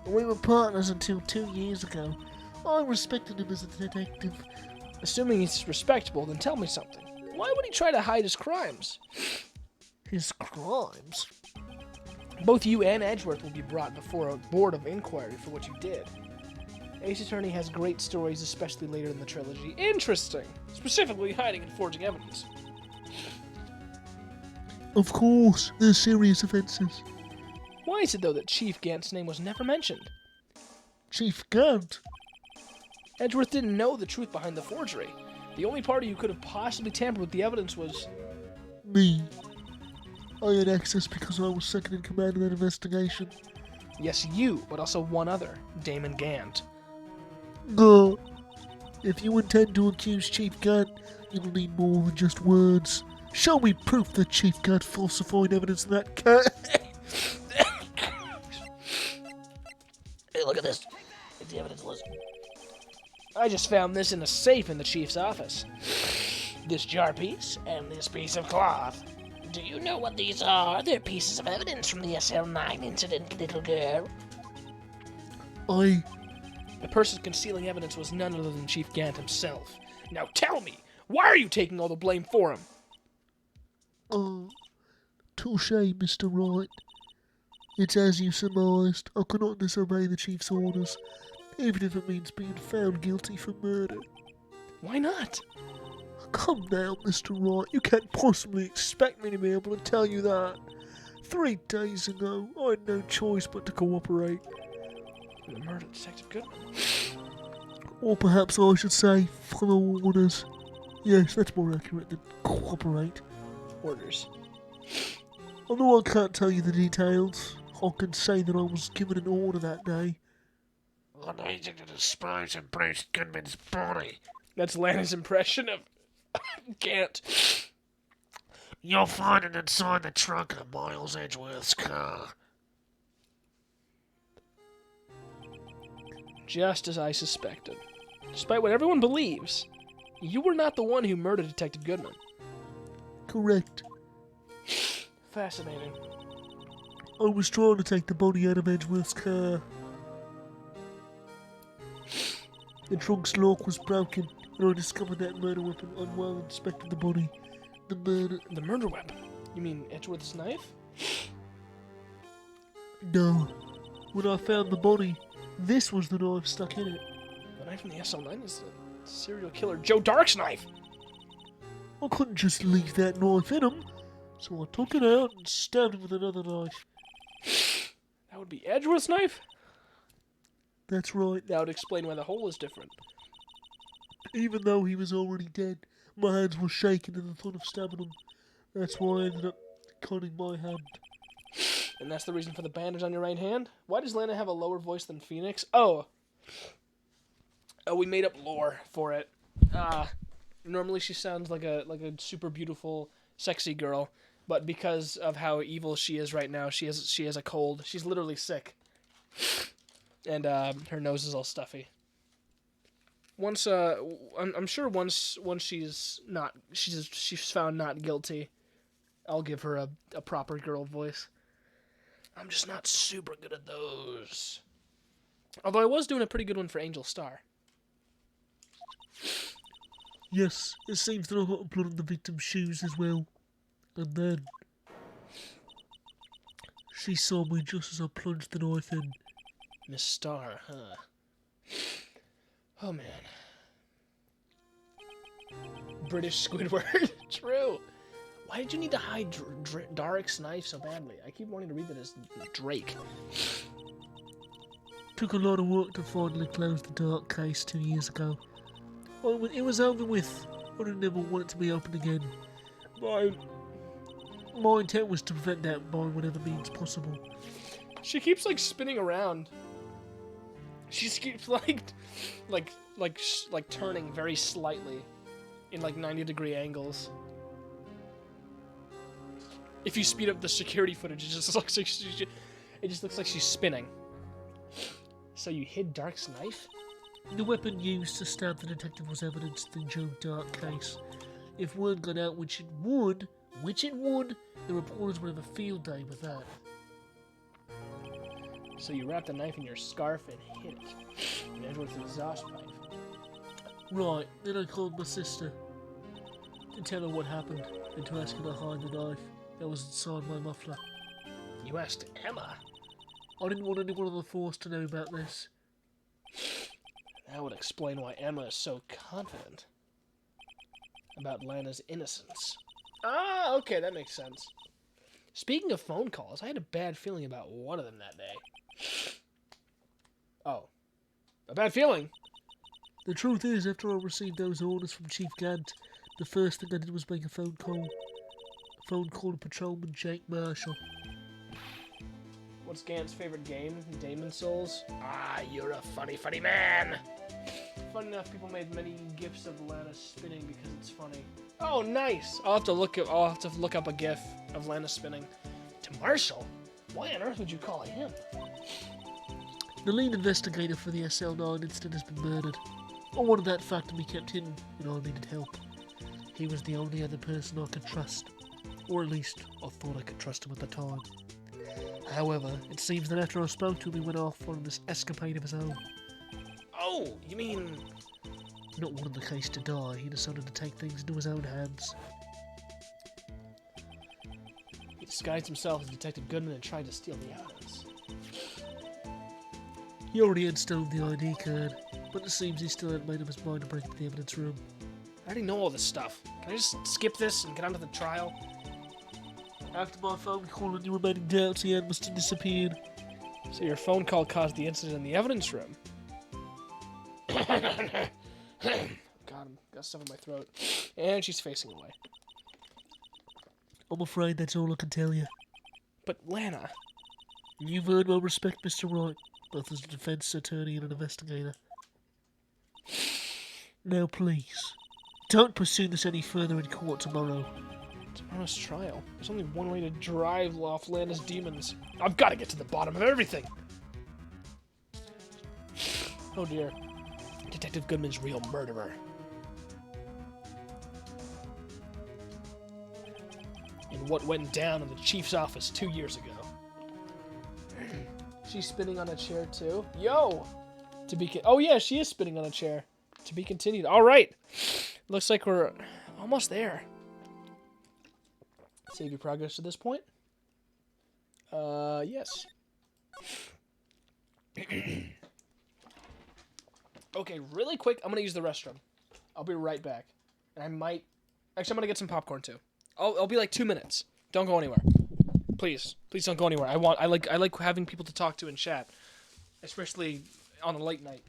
We were partners until 2 years ago. I respected him as a detective. Assuming he's respectable, then tell me something. Why would he try to hide his crimes? His crimes? Both you and Edgeworth will be brought before a board of inquiry for what you did. Ace Attorney has great stories, especially later in the trilogy. Interesting! Specifically hiding and forging evidence. Of course, they're serious offences. Why is it, though, that Chief Gant's name was never mentioned? Chief Gant? Edgeworth didn't know the truth behind the forgery. The only party who could have possibly tampered with the evidence was... me. I had access because I was second in command of that investigation. Yes, you, but also one other, Damon Gant. No. If you intend to accuse Chief Gant, you'll need more than just words. Show me proof that Chief Gant falsified evidence in that case. Hey, look at this. It's the evidence list. I just found this in a safe in the chief's office. This jar piece and this piece of cloth. Do you know what these are? They're pieces of evidence from the SL9 incident, little girl. The person concealing evidence was none other than Chief Gant himself. Now tell me, why are you taking all the blame for him? Touche, Mr. Wright. It's as you surmised. I cannot disobey the Chief's orders, even if it means being found guilty for murder. Why not? Come now, Mr. Wright. You can't possibly expect me to be able to tell you that. 3 days ago, I had no choice but to cooperate. The murder of Detective Goodman. Or perhaps I should say, follow orders. Yes, that's more accurate than cooperate. Orders. Although I can't tell you the details, I can say that I was given an order that day. I need you to dispose of Bruce Goodman's body. That's Lana's impression of can't. You'll find it inside the trunk of Miles Edgeworth's car. Just as I suspected. Despite what everyone believes, you were not the one who murdered Detective Goodman. Correct. Fascinating. I was trying to take the body out of Edgeworth's car. The trunk's lock was broken, and I discovered that murder weapon on while inspecting the body. The murder weapon? You mean Edgeworth's knife? No. When I found the body, this was the knife stuck in it. The knife from the SL9 is the serial killer Joe Dark's knife. I couldn't just leave that knife in him, so I took it out and stabbed him with another knife. That would be Edgeworth's knife? That's right. That would explain why the hole is different. Even though he was already dead, my hands were shaking in the thought of stabbing him. That's why I ended up cutting my hand. And that's the reason for the bandage on your right hand? Why does Lana have a lower voice than Phoenix? Oh, we made up lore for it. Normally she sounds like a super beautiful, sexy girl, but because of how evil she is right now, she has a cold. She's literally sick, and her nose is all stuffy. Once I'm sure once she's found not guilty, I'll give her a proper girl voice. I'm just not super good at those. Although I was doing a pretty good one for Angel Star. Yes, it seems that I got blood on the victim's shoes as well. And then she saw me just as I plunged the knife in. Miss Star, huh? Oh man. British Squidward. True. Why did you need to hide Dark's knife so badly? I keep wanting to read that as Drake. Took a lot of work to finally close the Dark case 2 years ago. When it was over with, I didn't ever want it to be opened again. My intent was to prevent that by whatever means possible. She keeps like spinning around. She keeps like turning very slightly in like 90-degree angles. If you speed up the security footage, it just looks like she's spinning. So you hid Dark's knife? The weapon used to stab the detective was evidence in the Joe Dark case. If word got out, which it would, the reporters would have a field day with that. So you wrapped the knife in your scarf and hid it in Edward's exhaust pipe. Right, then I called my sister to tell her what happened and to ask her to hide the knife that was inside my muffler. You asked Emma? I didn't want anyone on the force to know about this. That would explain why Emma is so confident about Lana's innocence. Ah, okay, that makes sense. Speaking of phone calls, I had a bad feeling about one of them that day. Oh. A bad feeling? The truth is, after I received those orders from Chief Gant, the first thing I did was make a phone call. A phone call to Patrolman Jake Marshall. What's Gant's favorite game? Daemon Souls? Ah, you're a funny, funny man! Funny enough, people made many gifs of Lana spinning because it's funny. Oh, nice! I'll have to look up a gif of Lana spinning. To Marshall? Why on earth would you call him? The lead investigator for the SL9 incident has been murdered. I wanted that fact to be kept hidden, and I needed help. He was the only other person I could trust. Or at least, I thought I could trust him at the time. However, it seems that after I spoke to him, he went off on this escapade of his own. Oh, you mean... Not wanting the case to die, he decided to take things into his own hands. He disguised himself as Detective Goodman and tried to steal the evidence. He already had stolen the ID card, but it seems he still hadn't made up his mind to break into the evidence room. I already know all this stuff. Can I just skip this and get on to the trial? After my phone call and your remaining doubts, he had must have disappeared. So your phone call caused the incident in the evidence room. God, I'm got stuff in my throat. And she's facing away. I'm afraid that's all I can tell you. But Lana, You've earned my respect, Mr. Wright, both as a defense attorney and an investigator. Now, please, don't pursue this any further in court tomorrow. tomorrow's trial. There's only one way to drive off Lana's demons. I've got to get to the bottom of everything. Oh dear. Detective Goodman's real murderer. And what went down in the chief's office 2 years ago. She's spinning on a chair too. Yo! Oh yeah, she is spinning on a chair. To be continued. All right. Looks like we're almost there. Save your progress to this point. Yes. Okay, really quick, I'm gonna use the restroom. I'll be right back. And I'm gonna get some popcorn too. I'll be like 2 minutes. Don't go anywhere. Please don't go anywhere. I like having people to talk to in chat, especially on a late night.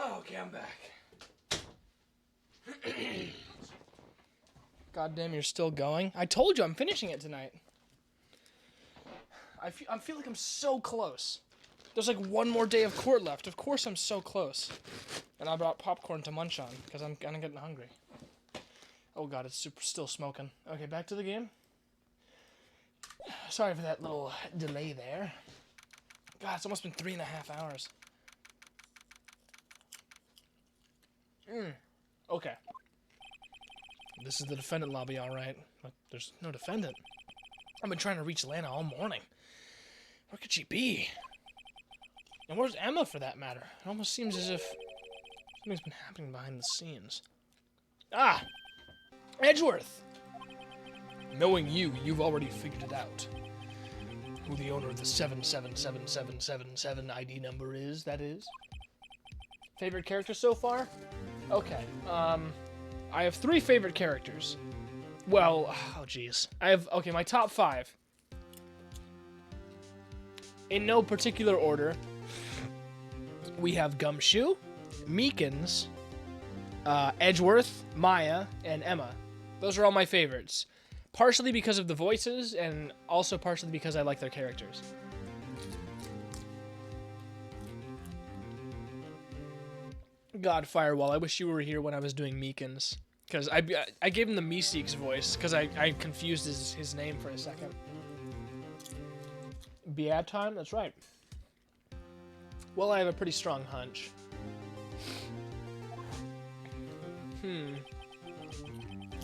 Oh, okay, I'm back. God damn, you're still going? I told you I'm finishing it tonight. I feel like I'm so close. There's like one more day of court left. Of course I'm so close. And I brought popcorn to munch on because I'm kind of getting hungry. Oh god, it's still smoking. Okay, back to the game. Sorry for that little delay there. God, it's almost been 3.5 hours. Okay. This is the defendant lobby, alright. But there's no defendant. I've been trying to reach Lana all morning. Where could she be? And where's Emma, for that matter? It almost seems as if Something's been happening behind the scenes. Ah! Edgeworth! Knowing you, you've already figured it out. Who the owner of the 777777 ID number is, that is. Favorite character so far? Okay. I have 3 favorite characters. Well, oh jeez. Okay, my top 5. In no particular order, we have Gumshoe, Meekins, Edgeworth, Maya, and Emma. Those are all my favorites. Partially because of the voices, and also partially because I like their characters. God, Firewall, I wish you were here when I was doing Meekins. Because I gave him the Meeseeks voice, because I confused his name for a second. Beab time? That's right. Well, I have a pretty strong hunch.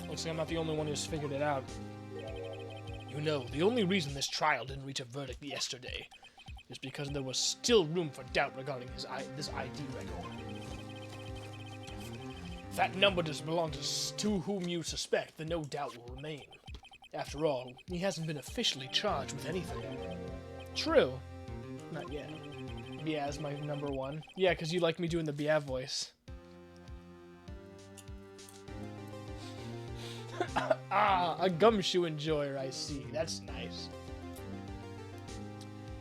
Looks like I'm not the only one who's figured it out. You know, the only reason this trial didn't reach a verdict yesterday is because there was still room for doubt regarding this ID record. If that number does belong to whom you suspect, then no doubt will remain. After all, he hasn't been officially charged with anything. True. Not yet. Biaz, my number 1. Yeah, because you like me doing the Biaz voice. A Gumshoe enjoyer, I see. That's nice.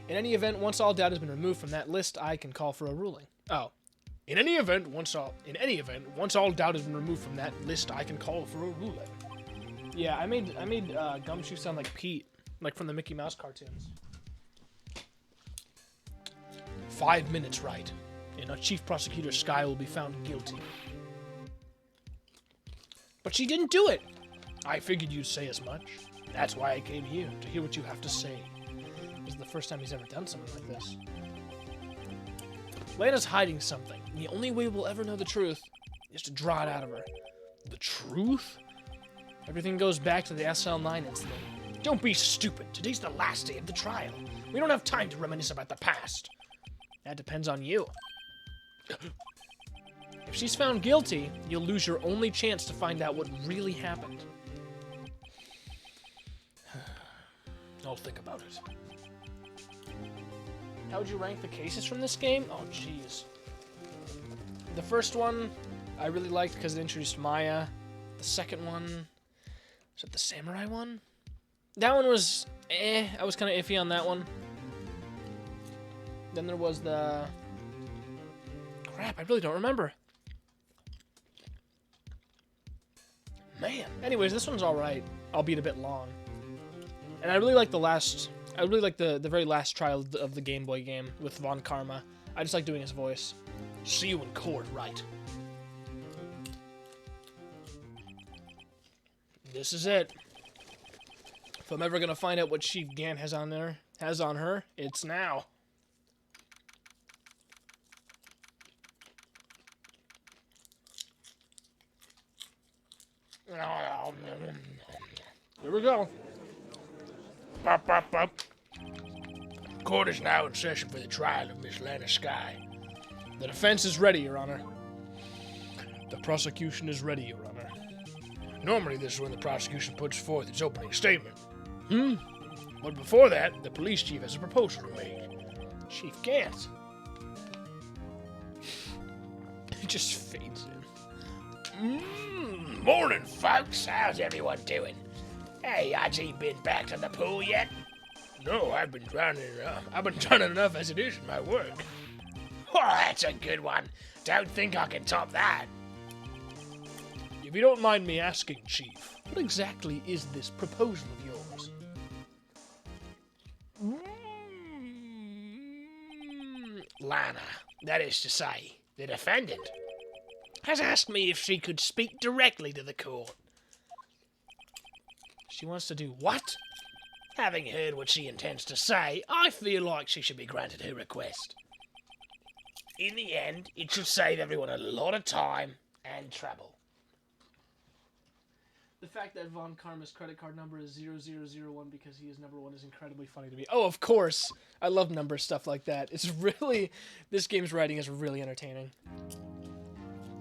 In any event, once all doubt has been removed from that list, I can call for a ruling. Oh. In any event, once all doubt has been removed from that list, I can call for a ruling. Yeah, I made Gumshoe sound like Pete, like from the Mickey Mouse cartoons. 5 minutes, right? And our Chief Prosecutor Sky will be found guilty. But she didn't do it! I figured you'd say as much. That's why I came here, to hear what you have to say. This is the first time he's ever done something like this. Lana's hiding something, and the only way we'll ever know the truth is to draw it out of her. The truth? Everything goes back to the SL9 incident. Don't be stupid. Today's the last day of the trial. We don't have time to reminisce about the past. That depends on you. If she's found guilty, you'll lose your only chance to find out what really happened. I'll think about it. How would you rank the cases from this game? Oh, jeez. The first one, I really liked because it introduced Maya. The second one, was it the samurai one? That one was, I was kind of iffy on that one. Then there was the... Crap, I really don't remember. Man. Anyways, this one's alright, albeit a bit long. And I really like the last... I really like the very last trial of the Game Boy game with Von Karma. I just like doing his voice. See you in court, right? This is it. If I'm ever gonna find out what Chief Gant has on her, it's now. Here we go. Pop, pop, pop. Court is now in session for the trial of Miss Lana Sky. The defense is ready, Your Honor. The prosecution is ready, Your Honor. Normally this is when the prosecution puts forth its opening statement. But before that, the police chief has a proposal to make. Chief Gant. He just fades in. Morning, folks. How's everyone doing? Hey, has he been back to the pool yet? No, I've been drowning enough as it is in my work. Oh, that's a good one. Don't think I can top that. If you don't mind me asking, Chief, what exactly is this proposal of yours? Lana, that is to say, the defendant, has asked me if she could speak directly to the court. She wants to do what? Having heard what she intends to say, I feel like she should be granted her request. In the end, it should save everyone a lot of time and trouble. The fact that Von Karma's credit card number is 0001 because he is number 1 is incredibly funny to me. Oh, of course! I love number stuff like that. It's really... This game's writing is really entertaining.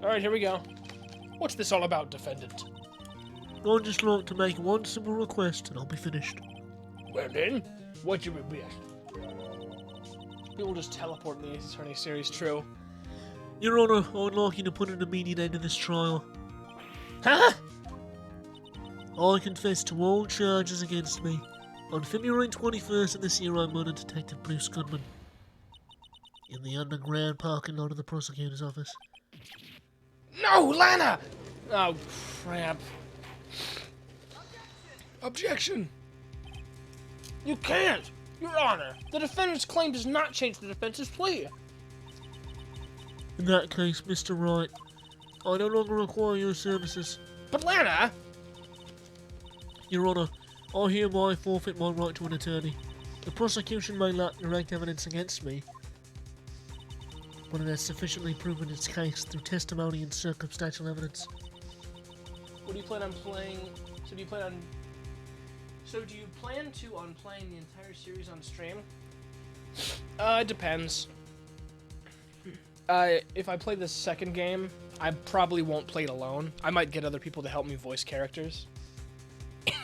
Alright, here we go. What's this all about, defendant? I'd just like to make one simple request and I'll be finished. Well then, what's your request? People just teleport in the Ace Attorney series, true. Your Honor, I would like you to put an immediate end to this trial. Huh? I confess to all charges against me. On February 21st of this year, I murdered Detective Bruce Goodman in the underground parking lot of the prosecutor's office. No, Lana! Oh, crap. Objection! You can't! Your Honor, the defendant's claim does not change the defense's plea. In that case, Mr. Wright, I no longer require your services. But Lana! Your Honor, I hereby forfeit my right to an attorney. The prosecution may lack direct evidence against me, but it has sufficiently proven its case through testimony and circumstantial evidence. What do you plan on playing? So do you plan on playing the entire series on stream? It depends. If I play the second game, I probably won't play it alone. I might get other people to help me voice characters.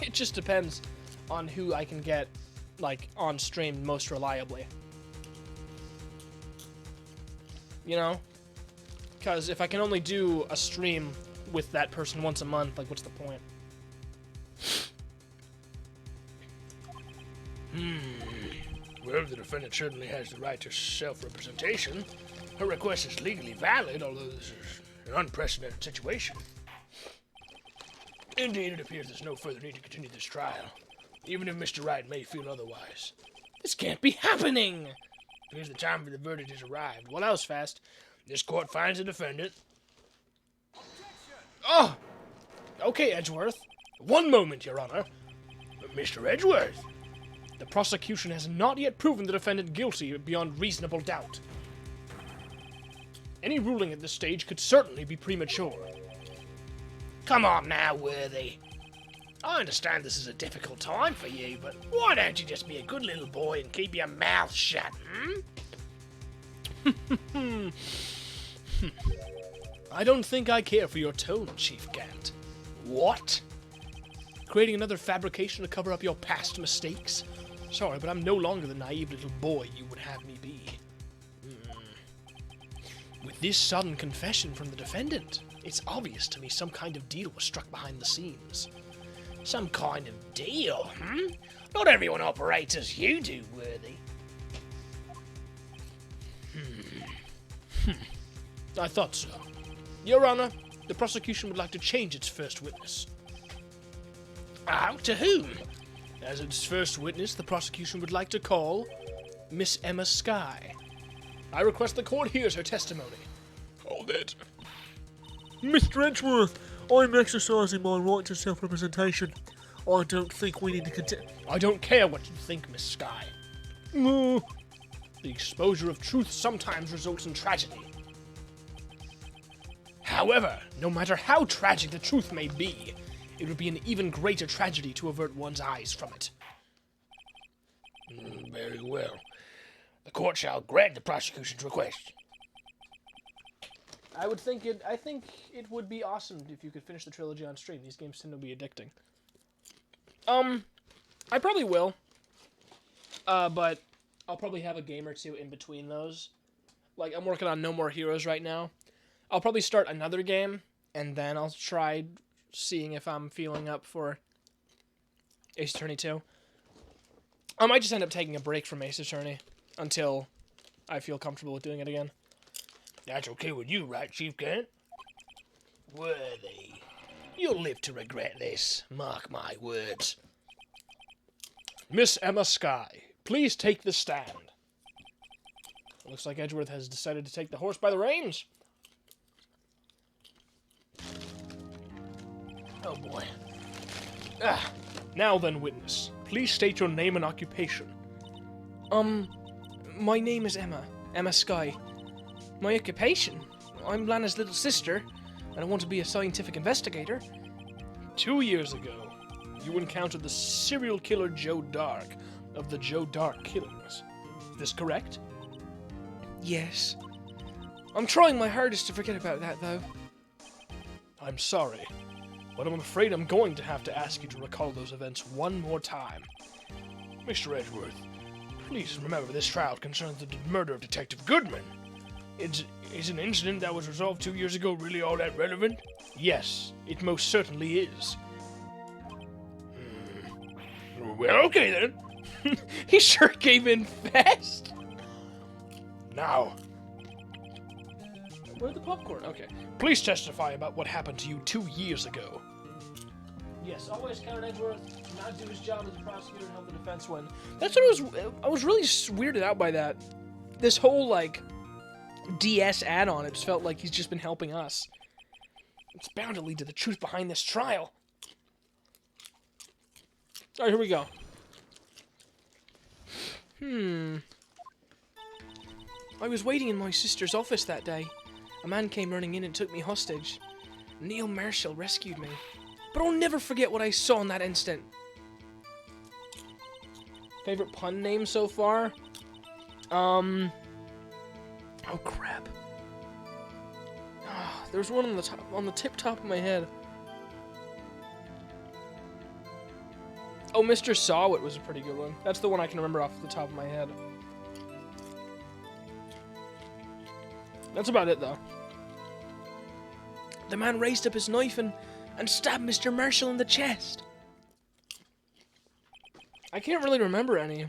It just depends on who I can get, like, on stream most reliably. You know? Because if I can only do a stream with that person once a month, like, what's the point? Well, the defendant certainly has the right to self-representation. Her request is legally valid, although this is an unprecedented situation. Indeed, it appears there's no further need to continue this trial, even if Mr. Wright may feel otherwise. This can't be happening! Appears the time for the verdict has arrived. Well, that was fast. This court finds the defendant. Oh! Okay, Edgeworth. One moment, Your Honor. Mr. Edgeworth. The prosecution has not yet proven the defendant guilty beyond reasonable doubt. Any ruling at this stage could certainly be premature. Come on now, Worthy. I understand this is a difficult time for you, but why don't you just be a good little boy and keep your mouth shut, I don't think I care for your tone, Chief Gant. What? Creating another fabrication to cover up your past mistakes? Sorry, but I'm no longer the naive little boy you would have me be. With this sudden confession from the defendant, it's obvious to me some kind of deal was struck behind the scenes. Some kind of deal, Not everyone operates as you do, Worthy. I thought so. Your Honor, the prosecution would like to change its first witness. Out to whom? As its first witness, the prosecution would like to call Miss Emma Skye. I request the court hears her testimony. Hold it. Mr. Edgeworth, I'm exercising my right to self-representation. I don't think we need to continue. I don't care what you think, Miss Skye. The exposure of truth sometimes results in tragedy. However, no matter how tragic the truth may be, it would be an even greater tragedy to avert one's eyes from it. Very well. The court shall grant the prosecution's request. I think it would be awesome if you could finish the trilogy on stream. These games tend to be addicting. I probably will. But I'll probably have a game or two in between those. Like, I'm working on No More Heroes right now. I'll probably start another game, and then I'll try seeing if I'm feeling up for Ace Attorney 2. I might just end up taking a break from Ace Attorney until I feel comfortable with doing it again. That's okay with you, right, Chief Gant? Worthy. You'll live to regret this. Mark my words. Miss Emma Skye, please take the stand. Looks like Edgeworth has decided to take the horse by the reins. Oh boy. Now then, witness. Please state your name and occupation. My name is Emma Skye. My occupation? I'm Lana's little sister, and I want to be a scientific investigator. 2 years ago, you encountered the serial killer Joe Dark of the Joe Dark killings. Is this correct? Yes. I'm trying my hardest to forget about that, though. I'm sorry, but I'm afraid I'm going to have to ask you to recall those events one more time. Mr. Edgeworth, please remember this trial concerns the murder of Detective Goodman. Is an incident that was resolved 2 years ago really all that relevant? Yes, it most certainly is. Well, okay then. He sure gave in fast. Now, Where's the popcorn? Okay. Please testify about what happened to you 2 years ago. Yes, always Count Edgeworth not do his job as a prosecutor and help the defense win. That's what I was really weirded out by that. This whole, like, DS add-on, it just felt like he's just been helping us. It's bound to lead to the truth behind this trial. Alright, here we go. I was waiting in my sister's office that day. A man came running in and took me hostage. Neil Marshall rescued me. But I'll never forget what I saw in that instant. Favorite pun name so far? Oh crap. There's one on the top of my head. Oh, Mr. Sawit was a pretty good one. That's the one I can remember off the top of my head. That's about it, though. The man raised up his knife and stabbed Mr. Marshall in the chest. I can't really remember any.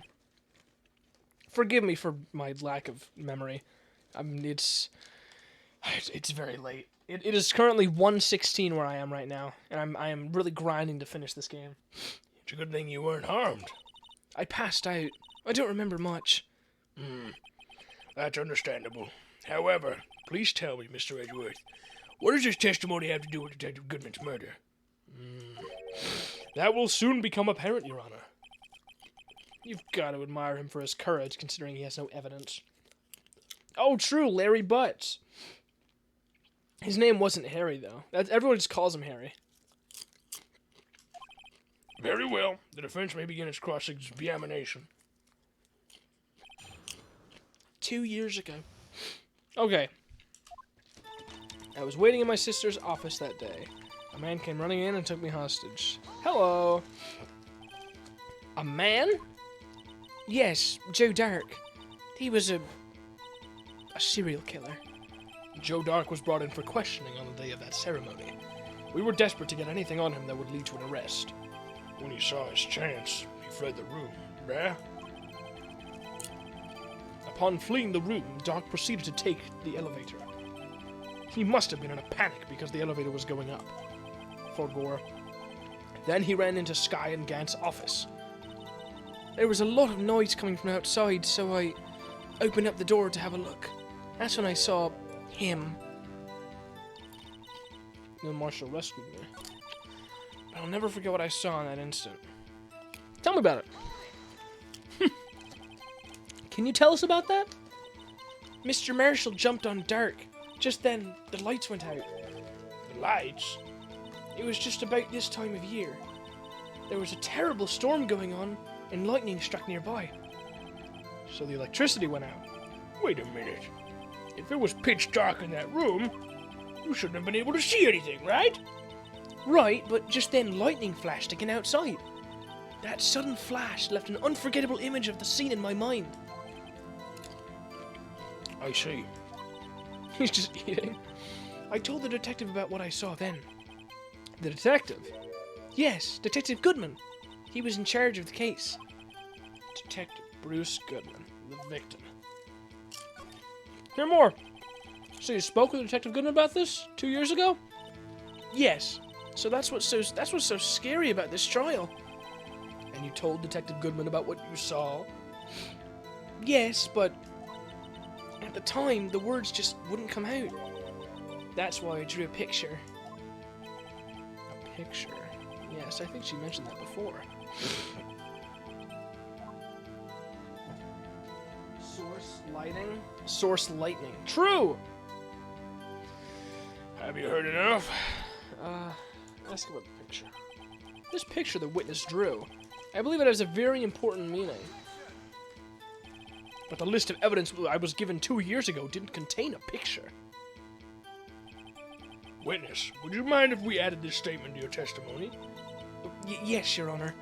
Forgive me for my lack of memory. I mean, it's very late. It is currently 1:16 where I am right now, and I am really grinding to finish this game. it's a good thing you weren't harmed. I passed out. I don't remember much. That's understandable. However, please tell me, Mr. Edgeworth, what does this testimony have to do with Detective Goodman's murder? That will soon become apparent, Your Honor. You've got to admire him for his courage, considering he has no evidence. Oh, true, Larry Butts. His name wasn't Harry, though. Everyone just calls him Harry. Very well. The defense may begin its cross-examination. 2 years ago. Okay. I was waiting in my sister's office that day. A man came running in and took me hostage. Hello. A man? Yes, Joe Dark. He was a serial killer. Joe Dark was brought in for questioning on the day of that ceremony. We were desperate to get anything on him that would lead to an arrest. When he saw his chance, he fled the room. Bruh? Upon fleeing the room, Dark proceeded to take the elevator. He must have been in a panic because the elevator was going up. For Gore. Then he ran into Sky and Gant's office. There was a lot of noise coming from outside, so I opened up the door to have a look. That's when I saw him. Neil Marshall rescued me. But I'll never forget what I saw in that instant. Tell me about it. Can you tell us about that? Mr. Marshall jumped on Dark. Just then, the lights went out. The lights? It was just about this time of year. There was a terrible storm going on, and lightning struck nearby. So the electricity went out. Wait a minute. If it was pitch dark in that room, you shouldn't have been able to see anything, right? Right, but just then lightning flashed again outside. That sudden flash left an unforgettable image of the scene in my mind. I see. He's just eating. I told the detective about what I saw then. The detective? Yes, Detective Goodman. He was in charge of the case. Detective Bruce Goodman, the victim. Hear more. So you spoke with Detective Goodman about this 2 years ago? Yes. So that's what's so scary about this trial. And you told Detective Goodman about what you saw? Yes, but at the time the words just wouldn't come out. That's why I drew a picture. A picture? Yes, I think she mentioned that before. Source lighting? Source lightning. True! Have you heard enough? Ask about the picture. This picture the witness drew, I believe it has a very important meaning. But the list of evidence I was given 2 years ago didn't contain a picture. Witness, would you mind if we added this statement to your testimony? Yes, Your Honor.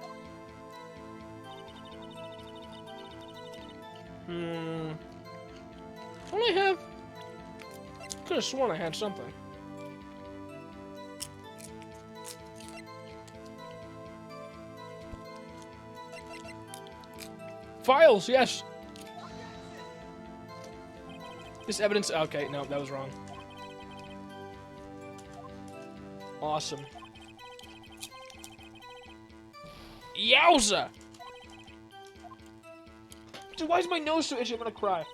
What do I have? Could have sworn I had something. Files, yes. This evidence. Okay, no, that was wrong. Awesome. Yowza! Dude, why is my nose so itchy? I'm gonna cry.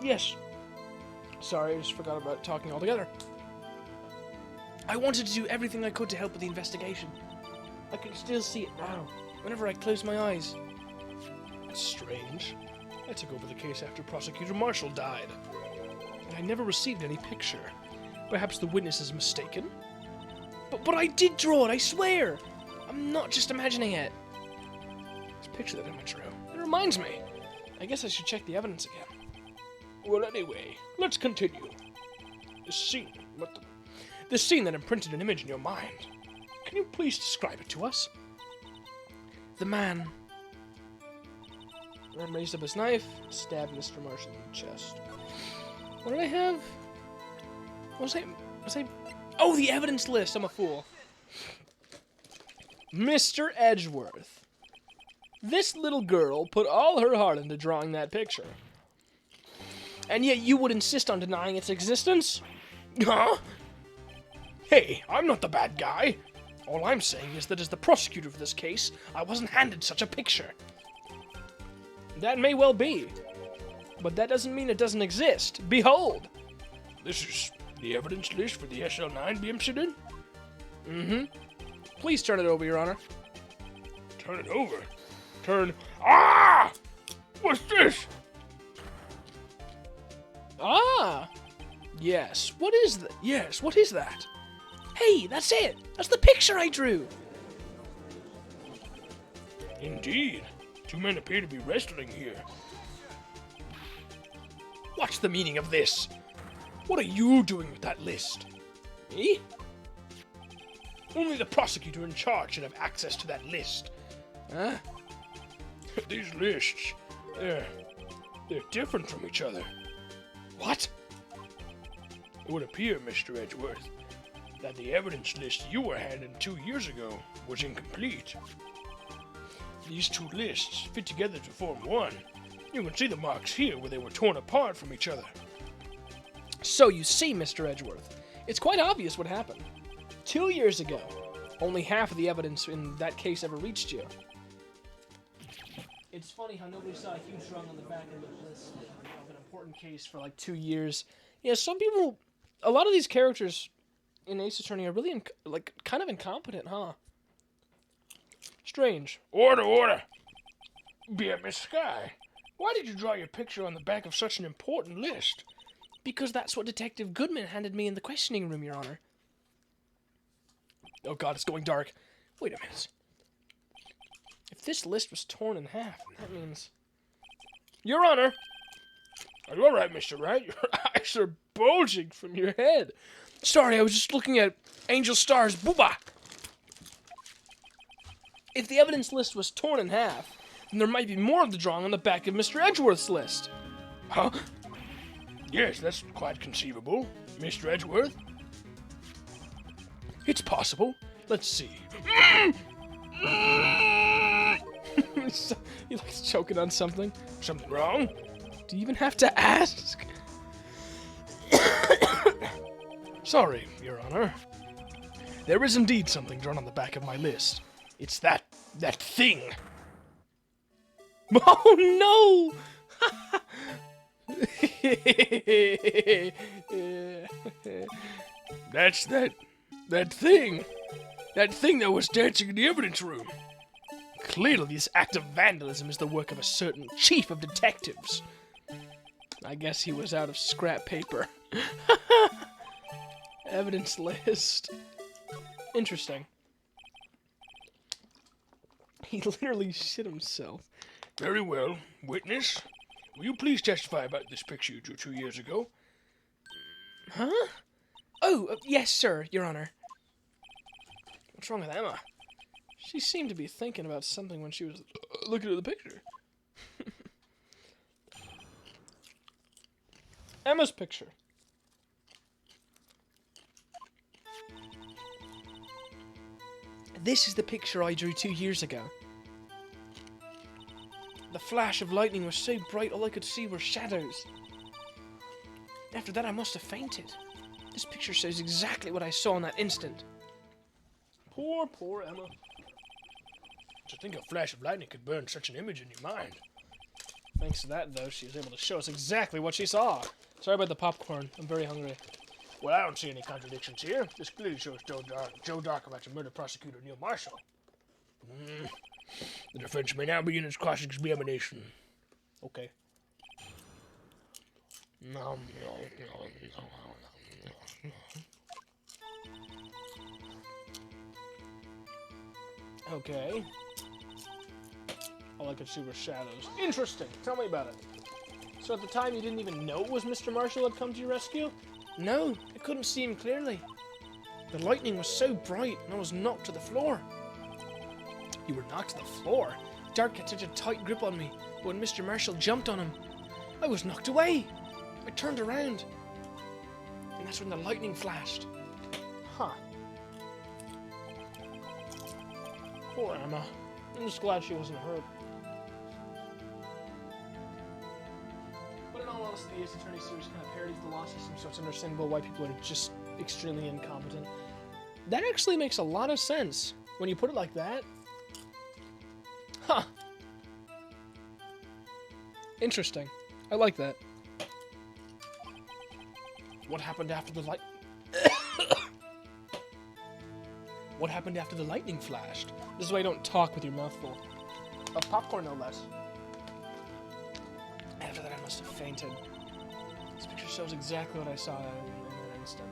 Yes. Sorry, I just forgot about talking altogether. I wanted to do everything I could to help with the investigation. I can still see it now, whenever I close my eyes. That's strange. I took over the case after Prosecutor Marshall died. And I never received any picture. Perhaps the witness is mistaken? But I did draw it, I swear! I'm not just imagining it. This picture that image drew. It reminds me. I guess I should check the evidence again. Well, anyway, let's continue. The scene that imprinted an image in your mind. Can you please describe it to us? The man then raised up his knife, stabbed Mr. Marshall in the chest. What did I have? What was I? Oh, the evidence list! I'm a fool. Mr. Edgeworth. This little girl put all her heart into drawing that picture. And yet you would insist on denying its existence? Huh? Hey, I'm not the bad guy. All I'm saying is that as the prosecutor of this case, I wasn't handed such a picture. That may well be. But that doesn't mean it doesn't exist. Behold! This is the evidence list for the SL9 incident? Mm-hmm. Please turn it over, Your Honor. Turn it over? Ah! What's this? Ah! Yes, what is that? Yes, what is that? Hey, that's it! That's the picture I drew! Indeed. Two men appear to be wrestling here. What's the meaning of this? What are you doing with that list? Me? Only the prosecutor in charge should have access to that list. Huh? These lists, they're different from each other. What? It would appear, Mr. Edgeworth, that the evidence list you were handed 2 years ago was incomplete. These two lists fit together to form one. You can see the marks here where they were torn apart from each other. So you see, Mr. Edgeworth, it's quite obvious what happened. 2 years ago, only half of the evidence in that case ever reached you. It's funny how nobody saw a huge rung on the back of the list of an important case for like 2 years. Yeah, some people, a lot of these characters in Ace Attorney are really, kind of incompetent, huh? Strange. Order! Dear Miss Sky, why did you draw your picture on the back of such an important list? Because that's what Detective Goodman handed me in the questioning room, Your Honor. Oh god, it's going dark. Wait a minute. If this list was torn in half, that means... Your Honor! Are you alright, Mr. Wright? Your eyes are bulging from your head. Sorry, I was just looking at Angel Star's booba. If the evidence list was torn in half, then there might be more of the drawing on the back of Mr. Edgeworth's list. Huh? Yes, that's quite conceivable, Mr. Edgeworth. It's possible. Let's see. He likes choking on something. Something wrong? Do you even have to ask? Sorry, Your Honor. There is indeed something drawn on the back of my list. It's that thing. Oh no! That's that thing. That thing that was dancing in the evidence room. Clearly, this act of vandalism is the work of a certain chief of detectives. I guess he was out of scrap paper. Evidence list. Interesting. He literally shit himself. Very well. Witness, will you please testify about this picture you drew 2 years ago? Huh? Oh, yes, sir, Your Honor. What's wrong with Emma? She seemed to be thinking about something when she was looking at the picture. Emma's picture. This is the picture I drew 2 years ago. The flash of lightning was so bright all I could see were shadows. After that I must have fainted. This picture shows exactly what I saw in that instant. Poor Emma. To think a flash of lightning could burn such an image in your mind. Thanks to that, though, she was able to show us exactly what she saw. Sorry about the popcorn. I'm very hungry. Well, I don't see any contradictions here. This clearly shows Joe Darker to murder prosecutor Neil Marshall. The defense may now begin its cross-examination. Okay. Okay. All I could see were shadows. Interesting. Tell me about it. So at the time you didn't even know it was Mr. Marshall had come to your rescue? No, I couldn't see him clearly. The lightning was so bright and I was knocked to the floor. You were knocked to the floor? Dark had such a tight grip on me, but when Mr. Marshall jumped on him, I was knocked away. I turned around, and that's when the lightning flashed. Huh. Poor Emma. I'm just glad she wasn't hurt. But in all honesty, the Ace Attorney series kind of parodies the law system, so it's understandable why people are just extremely incompetent. That actually makes a lot of sense when you put it like that. Huh. Interesting. I like that. What happened after the light? What happened after the lightning flashed? This is why you don't talk with your mouth full. Of popcorn, no less. After that, I must have fainted. This picture shows exactly what I saw in an instant.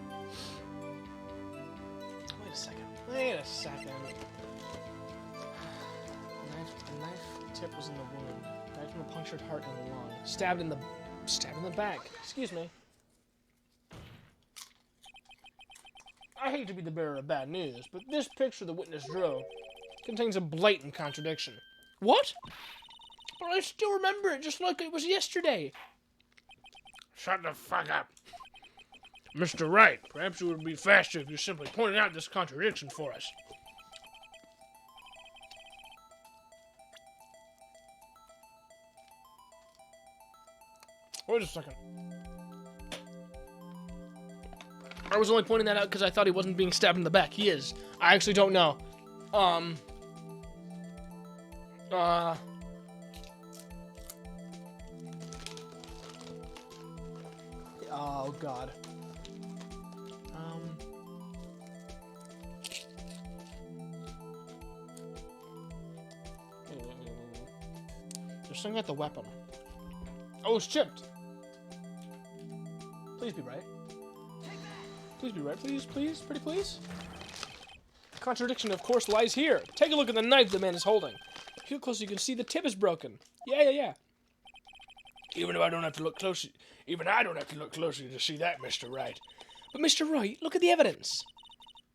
Wait a second. The knife tip was in the wound. Died from a punctured heart and lung. Stabbed in the back. Excuse me. I hate to be the bearer of bad news, but this picture the witness drew contains a blatant contradiction. What? But I still remember it just like it was yesterday. Shut the fuck up. Mr. Wright, perhaps it would be faster if you simply pointed out this contradiction for us. Wait a second. I was only pointing that out because I thought he wasn't being stabbed in the back. He is. I actually don't know. Oh, God. There's something at the weapon. Oh, it's chipped. Please be right. Please be right. Please, pretty please. Contradiction, of course, lies here. Take a look at the knife the man is holding. If you look closer, you can see the tip is broken. Yeah. Even I don't have to look closely to see that, Mr. Wright. But Mr. Wright, look at the evidence.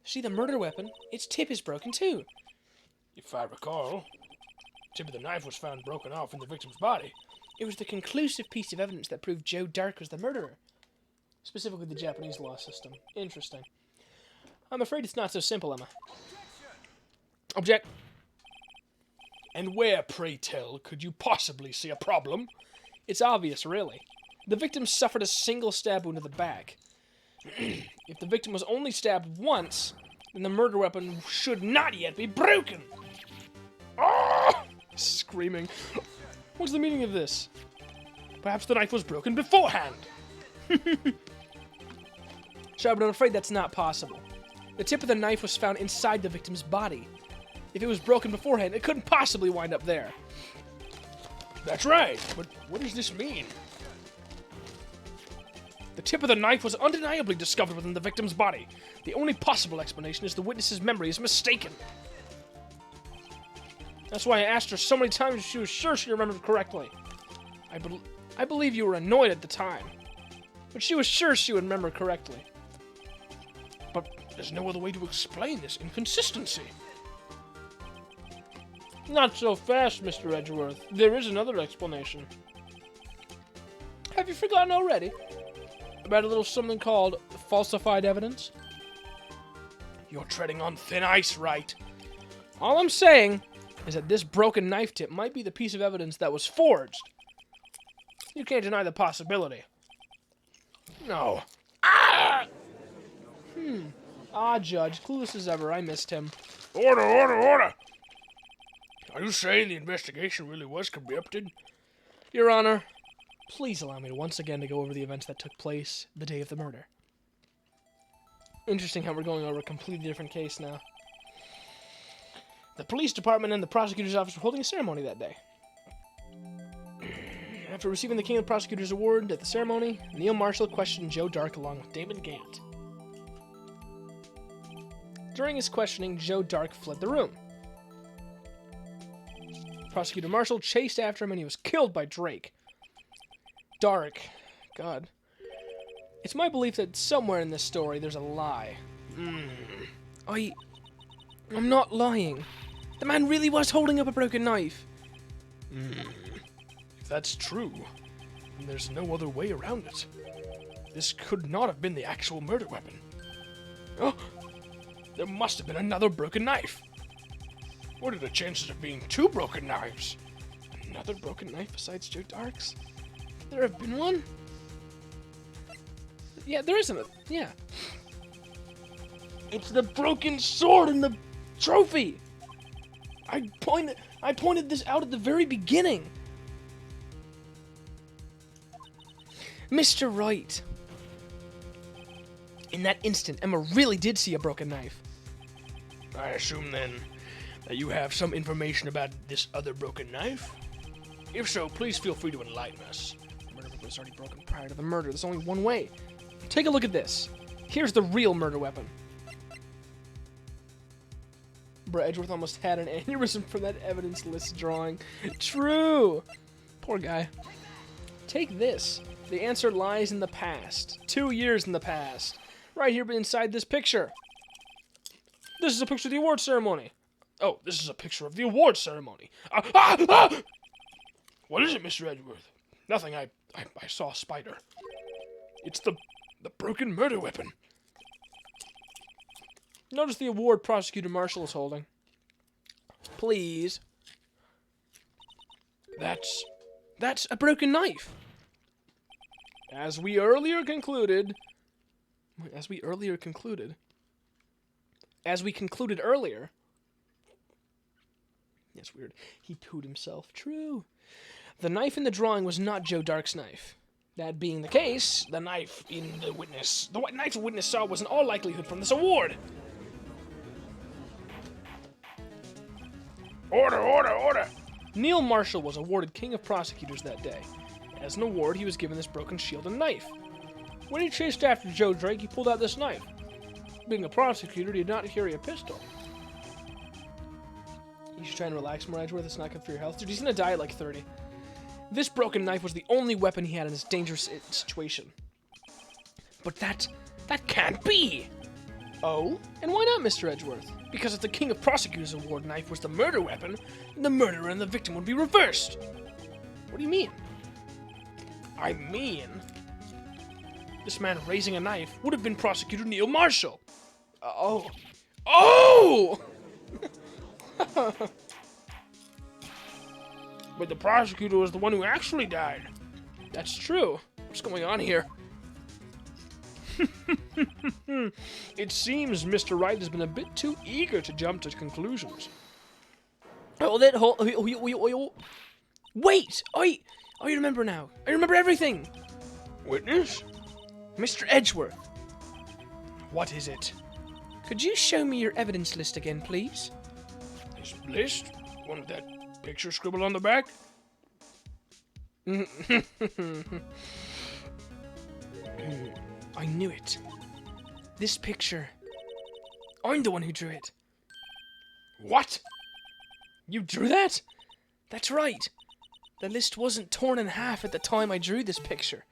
See the murder weapon? Its tip is broken too. If I recall, the tip of the knife was found broken off in the victim's body. It was the conclusive piece of evidence that proved Joe Dark was the murderer. Specifically the Japanese law system. Interesting. I'm afraid it's not so simple, Emma. Object. And where, pray tell, could you possibly see a problem? It's obvious, really. The victim suffered a single stab wound to the back. If the victim was only stabbed once, then the murder weapon should not yet be broken. Ah! Screaming. What's the meaning of this? Perhaps the knife was broken beforehand. Sure, but I'm afraid that's not possible. The tip of the knife was found inside the victim's body. If it was broken beforehand, it couldn't possibly wind up there. That's right, but what does this mean? The tip of the knife was undeniably discovered within the victim's body. The only possible explanation is the witness's memory is mistaken. That's why I asked her so many times if she was sure she remembered correctly. I believe you were annoyed at the time, but she was sure she would remember correctly. But there's no other way to explain this inconsistency. Not so fast, Mr. Edgeworth. There is another explanation. Have you forgotten already? About a little something called falsified evidence? You're treading on thin ice, Wright. All I'm saying is that this broken knife tip might be the piece of evidence that was forged. You can't deny the possibility. No. Judge, clueless as ever, I missed him. Order, order, order! Are you saying the investigation really was corrupted? Your Honor, please allow me to once again to go over the events that took place the day of the murder. Interesting how we're going over a completely different case now. The police department and the prosecutor's office were holding a ceremony that day. After receiving the King of the Prosecutors Award at the ceremony, Neil Marshall questioned Joe Dark along with Damon Gant. During his questioning, Joe Dark fled the room. Prosecutor Marshall chased after him and he was killed by Drake. Dark. God. It's my belief that somewhere in this story there's a lie. I'm not lying. The man really was holding up a broken knife. If that's true, then there's no other way around it. This could not have been the actual murder weapon. Oh, there must have been another broken knife. What are the chances of being two broken knives? Another broken knife besides Joe Dark's? There have been one? Yeah, there isn't a... Yeah. It's the broken sword in the trophy! I pointed this out at the very beginning. Mr. Wright. In that instant, Emma really did see a broken knife. I assume then that you have some information about this other broken knife? If so, please feel free to enlighten us. The murder weapon was already broken prior to the murder. There's only one way. Take a look at this. Here's the real murder weapon. Bro, Edgeworth almost had an aneurysm from that evidence list drawing. True! Poor guy. Take this. The answer lies in the past. 2 years in the past. Right here inside this picture. This is a picture of the award ceremony. Oh, this is a picture of the award ceremony. What is it, Mr. Edgeworth? Nothing. I saw a spider. It's the broken murder weapon. Notice the award Prosecutor Marshall is holding. Please. That's a broken knife. As we concluded earlier. That's weird. He pooed himself. True. The knife in the drawing was not Joe Dark's knife. That being the case, the knife the knife a witness saw was in all likelihood from this award. Order, order, order! Neil Marshall was awarded King of Prosecutors that day. As an award, he was given this broken shield and knife. When he chased after Joe Drake, he pulled out this knife. Being a prosecutor, he did not carry a pistol. You should try and relax more, Edgeworth. It's not good for your health. Dude, he's gonna die at like 30. This broken knife was the only weapon he had in this dangerous situation. But that can't be! Oh? And why not, Mr. Edgeworth? Because if the King of Prosecutors Award knife was the murder weapon, then the murderer and the victim would be reversed. What do you mean? I mean, this man raising a knife would have been Prosecutor Neil Marshall. Oh! But the prosecutor was the one who actually died. That's true. What's going on here? It seems Mr. Wright has been a bit too eager to jump to conclusions. Wait! I remember now. I remember everything. Witness? Mr. Edgeworth, What is it? could you show me your evidence list again, please? This list? One with that picture scribbled on the back? I knew it. This picture. I'm the one who drew it. What? You drew that? That's right. The list wasn't torn in half at the time I drew this picture.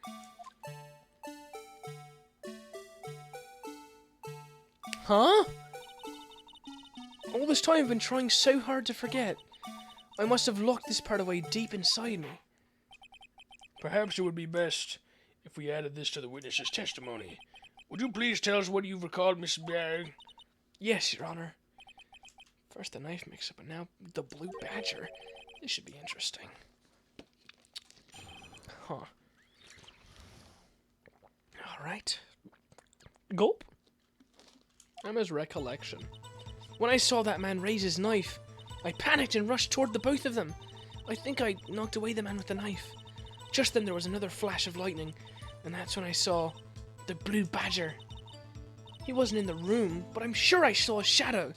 Huh? All this time I've been trying so hard to forget. I must have locked this part away deep inside me. Perhaps it would be best if we added this to the witness's testimony. Would you please tell us what you've recalled, Miss Berg? Yes, Your Honor. First the knife mix-up, and now the blue badger. This should be interesting. Huh. Alright. Gulp. Emma's recollection. When I saw that man raise his knife, I panicked and rushed toward the both of them. I think I knocked away the man with the knife. Just then there was another flash of lightning, and that's when I saw the blue badger. He wasn't in the room, but I'm sure I saw a shadow.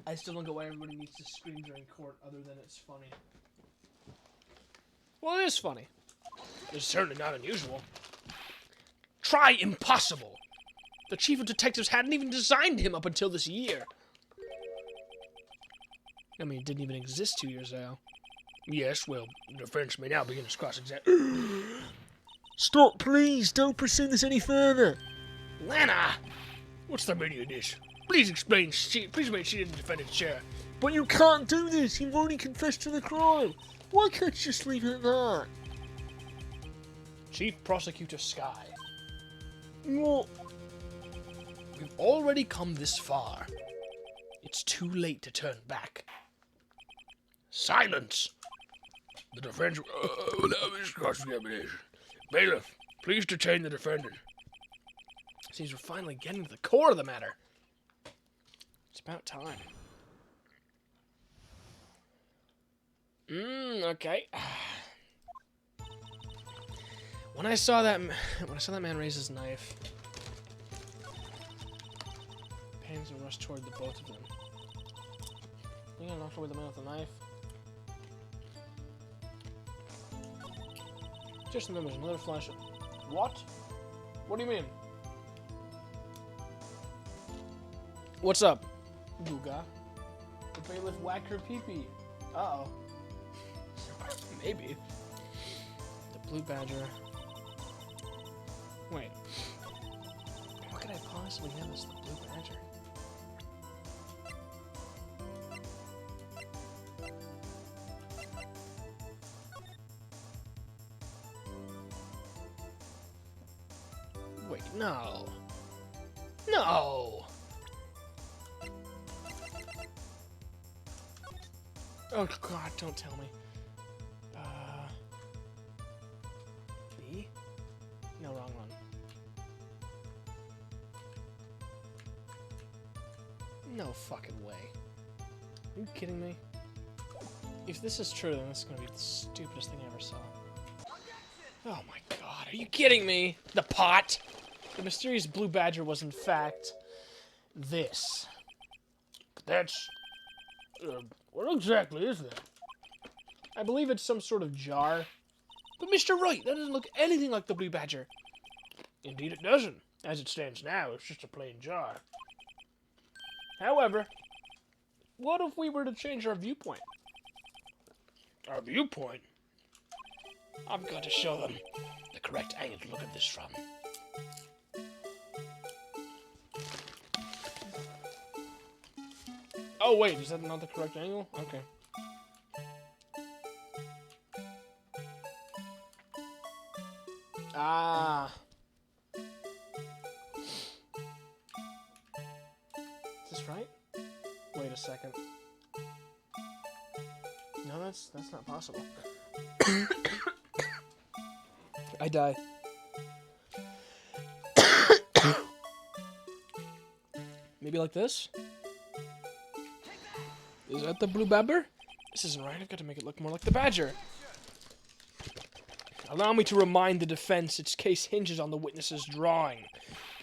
I still don't get why everybody needs to scream during court other than it's funny. Well, it is funny. It's certainly not unusual. Try impossible! The chief of detectives hadn't even designed him up until this year. I mean, it didn't even exist 2 years ago. Yes, well, the defense may now begin its cross-examination. Stop, please! Don't pursue this any further! Lana! What's the meaning of this? Please explain. Please make she didn't defend its chair. But you can't do this! You've already confessed to the crime! Why can't you just leave it at that? Chief Prosecutor Sky. What? We've already come this far. It's too late to turn back. Silence! The defense will have its cross-examination. Bailiff, please detain the defendant. Seems we're finally getting to the core of the matter. It's about time. Okay. When I saw that man raise his knife, panicked and rushed toward the both of them. You gonna knock away the man with the knife? Just remember, there's another flash of... What? What do you mean? What's up, Guga? The bailiff whack her pee-pee. Uh-oh. Maybe. The blue badger. Wait. What could I possibly have as the blue badger? Wait, no. No! Oh god, don't tell me. B? No, wrong one. No fucking way. Are you kidding me? If this is true, then this is gonna be the stupidest thing I ever saw. Oh my god, are you kidding me? The pot! The mysterious blue badger was in fact this. That's... what exactly is that? I believe it's some sort of jar. But Mr. Wright, that doesn't look anything like the blue badger. Indeed it doesn't. As it stands now, it's just a plain jar. However, what if we were to change our viewpoint? Our viewpoint? I've got to show them the correct angle to look at this from. Oh wait, is that not the correct angle? Okay. Ah. Is this right? Wait a second. No, that's not possible. I die. Maybe like this? Is that the blue badger? This isn't right. I've got to make it look more like the badger. Allow me to remind the defense its case hinges on the witness's drawing.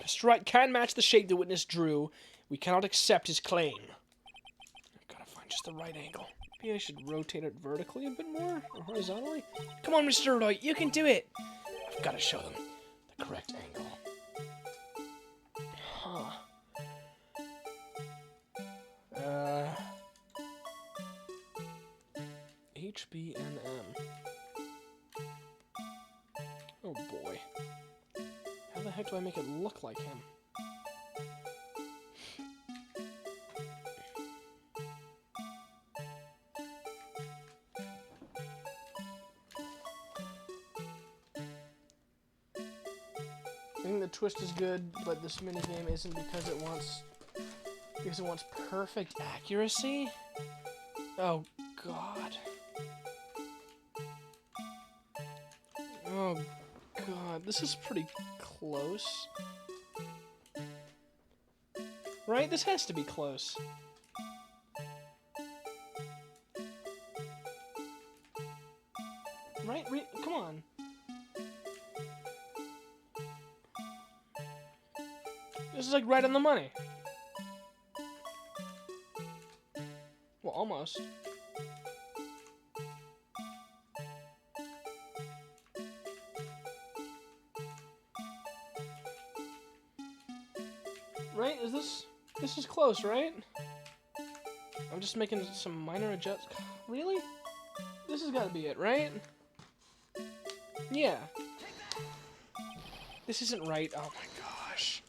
Mr. Wright can match the shape the witness drew. We cannot accept his claim. I've got to find just the right angle. Maybe I should rotate it vertically a bit more? Or horizontally? Come on, Mr. Wright. You can do it. I've got to show them the correct angle. Huh. HBNM. Oh boy. How the heck do I make it look like him? I think the twist is good, but this minigame isn't because it wants perfect accuracy. Oh god. Oh god, this is pretty close. Right? This has to be close. Right? Come on. This is like right on the money. Well, almost. Right? This is close, right? I'm just making some minor adjustments. Really? This has got to be it, right? Yeah. This isn't right. Oh my gosh.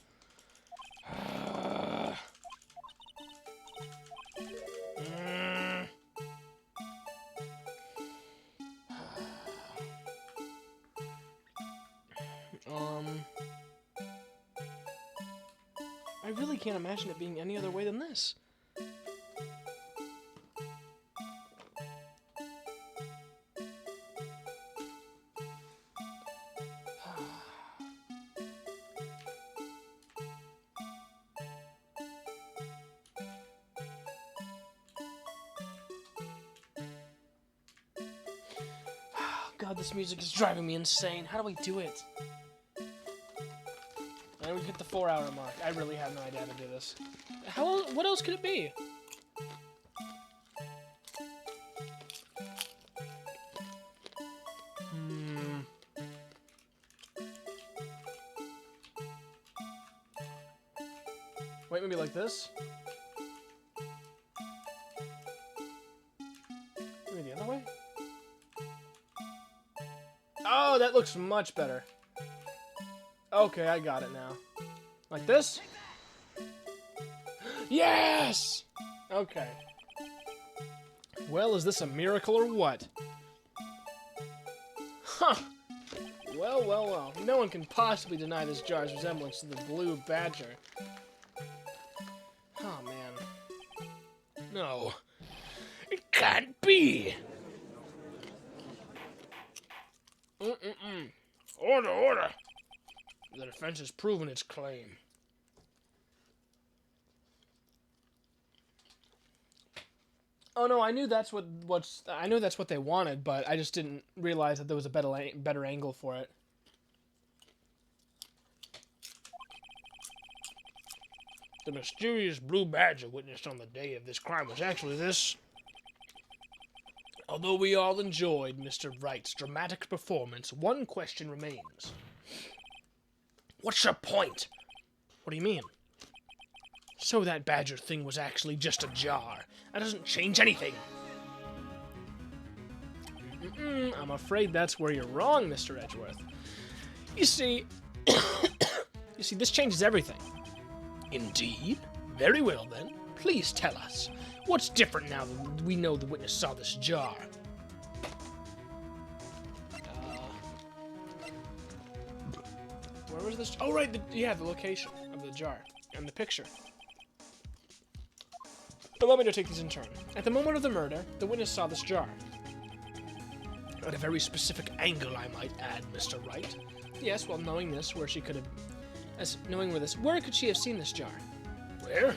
I really can't imagine it being any other way than this. God, this music is driving me insane. How do we do it? And we hit the 4-hour mark. I really have no idea how to do this. What else could it be? Wait, maybe like this? Maybe the other way? Oh, that looks much better. Okay, I got it now. Like this? Yes! Okay. Well, is this a miracle or what? Huh! Well, well, well. No one can possibly deny this jar's resemblance to the blue badger. Oh, man. No. It can't be. Order, order. The defense has proven its claim. Oh no, I knew that's what they wanted, but I just didn't realize that there was a better angle for it. The mysterious blue badger witnessed on the day of this crime was actually this. Although we all enjoyed Mr. Wright's dramatic performance, one question remains. What's your point? What do you mean? So that badger thing was actually just a jar. That doesn't change anything. I'm afraid that's where you're wrong, Mr. Edgeworth. You see, this changes everything. Indeed? Very well then. Please tell us. What's different now that we know the witness saw this jar? Where was this? Oh, right. The location of the jar and the picture. Allow me to take these in turn. At the moment of the murder, the witness saw this jar. At a very specific angle, I might add, Mr. Wright. Yes, well, knowing this, where she could have... where could she have seen this jar? Where?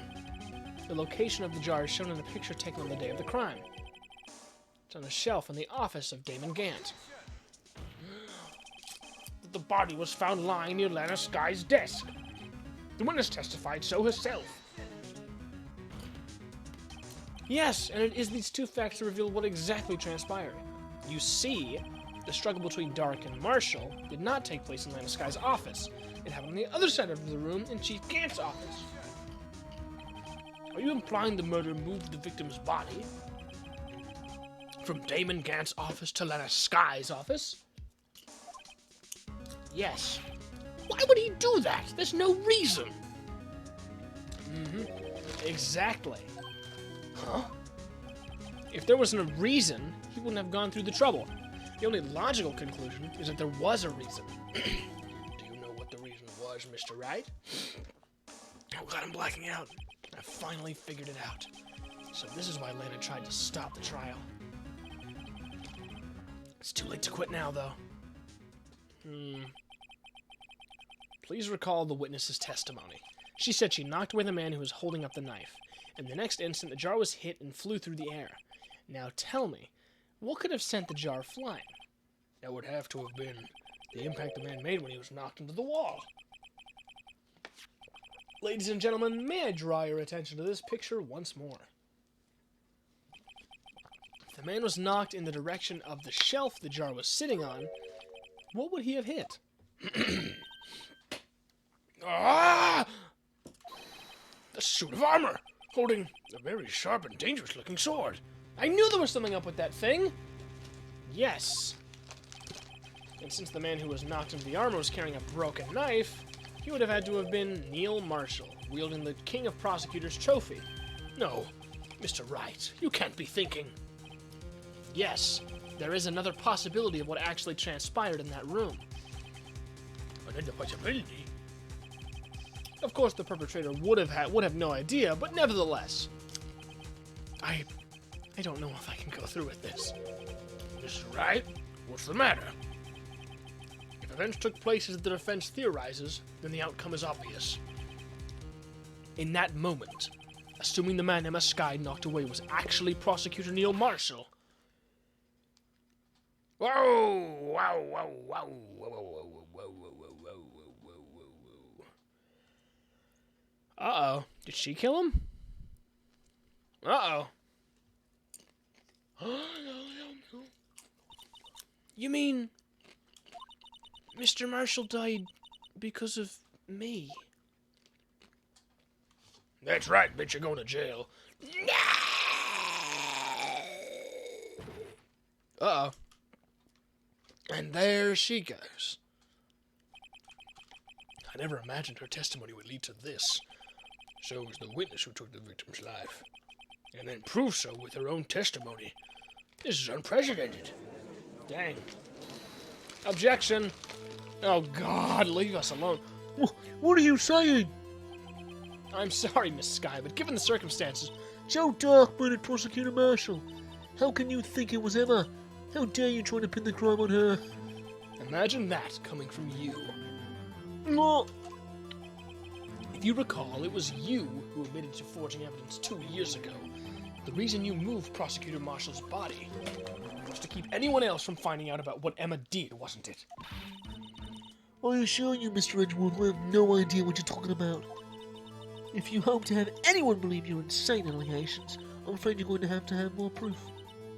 The location of the jar is shown in a picture taken on the day of the crime. It's on a shelf in the office of Damon Gant. The body was found lying near Lana Sky's desk. The witness testified so herself. Yes, and it is these two facts that reveal what exactly transpired. You see, the struggle between Dark and Marshall did not take place in Lana Sky's office. It happened on the other side of the room in Chief Gant's office. Are you implying the murder moved the victim's body? From Damon Gant's office to Lana Sky's office? Yes. Why would he do that? There's no reason. Exactly. Huh? If there wasn't a reason, he wouldn't have gone through the trouble. The only logical conclusion is that there was a reason. Do you know what the reason was, Mr. Wright? Oh God, I'm blacking out. I finally figured it out. So this is why Lana tried to stop the trial. It's too late to quit now, though. Please recall the witness's testimony. She said she knocked away the man who was holding up the knife, and the next instant the jar was hit and flew through the air. Now tell me, what could have sent the jar flying? That would have to have been the impact the man made when he was knocked into the wall. Ladies and gentlemen, may I draw your attention to this picture once more? If the man was knocked in the direction of the shelf the jar was sitting on, what would he have hit? Ah! The suit of armor, holding a very sharp and dangerous-looking sword. I knew there was something up with that thing! Yes. And since the man who was knocked into the armor was carrying a broken knife, he would have had to have been Neil Marshall, wielding the King of Prosecutors trophy. No, Mr. Wright, you can't be thinking. Yes, there is another possibility of what actually transpired in that room. Another possibility? Of course, the perpetrator would have no idea, but nevertheless, I don't know if I can go through with this. Mr. Wright, what's the matter? If events took place as the defense theorizes, then the outcome is obvious. In that moment, assuming the man Emma Sky knocked away was actually Prosecutor Neil Marshall. Whoa! Wow! Wow! Wow! Whoa! Whoa! Whoa! Whoa! Whoa! Whoa! Uh-oh. Did she kill him? Uh-oh. You mean Mr. Marshall died because of me? That's right, bitch, you're going to jail. Uh-oh. And there she goes. I never imagined her testimony would lead to this. So was the witness who took the victim's life. And then proved so with her own testimony. This is unprecedented. Dang. Objection. Oh, God, leave us alone. What are you saying? I'm sorry, Miss Sky, but given the circumstances... Joe Dark murdered Prosecutor Marshall. How can you think it was Emma? How dare you try to pin the crime on her? Imagine that coming from you. No. If you recall, it was you who admitted to forging evidence 2 years ago. The reason you moved Prosecutor Marshall's body was to keep anyone else from finding out about what Emma did, wasn't it? I assure you, Mr. Edgeworth, I have no idea what you're talking about. If you hope to have anyone believe your insane allegations, I'm afraid you're going to have more proof.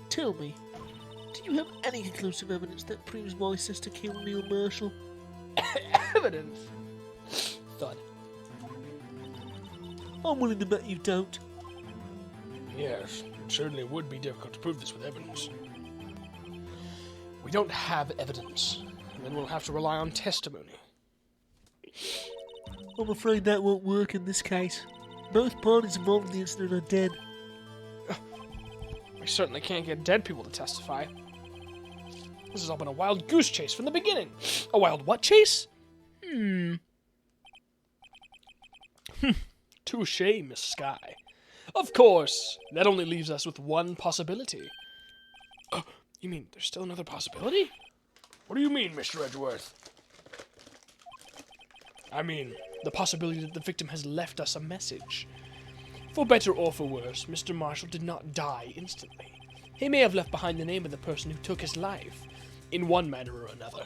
Tell me, do you have any conclusive evidence that proves my sister killed Neil Marshall? Evidence? Thud. I'm willing to bet you don't. Yes, it certainly would be difficult to prove this with evidence. We don't have evidence, and then we'll have to rely on testimony. I'm afraid that won't work in this case. Both parties involved in the incident are dead. We certainly can't get dead people to testify. This has all been a wild goose chase from the beginning. A wild what chase? Touche, Miss Sky. Of course, that only leaves us with one possibility. You mean there's still another possibility? What do you mean, Mr. Edgeworth? I mean, the possibility that the victim has left us a message. For better or for worse, Mr. Marshall did not die instantly. He may have left behind the name of the person who took his life, in one manner or another.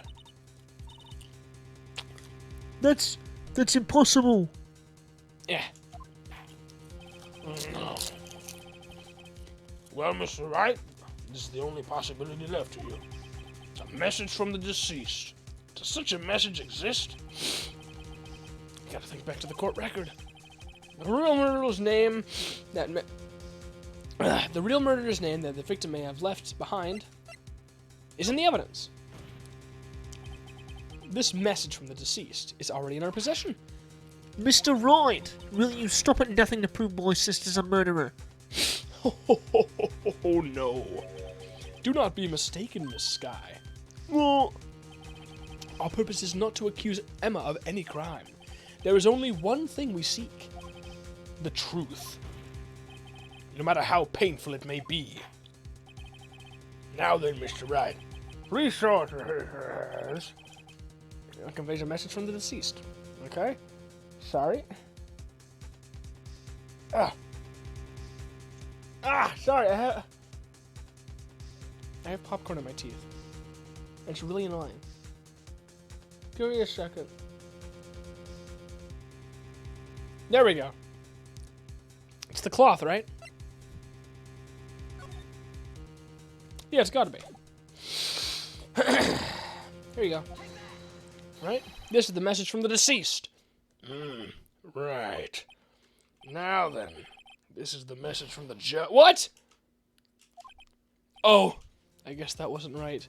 That's impossible. Yeah. Well, Mr. Wright, this is the only possibility left to you. It's a message from the deceased. Does such a message exist? You gotta think back to the court record. The real murderer's name, that The real murderer's name that the victim may have left behind is in the evidence. This message from the deceased is already in our possession. Mr. Wright, will you stop at nothing to prove my sister's a murderer? Oh no. Do not be mistaken, Miss Sky. What? Our purpose is not to accuse Emma of any crime. There is only one thing we seek. The truth. No matter how painful it may be. Now then, Mr. Wright, resources. Conveys a message from the deceased. Okay? Sorry. Sorry, I have popcorn in my teeth. It's really annoying. Give me a second. There we go. It's the cloth, right? Yeah, it's gotta be. Here you go. Right? This is the message from the deceased. Right. Now then, this is the message from the judge. What? Oh, I guess that wasn't right.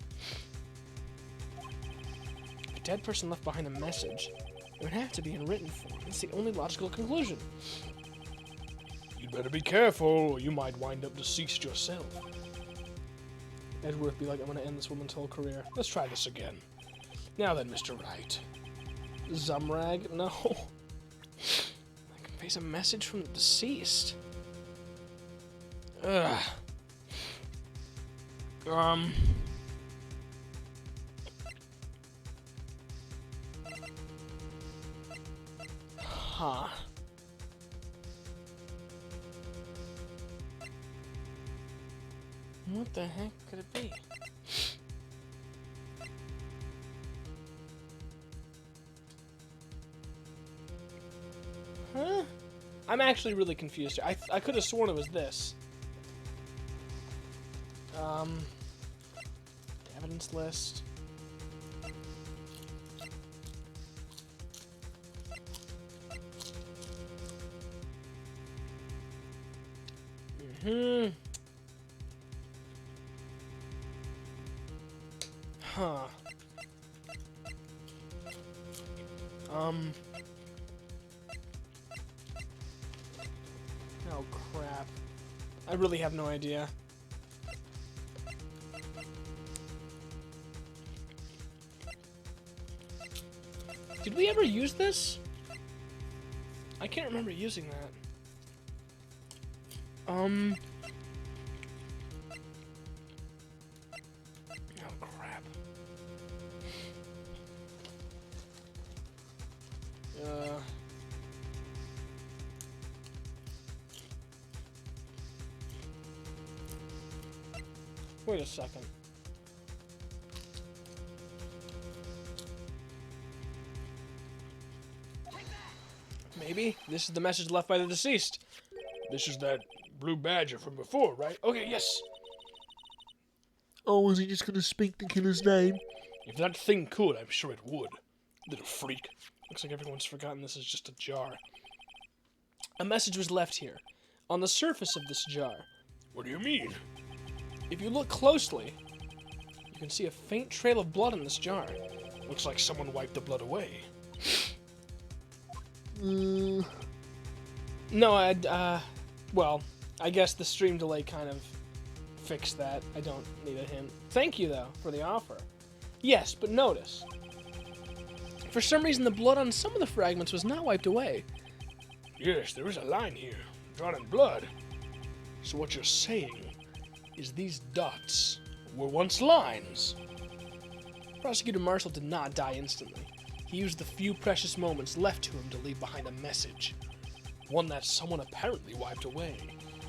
A dead person left behind a message. It would have to be in written form. It's the only logical conclusion. You'd better be careful, or you might wind up deceased yourself. Edgeworth be like, I'm gonna end this woman's whole career. Let's try this again. Now then, Mr. Wright. Zumrag? No. I conveys a message from the deceased. Ugh. Huh. What the heck could it be? Huh? I'm actually really confused. I could have sworn it was this. Evidence list. Huh. Oh crap. I really have no idea. Did we ever use this? I can't remember using that. Oh crap. Wait a second. Maybe this is the message left by the deceased. This is that blue badger from before, right? Okay, yes. Oh, was he just gonna speak the killer's name? If that thing could, I'm sure it would. Little freak. Looks like everyone's forgotten this is just a jar. A message was left here, on the surface of this jar. What do you mean? If you look closely, you can see a faint trail of blood in this jar. Looks like someone wiped the blood away. No, well, I guess the stream delay kind of fixed that. I don't need a hint. Thank you, though, for the offer. Yes, but notice. For some reason, the blood on some of the fragments was not wiped away. Yes, there is a line here, drawn in blood. So what you're saying is these dots were once lines. Prosecutor Marshall did not die instantly. He used the few precious moments left to him to leave behind a message. One that someone apparently wiped away.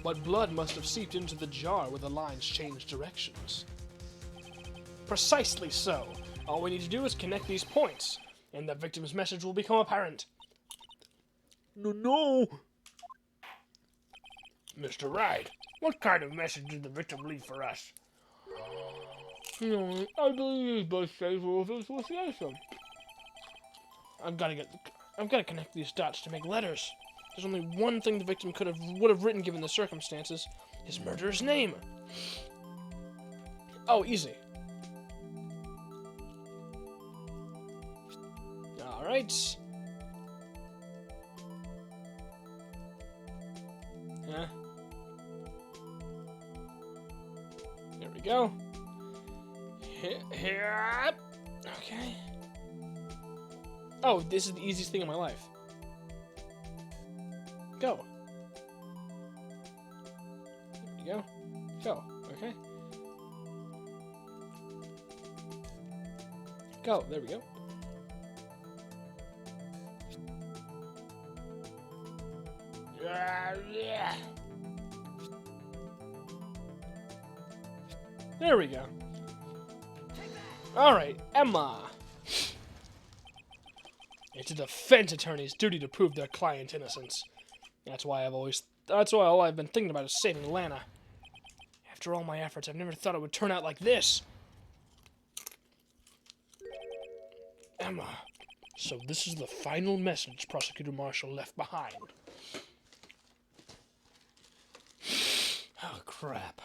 But blood must have seeped into the jar where the lines changed directions. Precisely so. All we need to do is connect these points, and the victim's message will become apparent. No. Mr. Wright, what kind of message did the victim leave for us? I believe both safe with association. I've got to connect these dots to make letters. There's only one thing the victim would have written given the circumstances. his murderer's name. Oh, easy. Alright. Yeah. There we go. Here. Okay. Oh, this is the easiest thing in my life. Go. There you go. Go. Okay. Go. There we go. Yeah. There we go. Alright, Emma. It's a defense attorney's duty to prove their client's innocence. That's why all I've been thinking about is saving Lana. After all my efforts, I've never thought it would turn out like this. Emma. So this is the final message Prosecutor Marshall left behind. Oh, crap.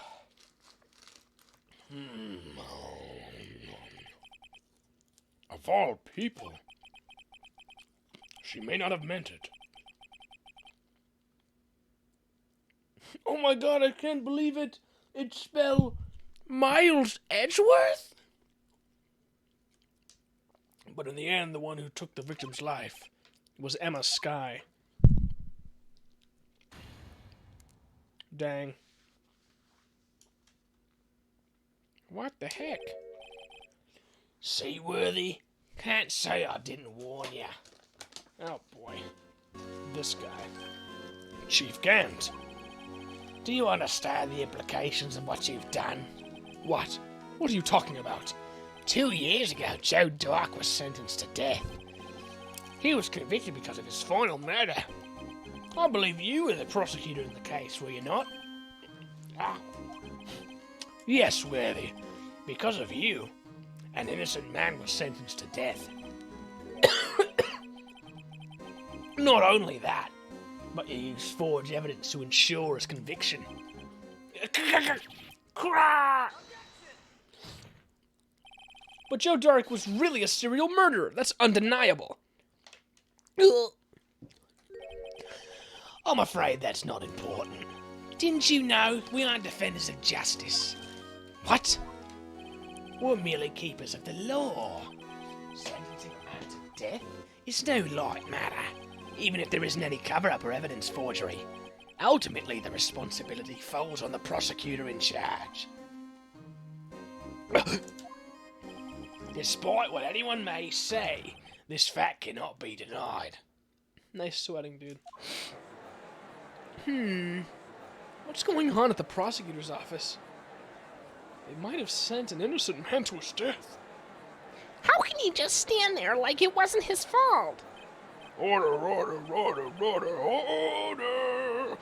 Of all people. She may not have meant it. Oh my god, I can't believe it. It's spelled Miles Edgeworth? But in the end, the one who took the victim's life was Emma Skye. Dang. What the heck? Seaworthy, can't say I didn't warn ya. Oh boy. This guy. Chief Gant. Do you understand the implications of what you've done? What? What are you talking about? 2 years ago, Joe Dark was sentenced to death. He was convicted because of his final murder. I believe you were the prosecutor in the case, were you not? Ah. Yes, Worthy. Because of you, an innocent man was sentenced to death. Not only that, but you used forged evidence to ensure his conviction. But Joe Dark was really a serial murderer. That's undeniable. I'm afraid that's not important. Didn't you know we aren't defenders of justice? What? We're merely keepers of the law. Sentencing a man to death is no light matter, even if there isn't any cover-up or evidence forgery. Ultimately, the responsibility falls on the prosecutor in charge. Despite what anyone may say, this fact cannot be denied. Nice sweating, dude. What's going on at the prosecutor's office? They might have sent an innocent man to his death. How can he just stand there like it wasn't his fault? Order, order, order, order, order!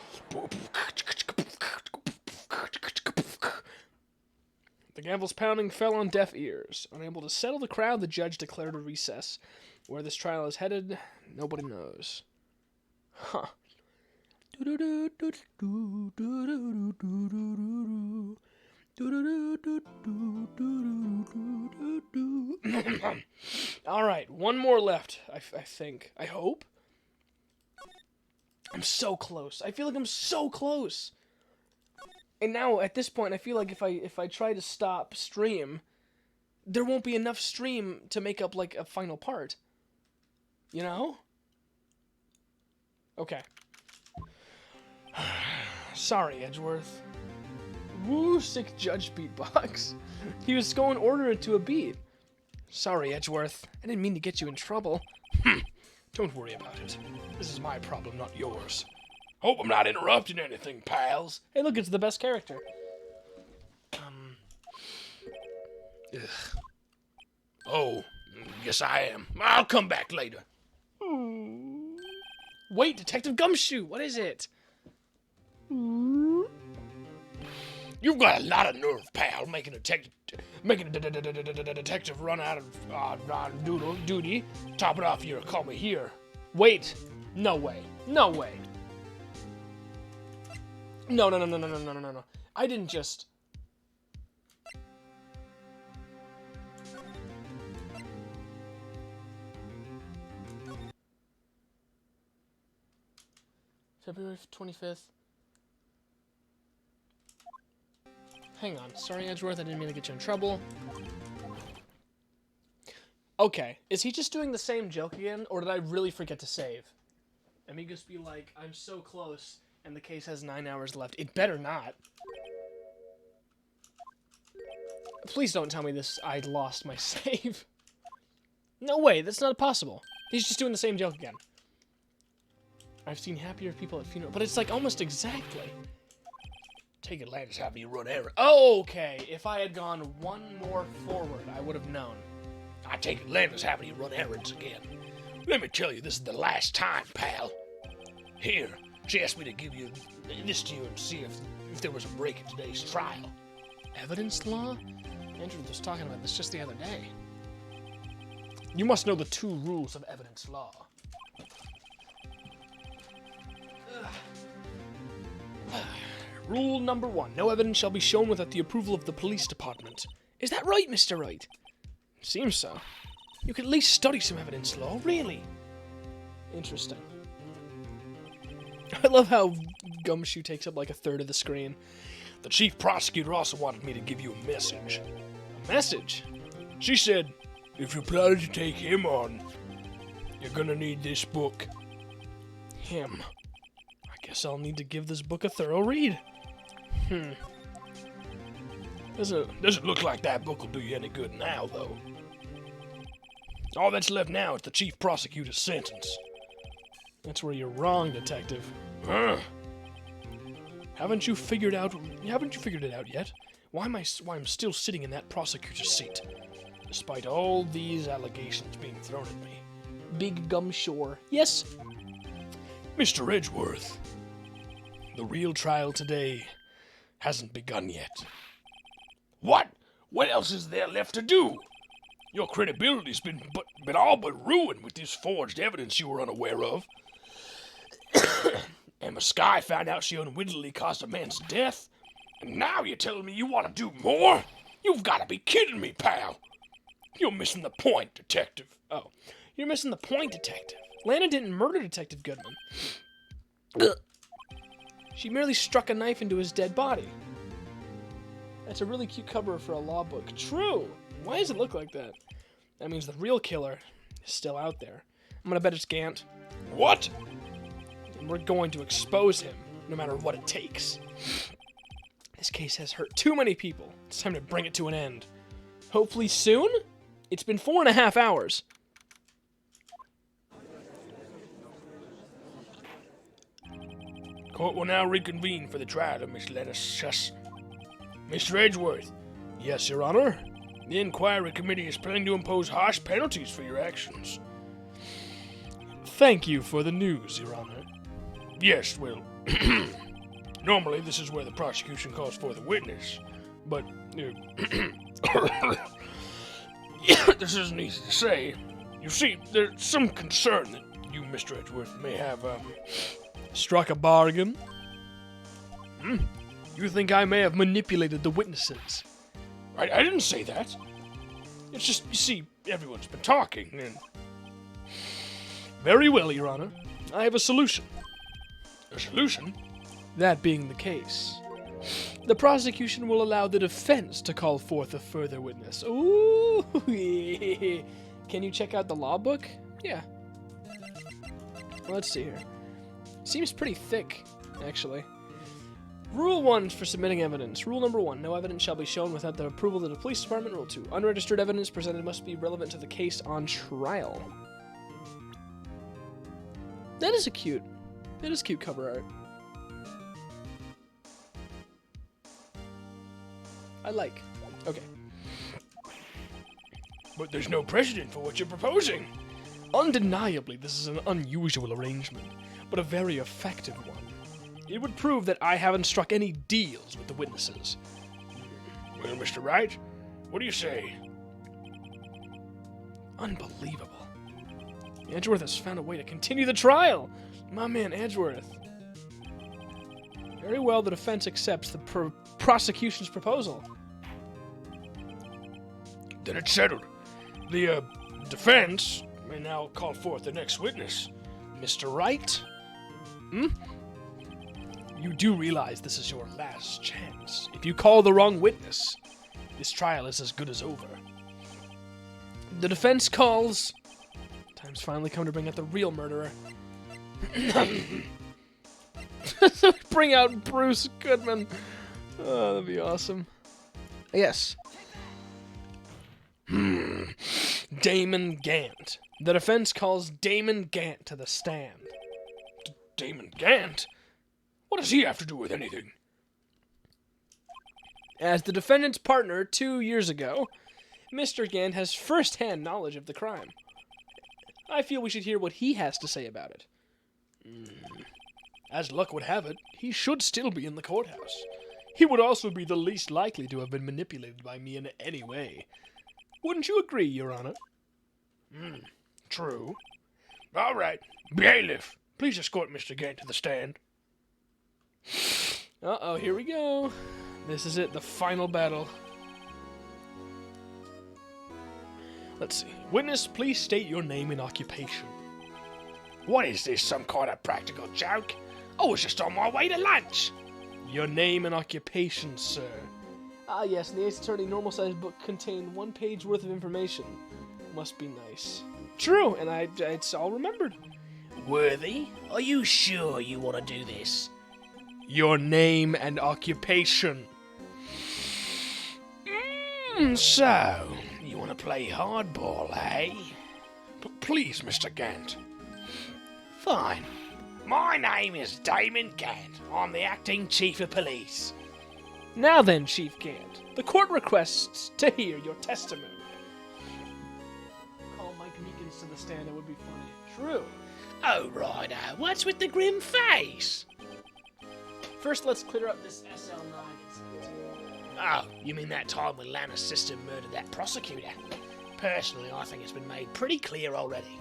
The gavel's pounding fell on deaf ears. Unable to settle the crowd, the judge declared a recess. Where this trial is headed, nobody knows. Huh. Alright, one more left, I think. I hope. I'm so close. I feel like I'm so close. And now, at this point, I feel like if I try to stop stream, there won't be enough stream to make up, like, a final part. You know? Okay. Sorry, Edgeworth. Woo, sick judge beatbox. He was going order it to a beat. Sorry, Edgeworth. I didn't mean to get you in trouble. Don't worry about it. This is my problem, not yours. Hope I'm not interrupting anything, pals. Hey, look, it's the best character. Ugh. Oh, yes I am. I'll come back later. Wait, Detective Gumshoe, what is it? You've got a lot of nerve, pal, making a detective run out of duty. Top it off, you're call me here. Wait, no way, no way. No, no, no, no, no, no, no, no, no. I didn't just... February 25th. Hang on. Sorry, Edgeworth. I didn't mean to get you in trouble. Okay. Is he just doing the same joke again? Or did I really forget to save? Amigos be like, I'm so close, and the case has 9 hours left. It better not. Please don't tell me this. I lost my save. No way. That's not possible. He's just doing the same joke again. I've seen happier people at funerals, but it's like almost exactly. Take Atlantis having you run errands. Oh, okay. If I had gone one more forward, I would have known. I take Atlantis having you run errands again. Let me tell you, this is the last time, pal. Here, she asked me to give you this to you and see if there was a break in today's trial. Evidence law? Andrew was talking about this just the other day. You must know the 2 rules of evidence law. Rule number 1. No evidence shall be shown without the approval of the police department. Is that right, Mr. Wright? Seems so. You could at least study some evidence law, really. Interesting. I love how Gumshoe takes up like a third of the screen. The chief prosecutor also wanted me to give you a message. A message? She said, if you planning to take him on, you're gonna need this book. Him. I guess I'll need to give this book a thorough read. Doesn't look like that book will do you any good now, though. All that's left now is the chief prosecutor's sentence. That's where you're wrong, detective. Haven't you figured it out yet? Why I'm still sitting in that prosecutor's seat, despite all these allegations being thrown at me? Big Gumshore. Yes? Mr. Edgeworth, the real trial today hasn't begun yet. What? What else is there left to do? Your credibility's been all but ruined with this forged evidence you were unaware of. Emma Skye found out she unwittingly caused a man's death, and now you're telling me you want to do more? You've got to be kidding me, pal. You're missing the point, detective. Oh, you're missing the point, detective. Lana didn't murder Detective Goodman. She merely struck a knife into his dead body. That's a really cute cover for a law book. True. Why does it look like that? That means the real killer is still out there. I'm gonna bet it's Gant. What? And we're going to expose him, no matter what it takes. This case has hurt too many people. It's time to bring it to an end. Hopefully soon? It's been 4.5 hours. Court will now reconvene for the trial of Miss Lena Shuss. Mr. Edgeworth. Yes, Your Honor. The inquiry committee is planning to impose harsh penalties for your actions. Thank you for the news, Your Honor. Yes, well, normally this is where the prosecution calls for the witness, but this isn't easy to say. You see, there's some concern that you, Mr. Edgeworth, may have struck a bargain? You think I may have manipulated the witnesses? I didn't say that. It's just, you see, everyone's been talking, and... Very well, Your Honor. I have a solution. A solution? That being the case, the prosecution will allow the defense to call forth a further witness. Ooh! Can you check out the law book? Yeah. Let's see here. Seems pretty thick, actually. Rule 1 for submitting evidence. Rule number 1. No evidence shall be shown without the approval of the police department. Rule 2. Unregistered evidence presented must be relevant to the case on trial. That is cute cover art. I like. Okay. But there's no precedent for what you're proposing. Undeniably, this is an unusual arrangement, but a very effective one. It would prove that I haven't struck any deals with the witnesses. Well, Mr. Wright, what do you say? Unbelievable. Edgeworth has found a way to continue the trial. My man, Edgeworth. Very well, the defense accepts the prosecution's proposal. Then it's settled. The defense may now call forth the next witness. Mr. Wright? You do realize this is your last chance. If you call the wrong witness, this trial is as good as over. The defense calls. Time's finally come to bring out the real murderer. Bring out Bruce Goodman. Oh, that'd be awesome. Yes. Damon Gant. The defense calls Damon Gant to the stand. Damon Gant? What does he have to do with anything? As the defendant's partner 2 years ago, Mr. Gant has first-hand knowledge of the crime. I feel we should hear what he has to say about it. As luck would have it, he should still be in the courthouse. He would also be the least likely to have been manipulated by me in any way. Wouldn't you agree, Your Honor? True. All right. Bailiff, please escort Mr. Gant to the stand. Uh-oh, here we go. This is it, the final battle. Let's see. Witness, please state your name and occupation. What is this, some kind of practical joke? I was just on my way to lunch. Your name and occupation, sir. Ah, yes, the Ace Attorney normal-sized book contained 1 page worth of information. Must be nice. True, and it's all remembered. Worthy, are you sure you want to do this? Your name and occupation. So, you want to play hardball, eh? Please, Mr. Gant. Fine. My name is Damon Gant. I'm the acting chief of police. Now then, Chief Gant, the court requests to hear your testimony. Call Mike Meekins to the stand, it would be funny. True. Oh, righto. What's with the grim face? First, let's clear up this SL9 incident. Oh, you mean that time when Lana's sister murdered that prosecutor? Personally, I think it's been made pretty clear already.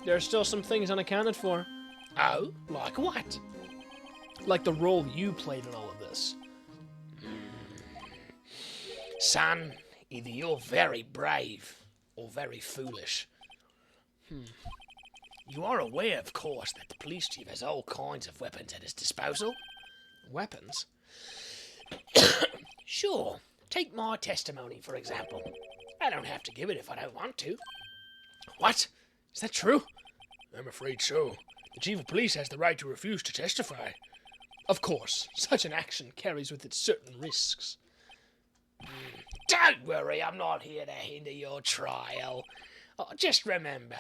There are still some things unaccounted for. Oh, like what? Like the role you played in all of this. Son, either you're very brave or very foolish. You are aware, of course, that the police chief has all kinds of weapons at his disposal. Weapons? Sure. Take my testimony, for example. I don't have to give it if I don't want to. What? Is that true? I'm afraid so. The chief of police has the right to refuse to testify. Of course. Such an action carries with it certain risks. Don't worry, I'm not here to hinder your trial. Just remember,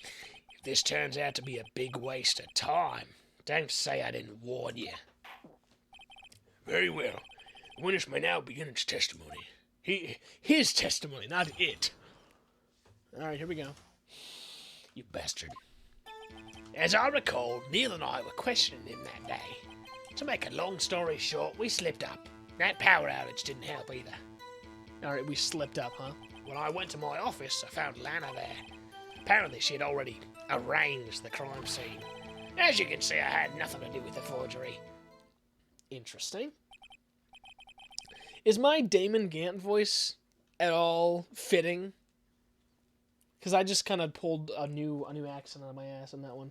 if this turns out to be a big waste of time, don't say I didn't warn you. Very well. The witness may now begin its testimony. His testimony, not it. Alright, here we go. You bastard. As I recall, Neil and I were questioning him that day. To make a long story short, we slipped up. That power outage didn't help either. Alright, we slipped up, huh? When I went to my office, I found Lana there. Apparently she had already arranged the crime scene. As you can see, I had nothing to do with the forgery. Interesting. Is my Damon Gant voice at all fitting? Because I just kind of pulled a new accent out of my ass on that one.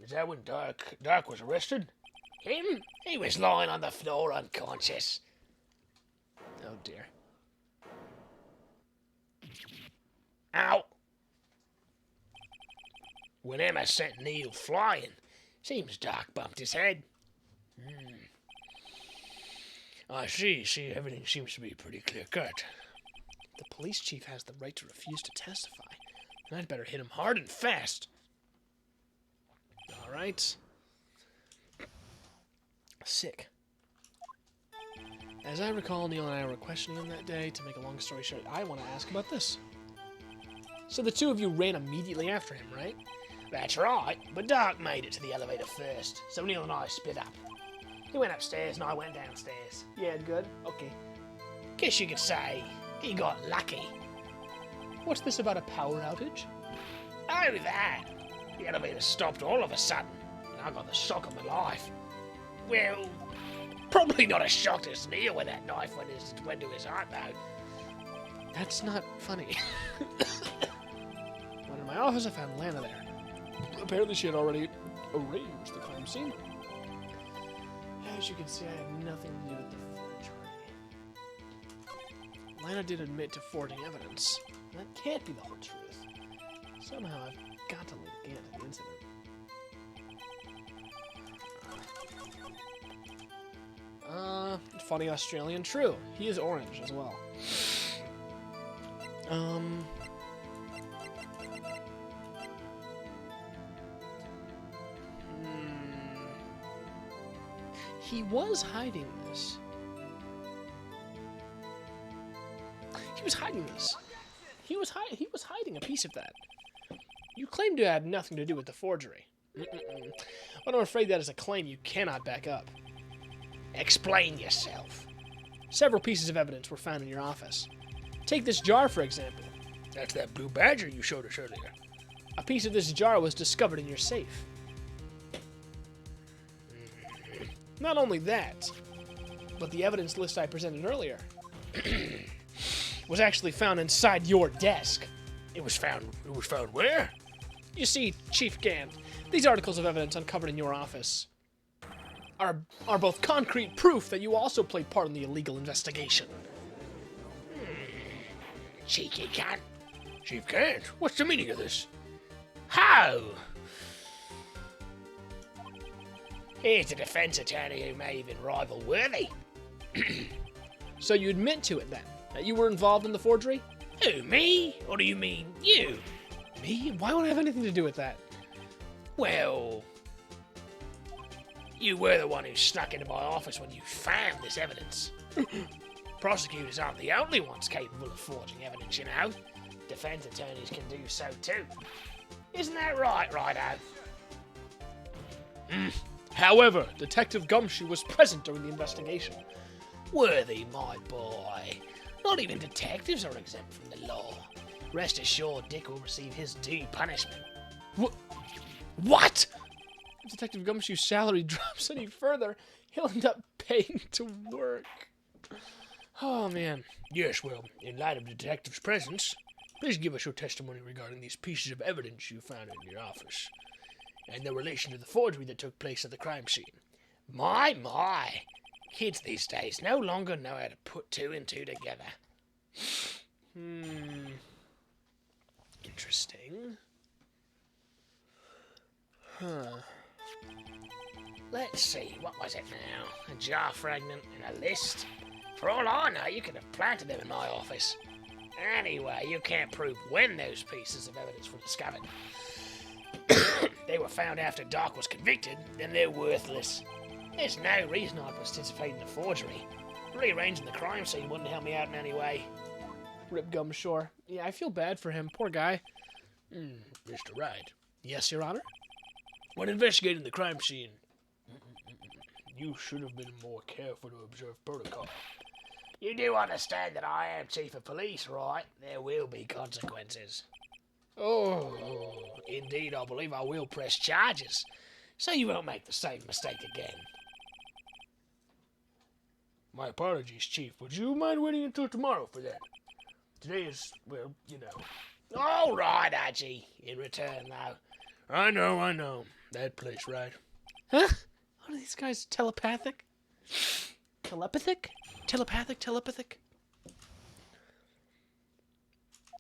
Is that when Doc was arrested? Him? He was lying on the floor unconscious. Oh dear. Ow! When Emma sent Neil flying, seems Doc bumped his head. I see. Everything seems to be pretty clear-cut. The police chief has the right to refuse to testify, and I'd better hit him hard and fast. Alright. Sick. As I recall, Neil and I were questioning him that day. To make a long story short, I want to ask about this. So the two of you ran immediately after him, right? That's right, but Doc made it to the elevator first, so Neil and I split up. He went upstairs and I went downstairs. Yeah, good. Okay. Guess you could say he got lucky. What's this about a power outage? Oh, that! The elevator stopped all of a sudden, and I got the shock of my life. Well, probably not a shock to Sneer when that knife went to his heart, though. That's not funny. When in my office, I found Lana there. Apparently, she had already arranged the crime scene. As you can see, I had nothing to do with the forgery. Lana did admit to forging evidence. That can't be the whole truth. Somehow, I've got to link Gant to the incident. Funny Australian, true. He is orange as well. He was hiding this. He was hiding this. He was hiding a piece of that. You claim to have nothing to do with the forgery. But I'm afraid that is a claim you cannot back up. Explain yourself. Several pieces of evidence were found in your office. Take this jar, for example. That's that blue badger you showed us earlier. A piece of this jar was discovered in your safe. Not only that, but the evidence list I presented earlier was actually found inside your desk. It was found where? You see, Chief Gant, these articles of evidence uncovered in your office are both concrete proof that you also played part in the illegal investigation. Cheeky cunt. Chief Gant, what's the meaning of this? How? Here's a defense attorney who may even rival Worthy. So you admit to it then, that you were involved in the forgery? Who, me? Or do you mean you? Me? Why would I have anything to do with that? Well, you were the one who snuck into my office when you found this evidence. Prosecutors aren't the only ones capable of forging evidence, you know. Defense attorneys can do so too. Isn't that right, Rido? However, Detective Gumshoe was present during the investigation. Worthy, my boy. Not even detectives are exempt from the law. Rest assured Dick will receive his due punishment. What? If Detective Gumshoe's salary drops any further, he'll end up paying to work. Oh, man. Yes, well, in light of the detective's presence, please give us your testimony regarding these pieces of evidence you found in your office, and their relation to the forgery that took place at the crime scene. My. Kids these days no longer know how to put two and two together. Interesting. Huh. Let's see, what was it now? A jar fragment and a list? For all I know, you could have planted them in my office. Anyway, you can't prove when those pieces of evidence were discovered. They were found after Doc was convicted, then they're worthless. There's no reason I'd participate in the forgery. Rearranging the crime scene wouldn't help me out in any way. Rip Gumshoe. Yeah, I feel bad for him. Poor guy. Mr. Wright, Yes, Your Honor? when investigating the crime scene, you should have been more careful to observe protocol. You do understand that I am Chief of Police, right? There will be consequences. Oh, indeed, I believe I will press charges, so you won't make the same mistake again. My apologies, Chief. Would you mind waiting until tomorrow for that? Today is, well, you know. All right, Archie. In return, though. I know. That place, right? Huh? What are these guys, telepathic? Telepathic? Telepathic?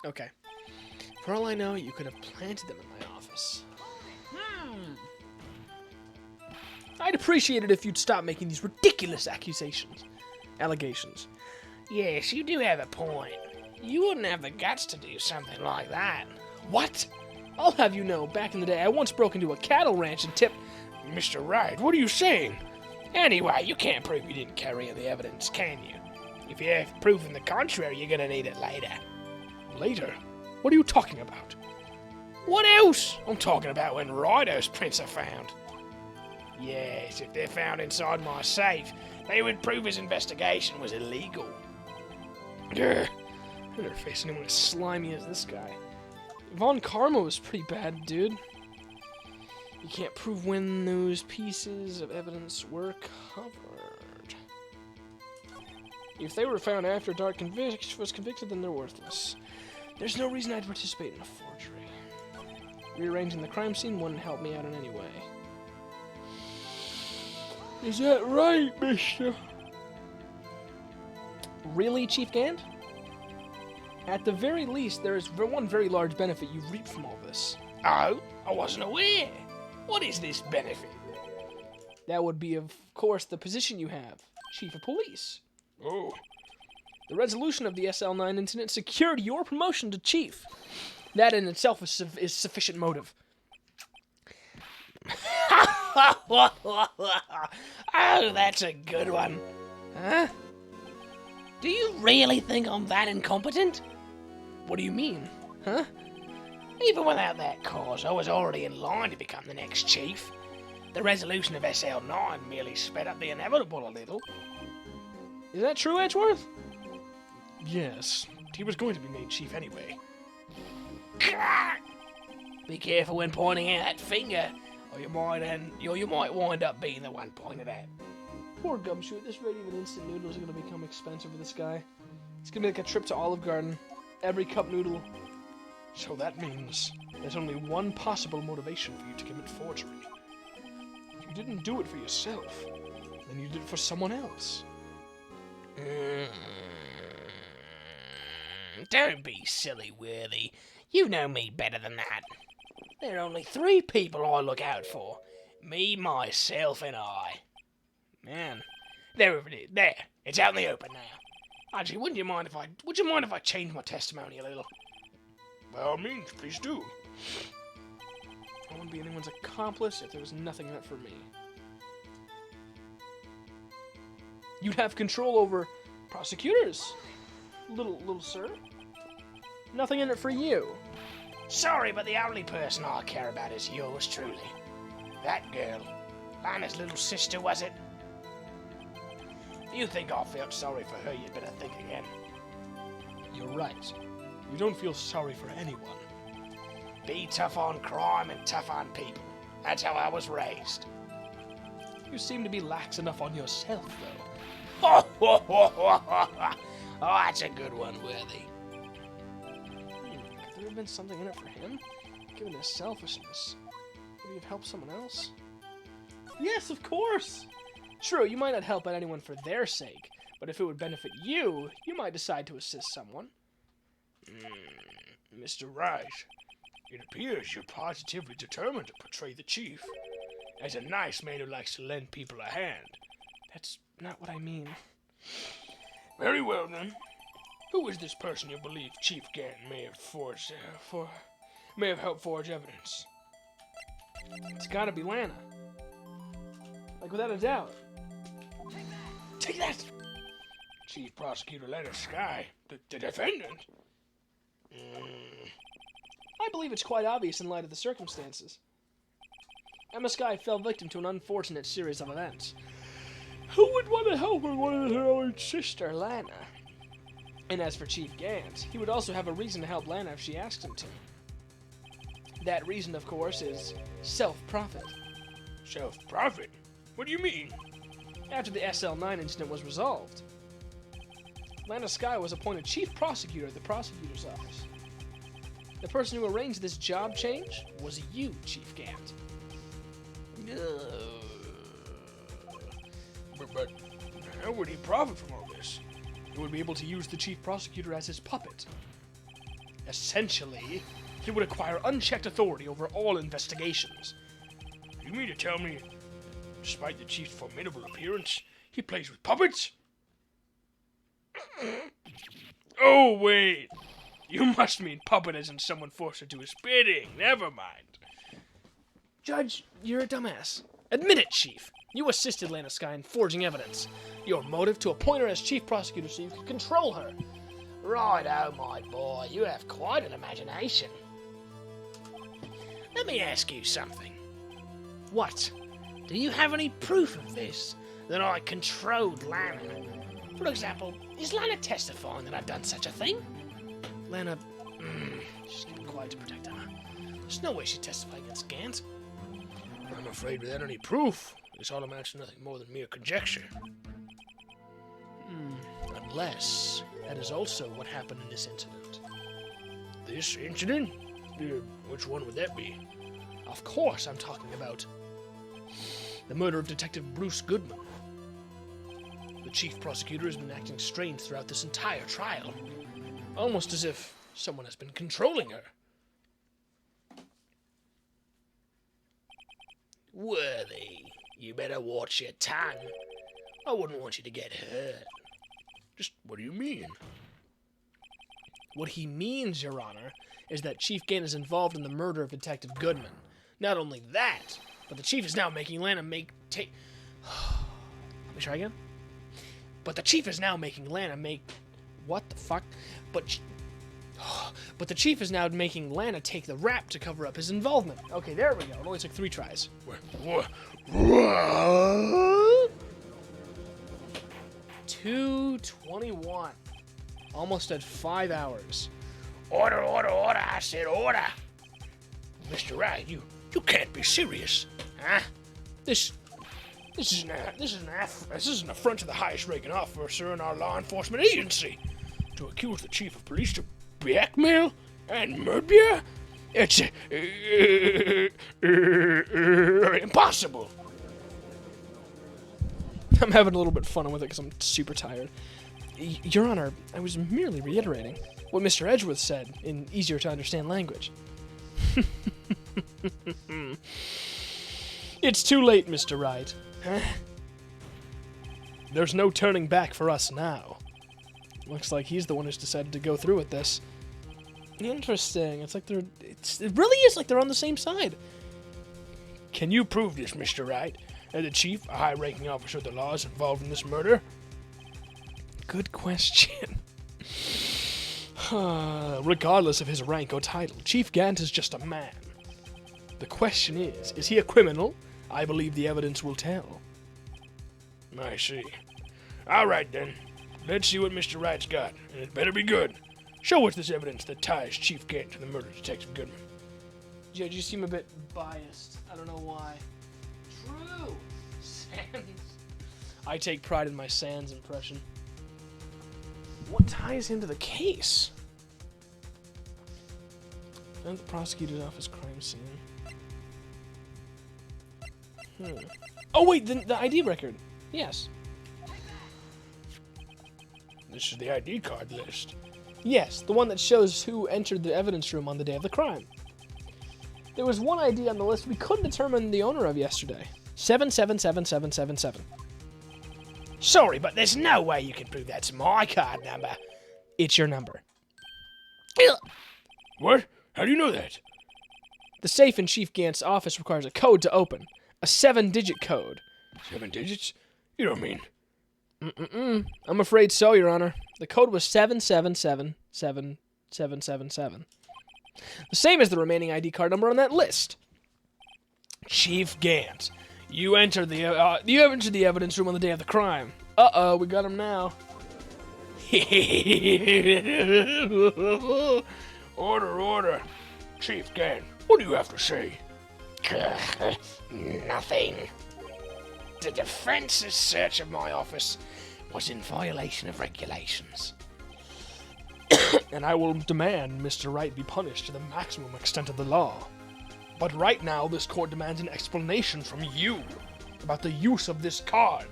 Okay. For all I know, you could have planted them in my office. I'd appreciate it if you'd stop making these ridiculous allegations. Yes, you do have a point. You wouldn't have the guts to do something like that. What? I'll have you know, back in the day, I once broke into a cattle ranch and tipped... Mr. Wright, what are you saying? Anyway, you can't prove you didn't carry in the evidence, can you? If you have proof in the contrary, you're gonna need it later. Later? What are you talking about? What else? I'm talking about when Rido's prints are found. Yes, if they're found inside my safe, they would prove his investigation was illegal. Grr. I've never faced anyone as slimy as this guy. Von Karma was pretty bad, dude. You can't prove when those pieces of evidence were covered. If they were found after Dark was convicted, then they're worthless. There's no reason I'd participate in a forgery. Rearranging the crime scene wouldn't help me out in any way. Is that right, mister? Really, Chief Gant? At the very least, there is one very large benefit you reap from all this. Oh, I wasn't aware. What is this benefit? That would be, of course, the position you have, Chief of Police. Oh, The resolution of the SL9 incident secured your promotion to Chief. That in itself is sufficient motive. Oh, that's a good one. Huh? Do you really think I'm that incompetent? What do you mean? Huh? Even without that cause, I was already in line to become the next chief. The resolution of SL9 merely sped up the inevitable a little. Is that true, Edgeworth? Yes, he was going to be made chief anyway. Be careful when pointing out that finger, or you might wind up being the one pointed at. Poor Gumshoe, at this rate even instant noodles are going to become expensive for this guy. It's going to be like a trip to Olive Garden. Every cup noodle. So that means there's only one possible motivation for you to commit forgery. You didn't do it for yourself, then you did it for someone else. Don't be silly, Worthy. You know me better than that. There are only 3 people I look out for. Me, myself, and I. Man, there it is. There, it's out in the open now. Actually, would you mind if I change my testimony a little? by all means, please do. I wouldn't be anyone's accomplice if there was nothing in it for me. You'd have control over prosecutors, little sir. Nothing in it for you. Sorry, but the only person I care about is yours truly. That girl. Lana's little sister, was it? If you think I felt sorry for her, you'd better think again. You're right. You don't feel sorry for anyone. Be tough on crime and tough on people. That's how I was raised. You seem to be lax enough on yourself, though. Oh, that's a good one, Worthy. Could there have been something in it for him? Given his selfishness, would he have helped someone else? Yes, of course! True, you might not help out anyone for their sake, but if it would benefit you, you might decide to assist someone. Mr. Wright, it appears you're positively determined to portray the chief as a nice man who likes to lend people a hand. That's not what I mean. Very well, then. Who is this person you believe Chief Gant may have helped forge evidence? It's gotta be Lana. Like, without a doubt. Take that! Chief Prosecutor Lana Skye, the defendant? I believe it's quite obvious in light of the circumstances. Emma Skye fell victim to an unfortunate series of events. Who would want to help her when her own sister, Lana? And as for Chief Gant, he would also have a reason to help Lana if she asked him to. That reason, of course, is self-profit. Self-profit? What do you mean? After the SL9 incident was resolved, Lana Skye was appointed chief prosecutor at the prosecutor's office. The person who arranged this job change was you, Chief Gant. But how would he profit from all this? He would be able to use the chief prosecutor as his puppet. Essentially, he would acquire unchecked authority over all investigations. You mean to tell me, despite the chief's formidable appearance, he plays with puppets? Oh, wait. You must mean puppet as in someone forced to do his bidding. Never mind. Judge, you're a dumbass. Admit it, Chief. You assisted Lana Skye in forging evidence. Your motive to appoint her as chief prosecutor so you could control her. Right-o, my boy. You have quite an imagination. Let me ask you something. What? Do you have any proof of this? That I controlled Lana? For example, is Lana testifying that I've done such a thing? Lana, she's keeping quiet to protect Emma. There's no way she'd testify against Gant. I'm afraid without any proof, this all amounts to nothing more than mere conjecture. Unless that is also what happened in this incident. This incident? Which one would that be? Of course, I'm talking about the murder of Detective Bruce Goodman. The chief prosecutor has been acting strange throughout this entire trial, almost as if someone has been controlling her. Worthy, you better watch your tongue. I wouldn't want you to get hurt. Just what do you mean? What he means, Your Honor, is that Chief Gant is involved in the murder of Detective Goodman. Not only that, but the chief is now making Lana Let me try again. But the chief is now making Lana what the fuck? But the chief is now making Lana take the rap to cover up his involvement. Okay, there we go. It only took 3 tries. What? 2:21. Almost at 5 hours. Order, I said order. Mr. Wright, you can't be serious. Huh? This is an affront to the highest ranking officer in our law enforcement agency. To accuse the chief of police of blackmail and murder? It's impossible. I'm having a little bit of fun with it because I'm super tired. Your Honor, I was merely reiterating what Mr. Edgeworth said in easier to understand language. It's too late, Mr. Wright. There's no turning back for us now. Looks like he's the one who's decided to go through with this. Interesting. It's like it really is like they're on the same side. Can you prove this, Mr. Wright? That the chief, a high-ranking officer of the law, is involved in this murder? Good question. Regardless of his rank or title, Chief Gant is just a man. The question is he a criminal? I believe the evidence will tell. I see. All right, then. Let's see what Mr. Wright's got, and it better be good. Show us this evidence that ties Chief Gant to the murder of Detective Goodman. Judge, you seem a bit biased. I don't know why. True! Sans. I take pride in my Sans impression. What ties him to the case? And the prosecutor's office crime scene. Oh wait, the ID record. Yes. This is the ID card list. Yes, the one that shows who entered the evidence room on the day of the crime. There was one ID on the list we couldn't determine the owner of yesterday. 777777. Sorry, but there's no way you can prove that's my card number. It's your number. What? How do you know that? The safe in Chief Gant's office requires a code to open. A 7-digit code. 7 digits? You don't mean... I'm afraid so, Your Honor. The code was 77777777. The same as the remaining ID card number on that list. Chief Gant, you entered the evidence room on the day of the crime. Uh-oh, we got him now. Order. Chief Gant, what do you have to say? Nothing. The defense's search of my office was in violation of regulations. And I will demand Mr. Wright be punished to the maximum extent of the law. But right now, this court demands an explanation from you about the use of this card.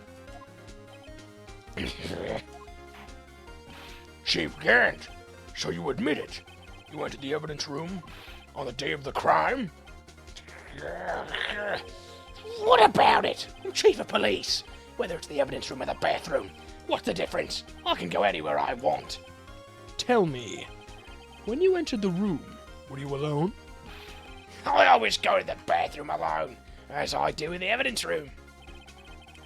Chief Gant, so you admit it? You went to the evidence room on the day of the crime? What about it? I'm chief of police. Whether it's the evidence room or the bathroom, what's the difference? I can go anywhere I want. Tell me, when you entered the room, were you alone? I always go to the bathroom alone, as I do in the evidence room.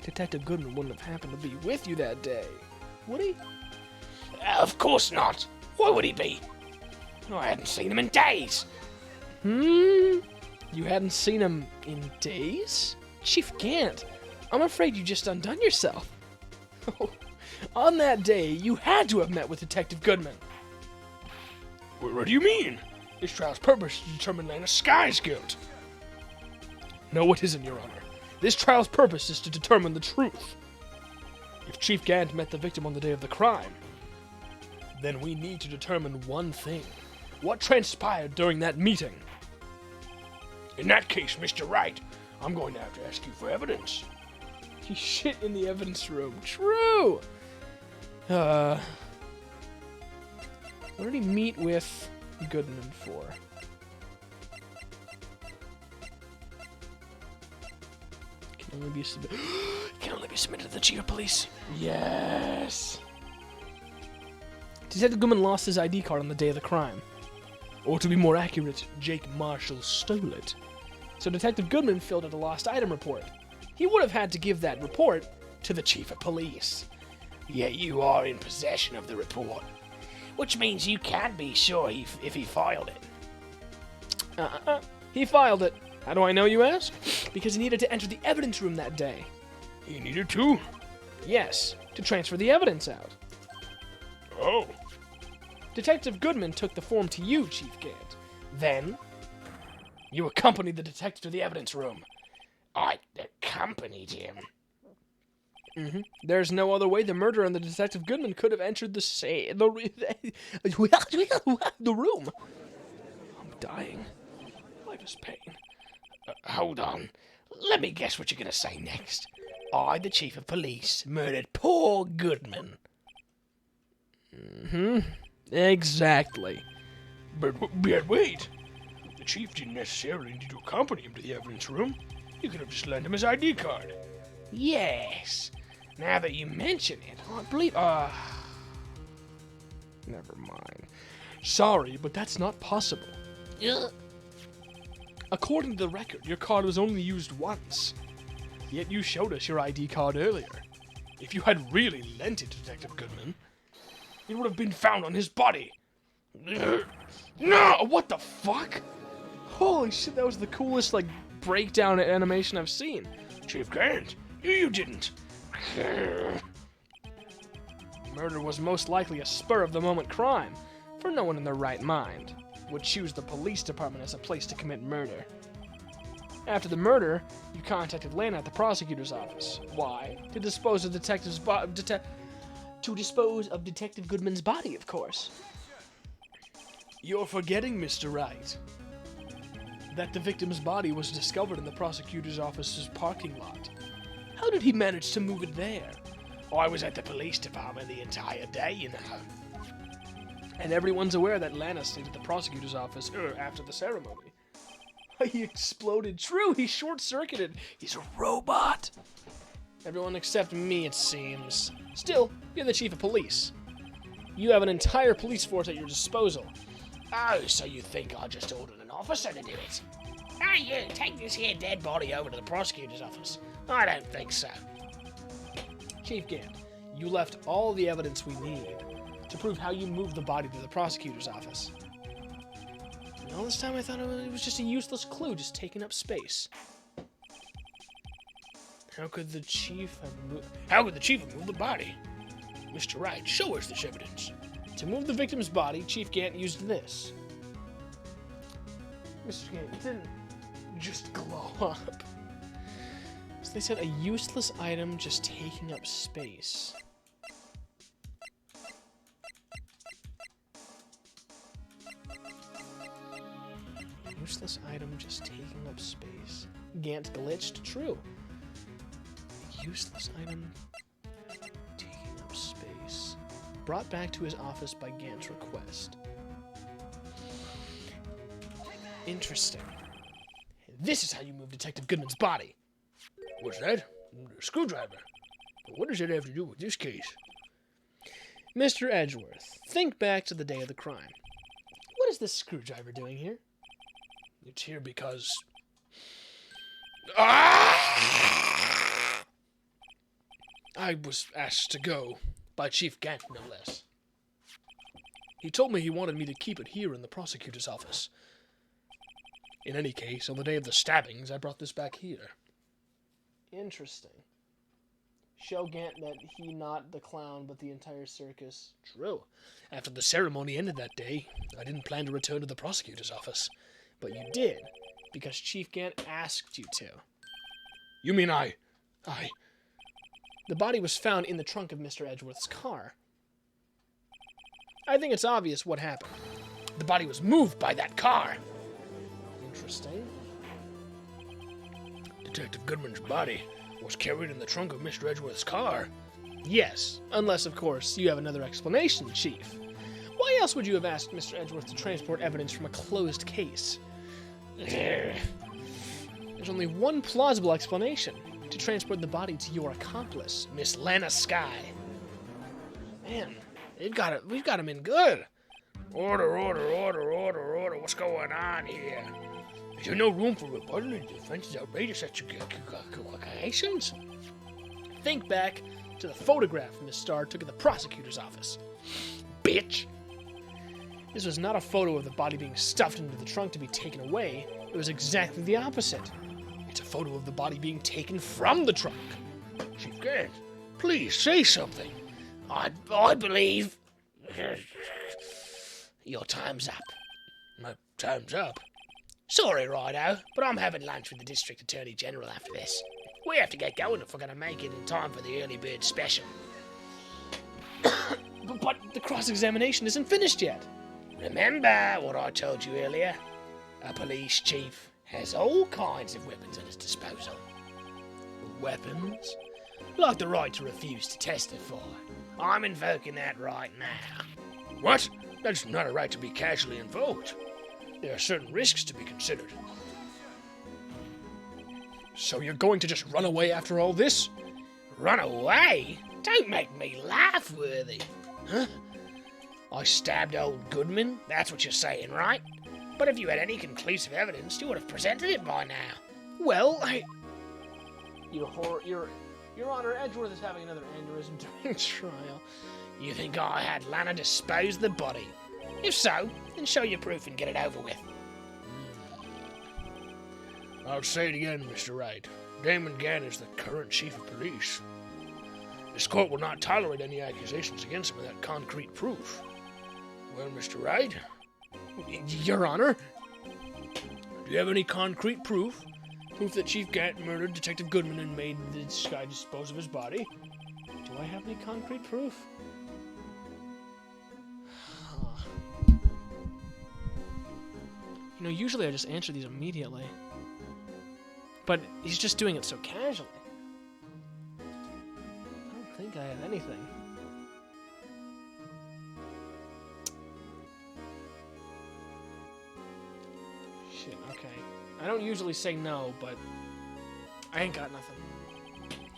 Detective Goodman wouldn't have happened to be with you that day, would he? Of course not. Why would he be? I hadn't seen him in days. You hadn't seen him in days? Chief Gant, I'm afraid you just undone yourself. On that day, you had to have met with Detective Goodman. What do you mean? This trial's purpose is to determine Lana Sky's guilt. No, it isn't, Your Honor. This trial's purpose is to determine the truth. If Chief Gant met the victim on the day of the crime, then we need to determine one thing. What transpired during that meeting? In that case, Mr. Wright, I'm going to have to ask you for evidence. He shit in the evidence room. True! What did he meet with Goodman for? Can only be submitted to the chief of police. Yes! Detective Goodman lost his ID card on the day of the crime. Or to be more accurate, Jake Marshall stole it. So Detective Goodman filled out a lost item report. He would have had to give that report to the chief of police. Yet you are in possession of the report, which means you can't be sure if he filed it. He filed it. How do I know, you ask? Because he needed to enter the evidence room that day. He needed to? Yes, to transfer the evidence out. Oh. Detective Goodman took the form to you, Chief Gant. Then, you accompanied the detective to the evidence room. I accompanied him. There's no other way the murderer and the Detective Goodman could have entered the room. I'm dying. Life is pain. Hold on. Let me guess what you're going to say next. I, the chief of police, murdered poor Goodman. Exactly. But wait. The chief didn't necessarily need to accompany him to the evidence room. You could have just lent him his ID card. Yes. Now that you mention it, I believe. Never mind. Sorry, but that's not possible. According to the record, your card was only used once. Yet you showed us your ID card earlier. If you had really lent it to Detective Goodman, it would have been found on his body. No! What the fuck? Holy shit, that was the coolest, breakdown animation I've seen. Chief Gant, you didn't. Murder was most likely a spur-of-the-moment crime, for no one in their right mind would choose the police department as a place to commit murder. After the murder, you contacted Lana at the prosecutor's office. Why? To dispose of Detective Goodman's body, of course. You're forgetting, Mr. Wright, that the victim's body was discovered in the prosecutor's office's parking lot. How did he manage to move it there? I was at the police department the entire day, you know. And everyone's aware that Lana stayed at the prosecutor's office after the ceremony. He exploded. True, he short-circuited. He's a robot. Everyone except me, it seems. Still, you're the chief of police. You have an entire police force at your disposal. Oh, so you think I just ordered an officer to do it? Hey, you, take this here dead body over to the prosecutor's office. I don't think so. Chief Gant, you left all the evidence we need to prove how you moved the body to the prosecutor's office. And all this time I thought it was just a useless clue, just taking up space. How could the chief have moved the body? Mr. Wright, show us this evidence. To move the victim's body, Chief Gant used this. Mr. Gant, it didn't just glow up. So they said a useless item just taking up space. Useless item just taking up space. Gant glitched? True. Useless item taking up space. Brought back to his office by Gant's request. Interesting. This is how you move Detective Goodman's body. What's that? A screwdriver. But what does that have to do with this case? Mr. Edgeworth, think back to the day of the crime. What is this screwdriver doing here? It's here because... I was asked to go by Chief Gant, no less. He told me he wanted me to keep it here in the prosecutor's office. In any case, on the day of the stabbings, I brought this back here. Interesting. Show Gant that he not the clown, but the entire circus. True. After the ceremony ended that day, I didn't plan to return to the prosecutor's office. But you did. because Chief Gant asked you to. You mean The body was found in the trunk of Mr. Edgeworth's car. I think it's obvious what happened. The body was moved by that car. Interesting. Detective Goodman's body was carried in the trunk of Mr. Edgeworth's car. Yes, unless, of course, you have another explanation, Chief. Why else would you have asked Mr. Edgeworth to transport evidence from a closed case? There's only one plausible explanation. To transport the body to your accomplice, Miss Lana Skye. Man, we've got him in good. Order. What's going on here? Is there no room for rebuttal? The defense is outrageous accusations. Think back to the photograph Miss Starr took at the prosecutor's office. Bitch. This was not a photo of the body being stuffed into the trunk to be taken away. It was exactly the opposite. It's a photo of the body being taken from the trunk. Chief Gant, please say something. I believe your time's up. My time's up? Sorry, Rido, but I'm having lunch with the District Attorney General after this. We have to get going if we're going to make it in time for the early bird special. But the cross-examination isn't finished yet. Remember what I told you earlier? A police chief has all kinds of weapons at his disposal. Weapons? Like the right to refuse to testify. I'm invoking that right now. What? That's not a right to be casually invoked. There are certain risks to be considered. So you're going to just run away after all this? Run away? Don't make me laugh, Worthy. Huh? I stabbed old Goodman, that's what you're saying, right? But if you had any conclusive evidence, you would have presented it by now. Well, Your Honor, Edgeworth is having another aneurysm during trial. You think I had Lana dispose the body? If so, then show your proof and get it over with. I'll say it again, Mr. Wright. Damon Gant is the current chief of police. This court will not tolerate any accusations against him without concrete proof. Well, Mr. Wright? Your Honor? Do you have any concrete proof? Proof that Chief Gant murdered Detective Goodman and made this guy dispose of his body? Do I have any concrete proof? You know, usually I just answer these immediately. But he's just doing it so casually. I don't think I have anything. Shit, okay. I don't usually say no, but I ain't got nothing.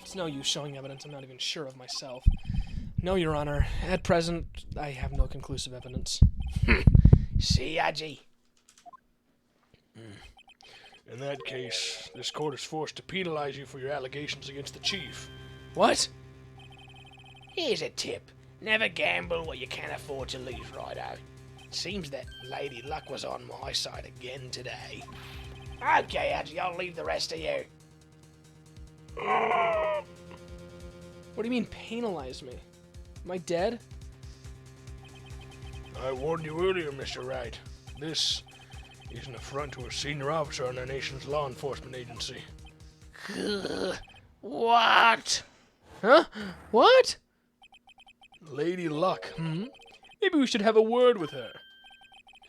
It's no use showing evidence I'm not even sure of myself. No, Your Honor. At present, I have no conclusive evidence. See, Adji? In that case, this court is forced to penalize you for your allegations against the chief. What? Here's a tip. Never gamble what you can't afford to lose, Rido. Seems that Lady Luck was on my side again today. Okay, Adji, I'll leave the rest of you. What do you mean, penalize me? Am I dead? I warned you earlier, Mr. Wright. This is an affront to a senior officer in our nation's law enforcement agency. What? Huh? What? Lady Luck, Maybe we should have a word with her.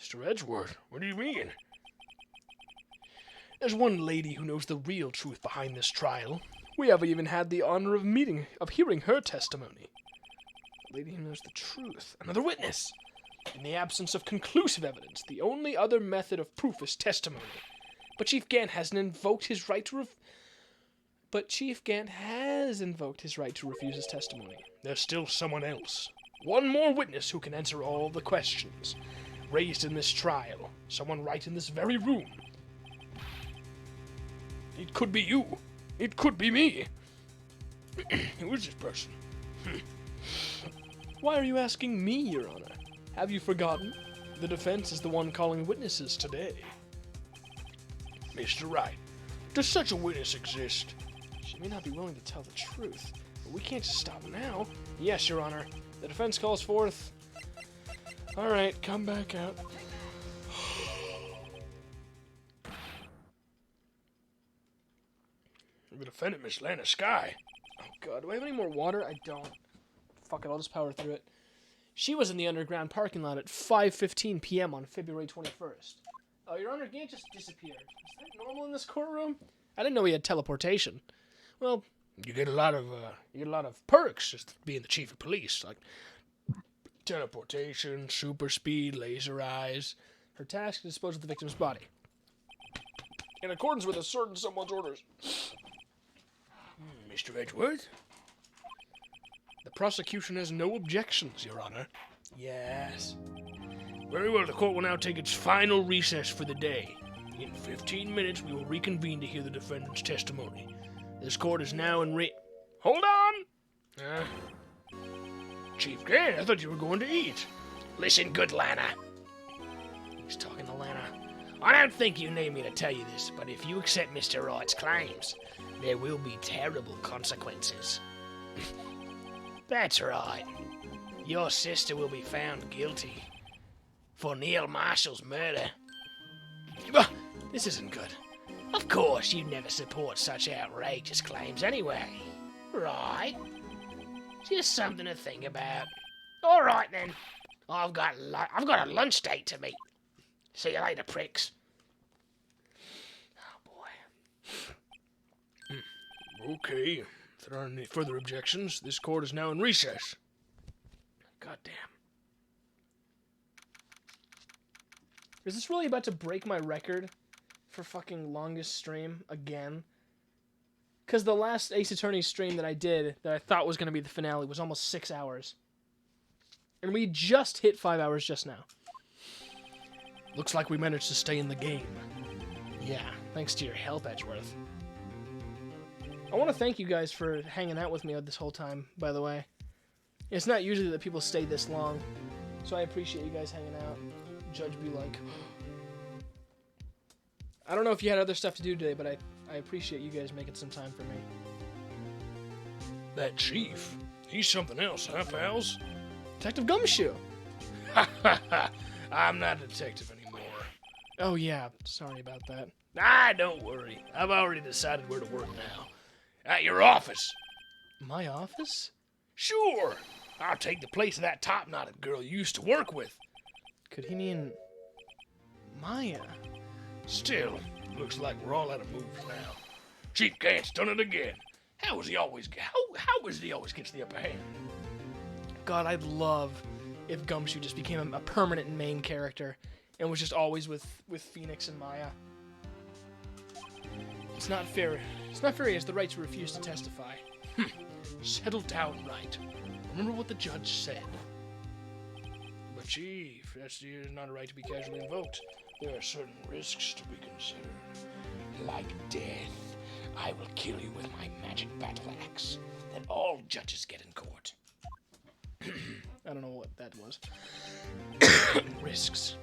Mr. Edgeworth, what do you mean? There's one lady who knows the real truth behind this trial. We haven't even had the honor of hearing her testimony. A lady who knows the truth. Another witness. In the absence of conclusive evidence, the only other method of proof is testimony. But Chief Gant hasn't invoked his right to refuse his testimony. There's still someone else. One more witness who can answer all the questions raised in this trial. Someone right in this very room. It could be you. It could be me. Who is this person? Why are you asking me, Your Honor? Have you forgotten? The defense is the one calling witnesses today. Mr. Wright, does such a witness exist? She may not be willing to tell the truth, but we can't just stop now. Yes, Your Honor. The defense calls forth. All right, come back out. The defendant, Miss Lana Sky. Oh god, do I have any more water? I don't. Fuck it, I'll just power through it. She was in the underground parking lot at 5:15 p.m. on February 21st. Oh, Your Honor, Gant just disappeared. Is that normal in this courtroom? I didn't know he had teleportation. Well, You get a lot of perks just being the chief of police, like teleportation, super speed, laser eyes. her task is to dispose of the victim's body. In accordance with a certain someone's orders. Mr. Edgeworth? The prosecution has no objections, Your Honor. Yes. Very well, the court will now take its final recess for the day. In 15 minutes, we will reconvene to hear the defendant's testimony. This court is now in Hold on! Chief Gant, I thought you were going to eat. Listen, good Lana. He's talking to Lana. I don't think you need me to tell you this, but if you accept Mr. Wright's claims, there will be terrible consequences. That's right. Your sister will be found guilty for Neil Marshall's murder. This isn't good. Of course, you'd never support such outrageous claims anyway. Right? Just something to think about. All right, then. I've got a lunch date to meet. See you later, pricks. Oh, boy. Okay. If there aren't any further objections, this court is now in recess. Goddamn. Is this really about to break my record for fucking longest stream again? Because the last Ace Attorney stream that I did, that I thought was going to be the finale, was almost 6 hours. And we just hit 5 hours just now. Looks like we managed to stay in the game. Yeah, thanks to your help, Edgeworth. I want to thank you guys for hanging out with me this whole time, by the way. It's not usually that people stay this long, so I appreciate you guys hanging out. Judge be like... I don't know if you had other stuff to do today, but I appreciate you guys making some time for me. That chief, he's something else, huh, pals? Detective Gumshoe! I'm not a detective anymore. Oh yeah, sorry about that. Don't worry. I've already decided where to work now. At your office. My office? Sure. I'll take the place of that top-knotted girl you used to work with. Could he mean... Maya? Still, looks like we're all out of moves now. Chief Gant's done it again. How is he always gets the upper hand? God, I'd love if Gumshoe just became a permanent main character and was just always with Phoenix and Maya. It's not fair. It's not fair he has the right to refuse to testify. Settle down, right. Remember what the judge said. But Chief, that's not a right to be casually invoked. There are certain risks to be considered. Like death, I will kill you with my magic battle axe that all judges get in court. I don't know what that was. Risks.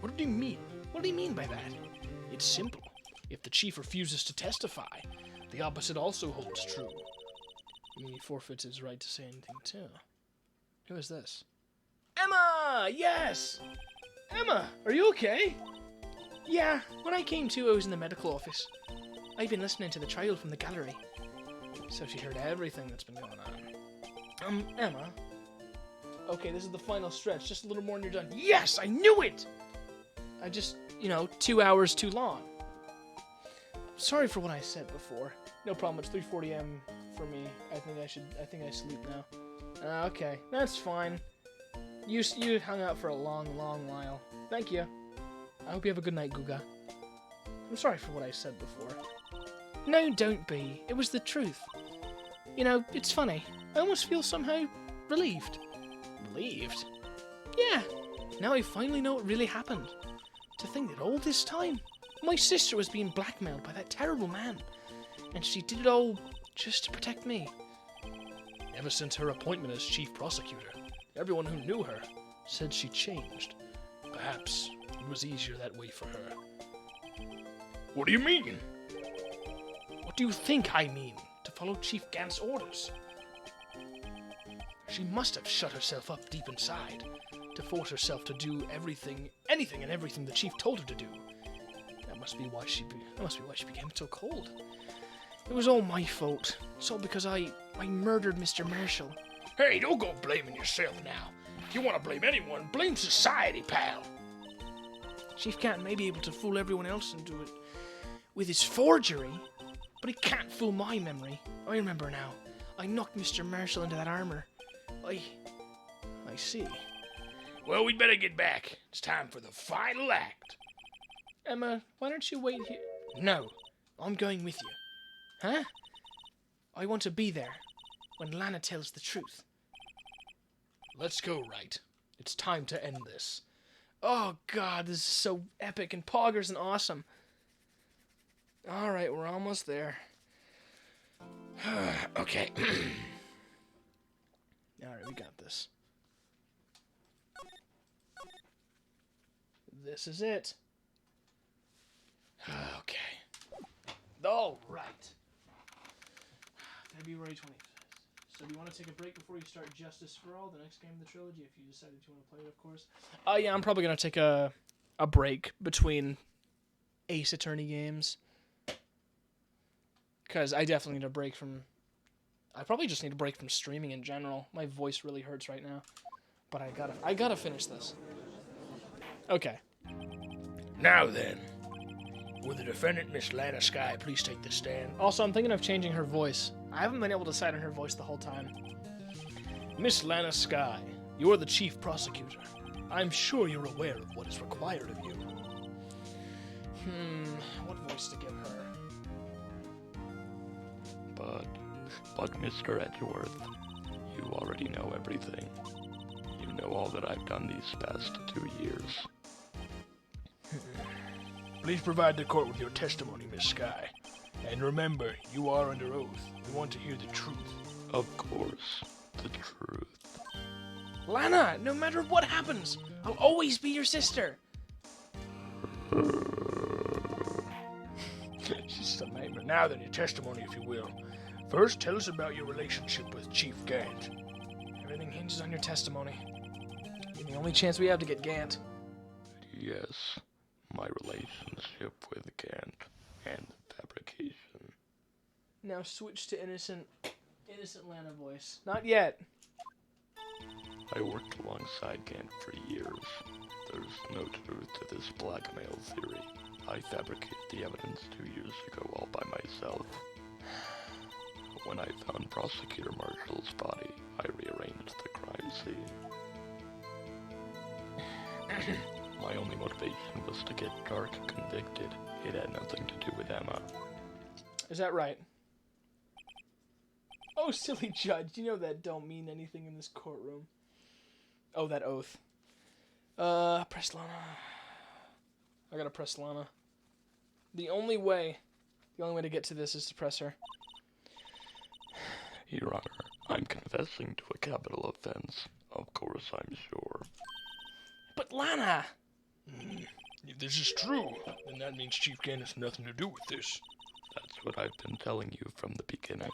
What did he mean? What did he mean by that? It's simple. If the chief refuses to testify, the opposite also holds true. I mean, he forfeits his right to say anything, too. Who is this? Emma! Yes! Emma, are you okay? Yeah, when I came to, I was in the medical office. I've been listening to the trial from the gallery. So she heard everything that's been going on. Emma? Okay, this is the final stretch. Just a little more and you're done. Yes, I knew it! I just, 2 hours too long. Sorry for what I said before. No problem, it's 3:40 a.m. for me. I think I sleep now. Okay, that's fine. You hung out for a long, long while. Thank you. I hope you have a good night, Guga. I'm sorry for what I said before. No, don't be. It was the truth. It's funny. I almost feel somehow relieved. Relieved? Yeah. Now I finally know what really happened. To think that all this time, my sister was being blackmailed by that terrible man. And she did it all just to protect me. Ever since her appointment as chief prosecutor, everyone who knew her said she changed. Perhaps it was easier that way for her. What do you mean? What do you think I mean? To follow Chief Gant's orders. She must have shut herself up deep inside to force herself to do anything and everything the chief told her to do. That must be why she became so cold. It was all my fault. It's all because I murdered Mr. Marshall. Hey, don't go blaming yourself now. If you want to blame anyone, blame society, pal. Chief Cat may be able to fool everyone else and do it with his forgery, but he can't fool my memory. I remember now. I knocked Mr. Marshall into that armor. I see. Well, we'd better get back. It's time for the final act. Emma, why don't you wait here? No, I'm going with you. Huh? I want to be there when Lana tells the truth. Let's go, Right. It's time to end this. Oh god, this is so epic and poggers and awesome. Alright, we're almost there. Okay. Alright, we got this. This is it. Okay. Alright. February 25th. So do you want to take a break before you start Justice for All, the next game in the trilogy, if you decided you want to play it, of course? Yeah, I'm probably going to take a break between Ace Attorney games. Because I definitely need a break from... I probably just need a break from streaming in general. My voice really hurts right now. But I gotta finish this. Okay. Now then, will the defendant, Miss Lana Skye, please take the stand? Also, I'm thinking of changing her voice. I haven't been able to decide on her voice the whole time. Miss Lana Skye, you're the chief prosecutor. I'm sure you're aware of what is required of you. What voice to give her? But Mr. Edgeworth, you already know everything. You know all that I've done these past 2 years. Please provide the court with your testimony, Miss Skye. And remember, you are under oath. We want to hear the truth. Of course, the truth. Lana, no matter what happens, I'll always be your sister. She's just a nightmare. Now then, your testimony, if you will. First, tell us about your relationship with Chief Gant. Everything hinges on your testimony. You're the only chance we have to get Gant. Yes, my relationship with Gant and fabrication. Now switch to innocent Lana voice. Not yet. I worked alongside Gant for years. There's no truth to this blackmail theory. I fabricated the evidence 2 years ago all by myself. When I found Prosecutor Marshall's body, I rearranged the crime scene. My only motivation was to get Dark convicted. It had nothing to do with Emma. Is that right? Oh, silly judge. You know that don't mean anything in this courtroom. Oh, that oath. Press Lana. I gotta press Lana. The only way to get to this is to press her. Your Honor, I'm confessing to a capital offense. Of course, I'm sure. But Lana! If this is true, then that means Chief Gant has nothing to do with this. That's what I've been telling you from the beginning.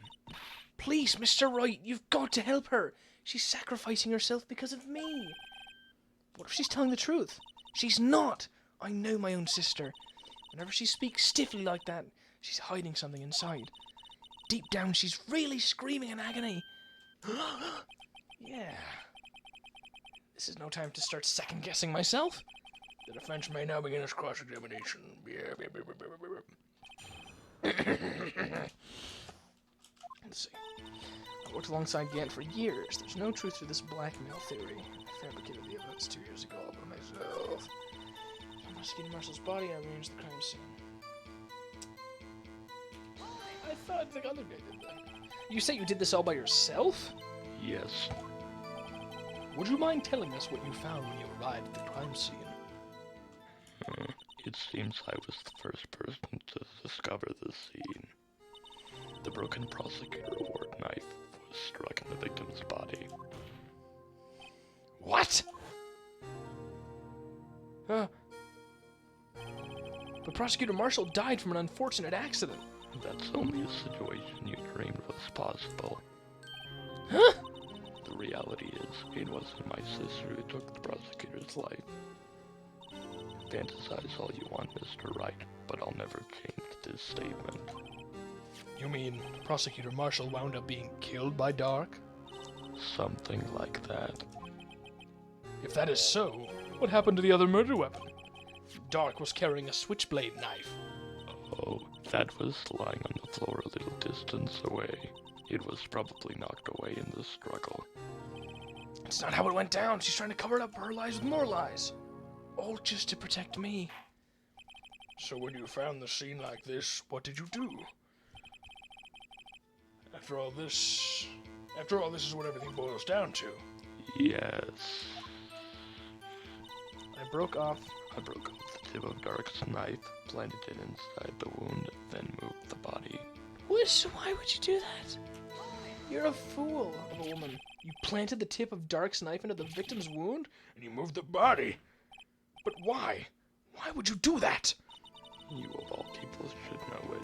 Please, Mr. Wright, you've got to help her. She's sacrificing herself because of me. What if she's telling the truth? She's not. I know my own sister. Whenever she speaks stiffly like that, she's hiding something inside. Deep down, she's really screaming in agony. Yeah. This is no time to start second-guessing myself. The defense may now begin its cross-examination. Let's see. I worked alongside Gant for years. There's no truth to this blackmail theory. I fabricated the evidence 2 years ago all by myself. I investigated Marshall's body. I arranged the crime scene. I thought the other guy did that. You say you did this all by yourself? Yes. Would you mind telling us what you found when you arrived at the crime scene? It seems I was the first person to discover the scene. The broken prosecutor award knife was struck in the victim's body. What? But Prosecutor Marshall died from an unfortunate accident. That's only a situation you dreamed was possible. Huh? The reality is, it wasn't my sister who took the prosecutor's life. Fantasize all you want, Mr. Wright, but I'll never change this statement. You mean Prosecutor Marshall wound up being killed by Dark? Something like that. If that is so, what happened to the other murder weapon? Dark was carrying a switchblade knife. Oh, that was lying on the floor a little distance away. It was probably knocked away in the struggle. It's not how it went down. She's trying to cover it up for her lies with more lies. All just to protect me. So when you found the scene like this, what did you do? After all this is what everything boils down to. Yes. I broke off. I broke off the tip of Dark's knife, planted it inside the wound, then moved the body. Why would you do that? You're a fool of a woman. You planted the tip of Dark's knife into the victim's wound? And you moved the body. But why? Why would you do that? You of all people should know it.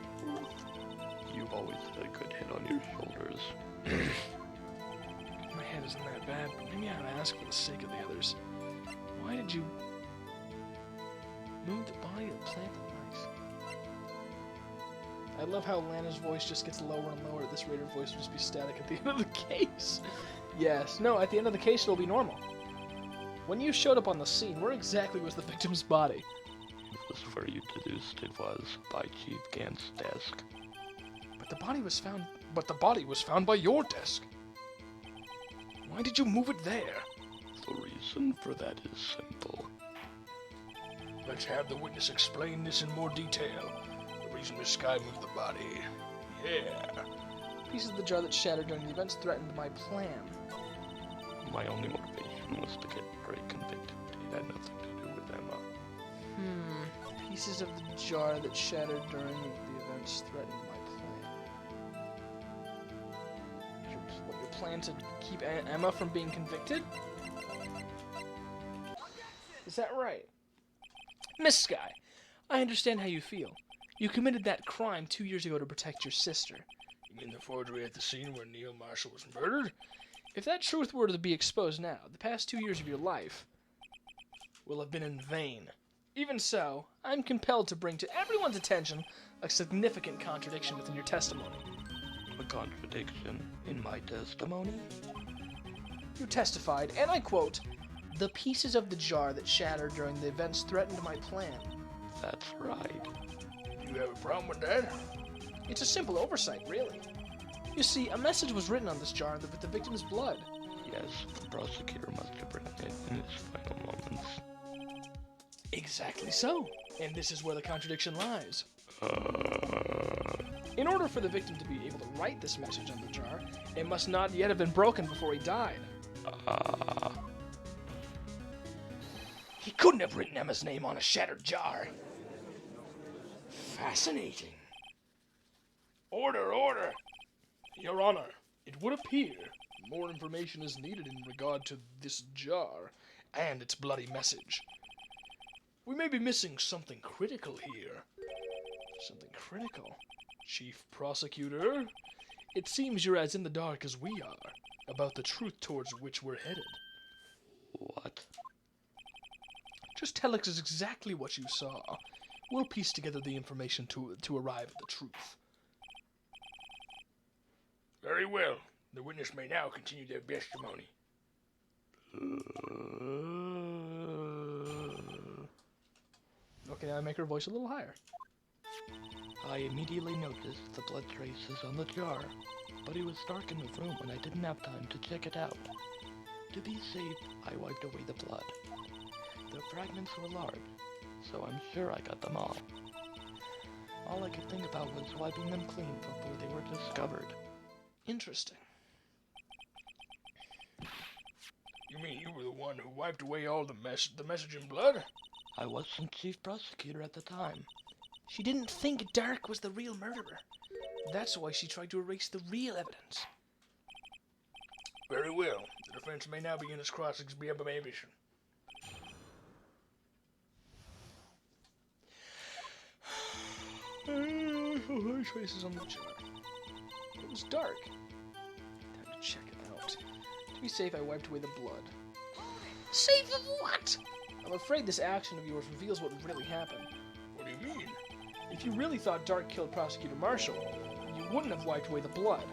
You've always had a good head on your shoulders. My head isn't that bad, but maybe I ought to ask for the sake of the others. Why did you move the body and plant the knife? I love how Lana's voice just gets lower and lower. At this rate, her voice will just be static at the end of the case. Yes. No, at the end of the case, it'll be normal. When you showed up on the scene, where exactly was the victim's body? It was where you deduced it was, by Chief Gant's desk. But the body was found by your desk. Why did you move it there? The reason for that is simple. Let's have the witness explain this in more detail. The reason Miss Sky moved the body. Yeah. Pieces of the jar that shattered during the events threatened my plan. My only motivation was to get Drake convicted. It had nothing to do with Emma. Pieces of the jar that shattered during the events threatened my plan. Your plan to keep Emma from being convicted? Is that right? Miss Sky, I understand how you feel. You committed that crime 2 years ago to protect your sister. You mean the forgery at the scene where Neil Marshall was murdered? If that truth were to be exposed now, the past 2 years of your life will have been in vain. Even so, I'm compelled to bring to everyone's attention a significant contradiction within your testimony. A contradiction in my testimony? You testified, and I quote, "The pieces of the jar that shattered during the events threatened my plan." That's right. Do you have a problem with that? It's a simple oversight, really. You see, a message was written on this jar with the victim's blood. Yes, the prosecutor must have written it in his final moments. Exactly so. And this is where the contradiction lies. In order for the victim to be able to write this message on the jar, it must not yet have been broken before he died. He couldn't have written Emma's name on a shattered jar. Fascinating. Order, order! Your Honor, it would appear more information is needed in regard to this jar and its bloody message. We may be missing something critical here. Something critical? Chief Prosecutor, it seems you're as in the dark as we are about the truth towards which we're headed. What? Just tell us exactly what you saw. We'll piece together the information to arrive at the truth. Very well. The witness may now continue their testimony. Okay, now I make her voice a little higher. I immediately noticed the blood traces on the jar, but it was dark in the room and I didn't have time to check it out. To be safe, I wiped away the blood. The fragments were large, so I'm sure I got them all. All I could think about was wiping them clean before they were discovered. Interesting. You mean you were the one who wiped away all the message in blood? I wasn't chief prosecutor at the time. She didn't think Dark was the real murderer. That's why she tried to erase the real evidence. Very well. The defense may now begin its cross-examination. Traces on the jar. It was dark. Time to check it out. To be safe, I wiped away the blood. Safe of what? I'm afraid this action of yours reveals what really happened. What do you mean? If you really thought Dark killed Prosecutor Marshall, you wouldn't have wiped away the blood.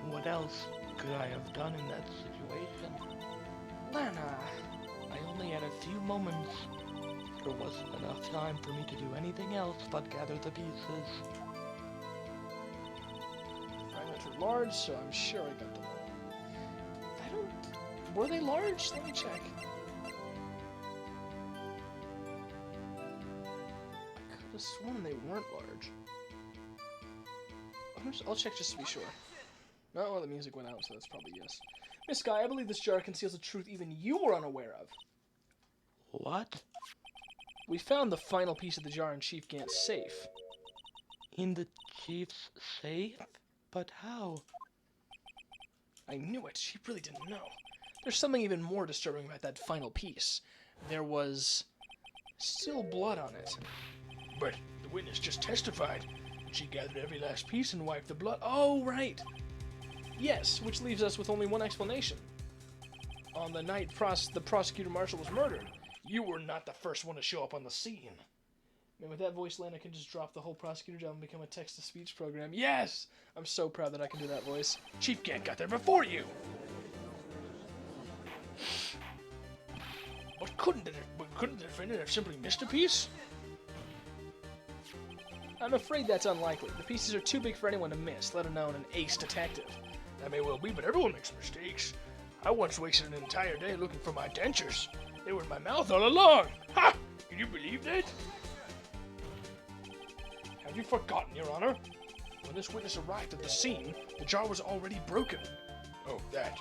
What else could I have done in that situation? Lana, I only had a few moments. There wasn't enough time for me to do anything else but gather the pieces. fragments were large, so I'm sure I got them all. I don't... Were they large? Let me check. I could have sworn they weren't large. I'll check just to be sure. No, the music went out, so that's probably yes. Miss Sky, I believe this jar conceals a truth even you were unaware of. What? We found the final piece of the jar in Chief Gant's safe. In the chief's safe? But how? I knew it. She really didn't know. There's something even more disturbing about that final piece. There was still blood on it. But the witness just testified. She gathered every last piece and wiped the blood. Oh, right. Yes, which leaves us with only one explanation. On the night the prosecutor marshal was murdered, You were not the first one to show up on the scene. and with that voice, Lana can just drop the whole prosecutor job and become a text-to-speech program. Yes! I'm so proud that I can do that voice. Chief Gant got there before you. But couldn't the defendant have simply missed a piece? I'm afraid that's unlikely. The pieces are too big for anyone to miss, let alone an ace detective. That may well be, but everyone makes mistakes. I once wasted an entire day looking for my dentures. They were in my mouth all along. Ha! Can you believe that? Have you forgotten, Your Honor? When this witness arrived at the scene, the jar was already broken. Oh, that.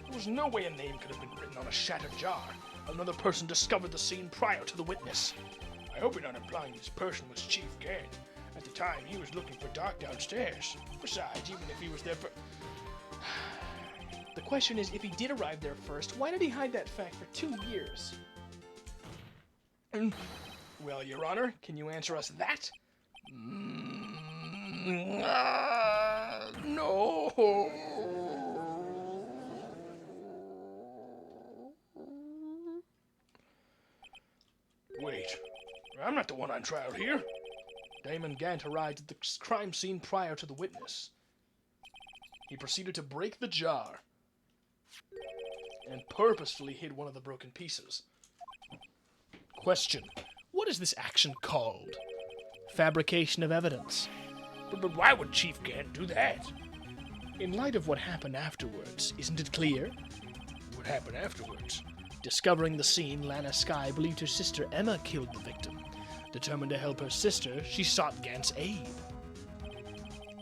There was no way a name could have been written on a shattered jar. Another person discovered the scene prior to the witness. I hope you're not implying this person was Chief Gant. At the time, he was looking for Doc downstairs. Besides, even if he was there for... The question is, if he did arrive there first, why did he hide that fact for 2 years? Well, Your Honor, Can you answer us that? no. Wait, I'm not the one on trial here. Damon Gant arrived at the crime scene prior to the witness. He proceeded to break the jar and purposefully hid one of the broken pieces. Question: what is this action called? Fabrication of evidence. But why would Chief Gant do that? In light of what happened afterwards, isn't it clear? What happened afterwards? Discovering the scene, Lana Sky believed her sister Emma killed the victim. Determined to help her sister, she sought Gant's aid.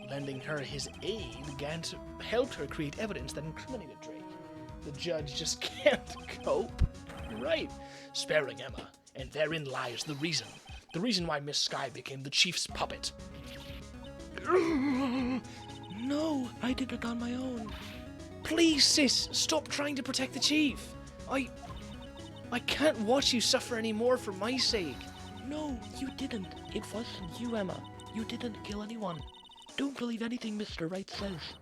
Lending her his aid, Gant helped her create evidence that incriminated Drake. The judge just can't cope. Right. Sparing Emma. And therein lies the reason. The reason why Miss Sky became the chief's puppet. No, I did it on my own. Please, sis, stop trying to protect the chief. I can't watch you suffer anymore for my sake. No, you didn't. It wasn't you, Emma. You didn't kill anyone. Don't believe anything Mr. Wright says.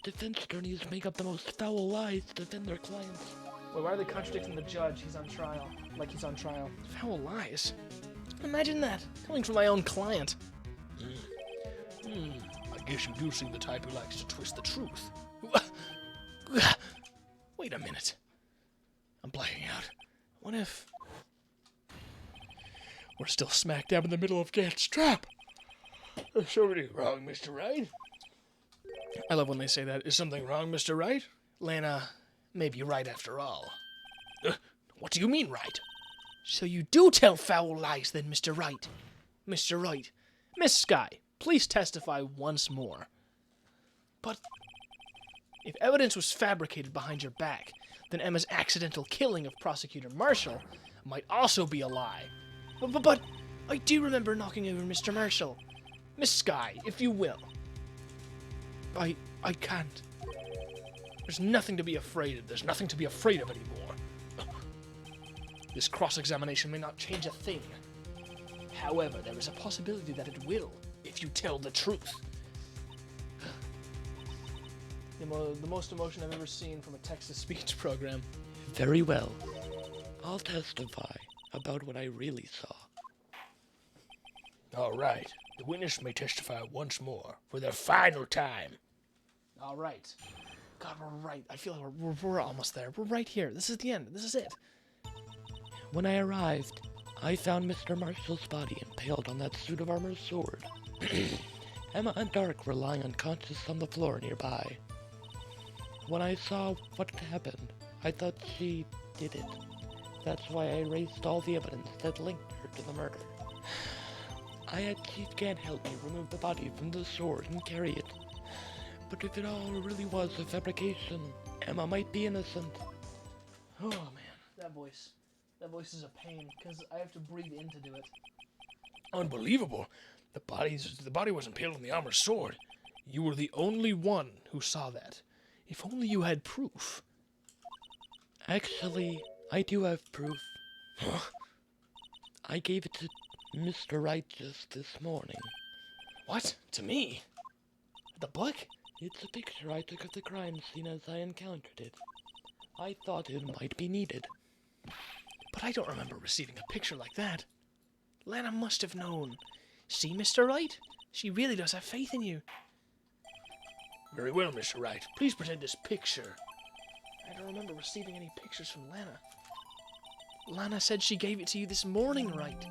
Defense attorneys make up the most foul lies to defend their clients. Well, why are they contradicting the judge? He's on trial. Like he's on trial. Foul lies. Imagine that, coming from my own client. I guess you do seem the type who likes to twist the truth. Wait a minute. I'm blacking out. What if... we're still smack dab in the middle of Gant's trap? Is something wrong, Mr. Wright? I love when they say that. Is something wrong, Mr. Wright? Lana may be right after all. What do you mean, right? So you do tell foul lies then, Mr. Wright. Mr. Wright. Miss Sky, please testify once more. But if evidence was fabricated behind your back, then Emma's accidental killing of Prosecutor Marshall might also be a lie. But I do remember knocking over Mr. Marshall. Miss Sky, if you will. I can't. There's nothing to be afraid of. There's nothing to be afraid of anymore. This cross-examination may not change a thing. However, there is a possibility that it will, if you tell the truth. The most emotion I've ever seen from a text-to-speech program. Very well. I'll testify about what I really saw. All right. The witness may testify once more for the final time. All right. God, we're right. I feel like we're almost there. We're right here. This is the end. This is it. When I arrived, I found Mr. Marshall's body impaled on that suit of armor's sword. Emma and Dark were lying unconscious on the floor nearby. When I saw what happened, I thought she did it. That's why I erased all the evidence that linked her to the murder. I had Chief Gant help me remove the body from the sword and carry it. But if it all really was a fabrication, Emma might be innocent. Oh, man. That voice. That voice is a pain, because I have to breathe in to do it. Unbelievable. The body was impaled on the armor's sword. You were the only one who saw that. If only you had proof. Actually, I do have proof. I gave it to Mr. Wright just this morning. What? To me? The book? It's a picture I took of the crime scene as I encountered it. I thought it might be needed. But I don't remember receiving a picture like that. Lana must have known. See, Mr. Wright? She really does have faith in you. Very well, Mr. Wright. Please present this picture. I don't remember receiving any pictures from Lana. Lana said she gave it to you this morning, Wright.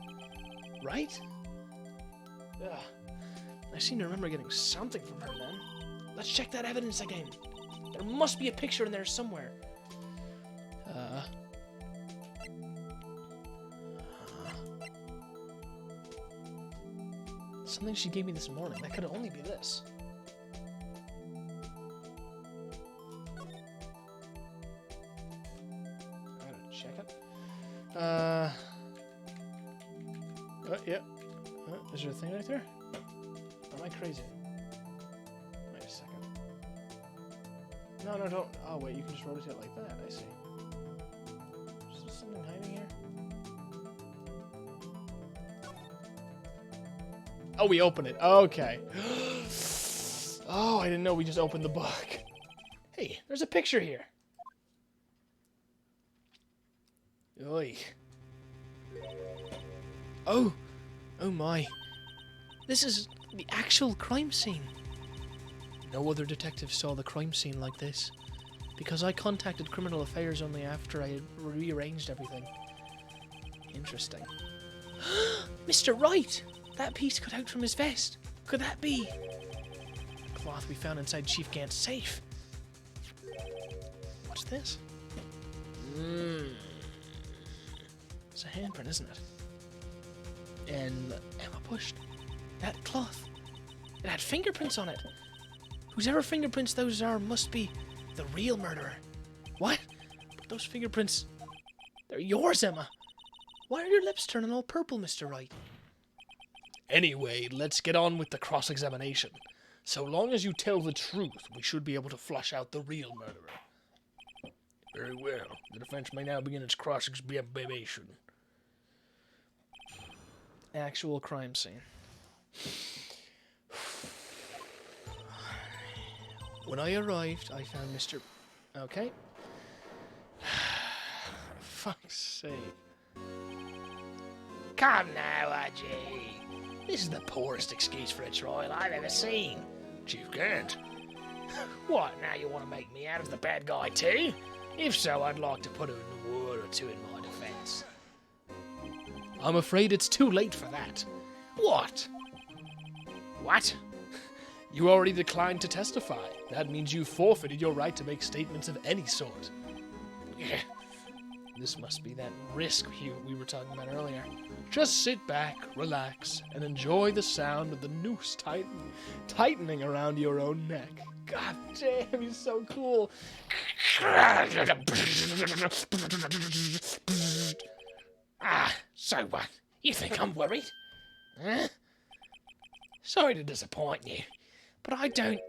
Right? Ugh. I seem to remember getting something from her then. Let's check that evidence again. There must be a picture in there somewhere. Something she gave me this morning. That could only be this. I gotta check it. Yeah. Is there a thing right there? Or am I crazy? Wait a second. No, don't. Oh, wait, you can just rotate it like that. I see. Is there something hiding here? Oh, we open it. Okay. Oh, I didn't know we just opened the book. Hey, there's a picture here. Oy. Oh. Oh my. This is the actual crime scene. No other detective saw the crime scene like this. Because I contacted Criminal Affairs only after I had rearranged everything. Interesting. Mr. Wright! That piece cut out from his vest. Could that be? The cloth we found inside Chief Gant's safe. What's this? It's a handprint, isn't it? And Emma pushed that cloth. It had fingerprints on it. Whosever fingerprints those are must be the real murderer. What? But those fingerprints, they're yours, Emma. Why are your lips turning all purple, Mr. Wright? Anyway, let's get on with the cross-examination. So long as you tell the truth, we should be able to flush out the real murderer. Very well. The defense may now begin its cross-examination. Actual crime scene. When I arrived, I found Mr. Okay. Fuck's sake. Come now, Archie. This is the poorest excuse for a trial I've ever seen. Chief Gant. What, now you want to make me out as the bad guy too? If so, I'd like to put in a word or two in my defense. I'm afraid it's too late for that. What? What? You already declined to testify. That means you forfeited your right to make statements of any sort. Yeah. This must be that risk we were talking about earlier. Just sit back, relax, and enjoy the sound of the noose tightening around your own neck. God damn, he's so cool. So what? You think I'm worried? Huh? Sorry to disappoint you, but I don't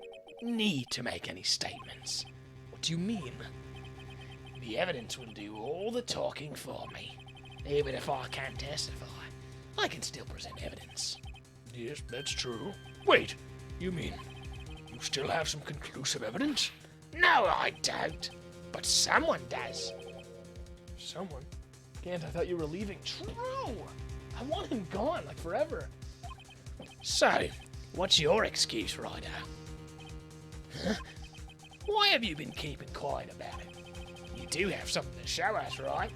need to make any statements. What do you mean? The evidence will do all the talking for me. Even if I can't testify, I can still present evidence. Yes, that's true. Wait, you mean you still have some conclusive evidence? No, I don't. But someone does. Someone? Gant, I thought you were leaving. True! I want him gone, like forever. So, what's your excuse, Ryder? Huh? Why have you been keeping quiet about it? You do have something to show us, right?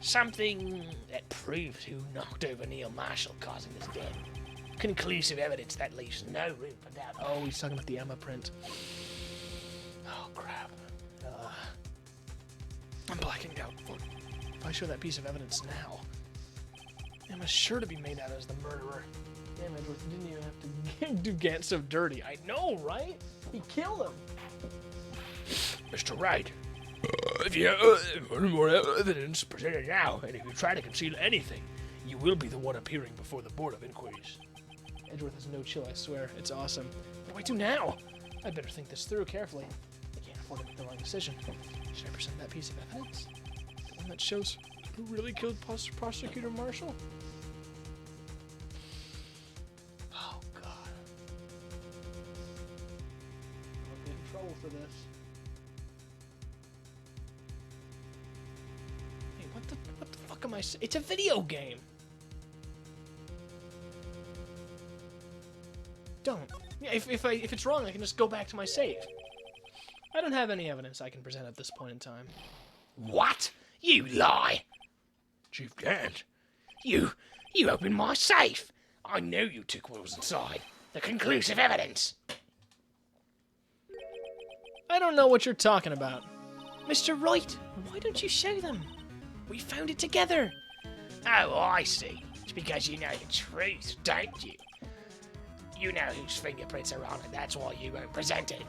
Something that proves who knocked over Neil Marshall, causing his death. Conclusive evidence that leaves no room for doubt. Oh, he's talking about the Emma print. Oh, crap. I'm blacking out. If I show that piece of evidence now, Emma's sure to be made out as the murderer. Damn, Edgeworth didn't even have to do Gant so dirty. I know, right? He killed him. Mr. Wright, if you have more evidence presented now, and if you try to conceal anything, you will be the one appearing before the Board of Inquiries. Edgeworth has no chill, I swear. It's awesome. What do I do now? I better think this through carefully. I can't afford to make the wrong decision. Should I present that piece of evidence? The one that shows who really killed Prosecutor Marshall? Oh, God. I'll get in trouble for this. Hey, what the fuck am I saying? It's a video game! Don't. Yeah, if it's wrong, I can just go back to my save. I don't have any evidence I can present at this point in time. What? You lie! Chief Gant, you opened my safe! I knew you took what was inside. The conclusive evidence! I don't know what you're talking about. Mr. Wright, why don't you show them? We found it together. Oh, I see. It's because you know the truth, don't you? You know whose fingerprints are on it, that's why you won't present it.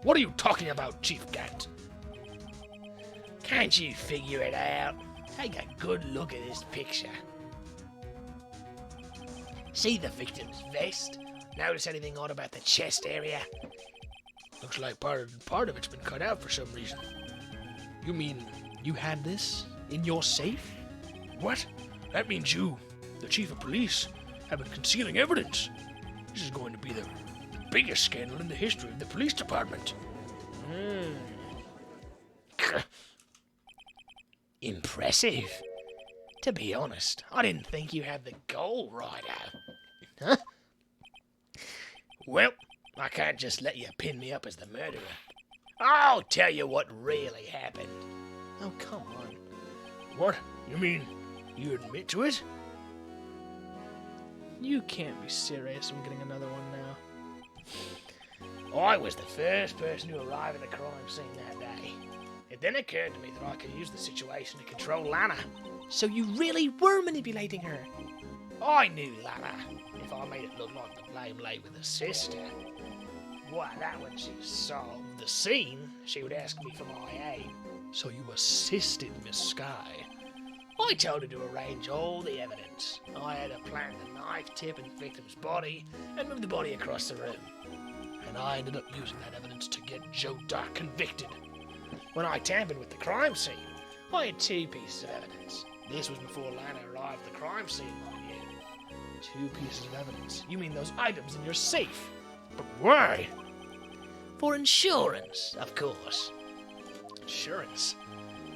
What are you talking about, Chief Gant? Can't you figure it out? Take a good look at this picture. See the victim's vest? Notice anything odd about the chest area? Looks like part of it's been cut out for some reason. You mean you had this in your safe? What? That means you, the chief of police, have been concealing evidence. This is going to be the biggest scandal in the history of the police department. Impressive. To be honest, I didn't think you had the goal right out. Huh? Well, I can't just let you pin me up as the murderer. I'll tell you what really happened. Oh, come on. What? You mean you admit to it? You can't be serious. I'm getting another one now. I was the first person to arrive at the crime scene that day. It then occurred to me that I could use the situation to control Lana. So you really were manipulating her? I knew Lana. If I made it look like the blame lay with her sister, why, that when she solved the scene, she would ask me for my aid. So you assisted Miss Sky? I told her to arrange all the evidence. I had her plant the knife tip in the victim's body and move the body across the room. And I ended up using that evidence to get Joe Dark convicted. When I tampered with the crime scene, I had two pieces of evidence. This was before Lana arrived at the crime scene, mind you. Two pieces of evidence? You mean those items in your safe? But why? For insurance, of course. Insurance?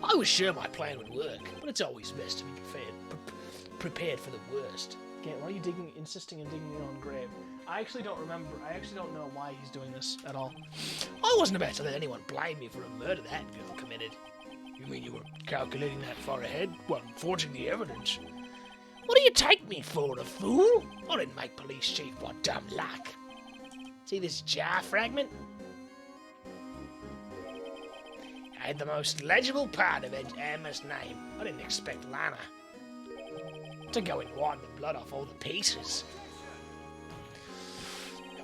I was sure my plan would work, but it's always best to be prepared for the worst. Gant, why are you insisting on digging your own grave? I actually don't remember. I actually don't know why he's doing this at all. I wasn't about to let anyone blame me for a murder that girl committed. You mean you were calculating that far ahead while forging the evidence? What do you take me for, a fool? I didn't make police chief by dumb luck. See this jar fragment? I had the most legible part of Emma's name. I didn't expect Lana to go and wipe the blood off all the pieces.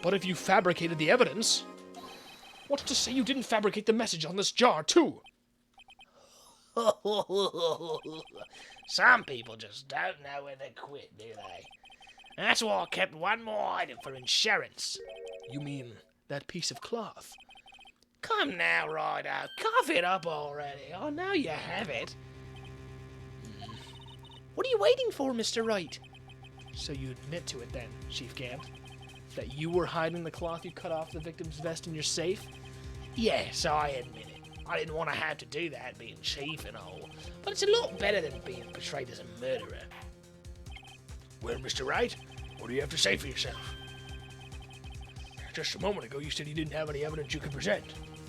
But if you fabricated the evidence, what's to say you didn't fabricate the message on this jar, too? Some people just don't know when to quit, do they? That's why I kept one more item for insurance. You mean that piece of cloth? Come now, Ryder, cough it up already. I know you have it. What are you waiting for, Mr. Wright? So you admit to it then, Chief Gant? That you were hiding the cloth you cut off the victim's vest in your safe? Yes, I admit it. I didn't want to have to do that, being chief and all. But it's a lot better than being portrayed as a murderer. Well, Mr. Wright, What do you have to say for yourself? Just a moment ago, you said you didn't have any evidence you could present.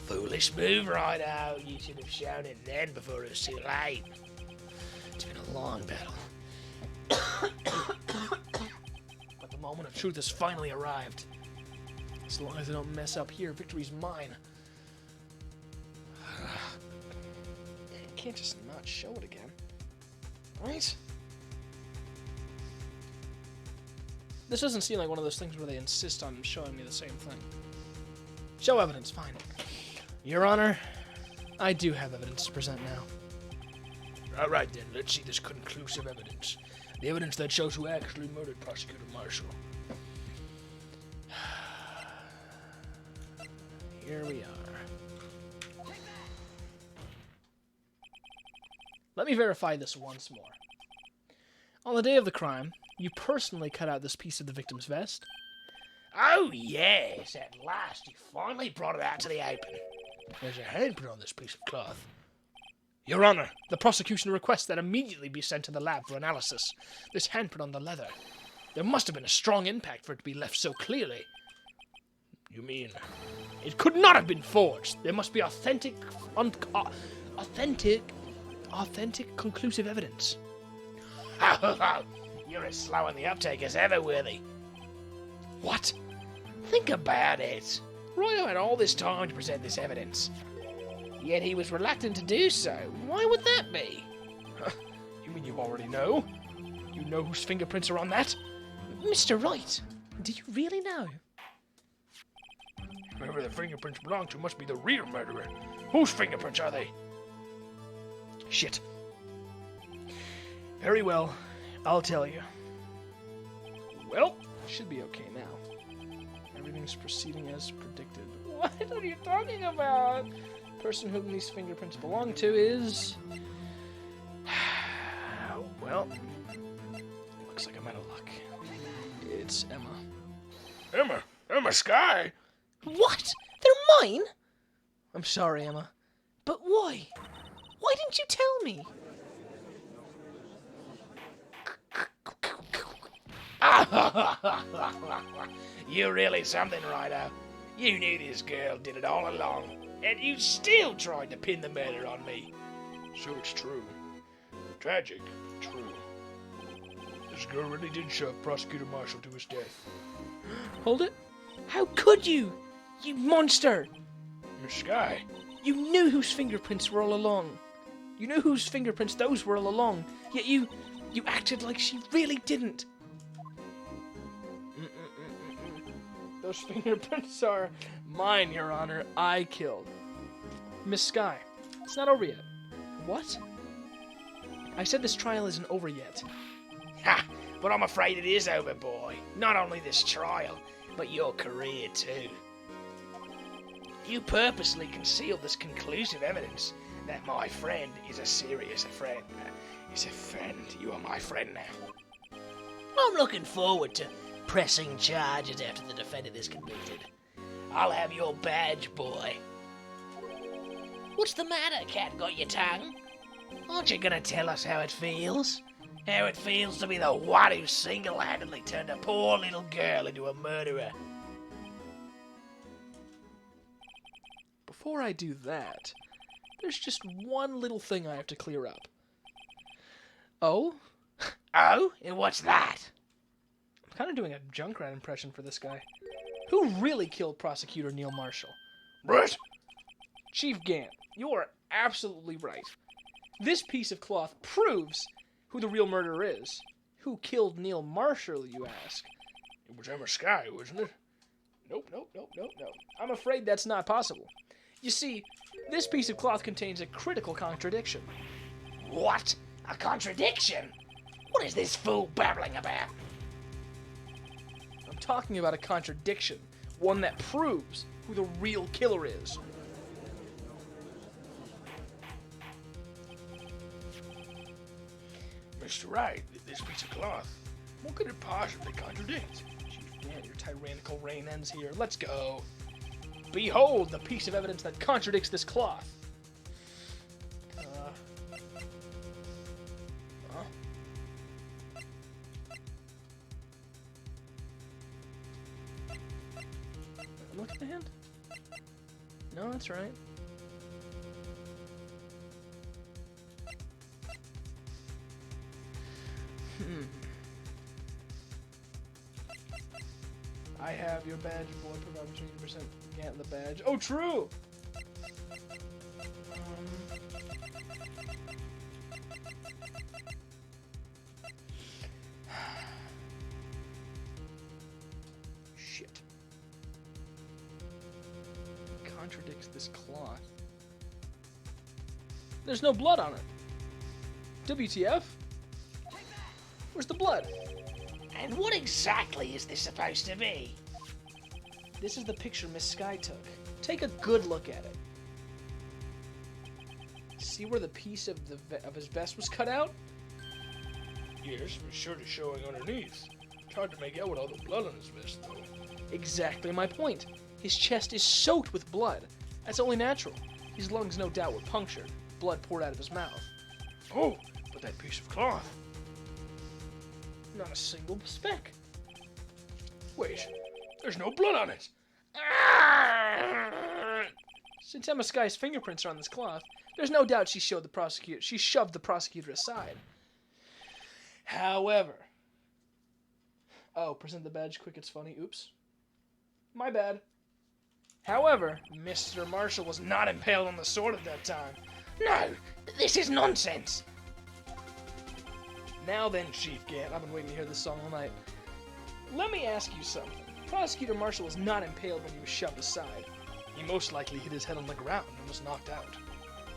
Foolish move, Righto. You should have shown it then before it was too late. It's been a long battle. But the moment of truth has finally arrived. As long as I don't mess up here, victory's mine. I can't just not show it again. Right? This doesn't seem like one of those things where they insist on showing me the same thing. Show evidence, fine. Your Honor, I do have evidence to present now. All right, then, let's see this conclusive evidence. The evidence that shows who actually murdered Prosecutor Marshall. Here we are. Let me verify this once more. On the day of the crime, you personally cut out this piece of the victim's vest. Oh, yes. At last, you finally brought it out to the open. There's a handprint on this piece of cloth. Your Honor, the prosecution requests that immediately be sent to the lab for analysis. This handprint on the leather. There must have been a strong impact for it to be left so clearly. You mean? It could not have been forged. There must be authentic, conclusive evidence. You're as slow in the uptake as ever, Worthy. What? Think about it. Royo had all this time to present this evidence. Yet he was reluctant to do so. Why would that be? You mean you already know? You know whose fingerprints are on that? Mr. Wright, do you really know? Whoever the fingerprints belong to must be the real murderer. Whose fingerprints are they? Shit. Very well, I'll tell you. Well, should be okay now. Everything's proceeding as predicted. What are you talking about? The person whom these fingerprints belong to is... Well, looks like I'm out of luck. It's Emma. Emma Skye? What? They're mine? I'm sorry, Emma. But why? Why didn't you tell me? You're really something, Ryder. You knew this girl did it all along, and you still tried to pin the murder on me. So it's true. Tragic, true. This girl really did shove Prosecutor Marshall to his death. Hold it. How could you? You monster! Miss Skye. You knew whose fingerprints were all along. You knew whose fingerprints those were all along. Yet you acted like she really didn't. Those fingerprints are mine, Your Honor. I killed Miss Skye. It's not over yet. What? I said this trial isn't over yet. Ha! But I'm afraid it is over, boy. Not only this trial, but your career too. You purposely concealed this conclusive evidence that my friend is a serious friend. Is a friend. You are my friend now. I'm looking forward to pressing charges after the defendant is convicted. I'll have your badge, boy. What's the matter, cat? Got your tongue? Aren't you gonna tell us how it feels? How it feels to be the one who single-handedly turned a poor little girl into a murderer? Before I do that, there's just one little thing I have to clear up. Oh? Oh? And what's that? I'm kind of doing a Junkrat impression for this guy. Who really killed Prosecutor Neil Marshall? What? Chief Gant, you are absolutely right. This piece of cloth proves who the real murderer is. Who killed Neil Marshall, you ask? It was Emma Skye, wasn't it? Nope. I'm afraid that's not possible. You see, this piece of cloth contains a critical contradiction. What? A contradiction? What is this fool babbling about? I'm talking about a contradiction. One that proves who the real killer is. Mr. Wright, this piece of cloth, what could it possibly contradict? Chief Gant, your tyrannical reign ends here. Let's go. Behold the piece of evidence that contradicts this cloth. look at the hand? No, that's right. I have your badge, boy. Provide between percent Gant and the badge. Oh, true! Shit. Contradicts this cloth. There's no blood on it. WTF? Where's the blood? And what exactly is this supposed to be? This is the picture Miss Sky took. Take a good look at it. See where the piece of his vest was cut out? Yes, but shirt is showing underneath. It's hard to make out with all the blood on his vest, though. Exactly my point. His chest is soaked with blood. That's only natural. His lungs no doubt were punctured. Blood poured out of his mouth. Oh, but that piece of cloth. Not a single speck. Wait, there's no blood on it. Since Emma Sky's fingerprints are on this cloth, there's no doubt she shoved the prosecutor aside. However... Oh, present the badge quick, it's funny. Oops. My bad. However, Mr. Marshall was not impaled on the sword at that time. No, this is nonsense. Now then, Chief Gant, I've been waiting to hear this song all night. Let me ask you something. Prosecutor Marshall was not impaled when he was shoved aside. He most likely hit his head on the ground and was knocked out.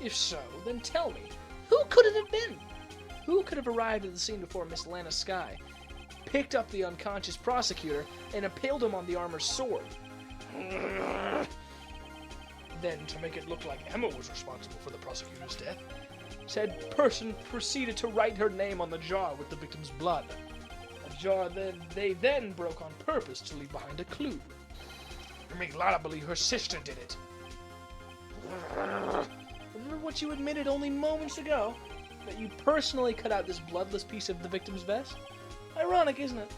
If so, then tell me, who could it have been? Who could have arrived at the scene before Miss Lana Sky, picked up the unconscious prosecutor, and impaled him on the armor's sword? Then, to make it look like Emma was responsible for the prosecutor's death, said person proceeded to write her name on the jar with the victim's blood. A jar they then broke on purpose to leave behind a clue. You make Lana believe her sister did it. Remember what you admitted only moments ago? That you personally cut out this bloodless piece of the victim's vest? Ironic, isn't it?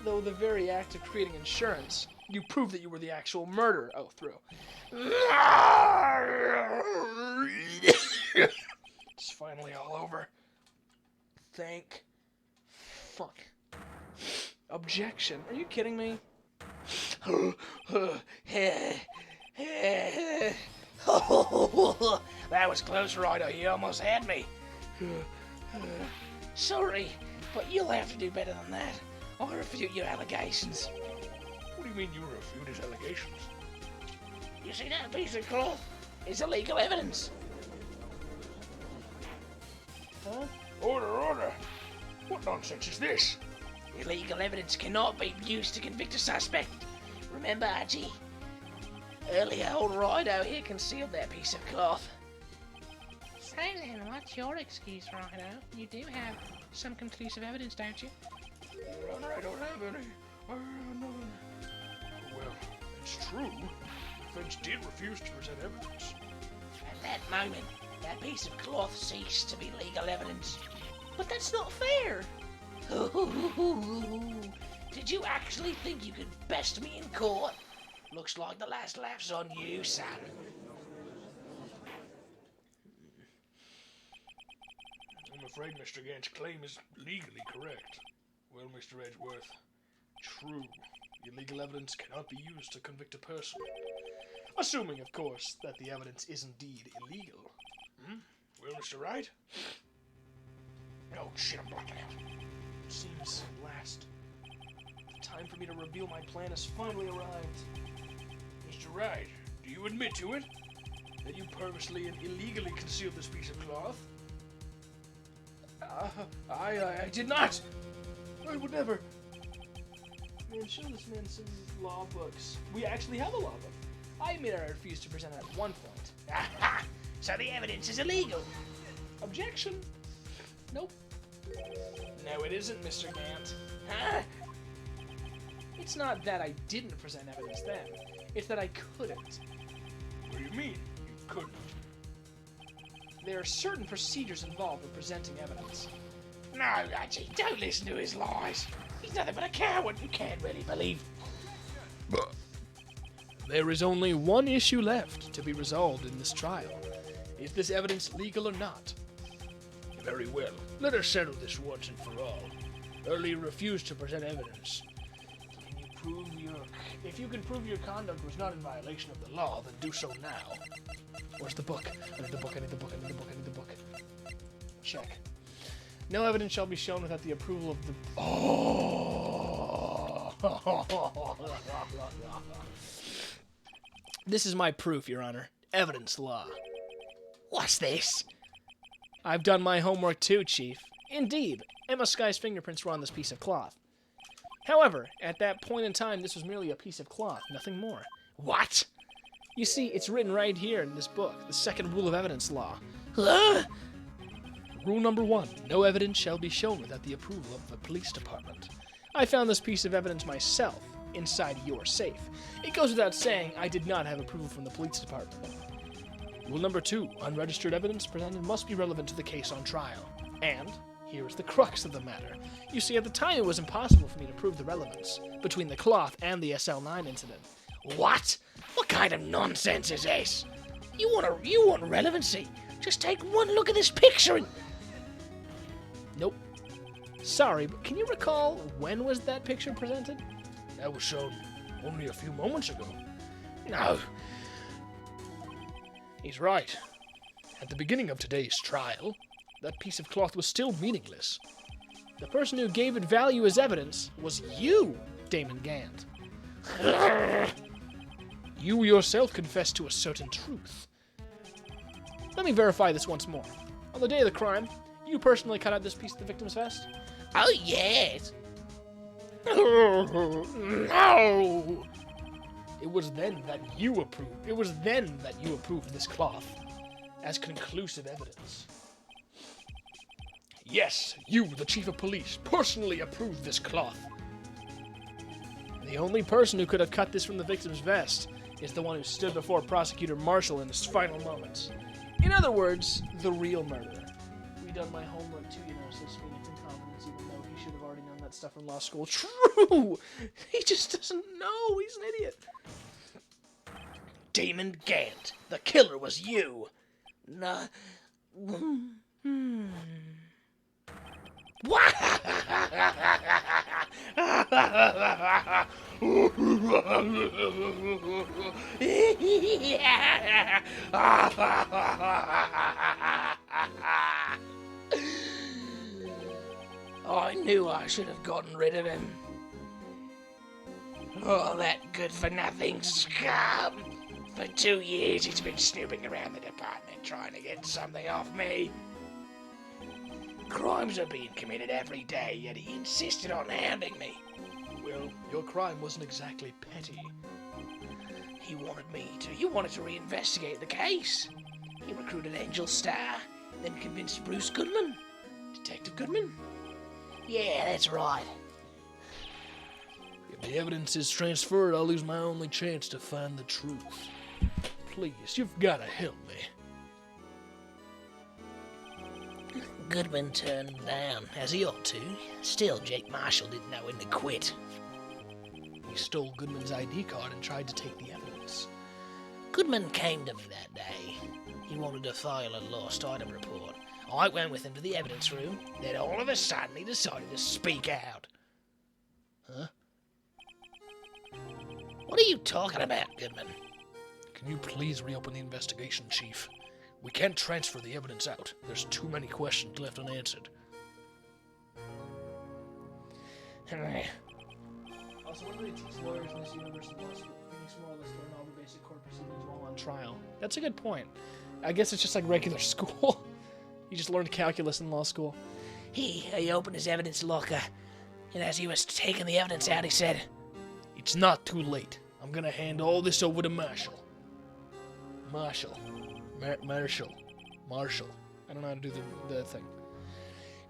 Though the very act of creating insurance, you proved that you were the actual murderer. Oh, through. It's finally all over. Thank fuck. Objection. Are you kidding me? That was close, Ryder. You almost had me. Sorry, but you'll have to do better than that. I'll refute your allegations. What do you mean you refute his allegations? You see that piece of cloth? It's illegal evidence. Huh? Order! What nonsense is this? Illegal evidence cannot be used to convict a suspect. Remember, Archie? Earlier, old Rido here concealed that piece of cloth. So then, what's your excuse, Rido? You do have some conclusive evidence, don't you? Your Honor, I don't have any. None. Well, it's true. The defense did refuse to present evidence. At that moment, that piece of cloth ceased to be legal evidence. But that's not fair. Did you actually think you could best me in court? Looks like the last laugh's on you, son. I'm afraid Mr. Gant's claim is legally correct. Well, Mr. Edgeworth, true. Illegal evidence cannot be used to convict a person. Assuming, of course, that the evidence is indeed illegal. Well, Mr. Wright? Oh, shit, I'm blocking out. Seems last. The time for me to reveal my plan has finally arrived. Mr. Wright, do you admit to it? That you purposely and illegally concealed this piece of cloth? I did not! I would never. Man, show this man some law books. We actually have a law book. I admit I refused to present it at one point. Aha! So the evidence is illegal. Objection. Nope. No, it isn't, Mr. Gant. Huh? It's not that I didn't present evidence then. It's that I couldn't. What do you mean, you couldn't? There are certain procedures involved in presenting evidence. No, Archie, don't listen to his lies. He's nothing but a coward. You can't really believe. There is only one issue left to be resolved in this trial. Is this evidence legal or not? Very well. Let us settle this once and for all. Earlier refused to present evidence. If you can prove your conduct was not in violation of the law, then do so now. Where's the book? I need the book, I need the book, I need the book, I need the book. Check. No evidence shall be shown without the approval of the... Oh! This is my proof, Your Honor. Evidence law. What's this? I've done my homework too, Chief. Indeed, Emma Sky's fingerprints were on this piece of cloth. However, at that point in time, this was merely a piece of cloth, nothing more. What? You see, it's written right here in this book, the second rule of evidence law. Huh? Rule number 1, no evidence shall be shown without the approval of the police department. I found this piece of evidence myself, inside your safe. It goes without saying I did not have approval from the police department. Rule number 2, unregistered evidence presented must be relevant to the case on trial. And here is the crux of the matter. You see, at the time it was impossible for me to prove the relevance between the cloth and the SL9 incident. What? What kind of nonsense is this? You want relevancy? Just take one look at this picture and... Nope. Sorry, but can you recall when was that picture presented? That was shown only a few moments ago. No. He's right. At the beginning of today's trial, that piece of cloth was still meaningless. The person who gave it value as evidence was you, Damon Gant. You yourself confessed to a certain truth. Let me verify this once more. On the day of the crime, you personally cut out this piece of the victim's vest? Oh, yes. No! It was then that you approved this cloth as conclusive evidence. Yes, you, the chief of police, personally approved this cloth. The only person who could have cut this from the victim's vest is the one who stood before Prosecutor Marshall in his final moments. In other words, the real murderer. We done my homework too, so speaking from confidence, even though he should have already known that stuff from law school. True! He just doesn't know. He's an idiot. Damon Gant, the killer was you. Nah. What? I knew I should have gotten rid of him. Oh, that good-for-nothing scum. For 2 years he's been snooping around the department trying to get something off me. Crimes are being committed every day, yet he insisted on hounding me. Well, your crime wasn't exactly petty. He wanted me to. You wanted to reinvestigate the case. He recruited Angel Star, then convinced Bruce Goodman. Detective Goodman? Yeah, that's right. If the evidence is transferred, I'll lose my only chance to find the truth. Please, you've got to help me. Goodman turned him down, as he ought to. Still, Jake Marshall didn't know when to quit. He stole Goodman's ID card and tried to take the evidence. Goodman came to me that day. He wanted to file a lost item report. I went with him to the evidence room, then all of a sudden he decided to speak out. Huh? What are you talking about, Goodman? Can you please reopen the investigation, Chief? We can't transfer the evidence out. There's too many questions left unanswered. Also, what do they teach lawyers in this University Law School? Phoenix more or less learn all the basic court proceedings while on trial. That's a good point. I guess it's just like regular school. You just learned calculus in law school. He opened his evidence locker, and as he was taking the evidence out, he said, "It's not too late. I'm gonna hand all this over to Marshall." Marshall. Marshall. I don't know how to do the thing.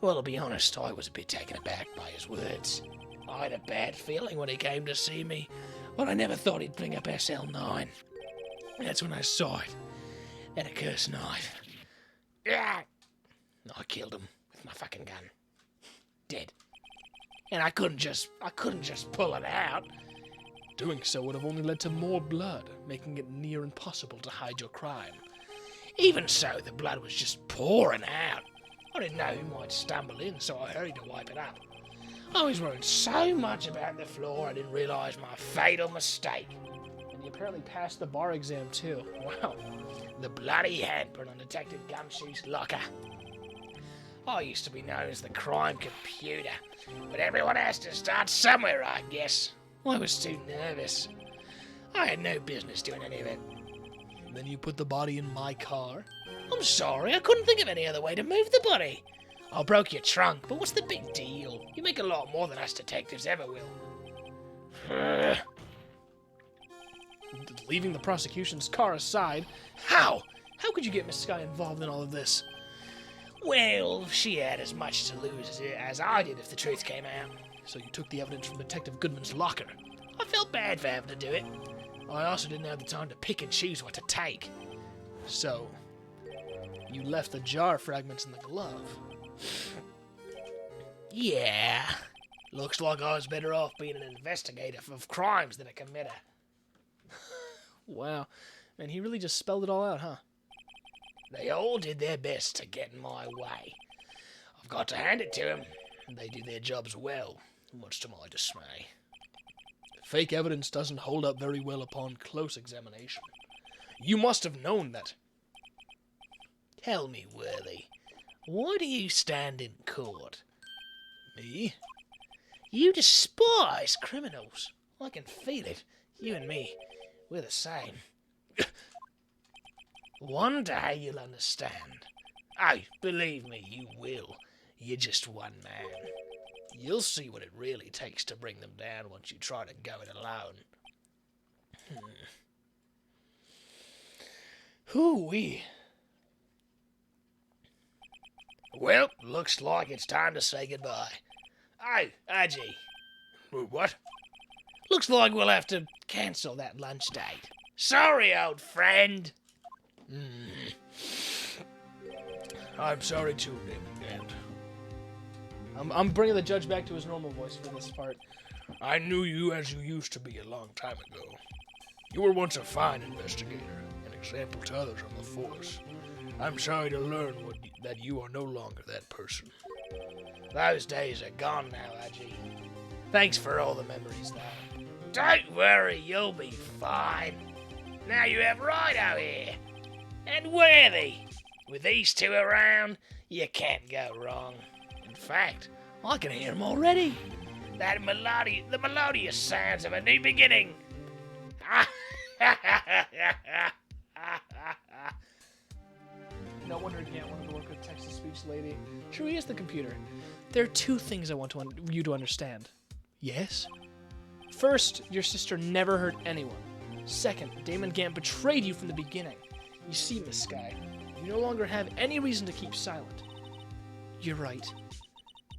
Well, to be honest, I was a bit taken aback by his words. I had a bad feeling when he came to see me, but I never thought he'd bring up SL9. That's when I saw it. That accursed knife. I killed him with my fucking gun. Dead. And I couldn't just pull it out. Doing so would have only led to more blood, making it near impossible to hide your crime. Even so, the blood was just pouring out. I didn't know who might stumble in, so I hurried to wipe it up. I was worried so much about the floor, I didn't realise my fatal mistake. And you apparently passed the bar exam too. Wow. The bloody handprint on Detective Gumshoe's locker. I used to be known as the crime computer, but everyone has to start somewhere, I guess. I was too nervous. I had no business doing any of it. Then you put the body in my car? I'm sorry, I couldn't think of any other way to move the body. I broke your trunk, but what's the big deal? You make a lot more than us detectives ever will. Leaving the prosecution's car aside, how? How could you get Miss Sky involved in all of this? Well, she had as much to lose as I did if the truth came out. So you took the evidence from Detective Goodman's locker? I felt bad for having to do it. I also didn't have the time to pick and choose what to take. So, you left the jar fragments in the glove? Yeah. Looks like I was better off being an investigator of crimes than a committer. Wow. Man, he really just spelled it all out, huh? They all did their best to get in my way. I've got to hand it to them. They do their jobs well, much to my dismay. Fake evidence doesn't hold up very well upon close examination. You must have known that. Tell me, Worthy, why do you stand in court? Me? You despise criminals. I can feel it. You and me, we're the same. One day you'll understand. Oh, believe me, you will. You're just one man. You'll see what it really takes to bring them down once you try to go it alone. Hoo-wee. Well, looks like it's time to say goodbye. Oh, Archie. What? Looks like we'll have to cancel that lunch date. Sorry, old friend. I'm sorry too, and I'm bringing the judge back to his normal voice for this part. I knew you as you used to be a long time ago. You were once a fine investigator, an example to others on the force. I'm sorry to learn that you are no longer that person. Those days are gone now, Archie. Thanks for all the memories, though. Don't worry, you'll be fine. Now you have Rido here. And Worthy. With these two around, you can't go wrong. In fact, I can hear them already. The melodious sounds of a new beginning. No wonder Gant wanted to work with text-to-speech lady. True, he is the computer. There are two things I want you to understand. Yes? First, your sister never hurt anyone. Second, Damon Gant betrayed you from the beginning. You see, Miss Sky, you no longer have any reason to keep silent. You're right.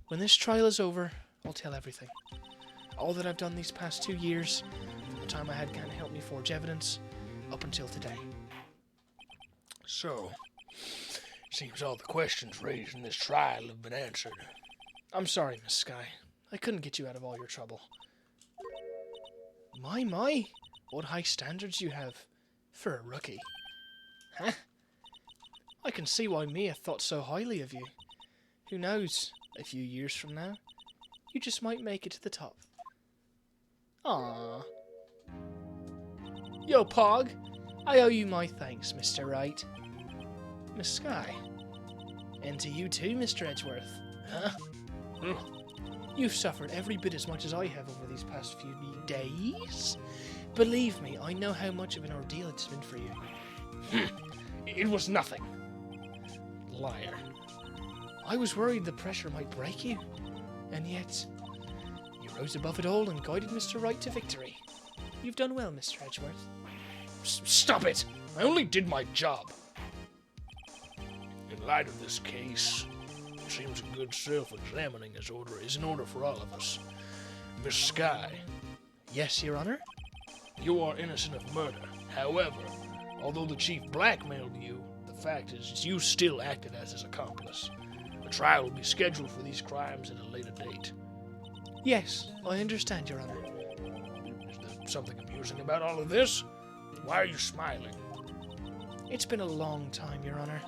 When this trial is over, I'll tell everything. All that I've done these past 2 years, from the time I had Gant help me forge evidence, up until today. So, seems all the questions raised in this trial have been answered. I'm sorry, Miss Sky. I couldn't get you out of all your trouble. My, what high standards you have for a rookie. Huh? I can see why Mia thought so highly of you. Who knows, a few years from now, you just might make it to the top. Aww. Yo, Pog, I owe you my thanks, Mr. Wright. Miss Sky. And to you too, Mr. Edgeworth. Huh? You've suffered every bit as much as I have over these past few days. Believe me, I know how much of an ordeal it's been for you. It was nothing. Liar. I was worried the pressure might break you, and yet you rose above it all and guided Mr. Wright to victory. You've done well, Mr. Edgeworth. Stop it! I only did my job. In light of this case, it seems a good self-examining is in order for all of us. Miss Sky. Yes, Your Honor? You are innocent of murder. However, although the chief blackmailed you, the fact is you still acted as his accomplice. A trial will be scheduled for these crimes at a later date. Yes, I understand, Your Honor. Is the something amusing about all of this? Why are you smiling? It's been a long time, Your Honor.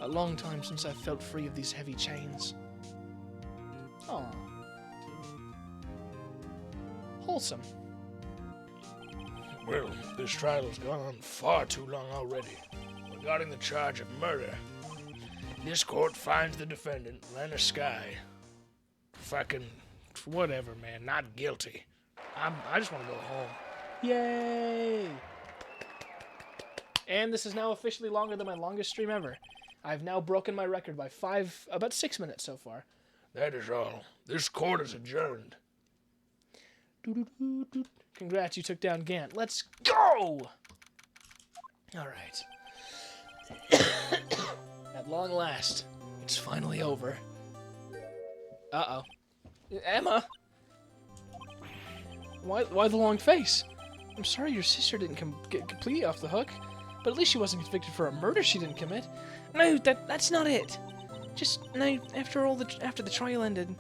A long time since I've felt free of these heavy chains. Aw. Wholesome. Well, this trial has gone on far too long already. Regarding the charge of murder, this court finds the defendant, Lena Sky, fucking whatever, man, not guilty. I just want to go home. Yay! And this is now officially longer than my longest stream ever. I've now broken my record by about 6 minutes so far. That is all. This court is adjourned. Congrats, you took down Gant. Let's go! Alright. At long last, it's finally over. Uh-oh. Emma! Why the long face? I'm sorry your sister didn't get completely off the hook, but at least she wasn't convicted for a murder she didn't commit. No, that's not it. Just, no, after the trial ended.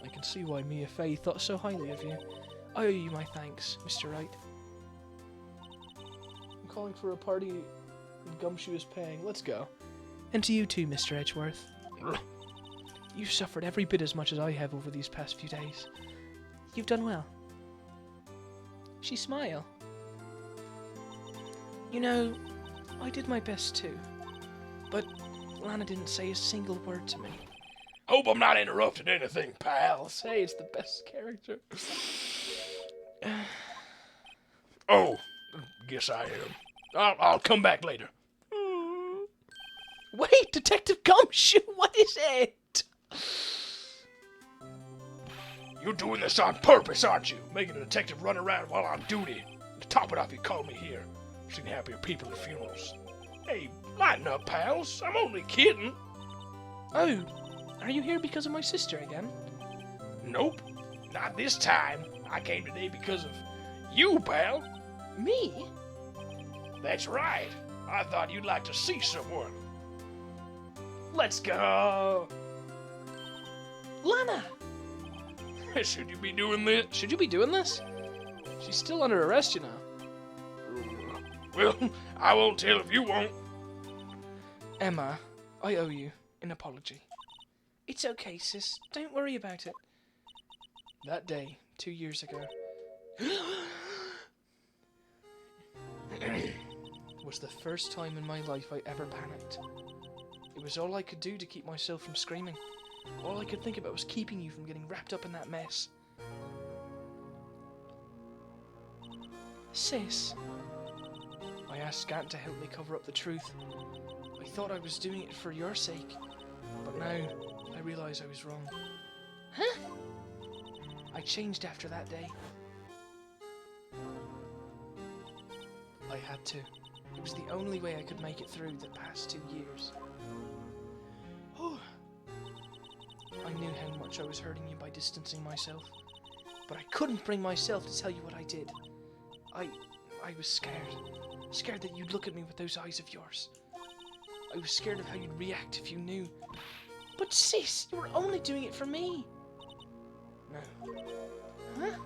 I can see why Mia Fey thought so highly of you. I owe you my thanks, Mr. Wright. I'm calling for a party and Gumshoe is paying. Let's go. And to you too, Mr. Edgeworth. You've suffered every bit as much as I have over these past few days. You've done well. She smiled. You know, I did my best too. But Lana didn't say a single word to me. Hope I'm not interrupting anything, pal. Say it's the best character. Oh, guess I am. I'll come back later. Wait, Detective Gumshoe, what is it? You're doing this on purpose, aren't you? Making a detective run around while on duty. To top it off, you called me here. Seen happier people at funerals. Hey, lighten up, pals. I'm only kidding. Oh, are you here because of my sister again? Nope, not this time. I came today because of you, pal. Me? That's right. I thought you'd like to see someone. Let's go. Lana! Should you be doing this? Should you be doing this? She's still under arrest, you know. Well, I won't tell if you won't. Emma, I owe you an apology. It's okay, sis. Don't worry about it. That day, 2 years ago, was the first time in my life I ever panicked. It was all I could do to keep myself from screaming. All I could think about was keeping you from getting wrapped up in that mess. Sis, I asked Gant to help me cover up the truth. I thought I was doing it for your sake, but now I realize I was wrong. Huh? I changed after that day. I had to. It was the only way I could make it through the past 2 years. I knew how much I was hurting you by distancing myself, but I couldn't bring myself to tell you what I did. I was scared. Scared that you'd look at me with those eyes of yours. I was scared of how you'd react if you knew. But sis, you were only doing it for me. No. Huh?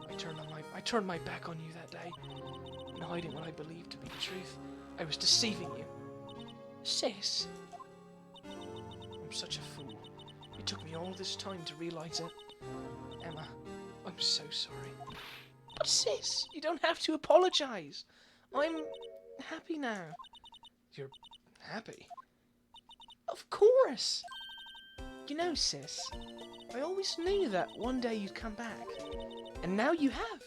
I turned my back on you that day, in hiding what I believed to be the truth. I was deceiving you. Sis. I'm such a fool. It took me all this time to realize it. Emma, I'm so sorry. But sis, you don't have to apologize. I'm happy now. You're happy? Of course. You know, sis, I always knew that one day you'd come back. And now you have.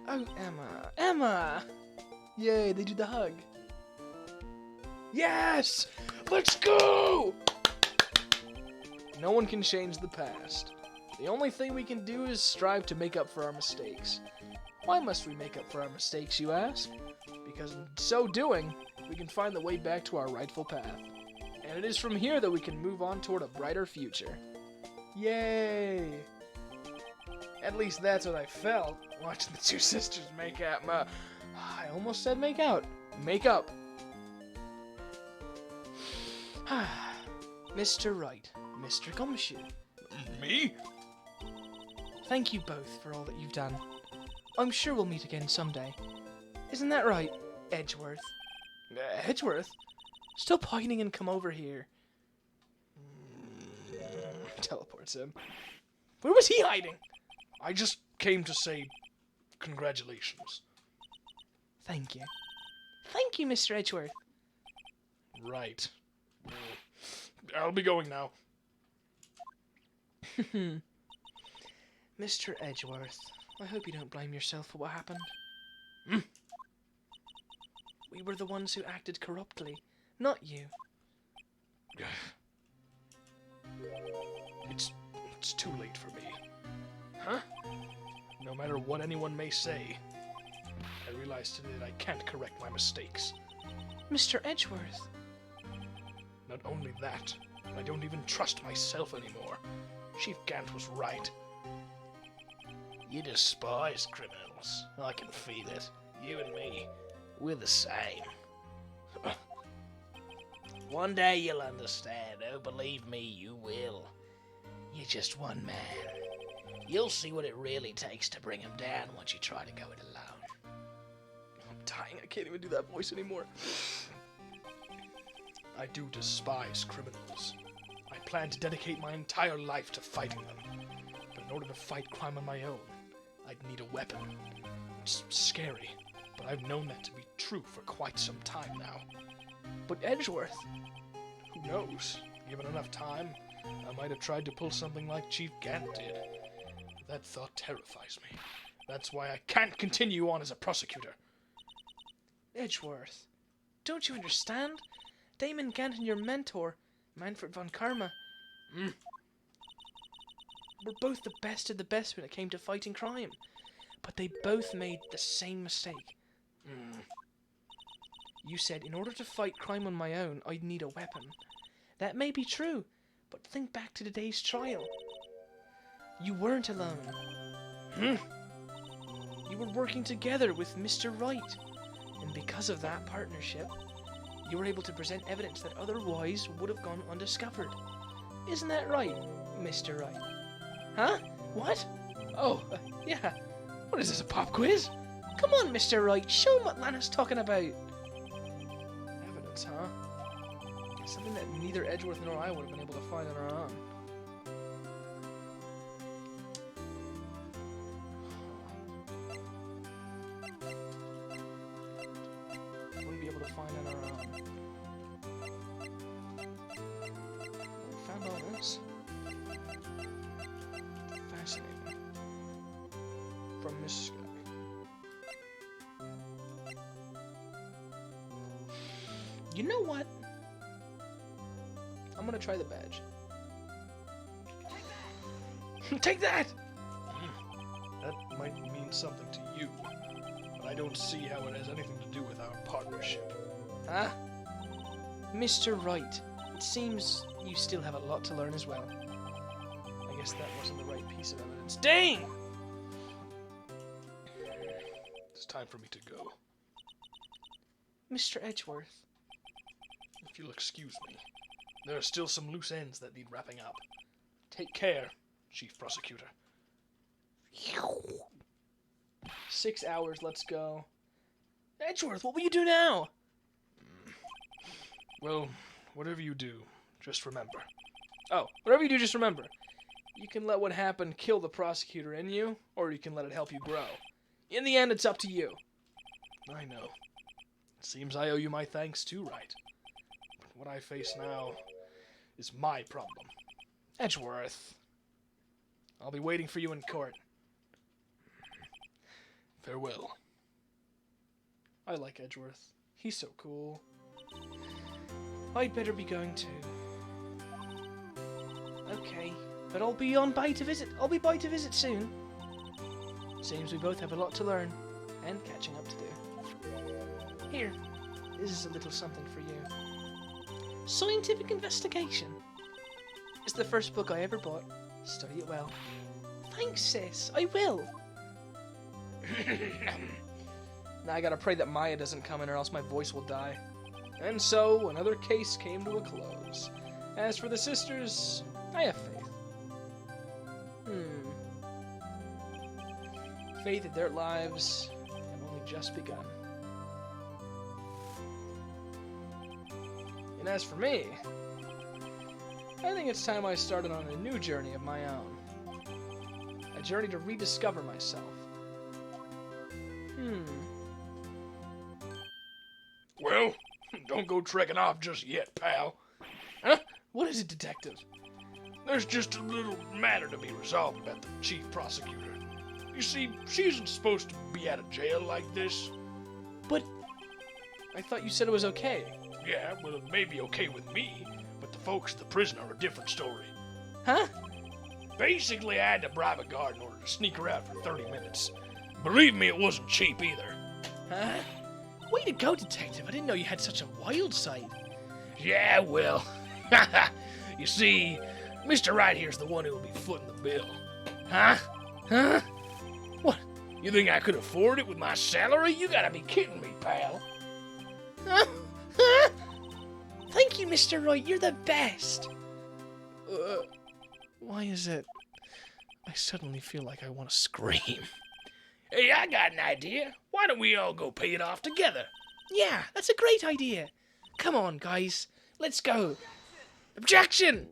Oh, Emma. Emma! Yay, they did the hug. Yes! Let's go! No one can change the past. The only thing we can do is strive to make up for our mistakes. Why must we make up for our mistakes, you ask? Because in so doing, we can find the way back to our rightful path. And it is from here that we can move on toward a brighter future. Yay! At least that's what I felt watching the two sisters make out. I almost said make out. Make up. Mr. Wright, Mr. Gumshoe. Me? Thank you both for all that you've done. I'm sure we'll meet again someday. Isn't that right, Edgeworth? Edgeworth? Still pointing and come over here. Teleports him. Where was he hiding? I just came to say congratulations. Thank you. Thank you, Mr. Edgeworth. Right. I'll be going now. Mr. Edgeworth, I hope you don't blame yourself for what happened. We were the ones who acted corruptly, not you. It's too late for me. Huh? No matter what anyone may say, I realize today that I can't correct my mistakes. Mr. Edgeworth. Not only that, I don't even trust myself anymore. Chief Gant was right. You despise criminals. I can feel it. You and me, we're the same. One day you'll understand. Oh, believe me, you will. You're just one man. You'll see what it really takes to bring him down once you try to go it alone. I'm dying. I can't even do that voice anymore. I do despise criminals. I plan to dedicate my entire life to fighting them. But in order to fight crime on my own, I'd need a weapon. It's scary, but I've known that to be true for quite some time now. But Edgeworth, who knows? Given enough time, I might have tried to pull something like Chief Gant did. That thought terrifies me. That's why I can't continue on as a prosecutor. Edgeworth, don't you understand? Damon Gant and your mentor, Manfred von Karma, were both the best of the best when it came to fighting crime. But they both made the same mistake. You said, in order to fight crime on my own, I'd need a weapon. That may be true, but think back to today's trial. You weren't alone. You were working together with Mr. Wright. And because of that partnership, you were able to present evidence that otherwise would have gone undiscovered. Isn't that right, Mr. Wright? Huh? What? Oh, yeah. What is this, a pop quiz? Come on, Mr. Wright, show him what Lana's talking about. Evidence, huh? Something that neither Edgeworth nor I would have been able to find on our own. Wouldn't be able to find on our own. We found all this. Fascinating. From this guy. You know what? I'm gonna try the badge. Take that! That might mean something to you, but I don't see how it has anything to do with our partnership. Huh? Mr. Wright, it seems you still have a lot to learn as well. I guess that wasn't the right piece of evidence. Dang! It's time for me to go. Mr. Edgeworth. If you'll excuse me, there are still some loose ends that need wrapping up. Take care, Chief Prosecutor. 6 hours, let's go. Edgeworth, what will you do now? Well, whatever you do, just remember. Oh, whatever you do, just remember. You can let what happened kill the prosecutor in you, or you can let it help you grow. In the end, it's up to you. I know. It seems I owe you my thanks too, Wright. But what I face now is my problem. Edgeworth. I'll be waiting for you in court. Farewell. I like Edgeworth. He's so cool. I'd better be going too. Okay, but I'll be by to visit soon. Seems we both have a lot to learn and catching up to do. Here, this is a little something for you. Scientific Investigation. It's the first book I ever bought. Study it well. Thanks, sis. I will. Now I gotta pray that Maya doesn't come in or else my voice will die. And so, another case came to a close. As for the sisters, I have faith. Faith that their lives have only just begun. And as for me, I think it's time I started on a new journey of my own. A journey to rediscover myself. Well, don't go trekking off just yet, pal. Huh? What is it, detective? There's just a little matter to be resolved about the chief prosecutor. You see, she isn't supposed to be out of jail like this. But I thought you said it was okay. Yeah, well, it may be okay with me, but the folks at the prison are a different story. Huh? Basically, I had to bribe a guard in order to sneak her out for 30 minutes. Believe me, it wasn't cheap either. Huh? Way to go, detective. I didn't know you had such a wild side. Yeah, well, you see, Mr. Right here's the one who will be footing the bill. Huh? Huh? What? You think I could afford it with my salary? You gotta be kidding me, pal. Huh? Huh? Thank you, Mr. Wright. You're the best. Why is it I suddenly feel like I want to scream? Hey, I got an idea. Why don't we all go pay it off together? Yeah, that's a great idea. Come on, guys. Let's go. Objection!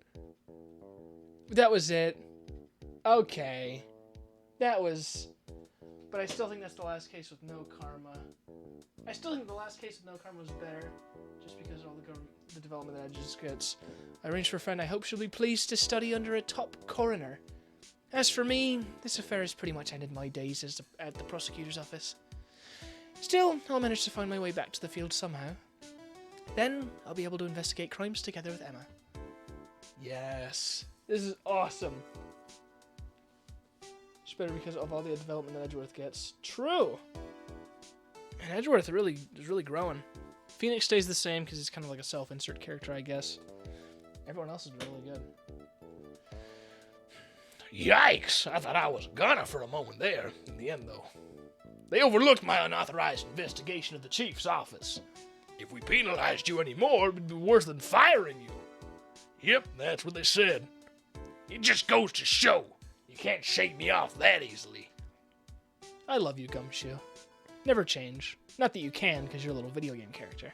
That was it. Okay. That was... But I still think that's the last case with no karma. I still think the last case with no karma was better. Just because of all the development that Edge gets. I arranged for a friend. I hope she'll be pleased to study under a top coroner. As for me, this affair has pretty much ended my days at the prosecutor's office. Still, I'll manage to find my way back to the field somehow. Then, I'll be able to investigate crimes together with Emma. Yes. This is awesome. It's better because of all the development that Edgeworth gets. True! And Edgeworth is really growing. Phoenix stays the same because he's kind of like a self-insert character, I guess. Everyone else is really good. Yikes! I thought I was gonna for a moment there. In the end, though, they overlooked my unauthorized investigation of the chief's office. If we penalized you anymore, it would be worse than firing you. Yep, that's what they said. It just goes to show. You can't shake me off that easily. I love you, Gumshoe. Never change. Not that you can, because you're a little video game character.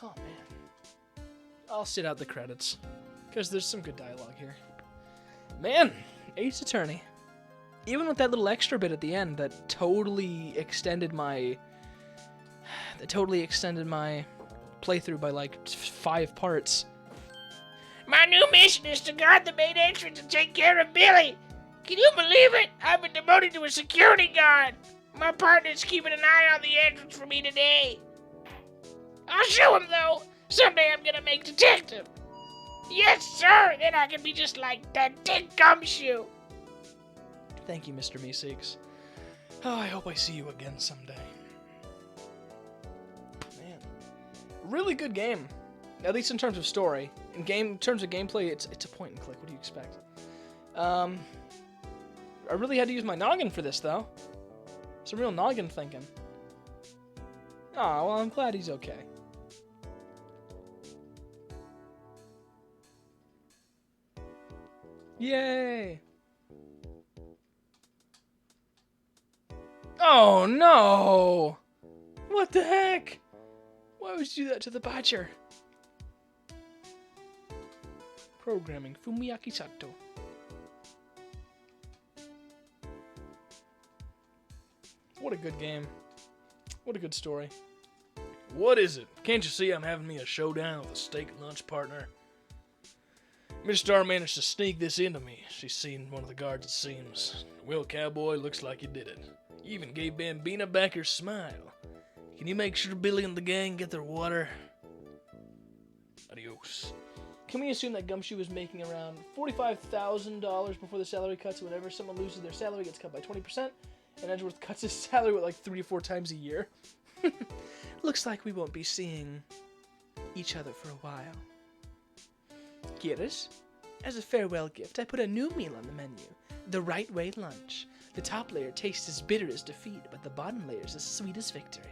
Oh, man. I'll sit out the credits, because there's some good dialogue here. Man, Ace Attorney. Even with that little extra bit at the end that totally extended my... playthrough by like 5 parts. My new mission is to guard the main entrance and take care of Billy. Can you believe it? I've been demoted to a security guard. My partner's keeping an eye on the entrance for me today. I'll show him, though. Someday I'm gonna make detective. Yes, sir. Then I can be just like that Dick Gumshoe. Thank you, Mr. Meeseeks. Oh, I hope I see you again someday. Man, really good game. At least in terms of story. In terms of gameplay, it's a point and click. What do you expect? I really had to use my noggin for this, though. Some real noggin thinking. Aw, well, I'm glad he's okay. Yay! Oh, no! What the heck? Why would you do that to the badger? Programming, Fumiyaki Sato. What a good game. What a good story. What is it? Can't you see I'm having me a showdown with a steak lunch partner? Miss Star managed to sneak this into me. She's seen one of the guards, it seems. Well, cowboy, looks like you did it. You even gave Bambina back her smile. Can you make sure Billy and the gang get their water? Adios. Can we assume that Gumshoe was making around $45,000 before the salary cuts? Whenever someone loses their salary, it gets cut by 20%, and Edgeworth cuts his salary with like 3 or 4 times a year? Looks like we won't be seeing each other for a while. Geras, as a farewell gift, I put a new meal on the menu. The Right Way Lunch. The top layer tastes as bitter as defeat, but the bottom layer is as sweet as victory.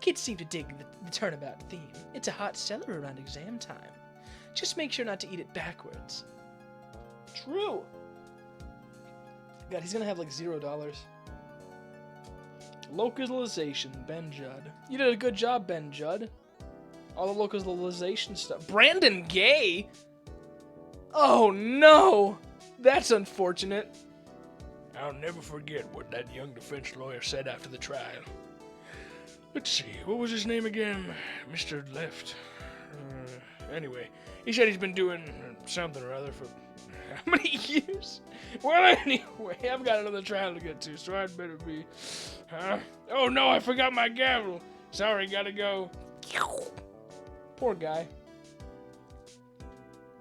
Kids seem to dig the turnabout theme. It's a hot seller around exam time. Just make sure not to eat it backwards. True. God, he's gonna have like $0. Localization, Ben Judd. You did a good job, Ben Judd. All the localization stuff. Brandon Gay? Oh no! That's unfortunate. I'll never forget what that young defense lawyer said after the trial. Let's see, what was his name again? Mr. Left. Anyway, he said he's been doing something or other for how many years? Well, anyway, I've got another trial to get to, so I'd better be. Oh no, I forgot my gavel. Sorry, gotta go. Poor guy.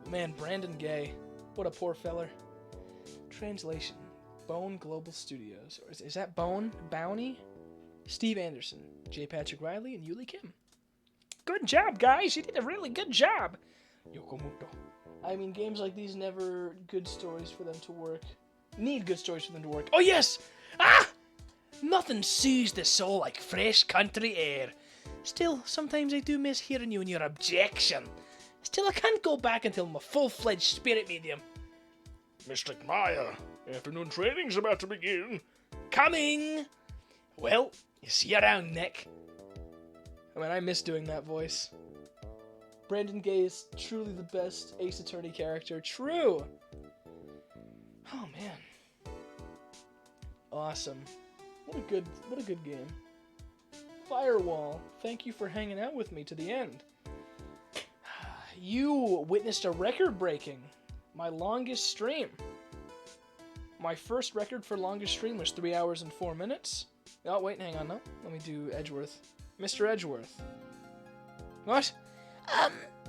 Man, Brandon Gay. What a poor feller. Translation. Bone Global Studios. Or is that Bone? Bounty? Steve Anderson, J. Patrick Riley, and Yuli Kim. Good job, guys. You did a really good job. Yokomoto. I mean, games like these never good stories for them to work. Need good stories for them to work. Oh, yes! Ah! Nothing soothes the soul like fresh country air. Still, sometimes I do miss hearing you and your objection. Still, I can't go back until I'm a full-fledged spirit medium. Mr. Maya, afternoon training's about to begin. Coming! Well, you see you around, Nick. I mean, I miss doing that voice. Brandon Gay is truly the best Ace Attorney character. True! Oh, man. Awesome. What a good game. Firewall, thank you for hanging out with me to the end. You witnessed a record breaking. My longest stream. My first record for longest stream was 3 hours and 4 minutes. Oh, wait, hang on, no. Let me do Edgeworth. Mr. Edgeworth. What?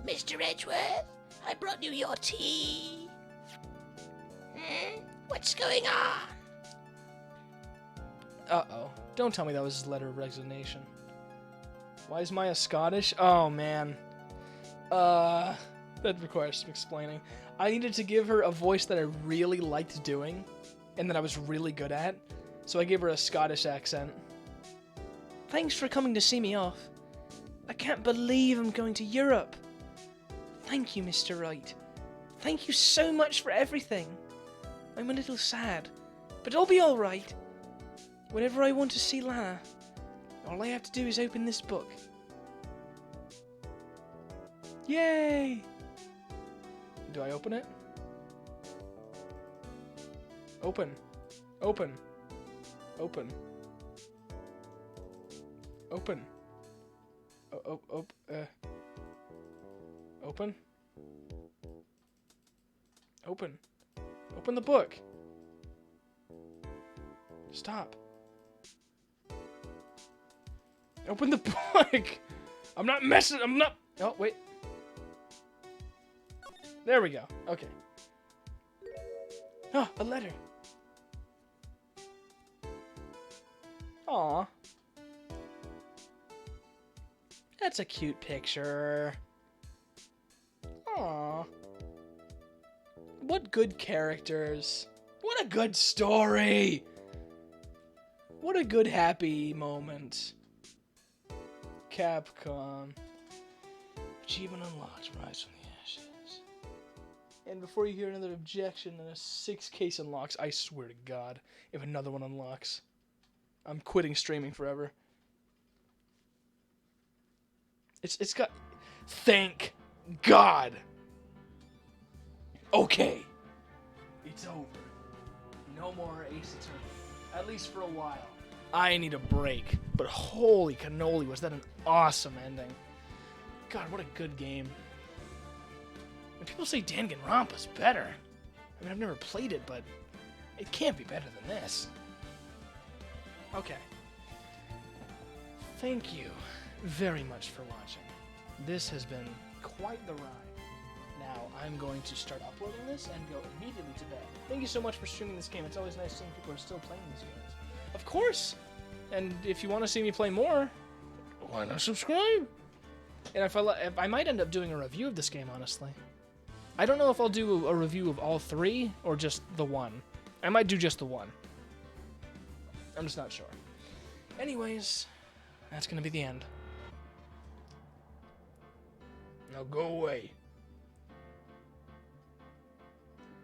Mr. Edgeworth, I brought you your tea. What's going on? Uh-oh. Don't tell me that was his letter of resignation. Why is Maya Scottish? Oh, man. That requires some explaining. I needed to give her a voice that I really liked doing, and that I was really good at, so I gave her a Scottish accent. Thanks for coming to see me off. I can't believe I'm going to Europe. Thank you, Mr. Wright. Thank you so much for everything. I'm a little sad, but I'll be alright. Whenever I want to see Lana, all I have to do is open this book. Yay! Do I open it? Open. Open. Open. Open. Open. Open. Open the book. Stop. Open the book! I'm not messing. I'm not. Oh, wait. There we go. Okay. Oh, a letter. Aw. That's a cute picture. Aw. What good characters. What a good story. What a good happy moment. Capcom. Achievement unlocked. Rise from the ashes. And before you hear another objection and a 6 case unlocks, I swear to God, if another one unlocks, I'm quitting streaming forever. It's got... Thank God! Okay. It's over. No more Ace Attorney. At least for a while. I need a break. But holy cannoli, was that an awesome ending. God, what a good game. And people say Danganronpa's better. I mean, I've never played it, but it can't be better than this. Okay. Thank you very much for watching. This has been quite the ride. Now, I'm going to start uploading this and go immediately to bed. Thank you so much for streaming this game. It's always nice seeing people are still playing these games. Of course! And if you want to see me play more, why not subscribe? And if I might end up doing a review of this game, honestly. I don't know if I'll do a review of all 3 or just the 1. I might do just the 1. I'm just not sure. Anyways, that's going to be the end. Now go away.